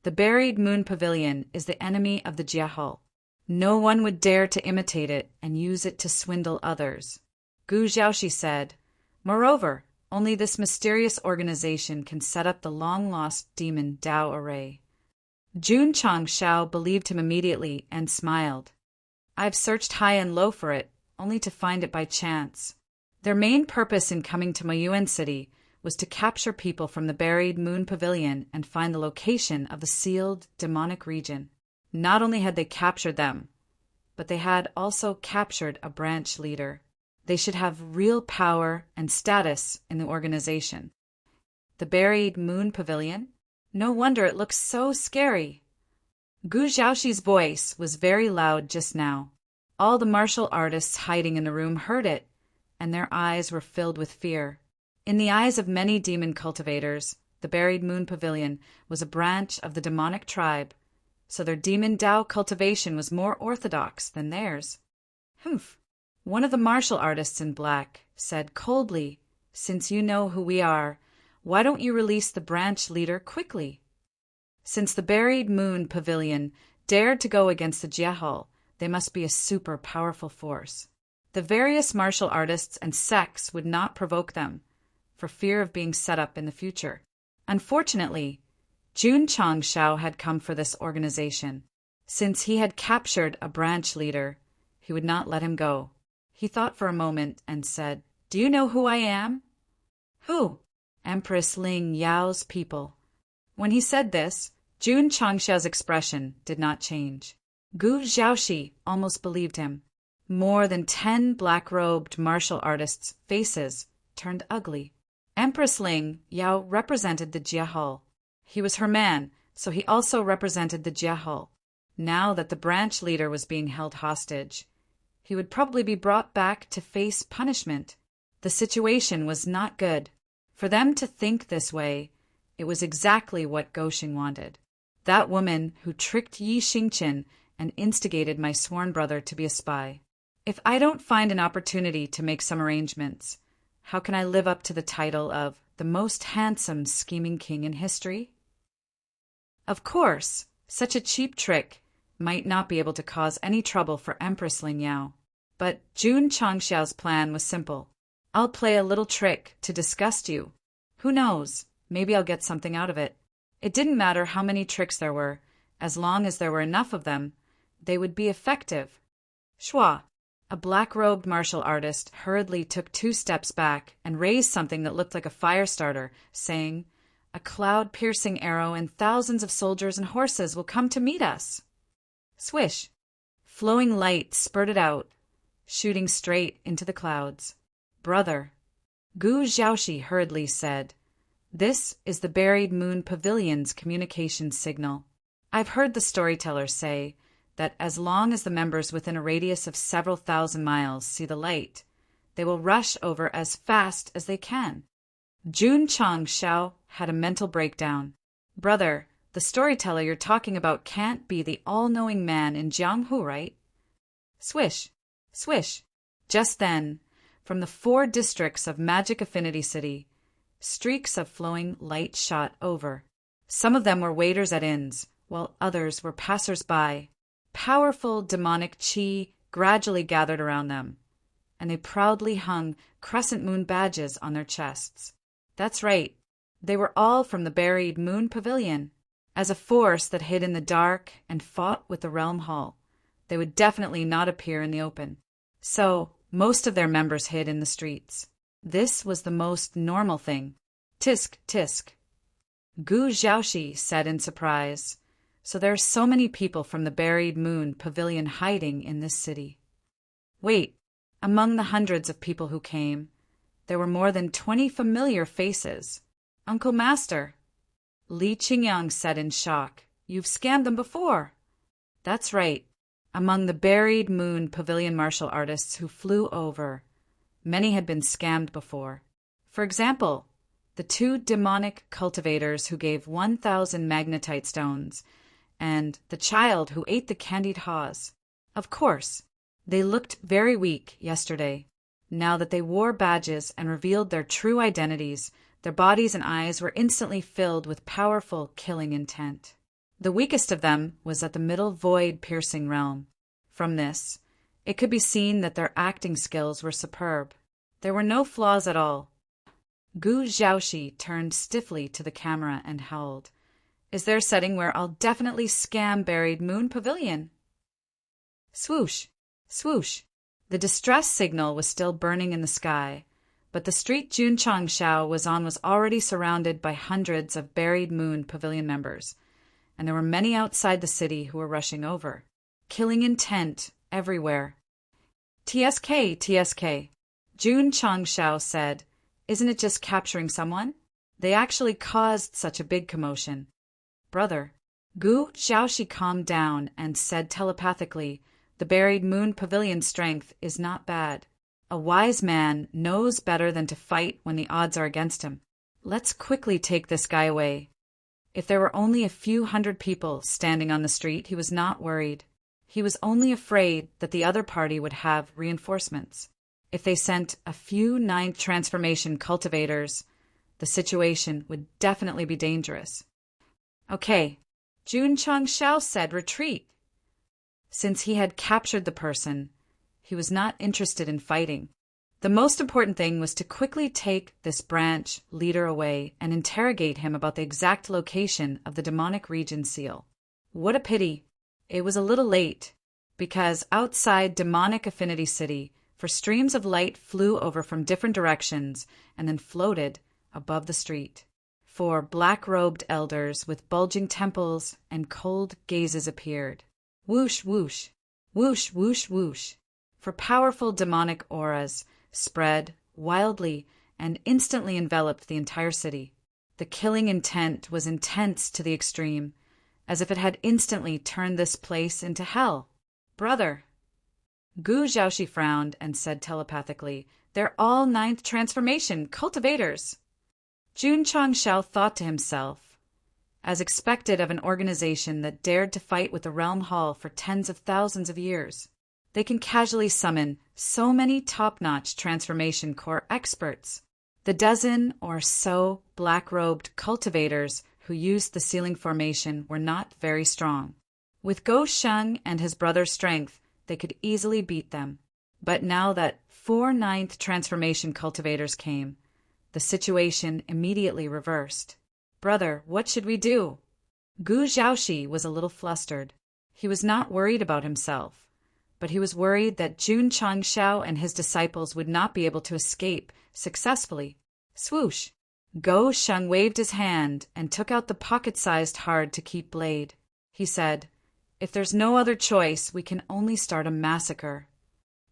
S1: "The Buried Moon Pavilion is the enemy of the Jiahul. No one would dare to imitate it and use it to swindle others. Gu Xiaoxi said. Moreover, only this mysterious organization can set up the long-lost demon Dao array. Jun Changshao believed him immediately and smiled. I've searched high and low for it, only to find it by chance. Their main purpose in coming to Mayuan City was to capture people from the buried Moon Pavilion and find the location of the sealed demonic region. Not only had they captured them, but they had also captured a branch leader. They should have real power and status in the organization. The buried Moon Pavilion? No wonder it looks so scary. Gu Xiaoxi's voice was very loud just now. All the martial artists hiding in the room heard it, and their eyes were filled with fear. In the eyes of many demon cultivators, the buried Moon Pavilion was a branch of the demonic tribe, so their demon Dao cultivation was more orthodox than theirs. Humph! One of the martial artists in black said coldly, Since you know who we are, why don't you release the branch leader quickly? Since the buried Moon Pavilion dared to go against the Jiehao, they must be a super powerful force. The various martial artists and sects would not provoke them, for fear of being set up in the future. Unfortunately, Jun Changshao had come for this organization. Since he had captured a branch leader, he would not let him go. He thought for a moment and said, Do you know who I am? Who? Empress Ling Yao's people. When he said this, Jun Changshao's expression did not change. Gu Xiaoxi almost believed him. More than 10 black-robed martial artists' faces turned ugly. Empress Ling Yao represented the Jiehao. He was her man, so he also represented the Jiehao. Now that the branch leader was being held hostage, he would probably be brought back to face punishment. The situation was not good. For them to think this way, it was exactly what Goxing wanted. That woman who tricked Yi Xingqian and instigated my sworn brother to be a spy. If I don't find an opportunity to make some arrangements, how can I live up to the title of the most handsome scheming king in history? Of course, such a cheap trick might not be able to cause any trouble for Empress Ling Yao. But Jun Changxiao's plan was simple. I'll play a little trick to disgust you. Who knows, maybe I'll get something out of it. It didn't matter how many tricks there were, as long as there were enough of them, they would be effective. Shua, a black-robed martial artist, hurriedly took 2 steps back and raised something that looked like a fire starter, saying, A cloud-piercing arrow and thousands of soldiers and horses will come to meet us. Swish! Flowing light spurted out, shooting straight into the clouds. Brother, Gu Xiaoxi hurriedly said, This is the buried Moon Pavilion's communication signal. I've heard the storytellers say that as long as the members within a radius of several thousand miles see the light, they will rush over as fast as they can. Jun Changshao had a mental breakdown. Brother, the storyteller you're talking about can't be the all-knowing man in Jianghu, right? Swish, swish. Just then, from the 4 districts of Magic Affinity City, streaks of flowing light shot over. Some of them were waiters at inns, while others were passers-by. Powerful demonic qi gradually gathered around them, and they proudly hung crescent moon badges on their chests. That's right, they were all from the buried Moon Pavilion. As a force that hid in the dark and fought with the Realm Hall, they would definitely not appear in the open. So, most of their members hid in the streets. This was the most normal thing. Tisk, tisk. Gu Xiaoxi said in surprise, So there are so many people from the buried Moon Pavilion hiding in this city. Wait, among the hundreds of people who came, there were more than 20 familiar faces. Uncle Master, Li Qingyang said in shock, You've scammed them before. That's right. Among the buried Moon Pavilion martial artists who flew over, many had been scammed before. For example, the 2 demonic cultivators who gave 1,000 magnetite stones, and the child who ate the candied haws. Of course, they looked very weak yesterday. Now that they wore badges and revealed their true identities, their bodies and eyes were instantly filled with powerful killing intent. The weakest of them was at the middle void-piercing realm. From this, it could be seen that their acting skills were superb. There were no flaws at all. Gu Xiaoxi turned stiffly to the camera and howled. "Is there a setting where I'll definitely scam Buried Moon Pavilion?" Swoosh! Swoosh! The distress signal was still burning in the sky, but the street Jun Changshao was on was already surrounded by hundreds of Buried Moon Pavilion members, and there were many outside the city who were rushing over. Killing intent everywhere. "TSK, TSK," Jun Changshao said. "Isn't it just capturing someone? They actually caused such a big commotion." "Brother." Gu Xiaoxi calmed down and said telepathically, "The Buried Moon Pavilion strength is not bad. A wise man knows better than to fight when the odds are against him. Let's quickly take this guy away." If there were only a few hundred people standing on the street, he was not worried. He was only afraid that the other party would have reinforcements. If they sent a few ninth transformation cultivators, the situation would definitely be dangerous. "Okay," Jun Changshao said, "retreat." Since he had captured the person, he was not interested in fighting. The most important thing was to quickly take this branch leader away and interrogate him about the exact location of the demonic region seal. What a pity. It was a little late, because outside Demonic Affinity City, for streams of light flew over from different directions and then floated above the street. 4 black-robed elders with bulging temples and cold gazes appeared. Whoosh, whoosh, whoosh, whoosh, whoosh. For powerful demonic auras spread wildly and instantly enveloped the entire city. The killing intent was intense to the extreme, as if it had instantly turned this place into hell. "Brother." Gu Xiaoxi frowned and said telepathically, "They're all 9th transformation cultivators." Jun Changshao thought to himself, as expected of an organization that dared to fight with the Realm Hall for tens of thousands of years. They can casually summon so many top-notch transformation core experts. The dozen or so black-robed cultivators who used the sealing formation were not very strong. With Go Sheng and his brother's strength, they could easily beat them. But now that 4 9th transformation cultivators came, the situation immediately reversed. "Brother, what should we do?" Gu Xiaoxi was a little flustered. He was not worried about himself, but he was worried that Jun Changshao and his disciples would not be able to escape successfully. Swoosh! Go Sheng waved his hand and took out the pocket-sized hard-to-keep blade. He said, "If there's no other choice, we can only start a massacre."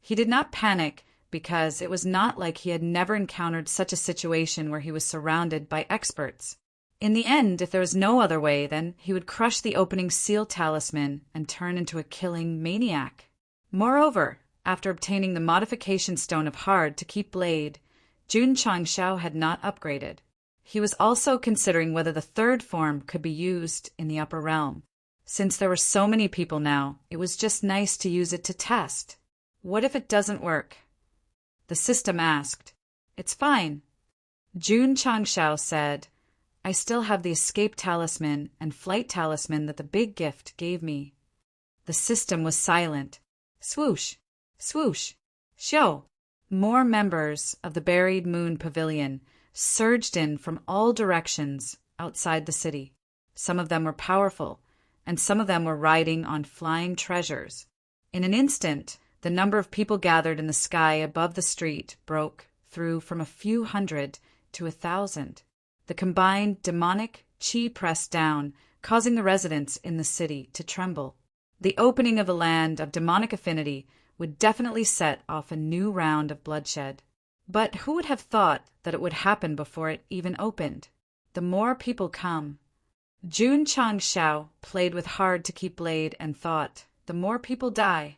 S1: He did not panic because it was not like he had never encountered such a situation where he was surrounded by experts. In the end, if there was no other way, then he would crush the opening seal talisman and turn into a killing maniac. Moreover, after obtaining the modification stone of hard-to-keep blade, Jun Changshao had not upgraded. He was also considering whether the 3rd form could be used in the upper realm. Since there were so many people now, it was just nice to use it to test. What if it doesn't work? The system asked. "It's fine." Jun Changshao said, "I still have the escape talisman and flight talisman that the big gift gave me." The system was silent. Swoosh! Swoosh! Xiao! More members of the Buried Moon Pavilion surged in from all directions outside the city. Some of them were powerful, and some of them were riding on flying treasures. In an instant, the number of people gathered in the sky above the street broke through from a few hundred to 1,000. The combined demonic qi pressed down, causing the residents in the city to tremble. The opening of the land of demonic affinity would definitely set off a new round of bloodshed. But who would have thought that it would happen before it even opened? The more people come. Jun Changshao played with hard-to-keep blade and thought, the more people die.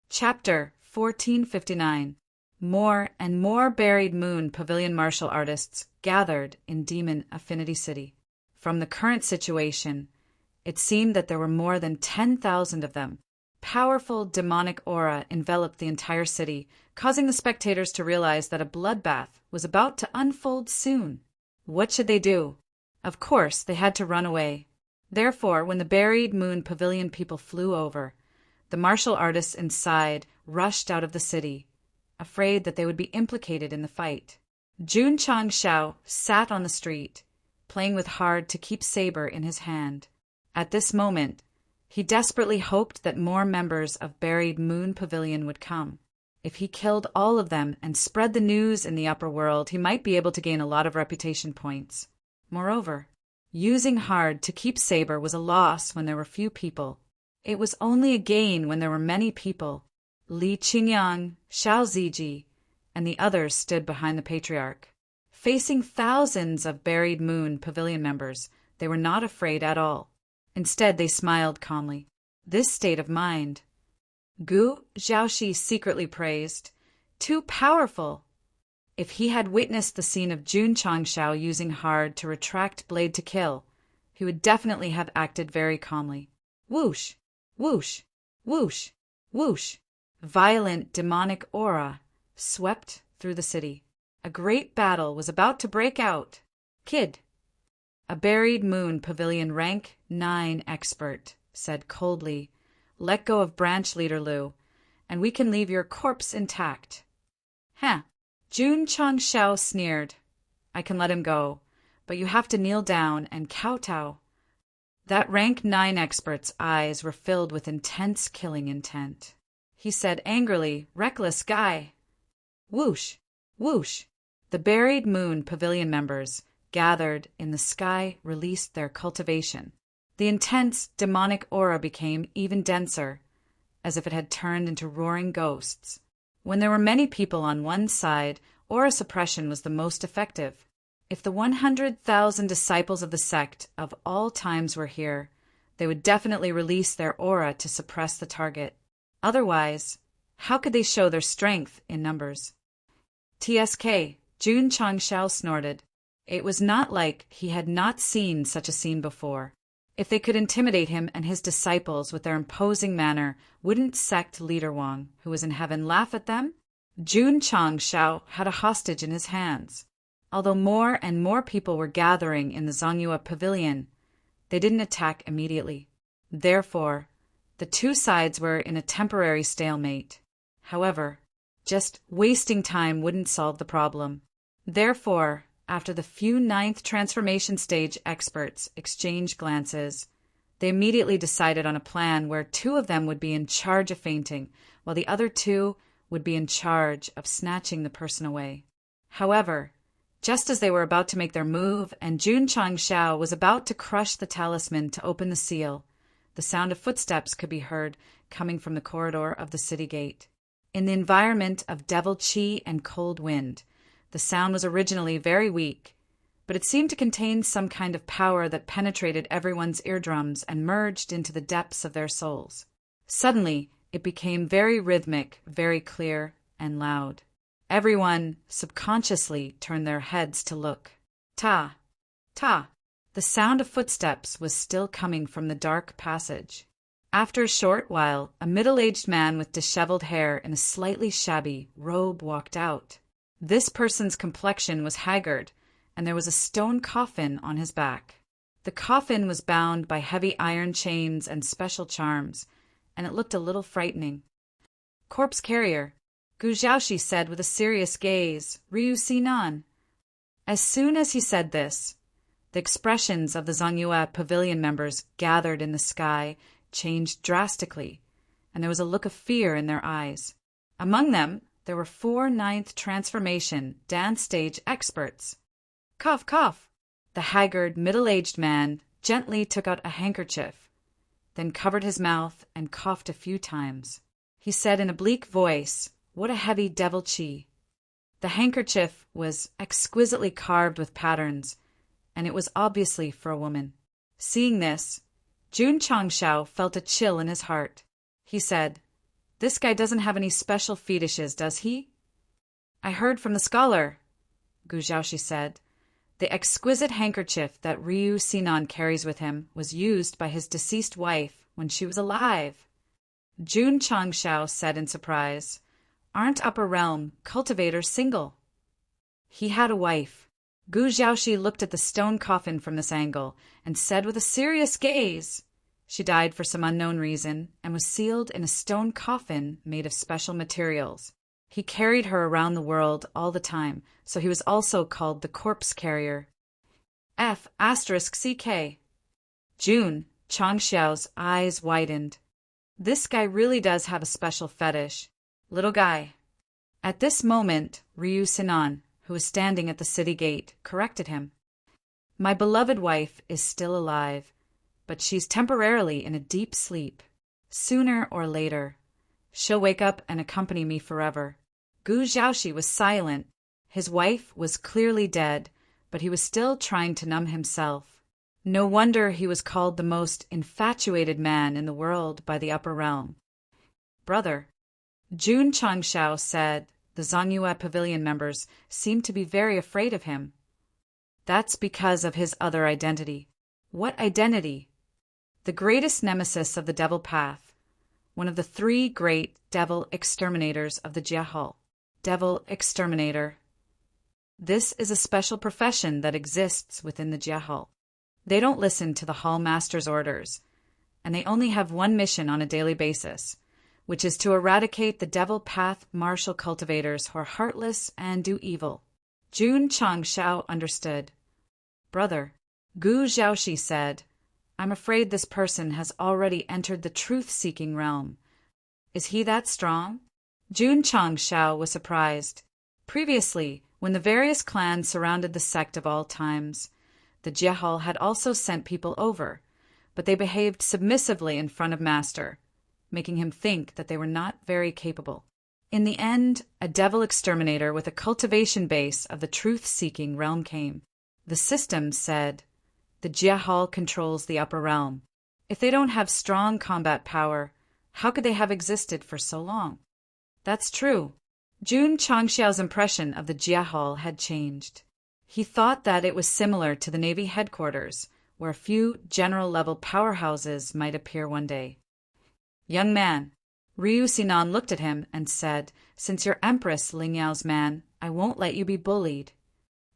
S1: Chapter 1459. More and more Buried Moon Pavilion martial artists gathered in Demon Affinity City. From the current situation, it seemed that there were more than 10,000 of them. Powerful demonic aura enveloped the entire city, causing the spectators to realize that a bloodbath was about to unfold soon. What should they do? Of course, they had to run away. Therefore, when the Buried Moon Pavilion people flew over, The martial artists inside rushed out of the city, afraid that they would be implicated in the fight. Jun Changshao sat on the street, playing with hard to keep saber in his hand. At this moment, he desperately hoped that more members of Buried Moon Pavilion would come. If he killed all of them and spread the news in the upper world, he might be able to gain a lot of reputation points. Moreover, using hard to keep saber was a loss when there were few people. It was only a gain when there were many people. Li Qingyang, Xiao Ziji, and the others stood behind the patriarch. Facing thousands of Buried Moon Pavilion members, they were not afraid at all. Instead, they smiled calmly. This state of mind, Gu Zhaoxi secretly praised. Too powerful! If he had witnessed the scene of Jun Changshao using hard to retract blade to kill, he would definitely have acted very calmly. Whoosh! Whoosh! Whoosh! Whoosh! Violent demonic aura swept through the city. A great battle was about to break out. Kid, a Buried Moon Pavilion rank 9 expert, said coldly, "Let go of branch leader Lu, and we can leave your corpse intact." Huh. Jun Changshao sneered. "I can let him go, but you have to kneel down and kowtow." That rank 9 expert's eyes were filled with intense killing intent. He said angrily, "Reckless guy." Whoosh! Whoosh! The Buried Moon Pavilion members, gathered in the sky, released their cultivation. The intense, demonic aura became even denser, as if it had turned into roaring ghosts. When there were many people on one side, aura suppression was the most effective. If the 100,000 disciples of the sect of all times were here, they would definitely release their aura to suppress the target. Otherwise, how could they show their strength in numbers? TSK, Jun Changshao snorted. It was not like he had not seen such a scene before. If they could intimidate him and his disciples with their imposing manner, wouldn't Sect leader Wang, who was in heaven, laugh at them? Jun Changshao had a hostage in his hands. Although more and more people were gathering in the Zongyue Pavilion, they didn't attack immediately. Therefore, the two sides were in a temporary stalemate. However, just wasting time wouldn't solve the problem. Therefore, after the few 9th transformation stage experts exchanged glances, they immediately decided on a plan where 2 of them would be in charge of fainting, while the other 2 would be in charge of snatching the person away. However, just as they were about to make their move and Jun Changshao was about to crush the talisman to open the seal, the sound of footsteps could be heard coming from the corridor of the city gate. In the environment of devil chi and cold wind, the sound was originally very weak, but it seemed to contain some kind of power that penetrated everyone's eardrums and merged into the depths of their souls. Suddenly, it became very rhythmic, very clear, and loud. Everyone subconsciously turned their heads to look. Ta! Ta! The sound of footsteps was still coming from the dark passage. After a short while, a middle-aged man with disheveled hair and a slightly shabby robe walked out. This person's complexion was haggard, and there was a stone coffin on his back. The coffin was bound by heavy iron chains and special charms, and it looked a little frightening. "Corpse carrier," Gu Zhaoxi said with a serious gaze, "Ryu Sinan." As soon as he said this, the expressions of the Zongyue Pavilion members gathered in the sky changed drastically, and there was a look of fear in their eyes. Among them, there were 4 9th transformation dance stage experts. Cough, cough! The haggard, middle-aged man gently took out a handkerchief, then covered his mouth and coughed a few times. He said in a bleak voice, "What a heavy devil chi." The handkerchief was exquisitely carved with patterns, and it was obviously for a woman. Seeing this, Jun Changshao felt a chill in his heart. He said, "This guy doesn't have any special fetishes, does he?" "I heard from the scholar," Gu Zhaoxi said. "The exquisite handkerchief that Ryu Sinan carries with him was used by his deceased wife when she was alive." Jun Changshao said in surprise, "Aren't Upper Realm cultivators single?" "He had a wife." Gu Zhaoxi looked at the stone coffin from this angle and said with a serious gaze, She died for some unknown reason and was sealed in a stone coffin made of special materials. He carried her around the world all the time, so he was also called the corpse carrier. F***CK. June Changxiao's eyes widened. This guy really does have a special fetish. Little guy. At this moment, Ryu Sinan, who was standing at the city gate, corrected him. My beloved wife is still alive, but she's temporarily in a deep sleep. Sooner or later, she'll wake up and accompany me forever. Gu Xiaoxi was silent. His wife was clearly dead, but he was still trying to numb himself. No wonder he was called the most infatuated man in the world by the upper realm. Brother, Jun Changxiao said the Zongyue Pavilion members seemed to be very afraid of him. That's because of his other identity. What identity? The greatest nemesis of the Devil Path, one of the 3 great devil exterminators of the Jiehao. Devil exterminator. This is a special profession that exists within the Jiehao. They don't listen to the Hall Master's orders, and they only have one mission on a daily basis, which is to eradicate the Devil Path martial cultivators who are heartless and do evil. Jun Changxiao understood. Brother, Gu Xiaoxi said, I'm afraid this person has already entered the truth-seeking realm. Is he that strong? Jun Changxiao was surprised. Previously, when the various clans surrounded the sect of all times, the Jiehao had also sent people over, but they behaved submissively in front of Master, making him think that they were not very capable. In the end, a devil exterminator with a cultivation base of the truth-seeking realm came. The system said, the Jiehao controls the upper realm. If they don't have strong combat power, how could they have existed for so long? That's true. Jun Changxiao's impression of the Jiehao had changed. He thought that it was similar to the Navy headquarters, where a few general-level powerhouses might appear one day. Young man, Ryu Sinan looked at him and said, since you're Empress Ling Yao's man, I won't let you be bullied.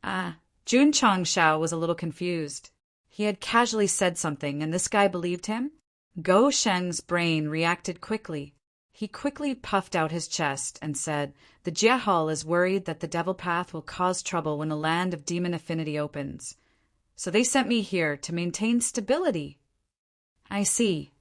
S1: Jun Changxiao was a little confused. He had casually said something, and this guy believed him? Go Sheng's brain reacted quickly. He quickly puffed out his chest and said, the Jiehao is worried that the Devil Path will cause trouble when the land of demon affinity opens. So they sent me here to maintain stability. I see.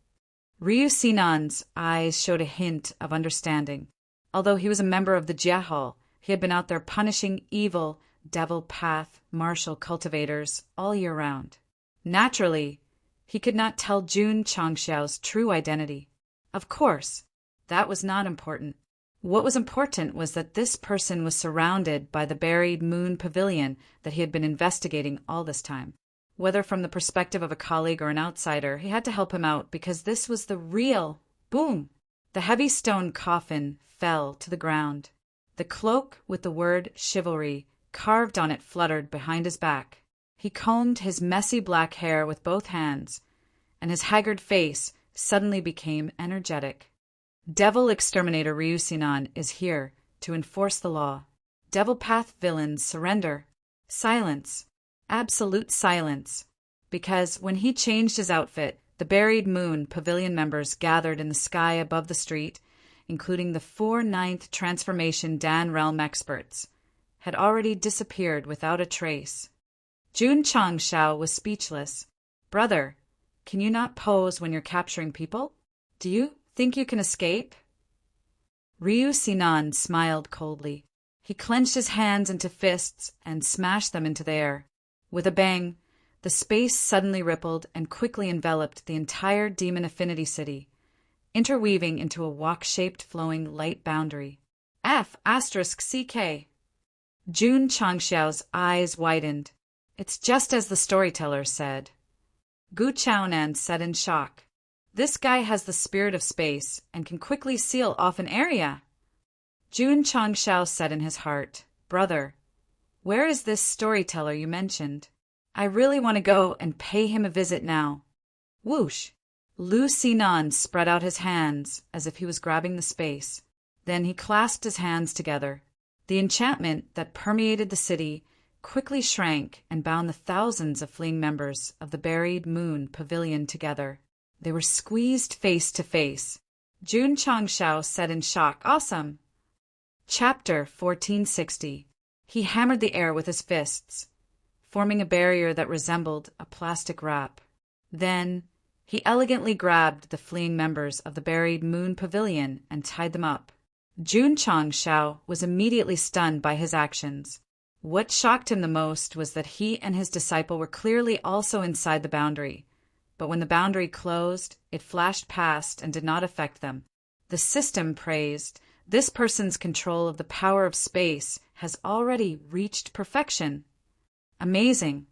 S1: Ryu Sinan's eyes showed a hint of understanding. Although he was a member of the Jiehao, he had been out there punishing evil Devil Path martial cultivators all year round. Naturally, he could not tell Jun Changxiao's true identity. Of course, that was not important. What was important was that this person was surrounded by the buried moon pavilion that he had been investigating all this time. Whether from the perspective of a colleague or an outsider, he had to help him out because this was the real boom. The heavy stone coffin fell to the ground. The cloak with the word chivalry carved on it fluttered behind his back. He combed his messy black hair with both hands, and his haggard face suddenly became energetic. Devil Exterminator Ryu Sinan is here to enforce the law. Devil Path villains surrender. Silence. Absolute silence. Because when he changed his outfit, the buried moon pavilion members gathered in the sky above the street, including the 4 9th transformation Dan realm experts, had already disappeared without a trace. Jun Changxiao was speechless. Brother, can you not pose when you're capturing people? Do you think you can escape? Ryu Sinan smiled coldly. He clenched his hands into fists and smashed them into the air. With a bang, the space suddenly rippled and quickly enveloped the entire Demon Affinity City, interweaving into a walk-shaped flowing light boundary. F***CK. Jun Changxiao's eyes widened. It's just as the storyteller said. Gu Chaonan said in shock. This guy has the spirit of space and can quickly seal off an area. Jun Changxiao said in his heart, Brother, where is this storyteller you mentioned? I really want to go and pay him a visit now. Whoosh! Lu Sinan spread out his hands as if he was grabbing the space. Then he clasped his hands together. The enchantment that permeated the city quickly shrank and bound the thousands of fleeing members of the buried moon pavilion together. They were squeezed face to face. Jun Changshao said in shock, "Awesome." Chapter 1460. He hammered the air with his fists, forming a barrier that resembled a plastic wrap. Then, he elegantly grabbed the fleeing members of the buried Moon Pavilion and tied them up. Jun Changshao was immediately stunned by his actions. What shocked him the most was that he and his disciple were clearly also inside the boundary. But when the boundary closed, it flashed past and did not affect them. The system praised, "This person's control of the power of space has already reached perfection." Amazing.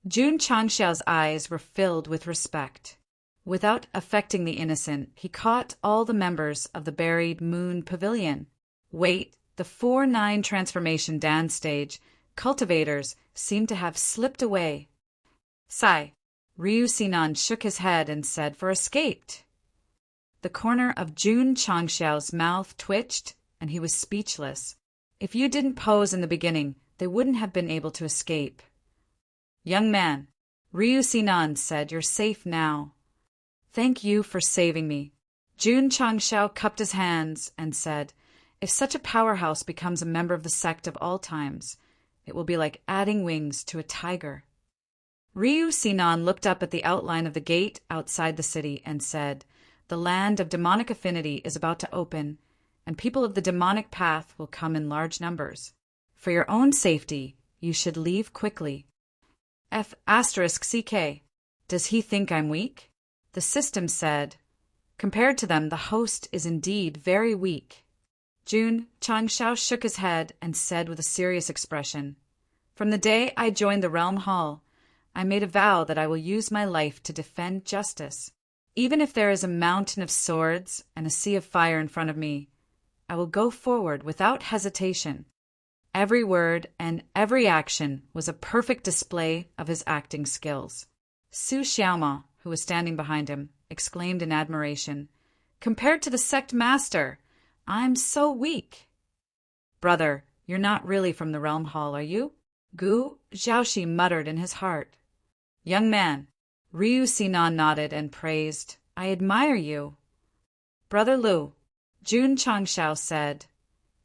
S1: Jun Changshao's eyes were filled with respect. Without affecting the innocent, he caught all the members of the buried Moon Pavilion. Wait, the 4-9 transformation dance stage, cultivators seemed to have slipped away. Sigh. Ryu Sinan shook his head and said, "For escaped." The corner of Jun Changshao's mouth twitched, and he was speechless. If you didn't pose in the beginning, they wouldn't have been able to escape. "Young man," Ryu Sinan said, "you're safe now." "Thank you for saving me." Jun Changshao cupped his hands and said, "If such a powerhouse becomes a member of the sect of all times, it will be like adding wings to a tiger." Ryu Sinan looked up at the outline of the gate outside the city and said, "The land of demonic affinity is about to open, and people of the demonic path will come in large numbers. For your own safety, you should leave quickly." F***CK. Does he think I'm weak? The system said, "Compared to them, the host is indeed very weak." Jun Changshao shook his head and said with a serious expression, "From the day I joined the Realm Hall, I made a vow that I will use my life to defend justice. Even if there is a mountain of swords and a sea of fire in front of me, I will go forward without hesitation." Every word and every action was a perfect display of his acting skills. Su Xiaoma, who was standing behind him, exclaimed in admiration, "Compared to the sect master, I'm so weak." "Brother, you're not really from the Realm Hall, are you?" Gu Zhaoxi muttered in his heart. "Young man," Ryu Sinan nodded and praised, "I admire you." "Brother Lu," Jun Changshao said,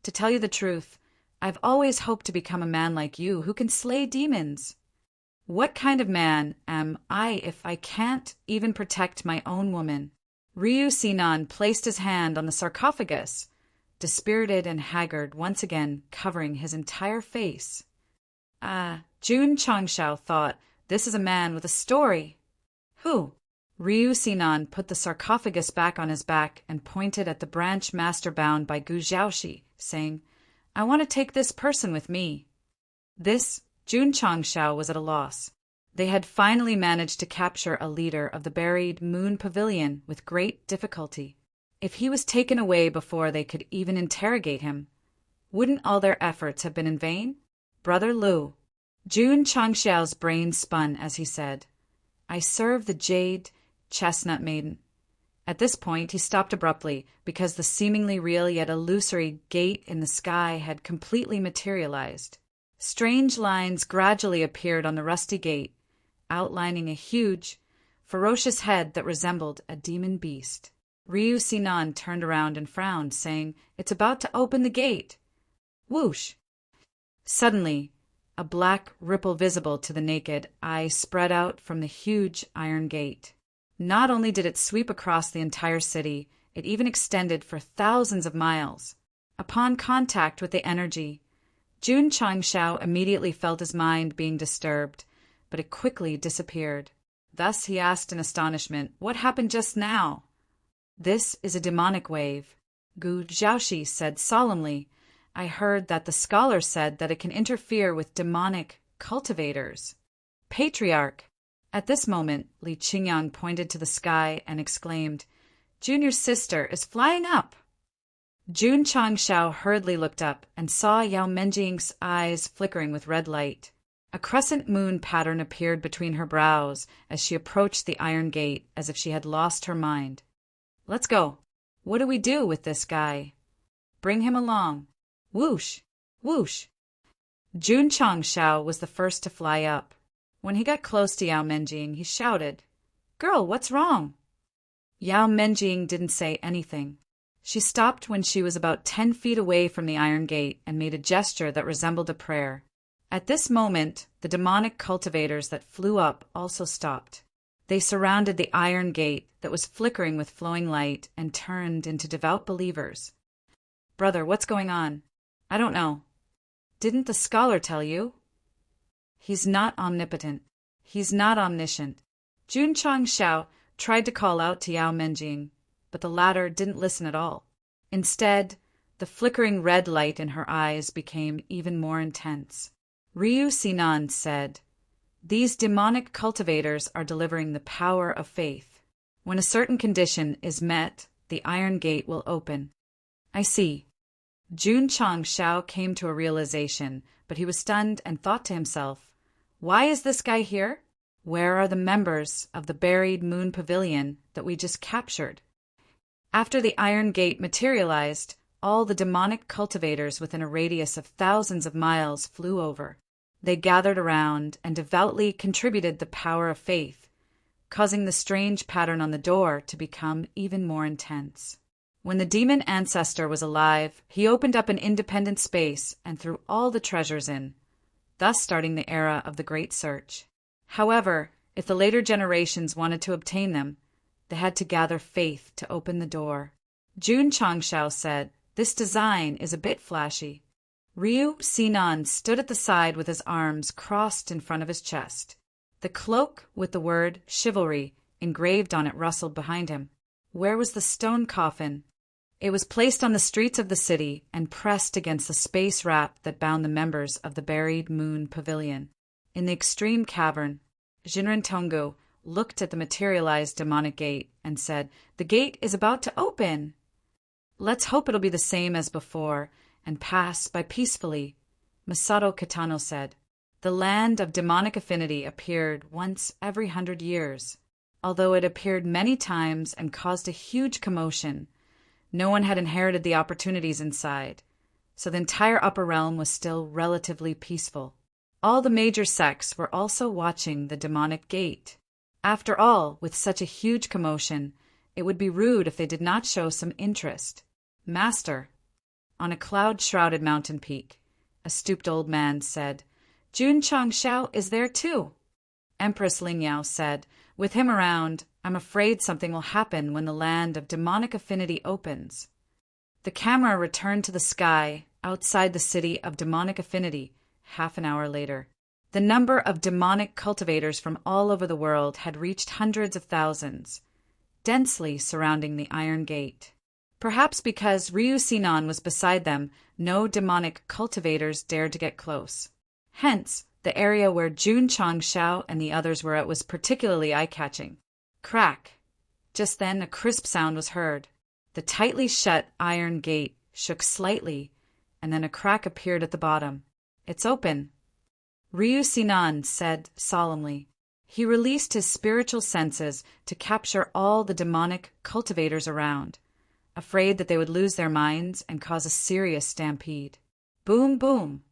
S1: "to tell you the truth, I've always hoped to become a man like you who can slay demons." "What kind of man am I if I can't even protect my own woman?" Ryu Sinan placed his hand on the sarcophagus, dispirited and haggard once again covering his entire face. Jun Changshao thought, "This is a man with a story." "Who?" Ryu Sinan put the sarcophagus back on his back and pointed at the branch master bound by Gu Zhaoxi, saying, "I want to take this person with me." This Jun Changshao was at a loss. They had finally managed to capture a leader of the buried Moon Pavilion with great difficulty. If he was taken away before they could even interrogate him, wouldn't all their efforts have been in vain? "Brother Lu." Jun Changshao's brain spun as he said, "I serve the Jade Chestnut Maiden." At this point he stopped abruptly because the seemingly real yet illusory gate in the sky had completely materialized. Strange lines gradually appeared on the rusty gate, outlining a huge, ferocious head that resembled a demon beast. Ryu Sinan turned around and frowned, saying, "It's about to open the gate." Whoosh! Suddenly, a black ripple visible to the naked eye spread out from the huge iron gate. Not only did it sweep across the entire city, it even extended for thousands of miles. Upon contact with the energy, Jun Changshao immediately felt his mind being disturbed, but it quickly disappeared. Thus he asked in astonishment, "What happened just now?" "This is a demonic wave," Gu Zhaoxi said solemnly. "I heard that the scholar said that it can interfere with demonic cultivators." "Patriarch!" At this moment, Li Qingyang pointed to the sky and exclaimed, "Junior's sister is flying up!" Jun Changshao hurriedly looked up and saw Yao Menjing's eyes flickering with red light. A crescent moon pattern appeared between her brows as she approached the iron gate as if she had lost her mind. "Let's go. What do we do with this guy?" "Bring him along." Whoosh! Whoosh! Jun Changshao was the first to fly up. When he got close to Yao Menjing, he shouted, "Girl, what's wrong?" Yao Menjing didn't say anything. She stopped when she was about 10 feet away from the iron gate and made a gesture that resembled a prayer. At this moment, the demonic cultivators that flew up also stopped. They surrounded the iron gate that was flickering with flowing light and turned into devout believers. "Brother, what's going on?" "I don't know." "Didn't the scholar tell you?" "He's not omnipotent. He's not omniscient." Jun Changshao tried to call out to Yao Menjing, but the latter didn't listen at all. Instead, the flickering red light in her eyes became even more intense. Ryu Sinan said, "These demonic cultivators are delivering the power of faith. When a certain condition is met, the iron gate will open." "I see." Jun Changshao came to a realization, but he was stunned and thought to himself, "Why is this guy here? Where are the members of the buried moon pavilion that we just captured?" After the iron gate materialized, all the demonic cultivators within a radius of thousands of miles flew over. They gathered around and devoutly contributed the power of faith, causing the strange pattern on the door to become even more intense. When the demon ancestor was alive, he opened up an independent space and threw all the treasures in, thus starting the era of the Great Search. However, if the later generations wanted to obtain them, they had to gather faith to open the door. Jun Changshao said, "This design is a bit flashy." Ryu Sinan stood at the side with his arms crossed in front of his chest. The cloak with the word chivalry engraved on it rustled behind him. Where was the stone coffin? It was placed on the streets of the city and pressed against the space wrap that bound the members of the buried moon pavilion. In the extreme cavern, Jinren Tonggu looked at the materialized demonic gate and said, "The gate is about to open." "Let's hope it'll be the same as before and pass by peacefully," Masato Kitano said. The land of demonic affinity appeared once every 100 years. Although it appeared many times and caused a huge commotion, no one had inherited the opportunities inside, so the entire upper realm was still relatively peaceful. All the major sects were also watching the demonic gate. After all, with such a huge commotion, it would be rude if they did not show some interest. "Master," on a cloud-shrouded mountain peak, a stooped old man said, "Jun Changshao is there too." Empress Lingyao said, "With him around, I'm afraid something will happen when the land of demonic affinity opens." The camera returned to the sky outside the city of demonic affinity half an hour later. The number of demonic cultivators from all over the world had reached hundreds of thousands, densely surrounding the iron gate. Perhaps because Ryu Sinan was beside them, no demonic cultivators dared to get close. Hence, the area where Jun Changshao and the others were at was particularly eye-catching. Crack! Just then a crisp sound was heard. The tightly shut iron gate shook slightly, and then a crack appeared at the bottom. "It's open," Ryu Sinan said solemnly. He released his spiritual senses to capture all the demonic cultivators around, afraid that they would lose their minds and cause a serious stampede. Boom, boom.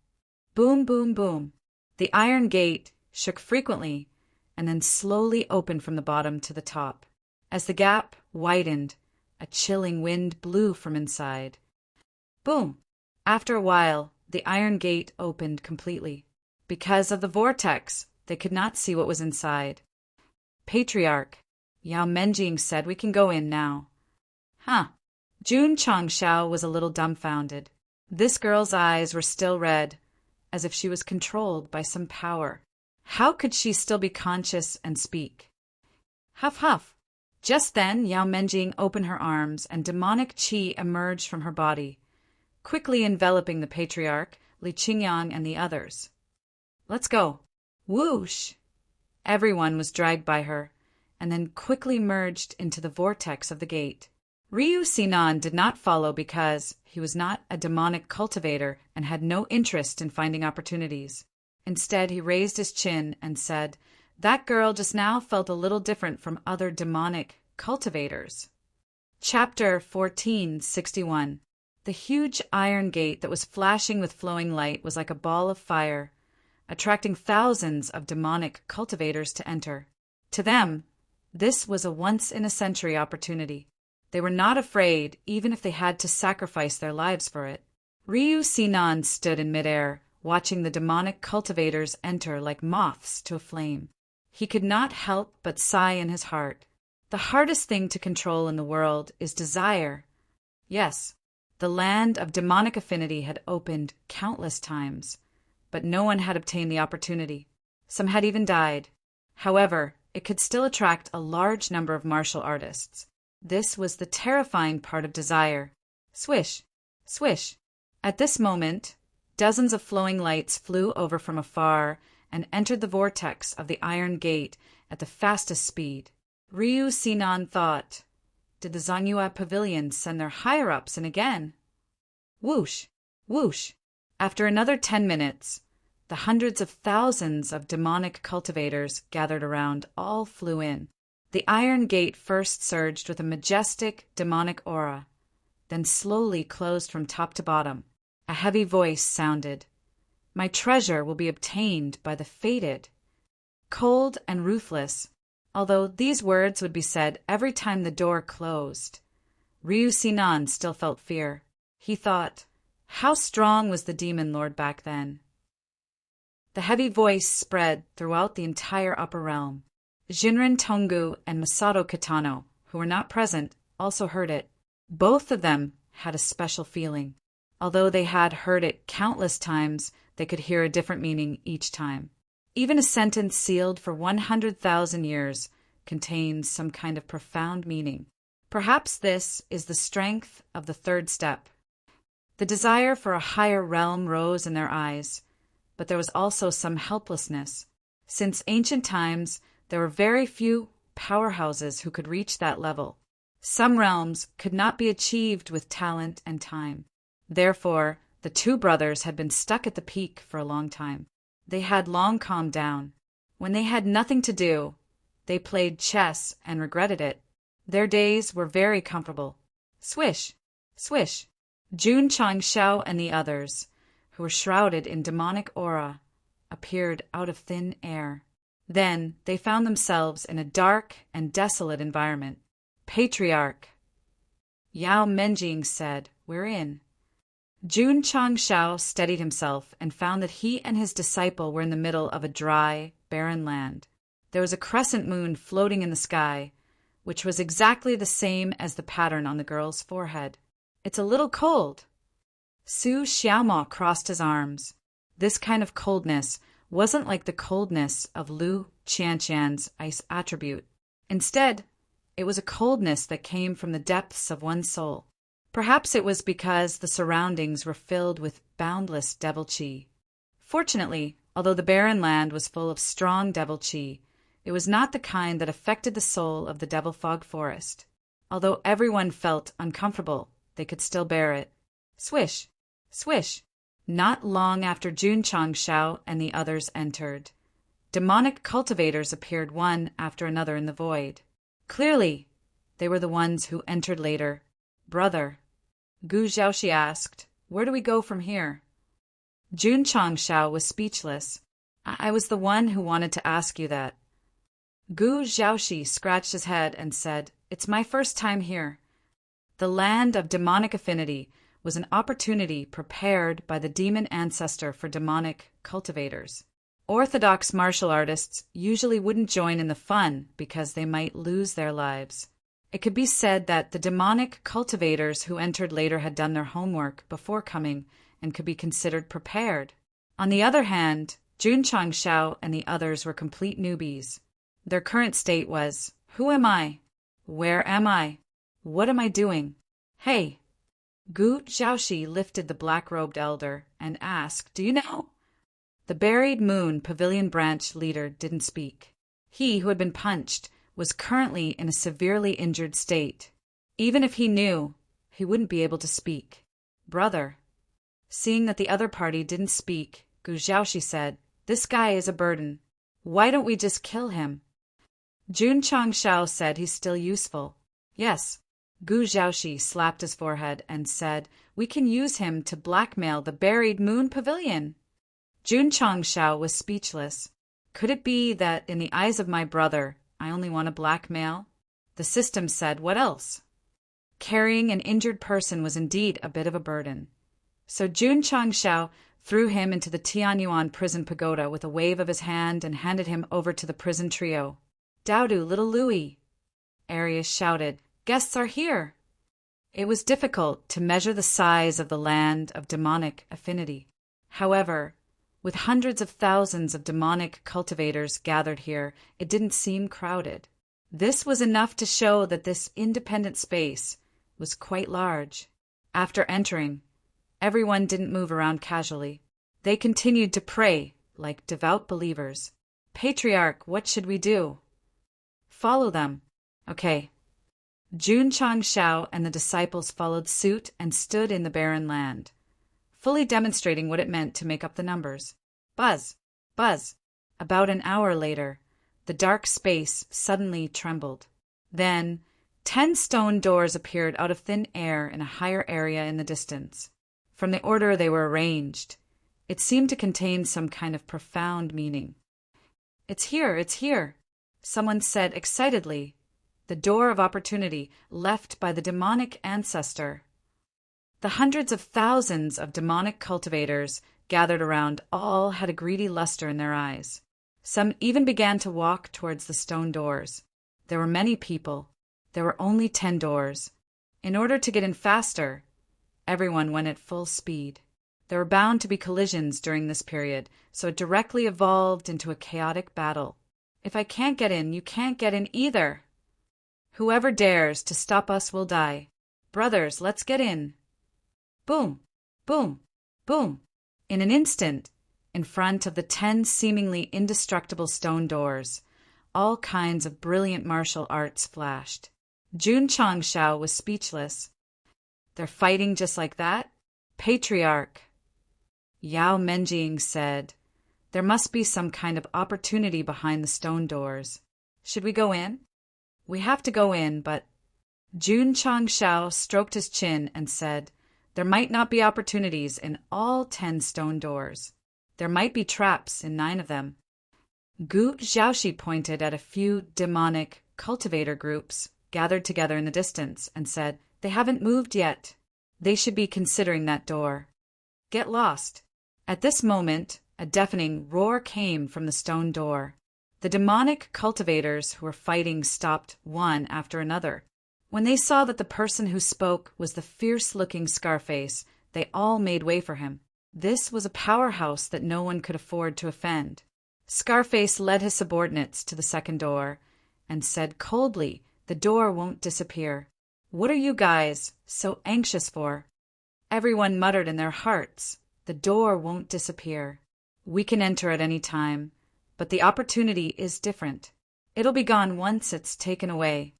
S1: Boom, boom, boom. The iron gate shook frequently and then slowly opened from the bottom to the top. As the gap widened, a chilling wind blew from inside. Boom! After a while, the iron gate opened completely. Because of the vortex, they could not see what was inside. "Patriarch," Yao Menjing said, "we can go in now." "Huh." Jun Changshao was a little dumbfounded. This girl's eyes were still red, as if she was controlled by some power. How could she still be conscious and speak? Huff, huff. Just then, Yao Menjing opened her arms, and demonic qi emerged from her body, quickly enveloping the patriarch, Li Qingyang, and the others. "Let's go." Whoosh! Everyone was dragged by her, and then quickly merged into the vortex of the gate. Ryu Sinan did not follow because he was not a demonic cultivator and had no interest in finding opportunities. Instead, he raised his chin and said, "That girl just now felt a little different from other demonic cultivators." Chapter 1461. The huge iron gate that was flashing with flowing light was like a ball of fire, attracting thousands of demonic cultivators to enter. To them, This was a once-in-a-century opportunity. They were not afraid, even if they had to sacrifice their lives for it. Ryu Sinan stood in midair, watching the demonic cultivators enter like moths to a flame. He could not help but sigh in his heart. The hardest thing to control in the world is desire. Yes, the land of demonic affinity had opened countless times, but no one had obtained the opportunity. Some had even died. However, it could still attract a large number of martial artists. This was the terrifying part of desire. Swish, swish. At this moment, dozens of flowing lights flew over from afar and entered the vortex of the iron gate at the fastest speed. Ryu Sinan thought, did the Zhangyue Pavilion send their higher-ups in again? Whoosh, whoosh. After another 10 minutes, the hundreds of thousands of demonic cultivators gathered around all flew in. The iron gate first surged with a majestic demonic aura, then slowly closed from top to bottom. A heavy voice sounded. My treasure will be obtained by the fated. Cold and ruthless, although these words would be said every time the door closed. Ryu Sinan still felt fear. He thought, how strong was the demon lord back then? The heavy voice spread throughout the entire upper realm. Jinren Tongu and Masato Kitano, who were not present, also heard it. Both of them had a special feeling. Although they had heard it countless times, they could hear a different meaning each time. Even a sentence sealed for 100,000 years contains some kind of profound meaning. Perhaps this is the strength of the third step. The desire for a higher realm rose in their eyes, but there was also some helplessness. Since ancient times, there were very few powerhouses who could reach that level. Some realms could not be achieved with talent and time. Therefore, the two brothers had been stuck at the peak for a long time. They had long calmed down. When they had nothing to do, they played chess and regretted it. Their days were very comfortable. Swish, swish. Jun Changshao and the others, who were shrouded in demonic aura, appeared out of thin air. Then they found themselves in a dark and desolate environment. Patriarch Yao Menjing said, "We're in." Jun Changshao steadied himself and found that he and his disciple were in the middle of a dry, barren land. There was a crescent moon floating in the sky, which was exactly the same as the pattern on the girl's forehead. "It's a little cold." Su Xiaomo crossed his arms. This kind of coldness wasn't like the coldness of Lu Qianqian's ice attribute. Instead, it was a coldness that came from the depths of one's soul. Perhaps it was because the surroundings were filled with boundless devil qi. Fortunately, although the barren land was full of strong devil qi, it was not the kind that affected the soul of the devil fog forest. Although everyone felt uncomfortable, they could still bear it. Swish, swish. Not long after Jun Changshao and the others entered, demonic cultivators appeared one after another in the void. Clearly, they were the ones who entered later. "Brother," Gu Zhaoxi asked, "where do we go from here?" Jun Changshao was speechless. I was the one who wanted to ask you that." Gu Zhaoxi scratched his head and said, "It's my first time here." The land of demonic affinity was an opportunity prepared by the demon ancestor for demonic cultivators. Orthodox martial artists usually wouldn't join in the fun because they might lose their lives. It could be said that the demonic cultivators who entered later had done their homework before coming and could be considered prepared. On the other hand, Jun Changshao and the others were complete newbies. Their current state was, "Who am I? Where am I? What am I doing? Hey!" Gu Zhaoxi lifted the black-robed elder and asked, "Do you know?" The buried moon pavilion branch leader didn't speak. He, who had been punched, was currently in a severely injured state. Even if he knew, he wouldn't be able to speak. "Brother." Seeing that the other party didn't speak, Gu Zhaoxi said, "This guy is a burden. Why don't we just kill him?" Jun Changshao said he's still useful. "Yes." Gu Zhaoxi slapped his forehead and said, "We can use him to blackmail the buried moon pavilion." Jun Changshao was speechless. Could it be that in the eyes of my brother, I only want to blackmail. The system said, what else? Carrying an injured person was indeed a bit of a burden. So Jun Changshao threw him into the Tianyuan prison pagoda with a wave of his hand and handed him over to the prison trio. Dowdu, little Louis, Arius shouted, guests are here. It was difficult to measure the size of the land of demonic affinity. However, with hundreds of thousands of demonic cultivators gathered here, it didn't seem crowded. This was enough to show that this independent space was quite large. After entering, everyone didn't move around casually. They continued to pray like devout believers. Patriarch, what should we do? Follow them. Okay. Jun Changshao and the disciples followed suit and stood in the barren land, fully demonstrating what it meant to make up the numbers. Buzz! Buzz! About an hour later, the dark space suddenly trembled. Then, 10 stone doors appeared out of thin air in a higher area in the distance. From the order they were arranged, it seemed to contain some kind of profound meaning. It's here, someone said excitedly. The door of opportunity left by the demonic ancestor. The hundreds of thousands of demonic cultivators gathered around all had a greedy luster in their eyes. Some even began to walk towards the stone doors. There were many people. There were only 10 doors. In order to get in faster, everyone went at full speed. There were bound to be collisions during this period, so it directly evolved into a chaotic battle. If I can't get in, you can't get in either. Whoever dares to stop us will die. Brothers, let's get in. Boom, boom, boom. In an instant, in front of the 10 seemingly indestructible stone doors, all kinds of brilliant martial arts flashed. Jun Changshao was speechless. They're fighting just like that? Patriarch. Yao Menjing said, there must be some kind of opportunity behind the stone doors. Should we go in? We have to go in, but Jun Changshao stroked his chin and said, there might not be opportunities in all 10 stone doors. There might be traps in 9 of them. Gu Xiaoxi pointed at a few demonic cultivator groups gathered together in the distance and said, they haven't moved yet. They should be considering that door. Get lost. At this moment, a deafening roar came from the stone door. The demonic cultivators who were fighting stopped one after another. When they saw that the person who spoke was the fierce-looking Scarface, they all made way for him. This was a powerhouse that no one could afford to offend. Scarface led his subordinates to the second door and said coldly, the door won't disappear. What are you guys so anxious for? Everyone muttered in their hearts, the door won't disappear. We can enter at any time. But the opportunity is different. It'll be gone once it's taken away.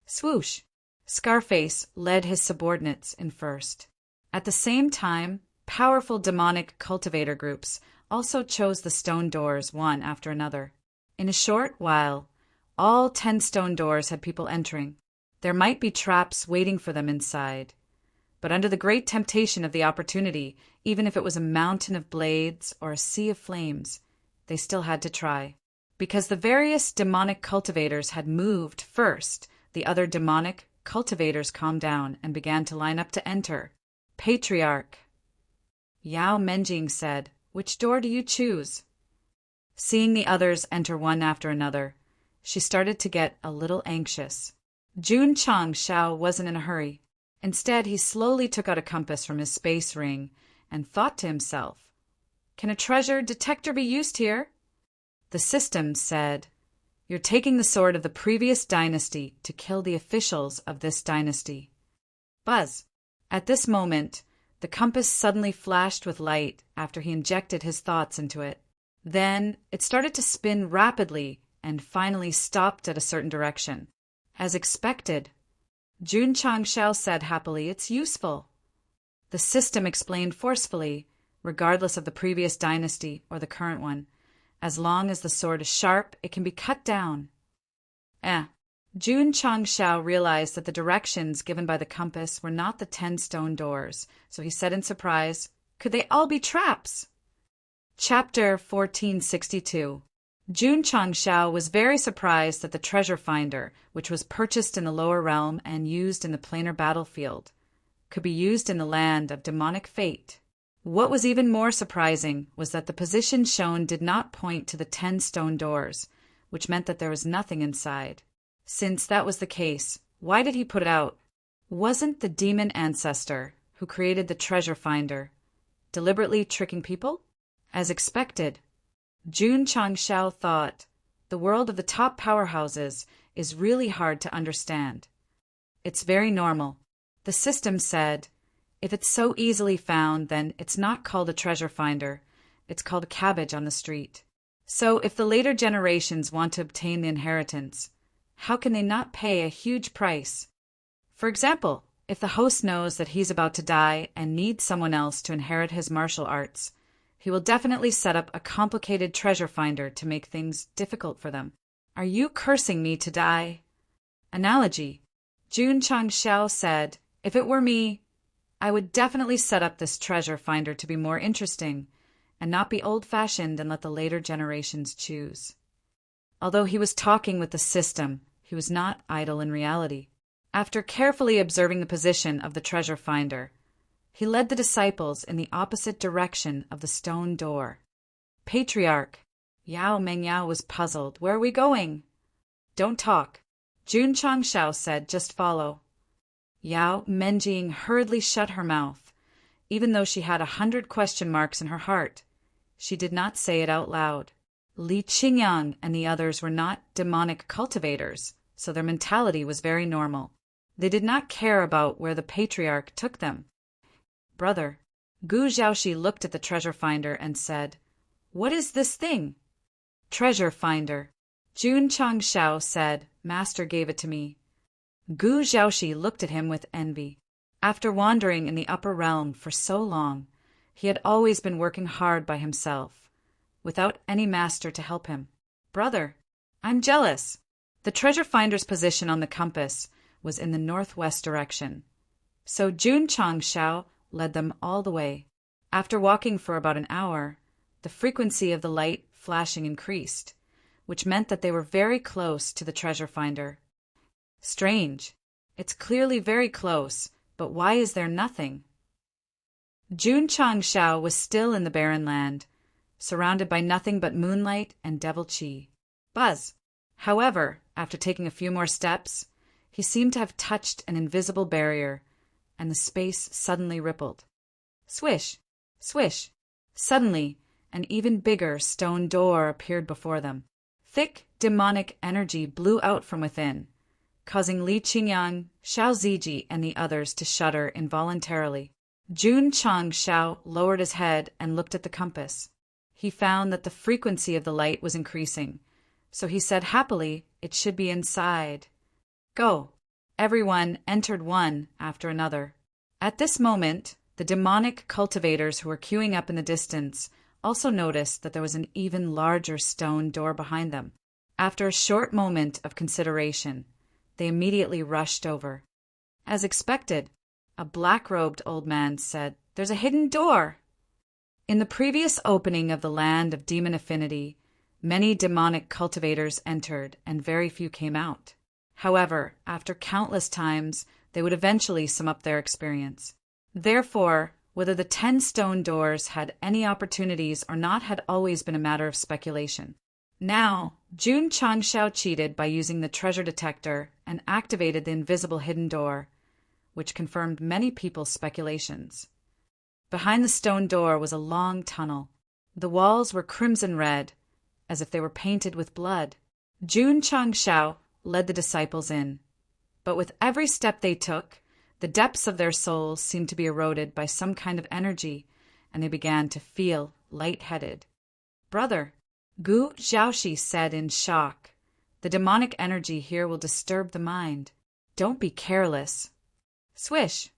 S1: Swoosh! Scarface led his subordinates in first. At the same time, powerful demonic cultivator groups also chose the stone doors one after another. In a short while, all 10 stone doors had people entering. There might be traps waiting for them inside. But under the great temptation of the opportunity, even if it was a mountain of blades or a sea of flames, they still had to try. Because the various demonic cultivators had moved first, the other demonic cultivators calmed down and began to line up to enter. Patriarch. Yao Menjing said, which door do you choose? Seeing the others enter one after another, she started to get a little anxious. Jun Changshao wasn't in a hurry. Instead, he slowly took out a compass from his space ring and thought to himself, can a treasure detector be used here? The system said, you're taking the sword of the previous dynasty to kill the officials of this dynasty. Buzz. At this moment, the compass suddenly flashed with light after he injected his thoughts into it. Then it started to spin rapidly and finally stopped at a certain direction. As expected, Jun Changshao said happily, it's useful. The system explained forcefully, regardless of the previous dynasty or the current one. As long as the sword is sharp, it can be cut down. Jun Changshao realized that the directions given by the compass were not the 10 stone doors, so he said in surprise, could they all be traps? Chapter 1462. Jun Changshao was very surprised that the treasure finder, which was purchased in the lower realm and used in the planar battlefield, could be used in the land of demonic fate. What was even more surprising was that the position shown did not point to the 10 stone doors, which meant that there was nothing inside. Since that was the case, why did he put it out? Wasn't the demon ancestor who created the treasure finder deliberately tricking people? As expected, Jun Changshao thought, the world of the top powerhouses is really hard to understand. It's very normal. The system said, if it's so easily found, then it's not called a treasure finder, it's called a cabbage on the street. So if the later generations want to obtain the inheritance, how can they not pay a huge price? For example, if the host knows that he's about to die and needs someone else to inherit his martial arts, he will definitely set up a complicated treasure finder to make things difficult for them. Are you cursing me to die? Analogy. Jun Changshao said, if it were me, I would definitely set up this treasure finder to be more interesting and not be old-fashioned and let the later generations choose. Although he was talking with the system, he was not idle in reality. After carefully observing the position of the treasure finder, he led the disciples in the opposite direction of the stone door. Patriarch, Yao Mengyao was puzzled. Where are we going? Don't talk. Jun Changshao said, just follow. Yao Menjing hurriedly shut her mouth. Even though she had 100 question marks in her heart, she did not say it out loud. Li Qingyang and the others were not demonic cultivators, so their mentality was very normal. They did not care about where the patriarch took them. Brother, Gu Zhaoxi looked at the treasure finder and said, what is this thing? Treasure finder. Jun Changshao said, Master gave it to me. Gu Zhaoxi looked at him with envy. After wandering in the upper realm for so long, he had always been working hard by himself, without any master to help him. Brother, I'm jealous. The treasure finder's position on the compass was in the northwest direction. So Jun Changshao led them all the way. After walking for about an hour, the frequency of the light flashing increased, which meant that they were very close to the treasure finder. Strange. It's clearly very close, but why is there nothing? Jun Changshao was still in the barren land, surrounded by nothing but moonlight and devil chi. Buzz. However, after taking a few more steps, he seemed to have touched an invisible barrier, and the space suddenly rippled. Swish, swish. Suddenly, an even bigger stone door appeared before them. Thick, demonic energy blew out from within, causing Li Qingyang, Xiao Ziji, and the others to shudder involuntarily. Jun Changshao lowered his head and looked at the compass. He found that the frequency of the light was increasing, so he said happily, it should be inside. Go. Everyone entered one after another. At this moment, the demonic cultivators who were queuing up in the distance also noticed that there was an even larger stone door behind them. After a short moment of consideration, they immediately rushed over. As expected, a black-robed old man said, "There's a hidden door." In the previous opening of the land of demon affinity, many demonic cultivators entered and very few came out. However, after countless times, they would eventually sum up their experience. Therefore, whether the 10 stone doors had any opportunities or not had always been a matter of speculation. Now, Jun Changshao cheated by using the treasure detector and activated the invisible hidden door, which confirmed many people's speculations. Behind the stone door was a long tunnel. The walls were crimson red, as if they were painted with blood. Jun Changshao led the disciples in, but with every step they took, the depths of their souls seemed to be eroded by some kind of energy, and they began to feel lightheaded. "Brother," Gu Zhaoxi said in shock, "the demonic energy here will disturb the mind. Don't be careless." Swish!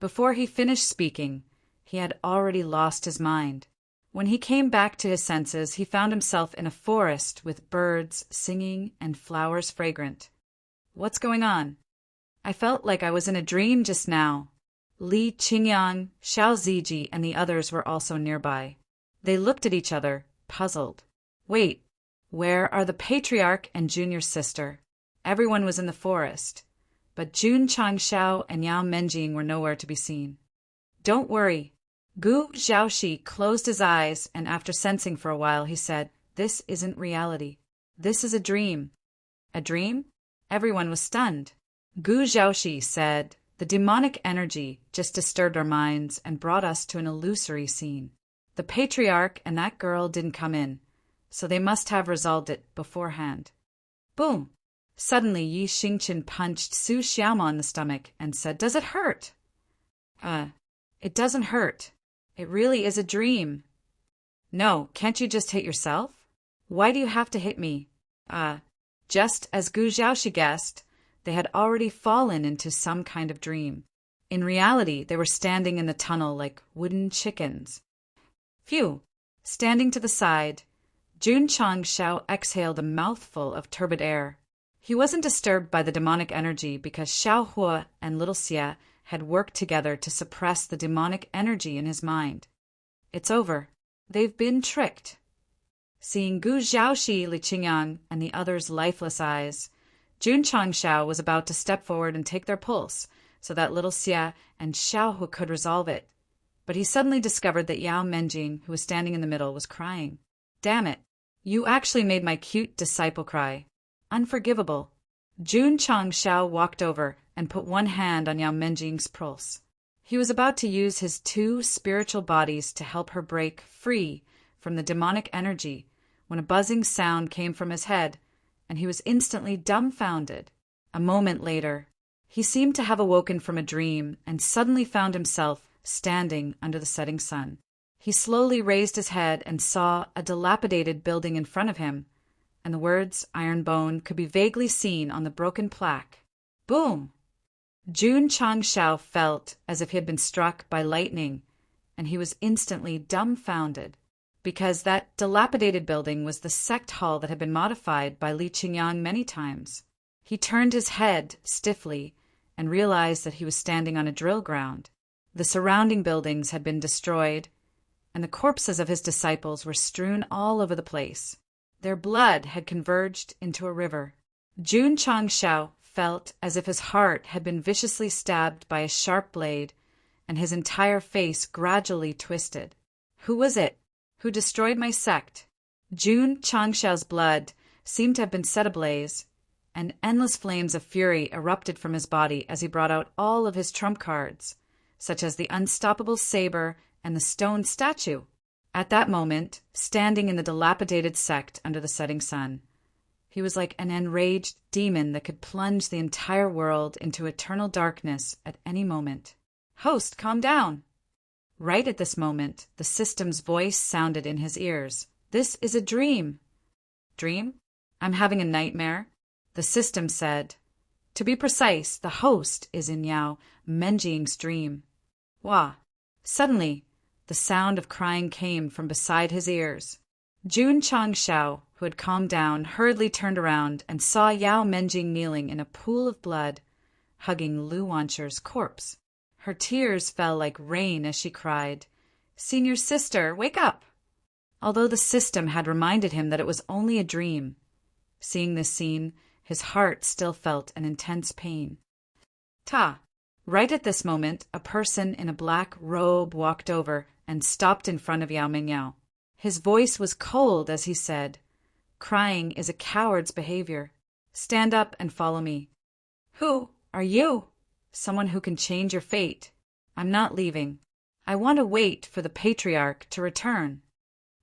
S1: Before he finished speaking, he had already lost his mind. When he came back to his senses, he found himself in a forest with birds singing and flowers fragrant. "What's going on? I felt like I was in a dream just now." Li Qingyang, Xiao Ziji, and the others were also nearby. They looked at each other, puzzled. "Wait, Where are the patriarch and junior sister? Everyone was in the forest, but Jun Changshao and Yao Menjing were nowhere to be seen. Don't worry. Gu Zhaoxi closed his eyes, and after sensing for a while, he said, "This isn't reality. This is a dream." A dream? Everyone was stunned. Gu Zhaoxi said, "The demonic energy just disturbed our minds and brought us to an illusory scene. The patriarch and that girl didn't come in, so they must have resolved it beforehand." Boom! Suddenly, Yi Xingqian punched Su Xiaoma in the stomach and said, "Does it hurt?" It doesn't hurt. It really is a dream." "No, can't you just hit yourself? Why do you have to hit me?" Just as Gu Zhaoxi guessed, they had already fallen into some kind of dream. In reality, they were standing in the tunnel like wooden chickens. Phew! Standing to the side, Jun Changshao exhaled a mouthful of turbid air. He wasn't disturbed by the demonic energy because Xiao Hua and Little Xie had worked together to suppress the demonic energy in his mind. It's over. They've been tricked. Seeing Gu Zhaoxi, Li Qingyang, and the others' lifeless eyes, Jun Changshao was about to step forward and take their pulse so that Little Xie and Xiao Hua could resolve it. But he suddenly discovered that Yao Menjing, who was standing in the middle, was crying. "Damn it! You actually made my cute disciple cry. Unforgivable." Jun Changshao walked over and put one hand on Yao Menjing's pulse. He was about to use his two spiritual bodies to help her break free from the demonic energy when a buzzing sound came from his head, and he was instantly dumbfounded. A moment later, he seemed to have awoken from a dream and suddenly found himself standing under the setting sun. He slowly raised his head and saw a dilapidated building in front of him, and the words "Iron Bone" could be vaguely seen on the broken plaque. Boom! Jun Changshao felt as if he had been struck by lightning, and he was instantly dumbfounded, because that dilapidated building was the Sect hall that had been modified by Li Qingyang many times. He turned his head stiffly and realized that he was standing on a drill ground. The surrounding buildings had been destroyed, and the corpses of his disciples were strewn all over the place. Their blood had converged into a river. Jun Changshao felt as if his heart had been viciously stabbed by a sharp blade, and his entire face gradually twisted. Who was it? Who destroyed my sect? Jun Changshao's blood seemed to have been set ablaze, and endless flames of fury erupted from his body as he brought out all of his trump cards, such as the unstoppable saber and the stone statue. At that moment, standing in the dilapidated sect under the setting sun, he was like an enraged demon that could plunge the entire world into eternal darkness at any moment. "Host, calm down!" Right at this moment, the system's voice sounded in his ears. "This is a dream." "Dream? I'm having a nightmare?" The system said. "To be precise, the host is in Yao Menjing's dream." Wah! Suddenly, the sound of crying came from beside his ears. Jun Changshao, who had calmed down, hurriedly turned around and saw Yao Menjing kneeling in a pool of blood, hugging Lu Wancher's corpse. Her tears fell like rain as she cried, "Senior sister, wake up!" Although the system had reminded him that it was only a dream. Seeing this scene, his heart still felt an intense pain. Right at this moment, a person in a black robe walked over and stopped in front of Yao Mengyao. His voice was cold as he said, "Crying is a coward's behavior. Stand up and follow me." "Who are you?" "Someone who can change your fate. I'm not leaving. I want to wait for the patriarch to return.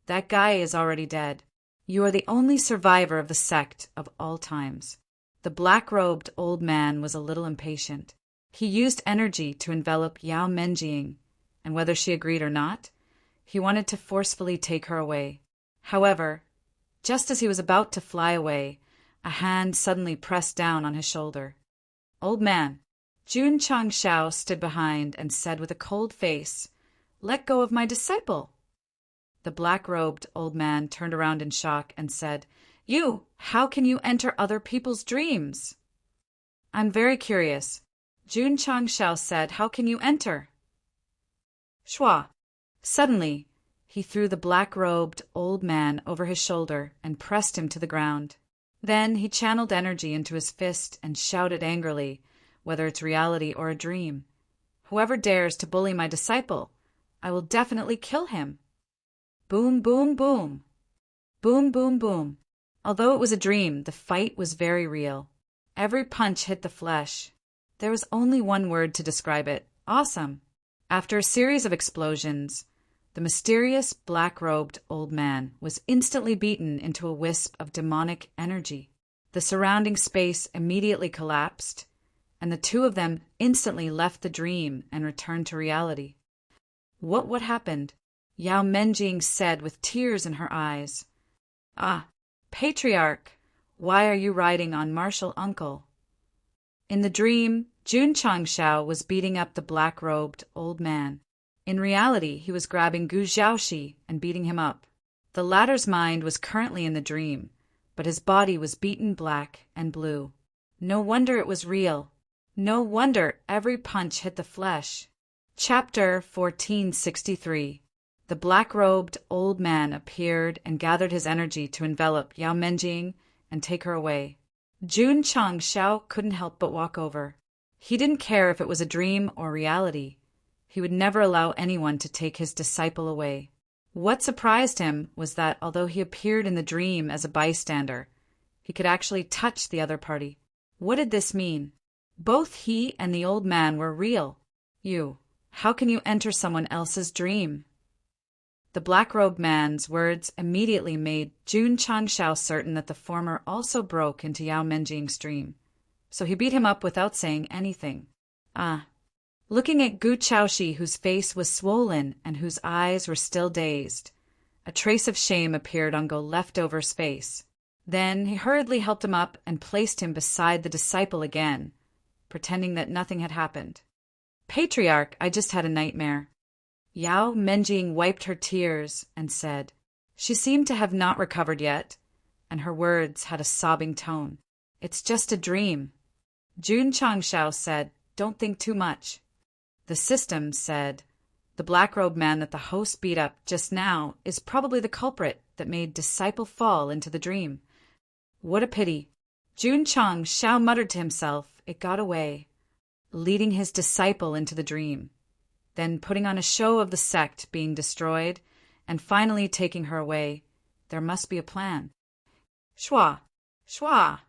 S1: That guy is already dead. You are the only survivor of the sect of all times." The black-robed old man was a little impatient. He used energy to envelop Yao Menjing, and whether she agreed or not, he wanted to forcefully take her away. However, just as he was about to fly away, a hand suddenly pressed down on his shoulder. "Old man." Jun Changshao stood behind and said with a cold face, "Let go of my disciple." The black-robed old man turned around in shock and said, How can you enter other people's dreams?" "I'm very curious." Jun Changshao said, "How can you enter?" Shua. Suddenly, He threw the black-robed old man over his shoulder and pressed him to the ground. Then he channeled energy into his fist and shouted angrily, whether it's reality or a dream, "Whoever dares to bully my disciple, I will definitely kill him." Boom, boom, boom. Boom, boom, boom. Although it was a dream, the fight was very real. Every punch hit the flesh. There was only one word to describe it: awesome. After a series of explosions, the mysterious black-robed old man was instantly beaten into a wisp of demonic energy. The surrounding space immediately collapsed, and the two of them instantly left the dream and returned to reality. What happened? Yao Menjing said with tears in her eyes. "Ah, Patriarch, why are you riding on martial uncle?" In the dream, Jun Changshao was beating up the black-robed old man. In reality, he was grabbing Gu Zhaoxi and beating him up. The latter's mind was currently in the dream, but his body was beaten black and blue. No wonder it was real. No wonder every punch hit the flesh. Chapter 1463. The black-robed old man appeared and gathered his energy to envelop Yao Menjing and take her away. Jun Changshao couldn't help but walk over. He didn't care if it was a dream or reality. He would never allow anyone to take his disciple away. What surprised him was that although he appeared in the dream as a bystander, he could actually touch the other party. What did this mean? Both he and the old man were real. How can you enter someone else's dream? The black-robed man's words immediately made Jun Changshao certain that the former also broke into Yao Menjing's dream, so he beat him up without saying anything. Looking at Gu Zhaoxi, whose face was swollen and whose eyes were still dazed, a trace of shame appeared on Go Leftover's face. Then he hurriedly helped him up and placed him beside the disciple again, pretending that nothing had happened. "Patriarch, I just had a nightmare." Yao Menjing wiped her tears and said, she seemed to have not recovered yet, and her words had a sobbing tone. "It's just a dream." Jun Changshao said, "Don't think too much." The system said, "The black-robed man that the host beat up just now is probably the culprit that made disciple fall into the dream." What a pity. Jun Changshao muttered to himself, "It got away," leading his disciple into the dream, then putting on a show of the sect being destroyed, and finally taking her away. There must be a plan. Shua! Shua!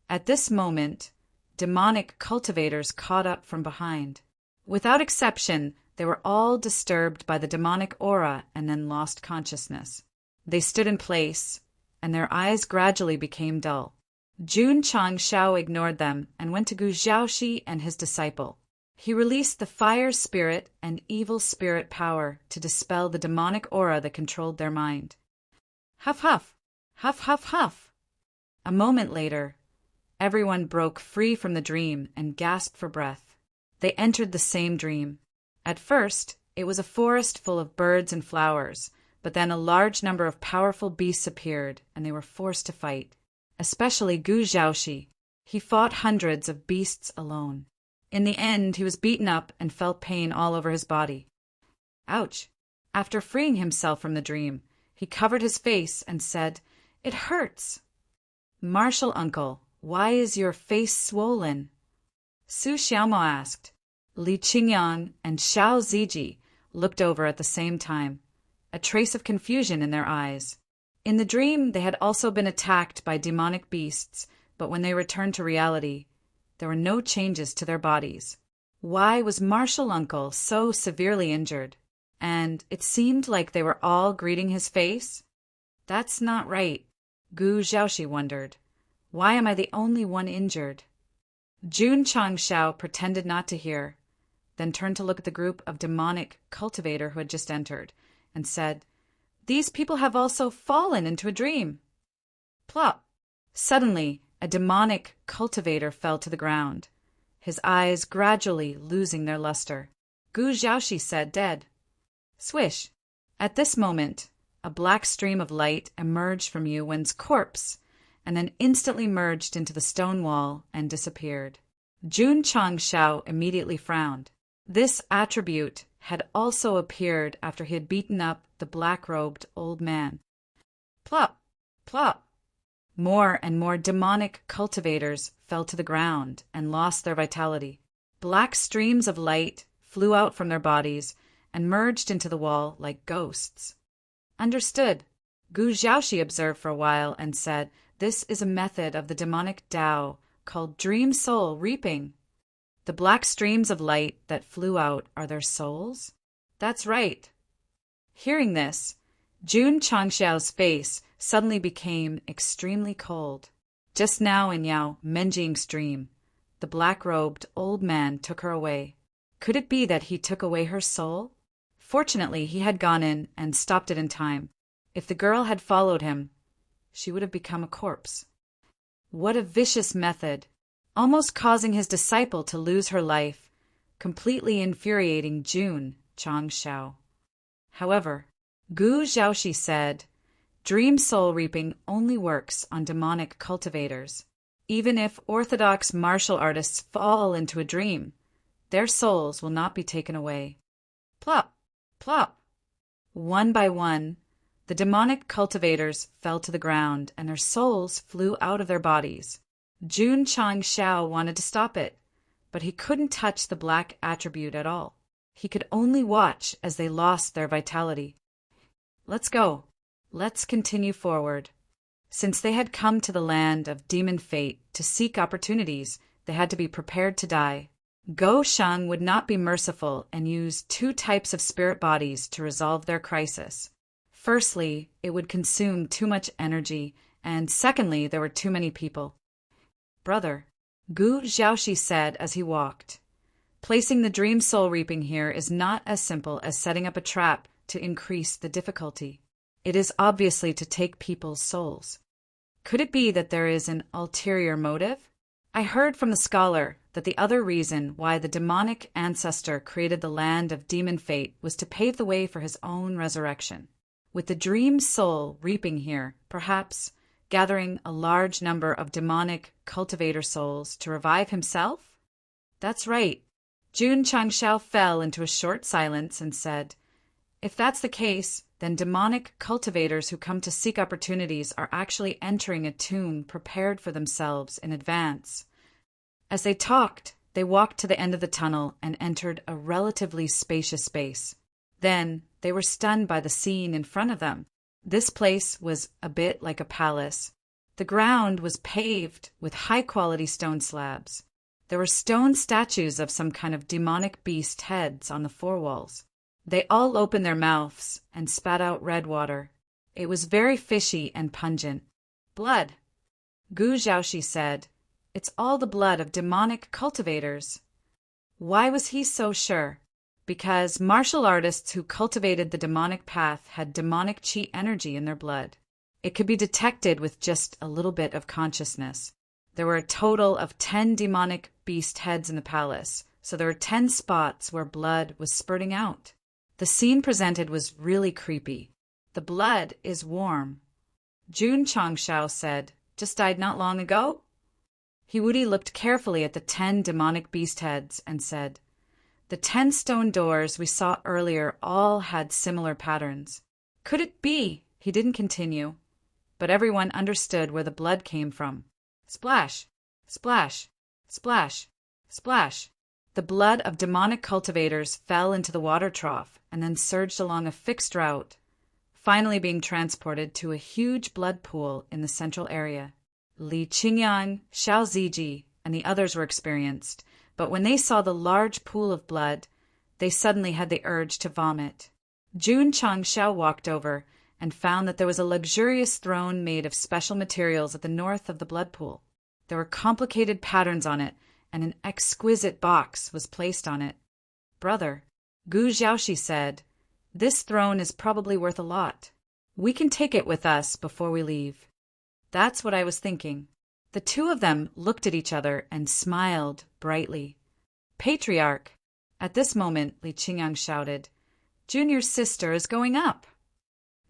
S1: At this moment, demonic cultivators caught up from behind. Without exception, they were all disturbed by the demonic aura and then lost consciousness. They stood in place, and their eyes gradually became dull. Jun Changshao ignored them and went to Gu Zhaoxi and his disciple. He released the fire spirit and evil spirit power to dispel the demonic aura that controlled their mind. Huff, huff! Huff, huff, huff! A moment later, everyone broke free from the dream and gasped for breath. They entered the same dream. At first, it was a forest full of birds and flowers, but then a large number of powerful beasts appeared, and they were forced to fight. Especially Gu Zhaoxi. He fought hundreds of beasts alone. In the end, he was beaten up and felt pain all over his body. Ouch! After freeing himself from the dream, he covered his face and said, "It hurts." "Martial uncle, why is your face swollen?" Su Xiaomo asked. Li Qingyang and Xiao Ziji looked over at the same time, a trace of confusion in their eyes. In the dream, they had also been attacked by demonic beasts, but when they returned to reality, there were no changes to their bodies. Why was martial uncle so severely injured? And it seemed like they were all greeting his face? That's not right, Gu Zhaoxi wondered. Why am I the only one injured? Jun Changshao pretended not to hear, then turned to look at the group of demonic cultivator who had just entered, and said, "These people have also fallen into a dream." Plop! Suddenly, a demonic cultivator fell to the ground, his eyes gradually losing their luster. Gu Zhaoxi said, "Dead." Swish! At this moment, a black stream of light emerged from Yu Wen's corpse, and then instantly merged into the stone wall and disappeared. Jun Changshao immediately frowned. This attribute had also appeared after he had beaten up the the black-robed old man. Plop! Plop! More and more demonic cultivators fell to the ground and lost their vitality. Black streams of light flew out from their bodies and merged into the wall like ghosts. Understood. Gu Xiaoxi observed for a while and said, "This is a method of the demonic Tao called dream soul reaping." The black streams of light that flew out are their souls? That's right. Hearing this, Jun Changxiao's face suddenly became extremely cold. Just now in Yao Menjing's dream, the black-robed old man took her away. Could it be that he took away her soul? Fortunately, he had gone in and stopped it in time. If the girl had followed him, she would have become a corpse. What a vicious method, almost causing his disciple to lose her life, completely infuriating Jun Changxiao. However, Gu Xiaoxi said, "Dream soul reaping only works on demonic cultivators. Even if orthodox martial artists fall into a dream, their souls will not be taken away." Plop! Plop! One by one, the demonic cultivators fell to the ground and their souls flew out of their bodies. Jun Changxiao wanted to stop it, but he couldn't touch the black attribute at all. He could only watch as they lost their vitality. Let's go. Let's continue forward. Since they had come to the land of demon fate to seek opportunities, they had to be prepared to die. Go Sheng would not be merciful and use two types of spirit bodies to resolve their crisis. Firstly, it would consume too much energy, and secondly, there were too many people. "Brother," Gu Xiaoxi said as he walked, "placing the dream soul reaping here is not as simple as setting up a trap to increase the difficulty. It is obviously to take people's souls. Could it be that there is an ulterior motive? I heard from the scholar that the other reason why the demonic ancestor created the land of demon fate was to pave the way for his own resurrection. With the dream soul reaping here, perhaps gathering a large number of demonic cultivator souls to revive himself?" That's right. Jun Changxiao fell into a short silence and said, "If that's the case, then demonic cultivators who come to seek opportunities are actually entering a tomb prepared for themselves in advance." As they talked, they walked to the end of the tunnel and entered a relatively spacious space. Then they were stunned by the scene in front of them. This place was a bit like a palace. The ground was paved with high-quality stone slabs. There were stone statues of some kind of demonic beast heads on the four walls. They all opened their mouths and spat out red water. It was very fishy and pungent. "Blood," Gu Xiaoxi said. "It's all the blood of demonic cultivators." Why was he so sure? Because martial artists who cultivated the demonic path had demonic chi energy in their blood. It could be detected with just a little bit of consciousness. There were a total of 10 demonic beast heads in the palace, so there were 10 spots where blood was spurting out. The scene presented was really creepy. "The blood is warm," Jun Changxiao said. "Just died not long ago?" Hiwudi looked carefully at the 10 demonic beast heads and said, "The 10 stone doors we saw earlier all had similar patterns. Could it be?" He didn't continue, but everyone understood where the blood came from. Splash, splash, splash, splash. The blood of demonic cultivators fell into the water trough and then surged along a fixed route, finally being transported to a huge blood pool in the central area. Li Qingyang, Xiao Ziji, and the others were experienced, but when they saw the large pool of blood, they suddenly had the urge to vomit. Jun Changxiao walked over and found that there was a luxurious throne made of special materials at the north of the blood pool. There were complicated patterns on it, and an exquisite box was placed on it. "Brother," Gu Xiaoxi said, "this throne is probably worth a lot. We can take it with us before we leave." That's what I was thinking. The two of them looked at each other and smiled brightly. "Patriarch!" At this moment, Li Qingyang shouted, "Junior's sister is going up!"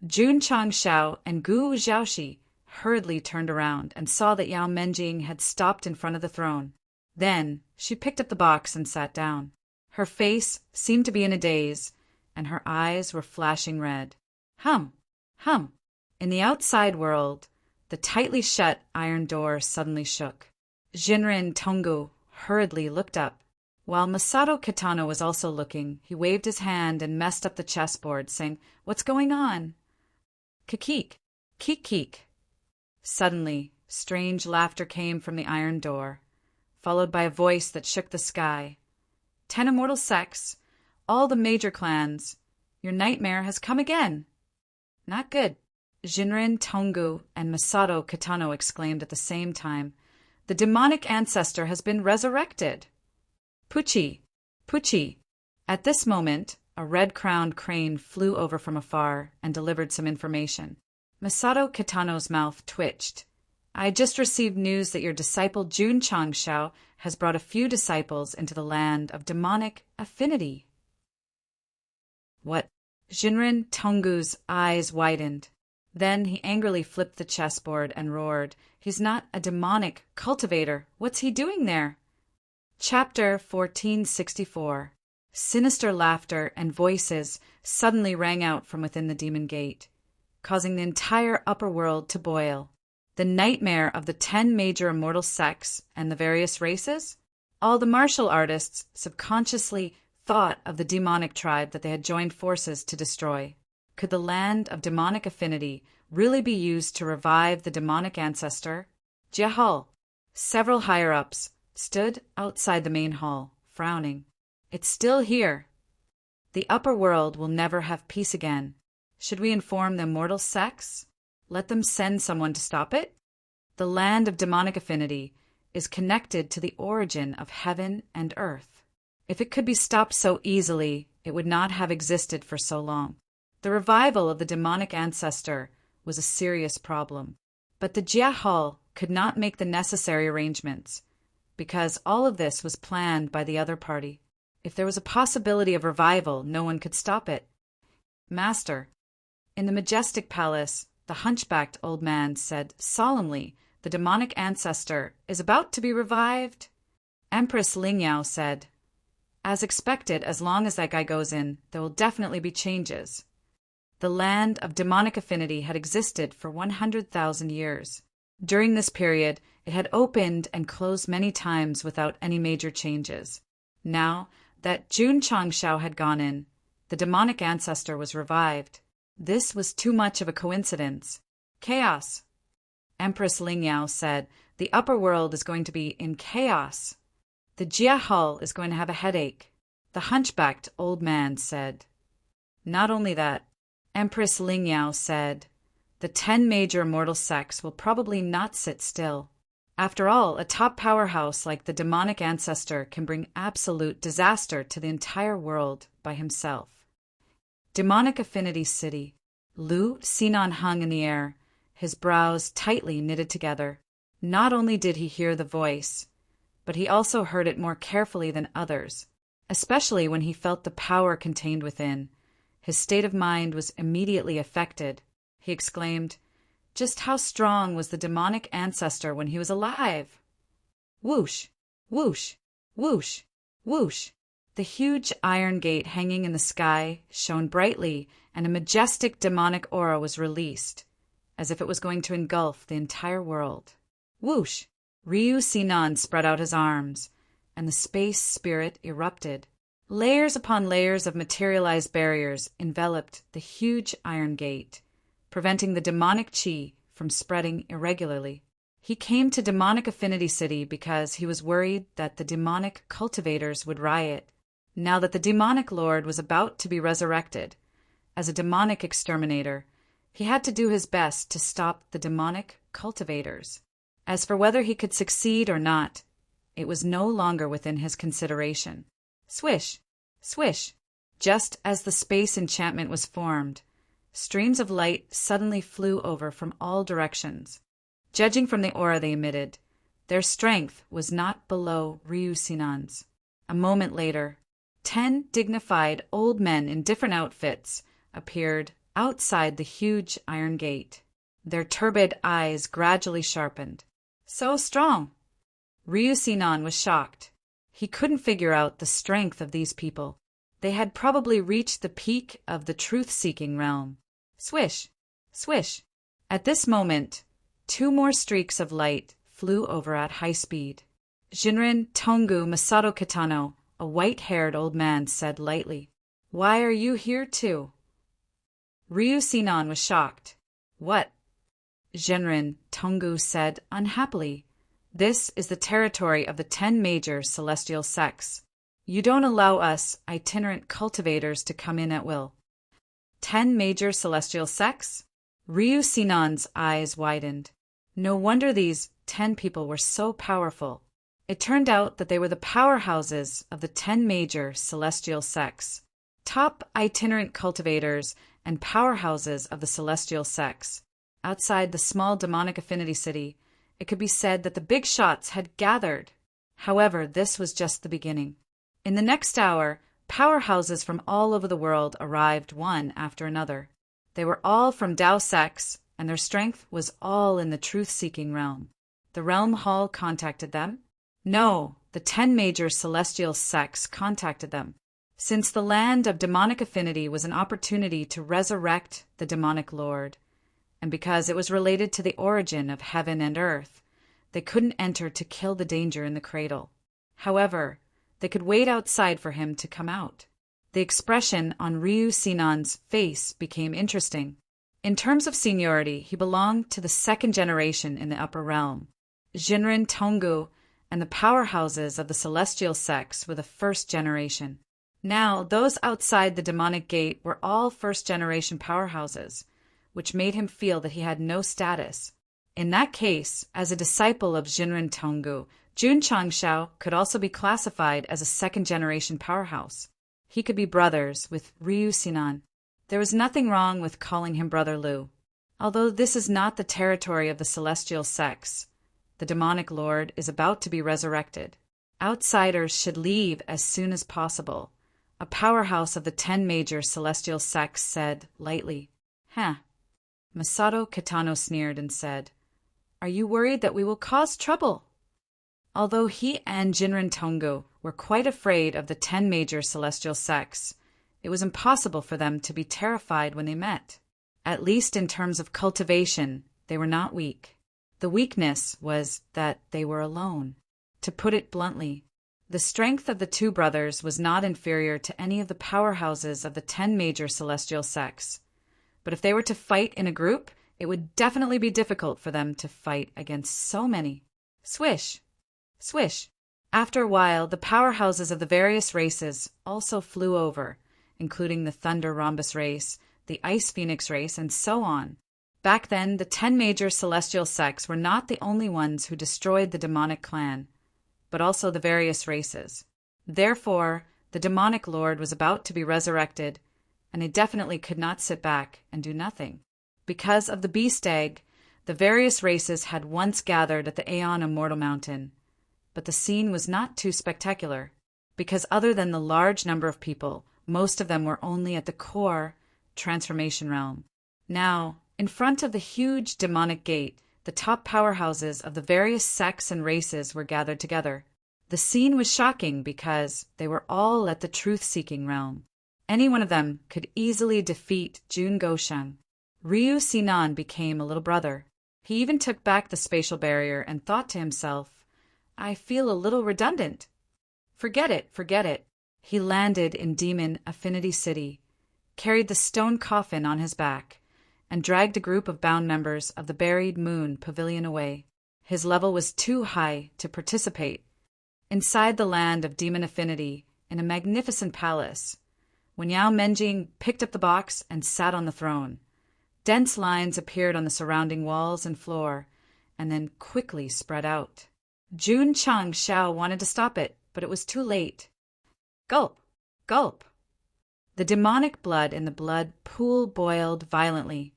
S1: Jun Changxiao and Gu Xiaoxi hurriedly turned around and saw that Yao Menjing had stopped in front of the throne. Then she picked up the box and sat down. Her face seemed to be in a daze, and her eyes were flashing red. Hum, hum. In the outside world, the tightly shut iron door suddenly shook. Jinrin Tongu hurriedly looked up. While Masato Kitano was also looking, he waved his hand and messed up the chessboard, saying, "What's going on?" "Kikik, keek." Suddenly, strange laughter came from the iron door, followed by a voice that shook the sky. "10 immortal sects, all the major clans. Your nightmare has come again." "Not good." Jinrin Tongu and Masato Kitano exclaimed at the same time. "The demonic ancestor has been resurrected." "Pucci! Pucci!" At this moment, a red-crowned crane flew over from afar and delivered some information. Masato Kitano's mouth twitched. "I just received news that your disciple Jun Changshao has brought a few disciples into the land of demonic affinity." "What?" Jinrin Tongu's eyes widened. Then he angrily flipped the chessboard and roared, "He's not a demonic cultivator. What's he doing there?" Chapter 1464. Sinister laughter and voices suddenly rang out from within the demon gate, causing the entire upper world to boil. The nightmare of the 10 major immortal sects and the various races? All the martial artists subconsciously thought of the demonic tribe that they had joined forces to destroy. Could the land of demonic affinity really be used to revive the demonic ancestor? Jiahal, several higher-ups, stood outside the main hall, frowning. "It's still here. The upper world will never have peace again. Should we inform the immortal sects? Let them send someone to stop it? The land of demonic affinity is connected to the origin of heaven and earth. If it could be stopped so easily, it would not have existed for so long." The revival of the demonic ancestor was a serious problem, but the Jiahal could not make the necessary arrangements, because all of this was planned by the other party. If there was a possibility of revival, no one could stop it. "Master." In the majestic palace, the hunchbacked old man said solemnly, "The demonic ancestor is about to be revived." Empress Lingyao said, "As expected, as long as that guy goes in, there will definitely be changes." The land of demonic affinity had existed for 100,000 years. During this period, it had opened and closed many times without any major changes. Now that Jun Changshao had gone in, the demonic ancestor was revived. This was too much of a coincidence. "Chaos." Empress Lingyao said, "The upper world is going to be in chaos. The Jiahal is going to have a headache." The hunchbacked old man said. "Not only that," Empress Lingyao said, "the 10 major immortal sects will probably not sit still. After all, a top powerhouse like the demonic ancestor can bring absolute disaster to the entire world by himself." Demonic Affinity City. Lu Sinan hung in the air, his brows tightly knitted together. Not only did he hear the voice, but he also heard it more carefully than others, especially when he felt the power contained within. His state of mind was immediately affected. He exclaimed, "Just how strong was the demonic ancestor when he was alive?" Whoosh, whoosh, whoosh, whoosh. The huge iron gate hanging in the sky shone brightly, and a majestic demonic aura was released, as if it was going to engulf the entire world. Whoosh! Ryu Sinan spread out his arms, and the space spirit erupted. Layers upon layers of materialized barriers enveloped the huge iron gate, preventing the demonic chi from spreading irregularly. He came to Demonic Affinity City because he was worried that the demonic cultivators would riot, now that the demonic lord was about to be resurrected. As a demonic exterminator, he had to do his best to stop the demonic cultivators. As for whether he could succeed or not, it was no longer within his consideration. Swish, swish. Just as the space enchantment was formed, streams of light suddenly flew over from all directions. Judging from the aura they emitted, their strength was not below Ryu Sinan's. A moment later, 10 dignified old men in different outfits appeared outside the huge iron gate. Their turbid eyes gradually sharpened. So strong! Ryu Sinan was shocked. He couldn't figure out the strength of these people. They had probably reached the peak of the truth-seeking realm. Swish! Swish! At this moment, 2 more streaks of light flew over at high speed. Jinrin Tongu Masato Kitano, a white-haired old man, said lightly, "Why are you here too?" Ryu Sinan was shocked. "What?" Jinrin Tongu said unhappily. "This is the territory of the 10 major celestial sects. You don't allow us itinerant cultivators to come in at will." 10 major celestial sects? Ryu Sinan's eyes widened. No wonder these 10 people were so powerful. It turned out that they were the powerhouses of the 10 major celestial sects. Top itinerant cultivators and powerhouses of the celestial sects. Outside the small demonic affinity city, it could be said that the big shots had gathered. However, this was just the beginning. In the next hour, powerhouses from all over the world arrived one after another. They were all from Dao sects, and their strength was all in the truth-seeking realm. The Realm Hall contacted them. No, the 10 major celestial sects contacted them. Since the land of demonic affinity was an opportunity to resurrect the demonic lord, and because it was related to the origin of heaven and earth, they couldn't enter to kill the danger in the cradle. However, they could wait outside for him to come out. The expression on Ryu Sinan's face became interesting. In terms of seniority, he belonged to the 2nd generation in the upper realm. Jinrin Tongu and the powerhouses of the celestial sects were the 1st generation. Now, those outside the demonic gate were all 1st generation powerhouses, which made him feel that he had no status. In that case, as a disciple of Jinrin Tongu, Jun Changshao could also be classified as a 2nd generation powerhouse. He could be brothers with Ryu Sinan. There was nothing wrong with calling him Brother Liu. Although this is not the territory of the celestial sects, the demonic lord is about to be resurrected. Outsiders should leave as soon as possible. A powerhouse of the 10 major celestial sects said lightly. "Huh." Masato Kitano sneered and said, "Are you worried that we will cause trouble?" Although he and Jinrin Tongu were quite afraid of the 10 major celestial sects, it was impossible for them to be terrified when they met. At least in terms of cultivation, they were not weak. The weakness was that they were alone. To put it bluntly, the strength of the 2 brothers was not inferior to any of the powerhouses of the 10 major celestial sects. But if they were to fight in a group, it would definitely be difficult for them to fight against so many. Swish! Swish! After a while, the powerhouses of the various races also flew over, including the Thunder Rhombus race, the Ice Phoenix race, and so on. Back then, the 10 major celestial sects were not the only ones who destroyed the demonic clan, but also the various races. Therefore, the demonic lord was about to be resurrected, and they definitely could not sit back and do nothing. Because of the beast egg, the various races had once gathered at the Aeon Immortal Mountain, but the scene was not too spectacular, because other than the large number of people, most of them were only at the core transformation realm. Now, in front of the huge demonic gate, the top powerhouses of the various sects and races were gathered together. The scene was shocking because they were all at the truth-seeking realm. Any one of them could easily defeat Jun Gosheng. Ryu Sinan became a little brother. He even took back the spatial barrier and thought to himself, "I feel a little redundant." Forget it, forget it. He landed in Demon Affinity City, carried the stone coffin on his back, and dragged a group of bound members of the Buried Moon Pavilion away. His level was too high to participate. Inside the land of Demon Affinity, in a magnificent palace, when Yao Menjing picked up the box and sat on the throne, dense lines appeared on the surrounding walls and floor, and then quickly spread out. Jun Changshao wanted to stop it, but it was too late. Gulp! Gulp! The demonic blood in the blood pool boiled violently,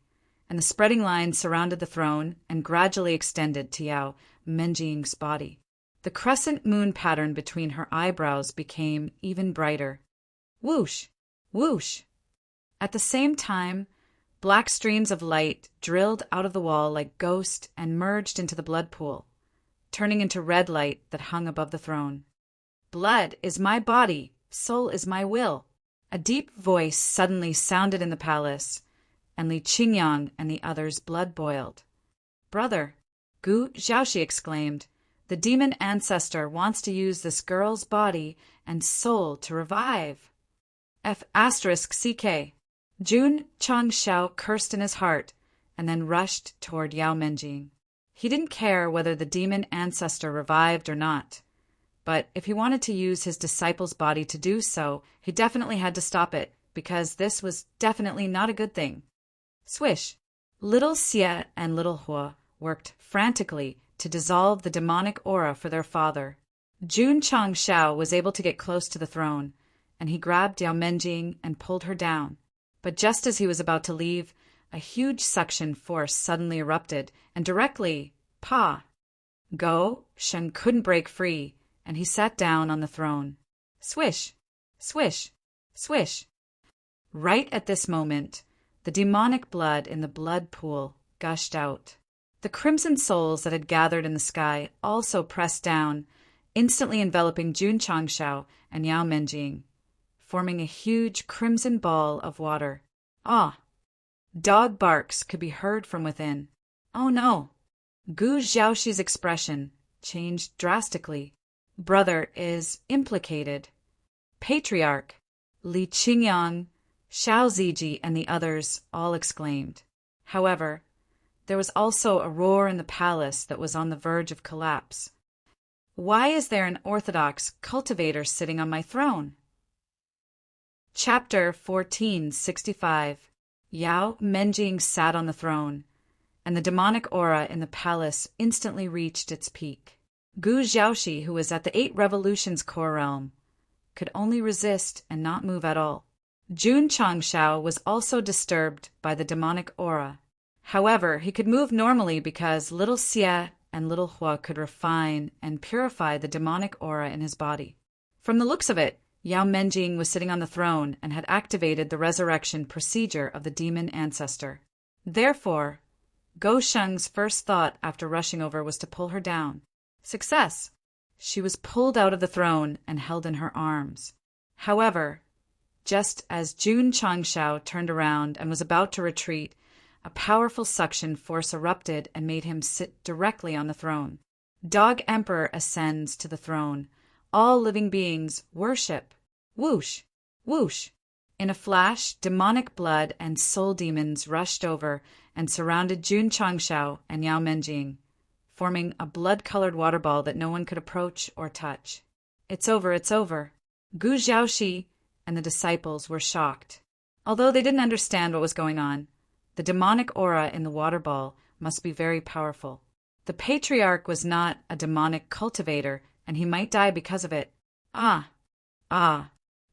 S1: and the spreading lines surrounded the throne and gradually extended to Yao Menjing's body. The crescent moon pattern between her eyebrows became even brighter. Whoosh! Whoosh! At the same time, black streams of light drilled out of the wall like ghosts and merged into the blood pool, turning into red light that hung above the throne. "Blood is my body, soul is my will." A deep voice suddenly sounded in the palace, and Li Qingyang and the others' blood boiled. "Brother," Gu Xiaoxi exclaimed, "the demon ancestor wants to use this girl's body and soul to revive." F***CK. Jun Changshao cursed in his heart and then rushed toward Yao Menjing. He didn't care whether the demon ancestor revived or not, but if he wanted to use his disciple's body to do so, he definitely had to stop it, because this was definitely not a good thing. Swish! Little Xie and little Hua worked frantically to dissolve the demonic aura for their father. Jun Changshao was able to get close to the throne, and he grabbed Yao Menjing and pulled her down. But just as he was about to leave, a huge suction force suddenly erupted, and directly, Go Sheng couldn't break free, and he sat down on the throne. Swish! Swish! Swish! Right at this moment, the demonic blood in the blood pool gushed out. The crimson souls that had gathered in the sky also pressed down, instantly enveloping Jun Changshao and Yao Menjing, forming a huge crimson ball of water. Dog barks could be heard from within. Oh no! Gu Xiaoxi's expression changed drastically. Brother is implicated. Patriarch, Li Qingyang, Xiao Ziji, and the others all exclaimed. However, there was also a roar in the palace that was on the verge of collapse. Why is there an orthodox cultivator sitting on my throne? Chapter 1465. Yao Menjing sat on the throne, and the demonic aura in the palace instantly reached its peak. Gu Xiaoxi, who was at the 8 Revolutions core realm, could only resist and not move at all. Jun Changshao was also disturbed by the demonic aura. However, he could move normally because little Xie and little Hua could refine and purify the demonic aura in his body. From the looks of it, Yao Menjing was sitting on the throne and had activated the resurrection procedure of the demon ancestor. Therefore, Go Sheng's first thought after rushing over was to pull her down. Success! She was pulled out of the throne and held in her arms. However, just as Jun Changshao turned around and was about to retreat, a powerful suction force erupted and made him sit directly on the throne. Dog Emperor ascends to the throne. All living beings worship. Whoosh! Whoosh! In a flash, demonic blood and soul demons rushed over and surrounded Jun Changshao and Yao Menjing, forming a blood-colored water ball that no one could approach or touch. It's over, it's over. Gu Xiaoxi and the disciples were shocked. Although they didn't understand what was going on, the demonic aura in the water ball must be very powerful. The patriarch was not a demonic cultivator, and he might die because of it.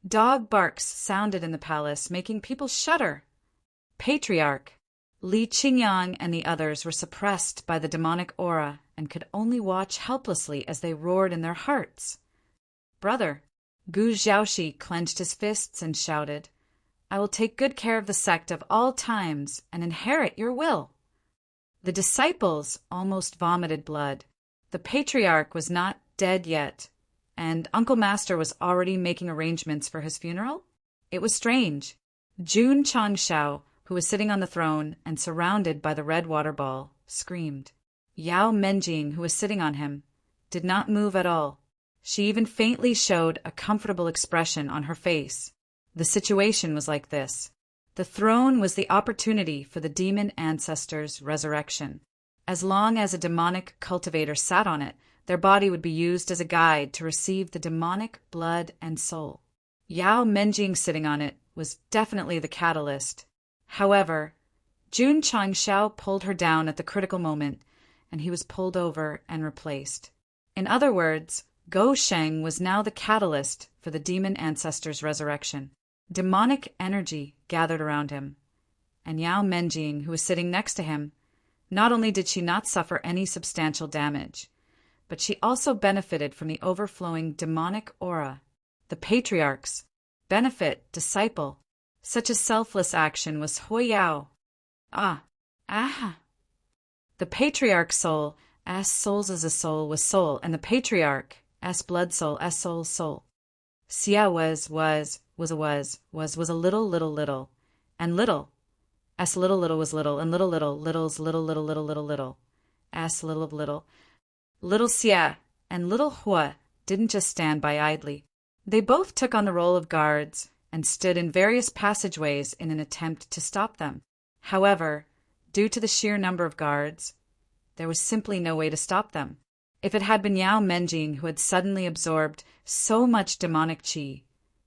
S1: Dog barks sounded in the palace, making people shudder. Patriarch, Li Qingyang and the others were suppressed by the demonic aura and could only watch helplessly as they roared in their hearts. Brother, Gu Xiaoxi clenched his fists and shouted, I will take good care of the sect of all times and inherit your will. The disciples almost vomited blood. The patriarch was not dead yet, and Uncle Master was already making arrangements for his funeral? It was strange. Jun Changshao, who was sitting on the throne and surrounded by the red water ball, screamed. Yao Menjing, who was sitting on him, did not move at all. She even faintly showed a comfortable expression on her face. The situation was like this. The throne was the opportunity for the demon ancestors' resurrection. As long as a demonic cultivator sat on it, their body would be used as a guide to receive the demonic blood and soul. Yao Menjing sitting on it was definitely the catalyst. However, Jun Changshao pulled her down at the critical moment, and he was pulled over and replaced. In other words, Go Sheng was now the catalyst for the demon ancestors' resurrection. Demonic energy gathered around him, and Yao Menjing, who was sitting next to him, not only did she not suffer any substantial damage, but she also benefited from the overflowing demonic aura. The patriarch's benefit, disciple. Such a selfless action was Huoyao. The patriarch's soul, as souls as a soul, was soul, and the patriarch, as blood soul, as soul's soul. Xia was a little, and little. S little little was little, and little little, little's little little little little little. S little of little. Little Xie and little Hua didn't just stand by idly. They both took on the role of guards and stood in various passageways in an attempt to stop them. However, due to the sheer number of guards, there was simply no way to stop them. If it had been Yao Menjing who had suddenly absorbed so much demonic qi,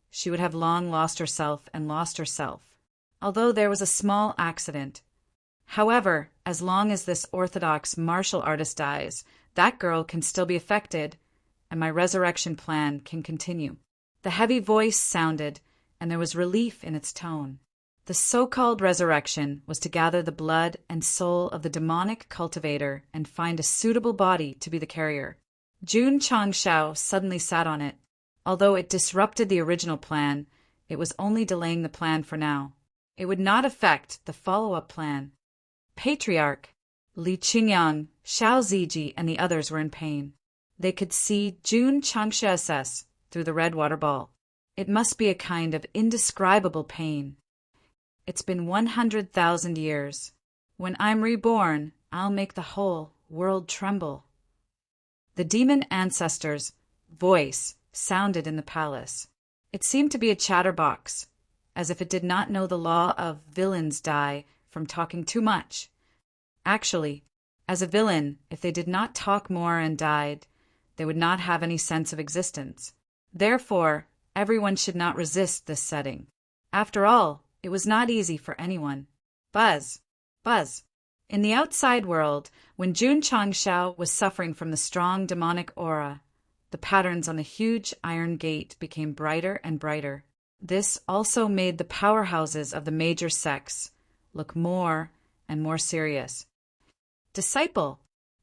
S1: she would have long lost herself and lost herself, although there was a small accident. However, as long as this orthodox martial artist dies, that girl can still be affected, and my resurrection plan can continue. The heavy voice sounded, and there was relief in its tone. The so-called resurrection was to gather the blood and soul of the demonic cultivator and find a suitable body to be the carrier. Jun Changshao suddenly sat on it. Although it disrupted the original plan, it was only delaying the plan for now. It would not affect the follow-up plan. Patriarch, Li Qingyang, Xiao Ziji, and the others were in pain. They could see Jun Changsha's through the red water ball. It must be a kind of indescribable pain. It's been 100,000 years. When I'm reborn, I'll make the whole world tremble. The demon ancestor's voice sounded in the palace. It seemed to be a chatterbox, as if it did not know the law of villains die from talking too much. Actually, as a villain, if they did not talk more and died, they would not have any sense of existence. Therefore, everyone should not resist this setting. After all, it was not easy for anyone. Buzz, buzz. In the outside world, when Jun Changshao was suffering from the strong demonic aura, the patterns on the huge iron gate became brighter and brighter. This also made the powerhouses of the major sects look more and more serious. Disciple,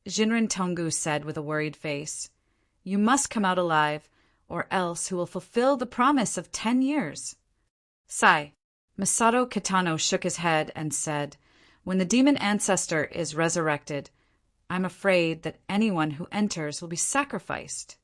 S1: Jinren Tonggu said with a worried face, you must come out alive, or else who will fulfill the promise of 10 years? Sigh. Masato Kitano shook his head and said, when the demon ancestor is resurrected, I'm afraid that anyone who enters will be sacrificed.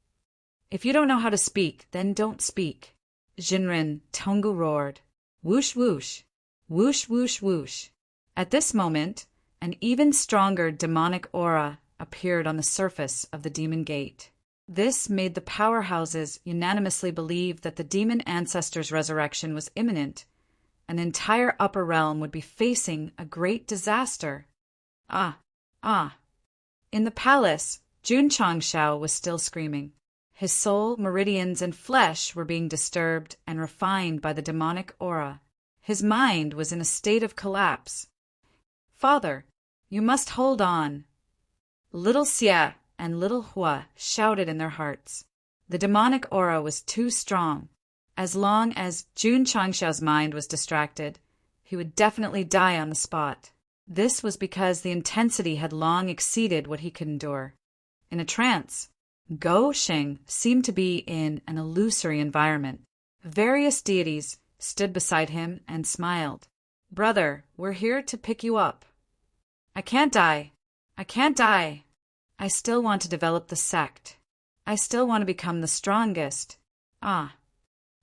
S1: If you don't know how to speak, then don't speak. Jinren Tonggu roared. Whoosh whoosh, whoosh whoosh whoosh. At this moment, an even stronger demonic aura appeared on the surface of the demon gate. This made the powerhouses unanimously believe that the demon ancestor's resurrection was imminent. An entire upper realm would be facing a great disaster. Ah. In the palace, Jun Changshao was still screaming. His soul, meridians, and flesh were being disturbed and refined by the demonic aura. His mind was in a state of collapse. Father, you must hold on. Little Xie and little Hua shouted in their hearts. The demonic aura was too strong. As long as Jun Changshao's mind was distracted, he would definitely die on the spot. This was because the intensity had long exceeded what he could endure. In a trance, Go Sheng seemed to be in an illusory environment. Various deities stood beside him and smiled. Brother, we're here to pick you up. I can't die. I can't die. I still want to develop the sect. I still want to become the strongest. Ah.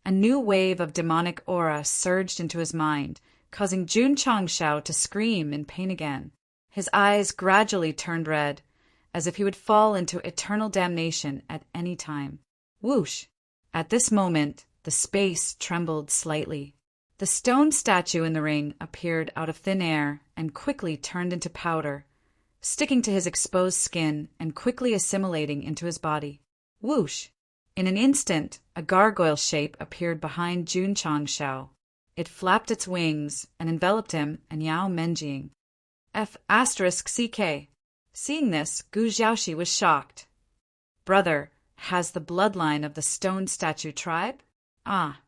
S1: A new wave of demonic aura surged into his mind, causing Jun Changshao to scream in pain again. His eyes gradually turned red, as if he would fall into eternal damnation at any time. Whoosh! At this moment, the space trembled slightly. The stone statue in the ring appeared out of thin air and quickly turned into powder, sticking to his exposed skin and quickly assimilating into his body. Whoosh! In an instant, a gargoyle shape appeared behind Jun Changshao. It flapped its wings and enveloped him and Yao Menjing. F***CK. Seeing this, Gu Xiaoxi was shocked. Brother, has the bloodline of the stone statue tribe? Ah.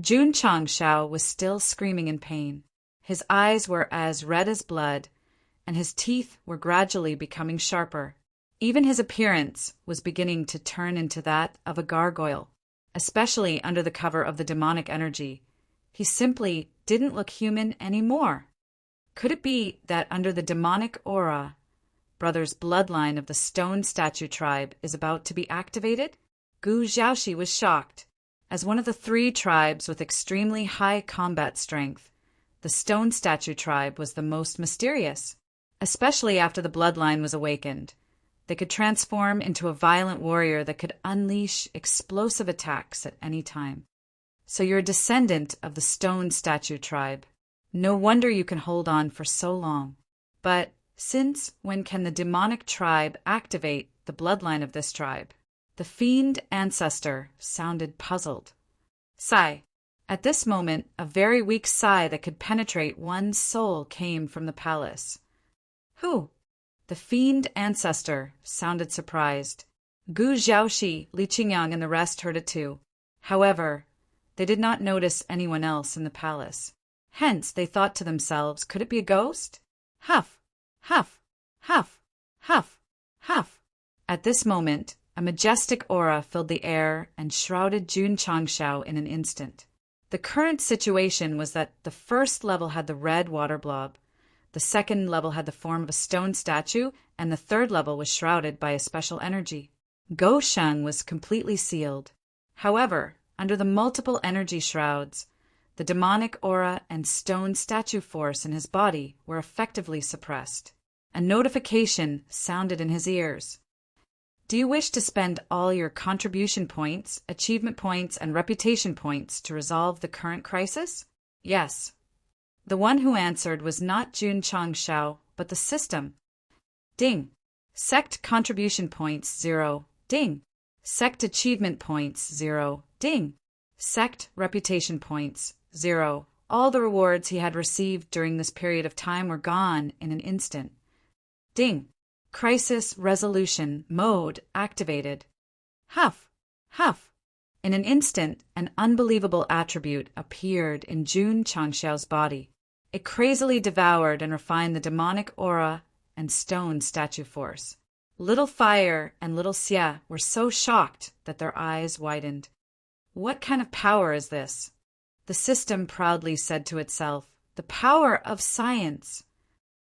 S1: Jun Changshao was still screaming in pain. His eyes were as red as blood, and his teeth were gradually becoming sharper. Even his appearance was beginning to turn into that of a gargoyle, especially under the cover of the demonic energy. He simply didn't look human anymore. Could it be that under the demonic aura, Brother's bloodline of the stone statue tribe is about to be activated? Gu Xiaoxi was shocked. As one of the 3 tribes with extremely high combat strength, the stone statue tribe was the most mysterious, especially after the bloodline was awakened. They could transform into a violent warrior that could unleash explosive attacks at any time. So you're a descendant of the stone statue tribe. No wonder you can hold on for so long. But when can the demonic tribe activate the bloodline of this tribe? The fiend ancestor sounded puzzled. Sigh. At this moment, a very weak sigh that could penetrate one's soul came from the palace. Who? The fiend ancestor sounded surprised. Gu Xiaoxi, Li Qingyang, and the rest heard it too. However, they did not notice anyone else in the palace. Hence, they thought to themselves, could it be a ghost? Huff, huff, huff, huff, huff. At this moment, a majestic aura filled the air and shrouded Jun Changshao in an instant. The current situation was that the first level had the red water blob, the second level had the form of a stone statue, and the third level was shrouded by a special energy. Gosheng was completely sealed. However, under the multiple energy shrouds, the demonic aura and stone statue force in his body were effectively suppressed. A notification sounded in his ears. Do you wish to spend all your contribution points, achievement points, and reputation points to resolve the current crisis? Yes. The one who answered was not Jun Changshao, but the system. Ding. Sect contribution points 0. Ding. Sect achievement points 0. Ding. Sect reputation points 0. All the rewards he had received during this period of time were gone in an instant. Ding. Crisis resolution mode activated. Huff, huff. In an instant, an unbelievable attribute appeared in Jun Changshao's body. It crazily devoured and refined the demonic aura and stone statue force. Little Fire and Little Xia were so shocked that their eyes widened. What kind of power is this? The system proudly said to itself, the power of science.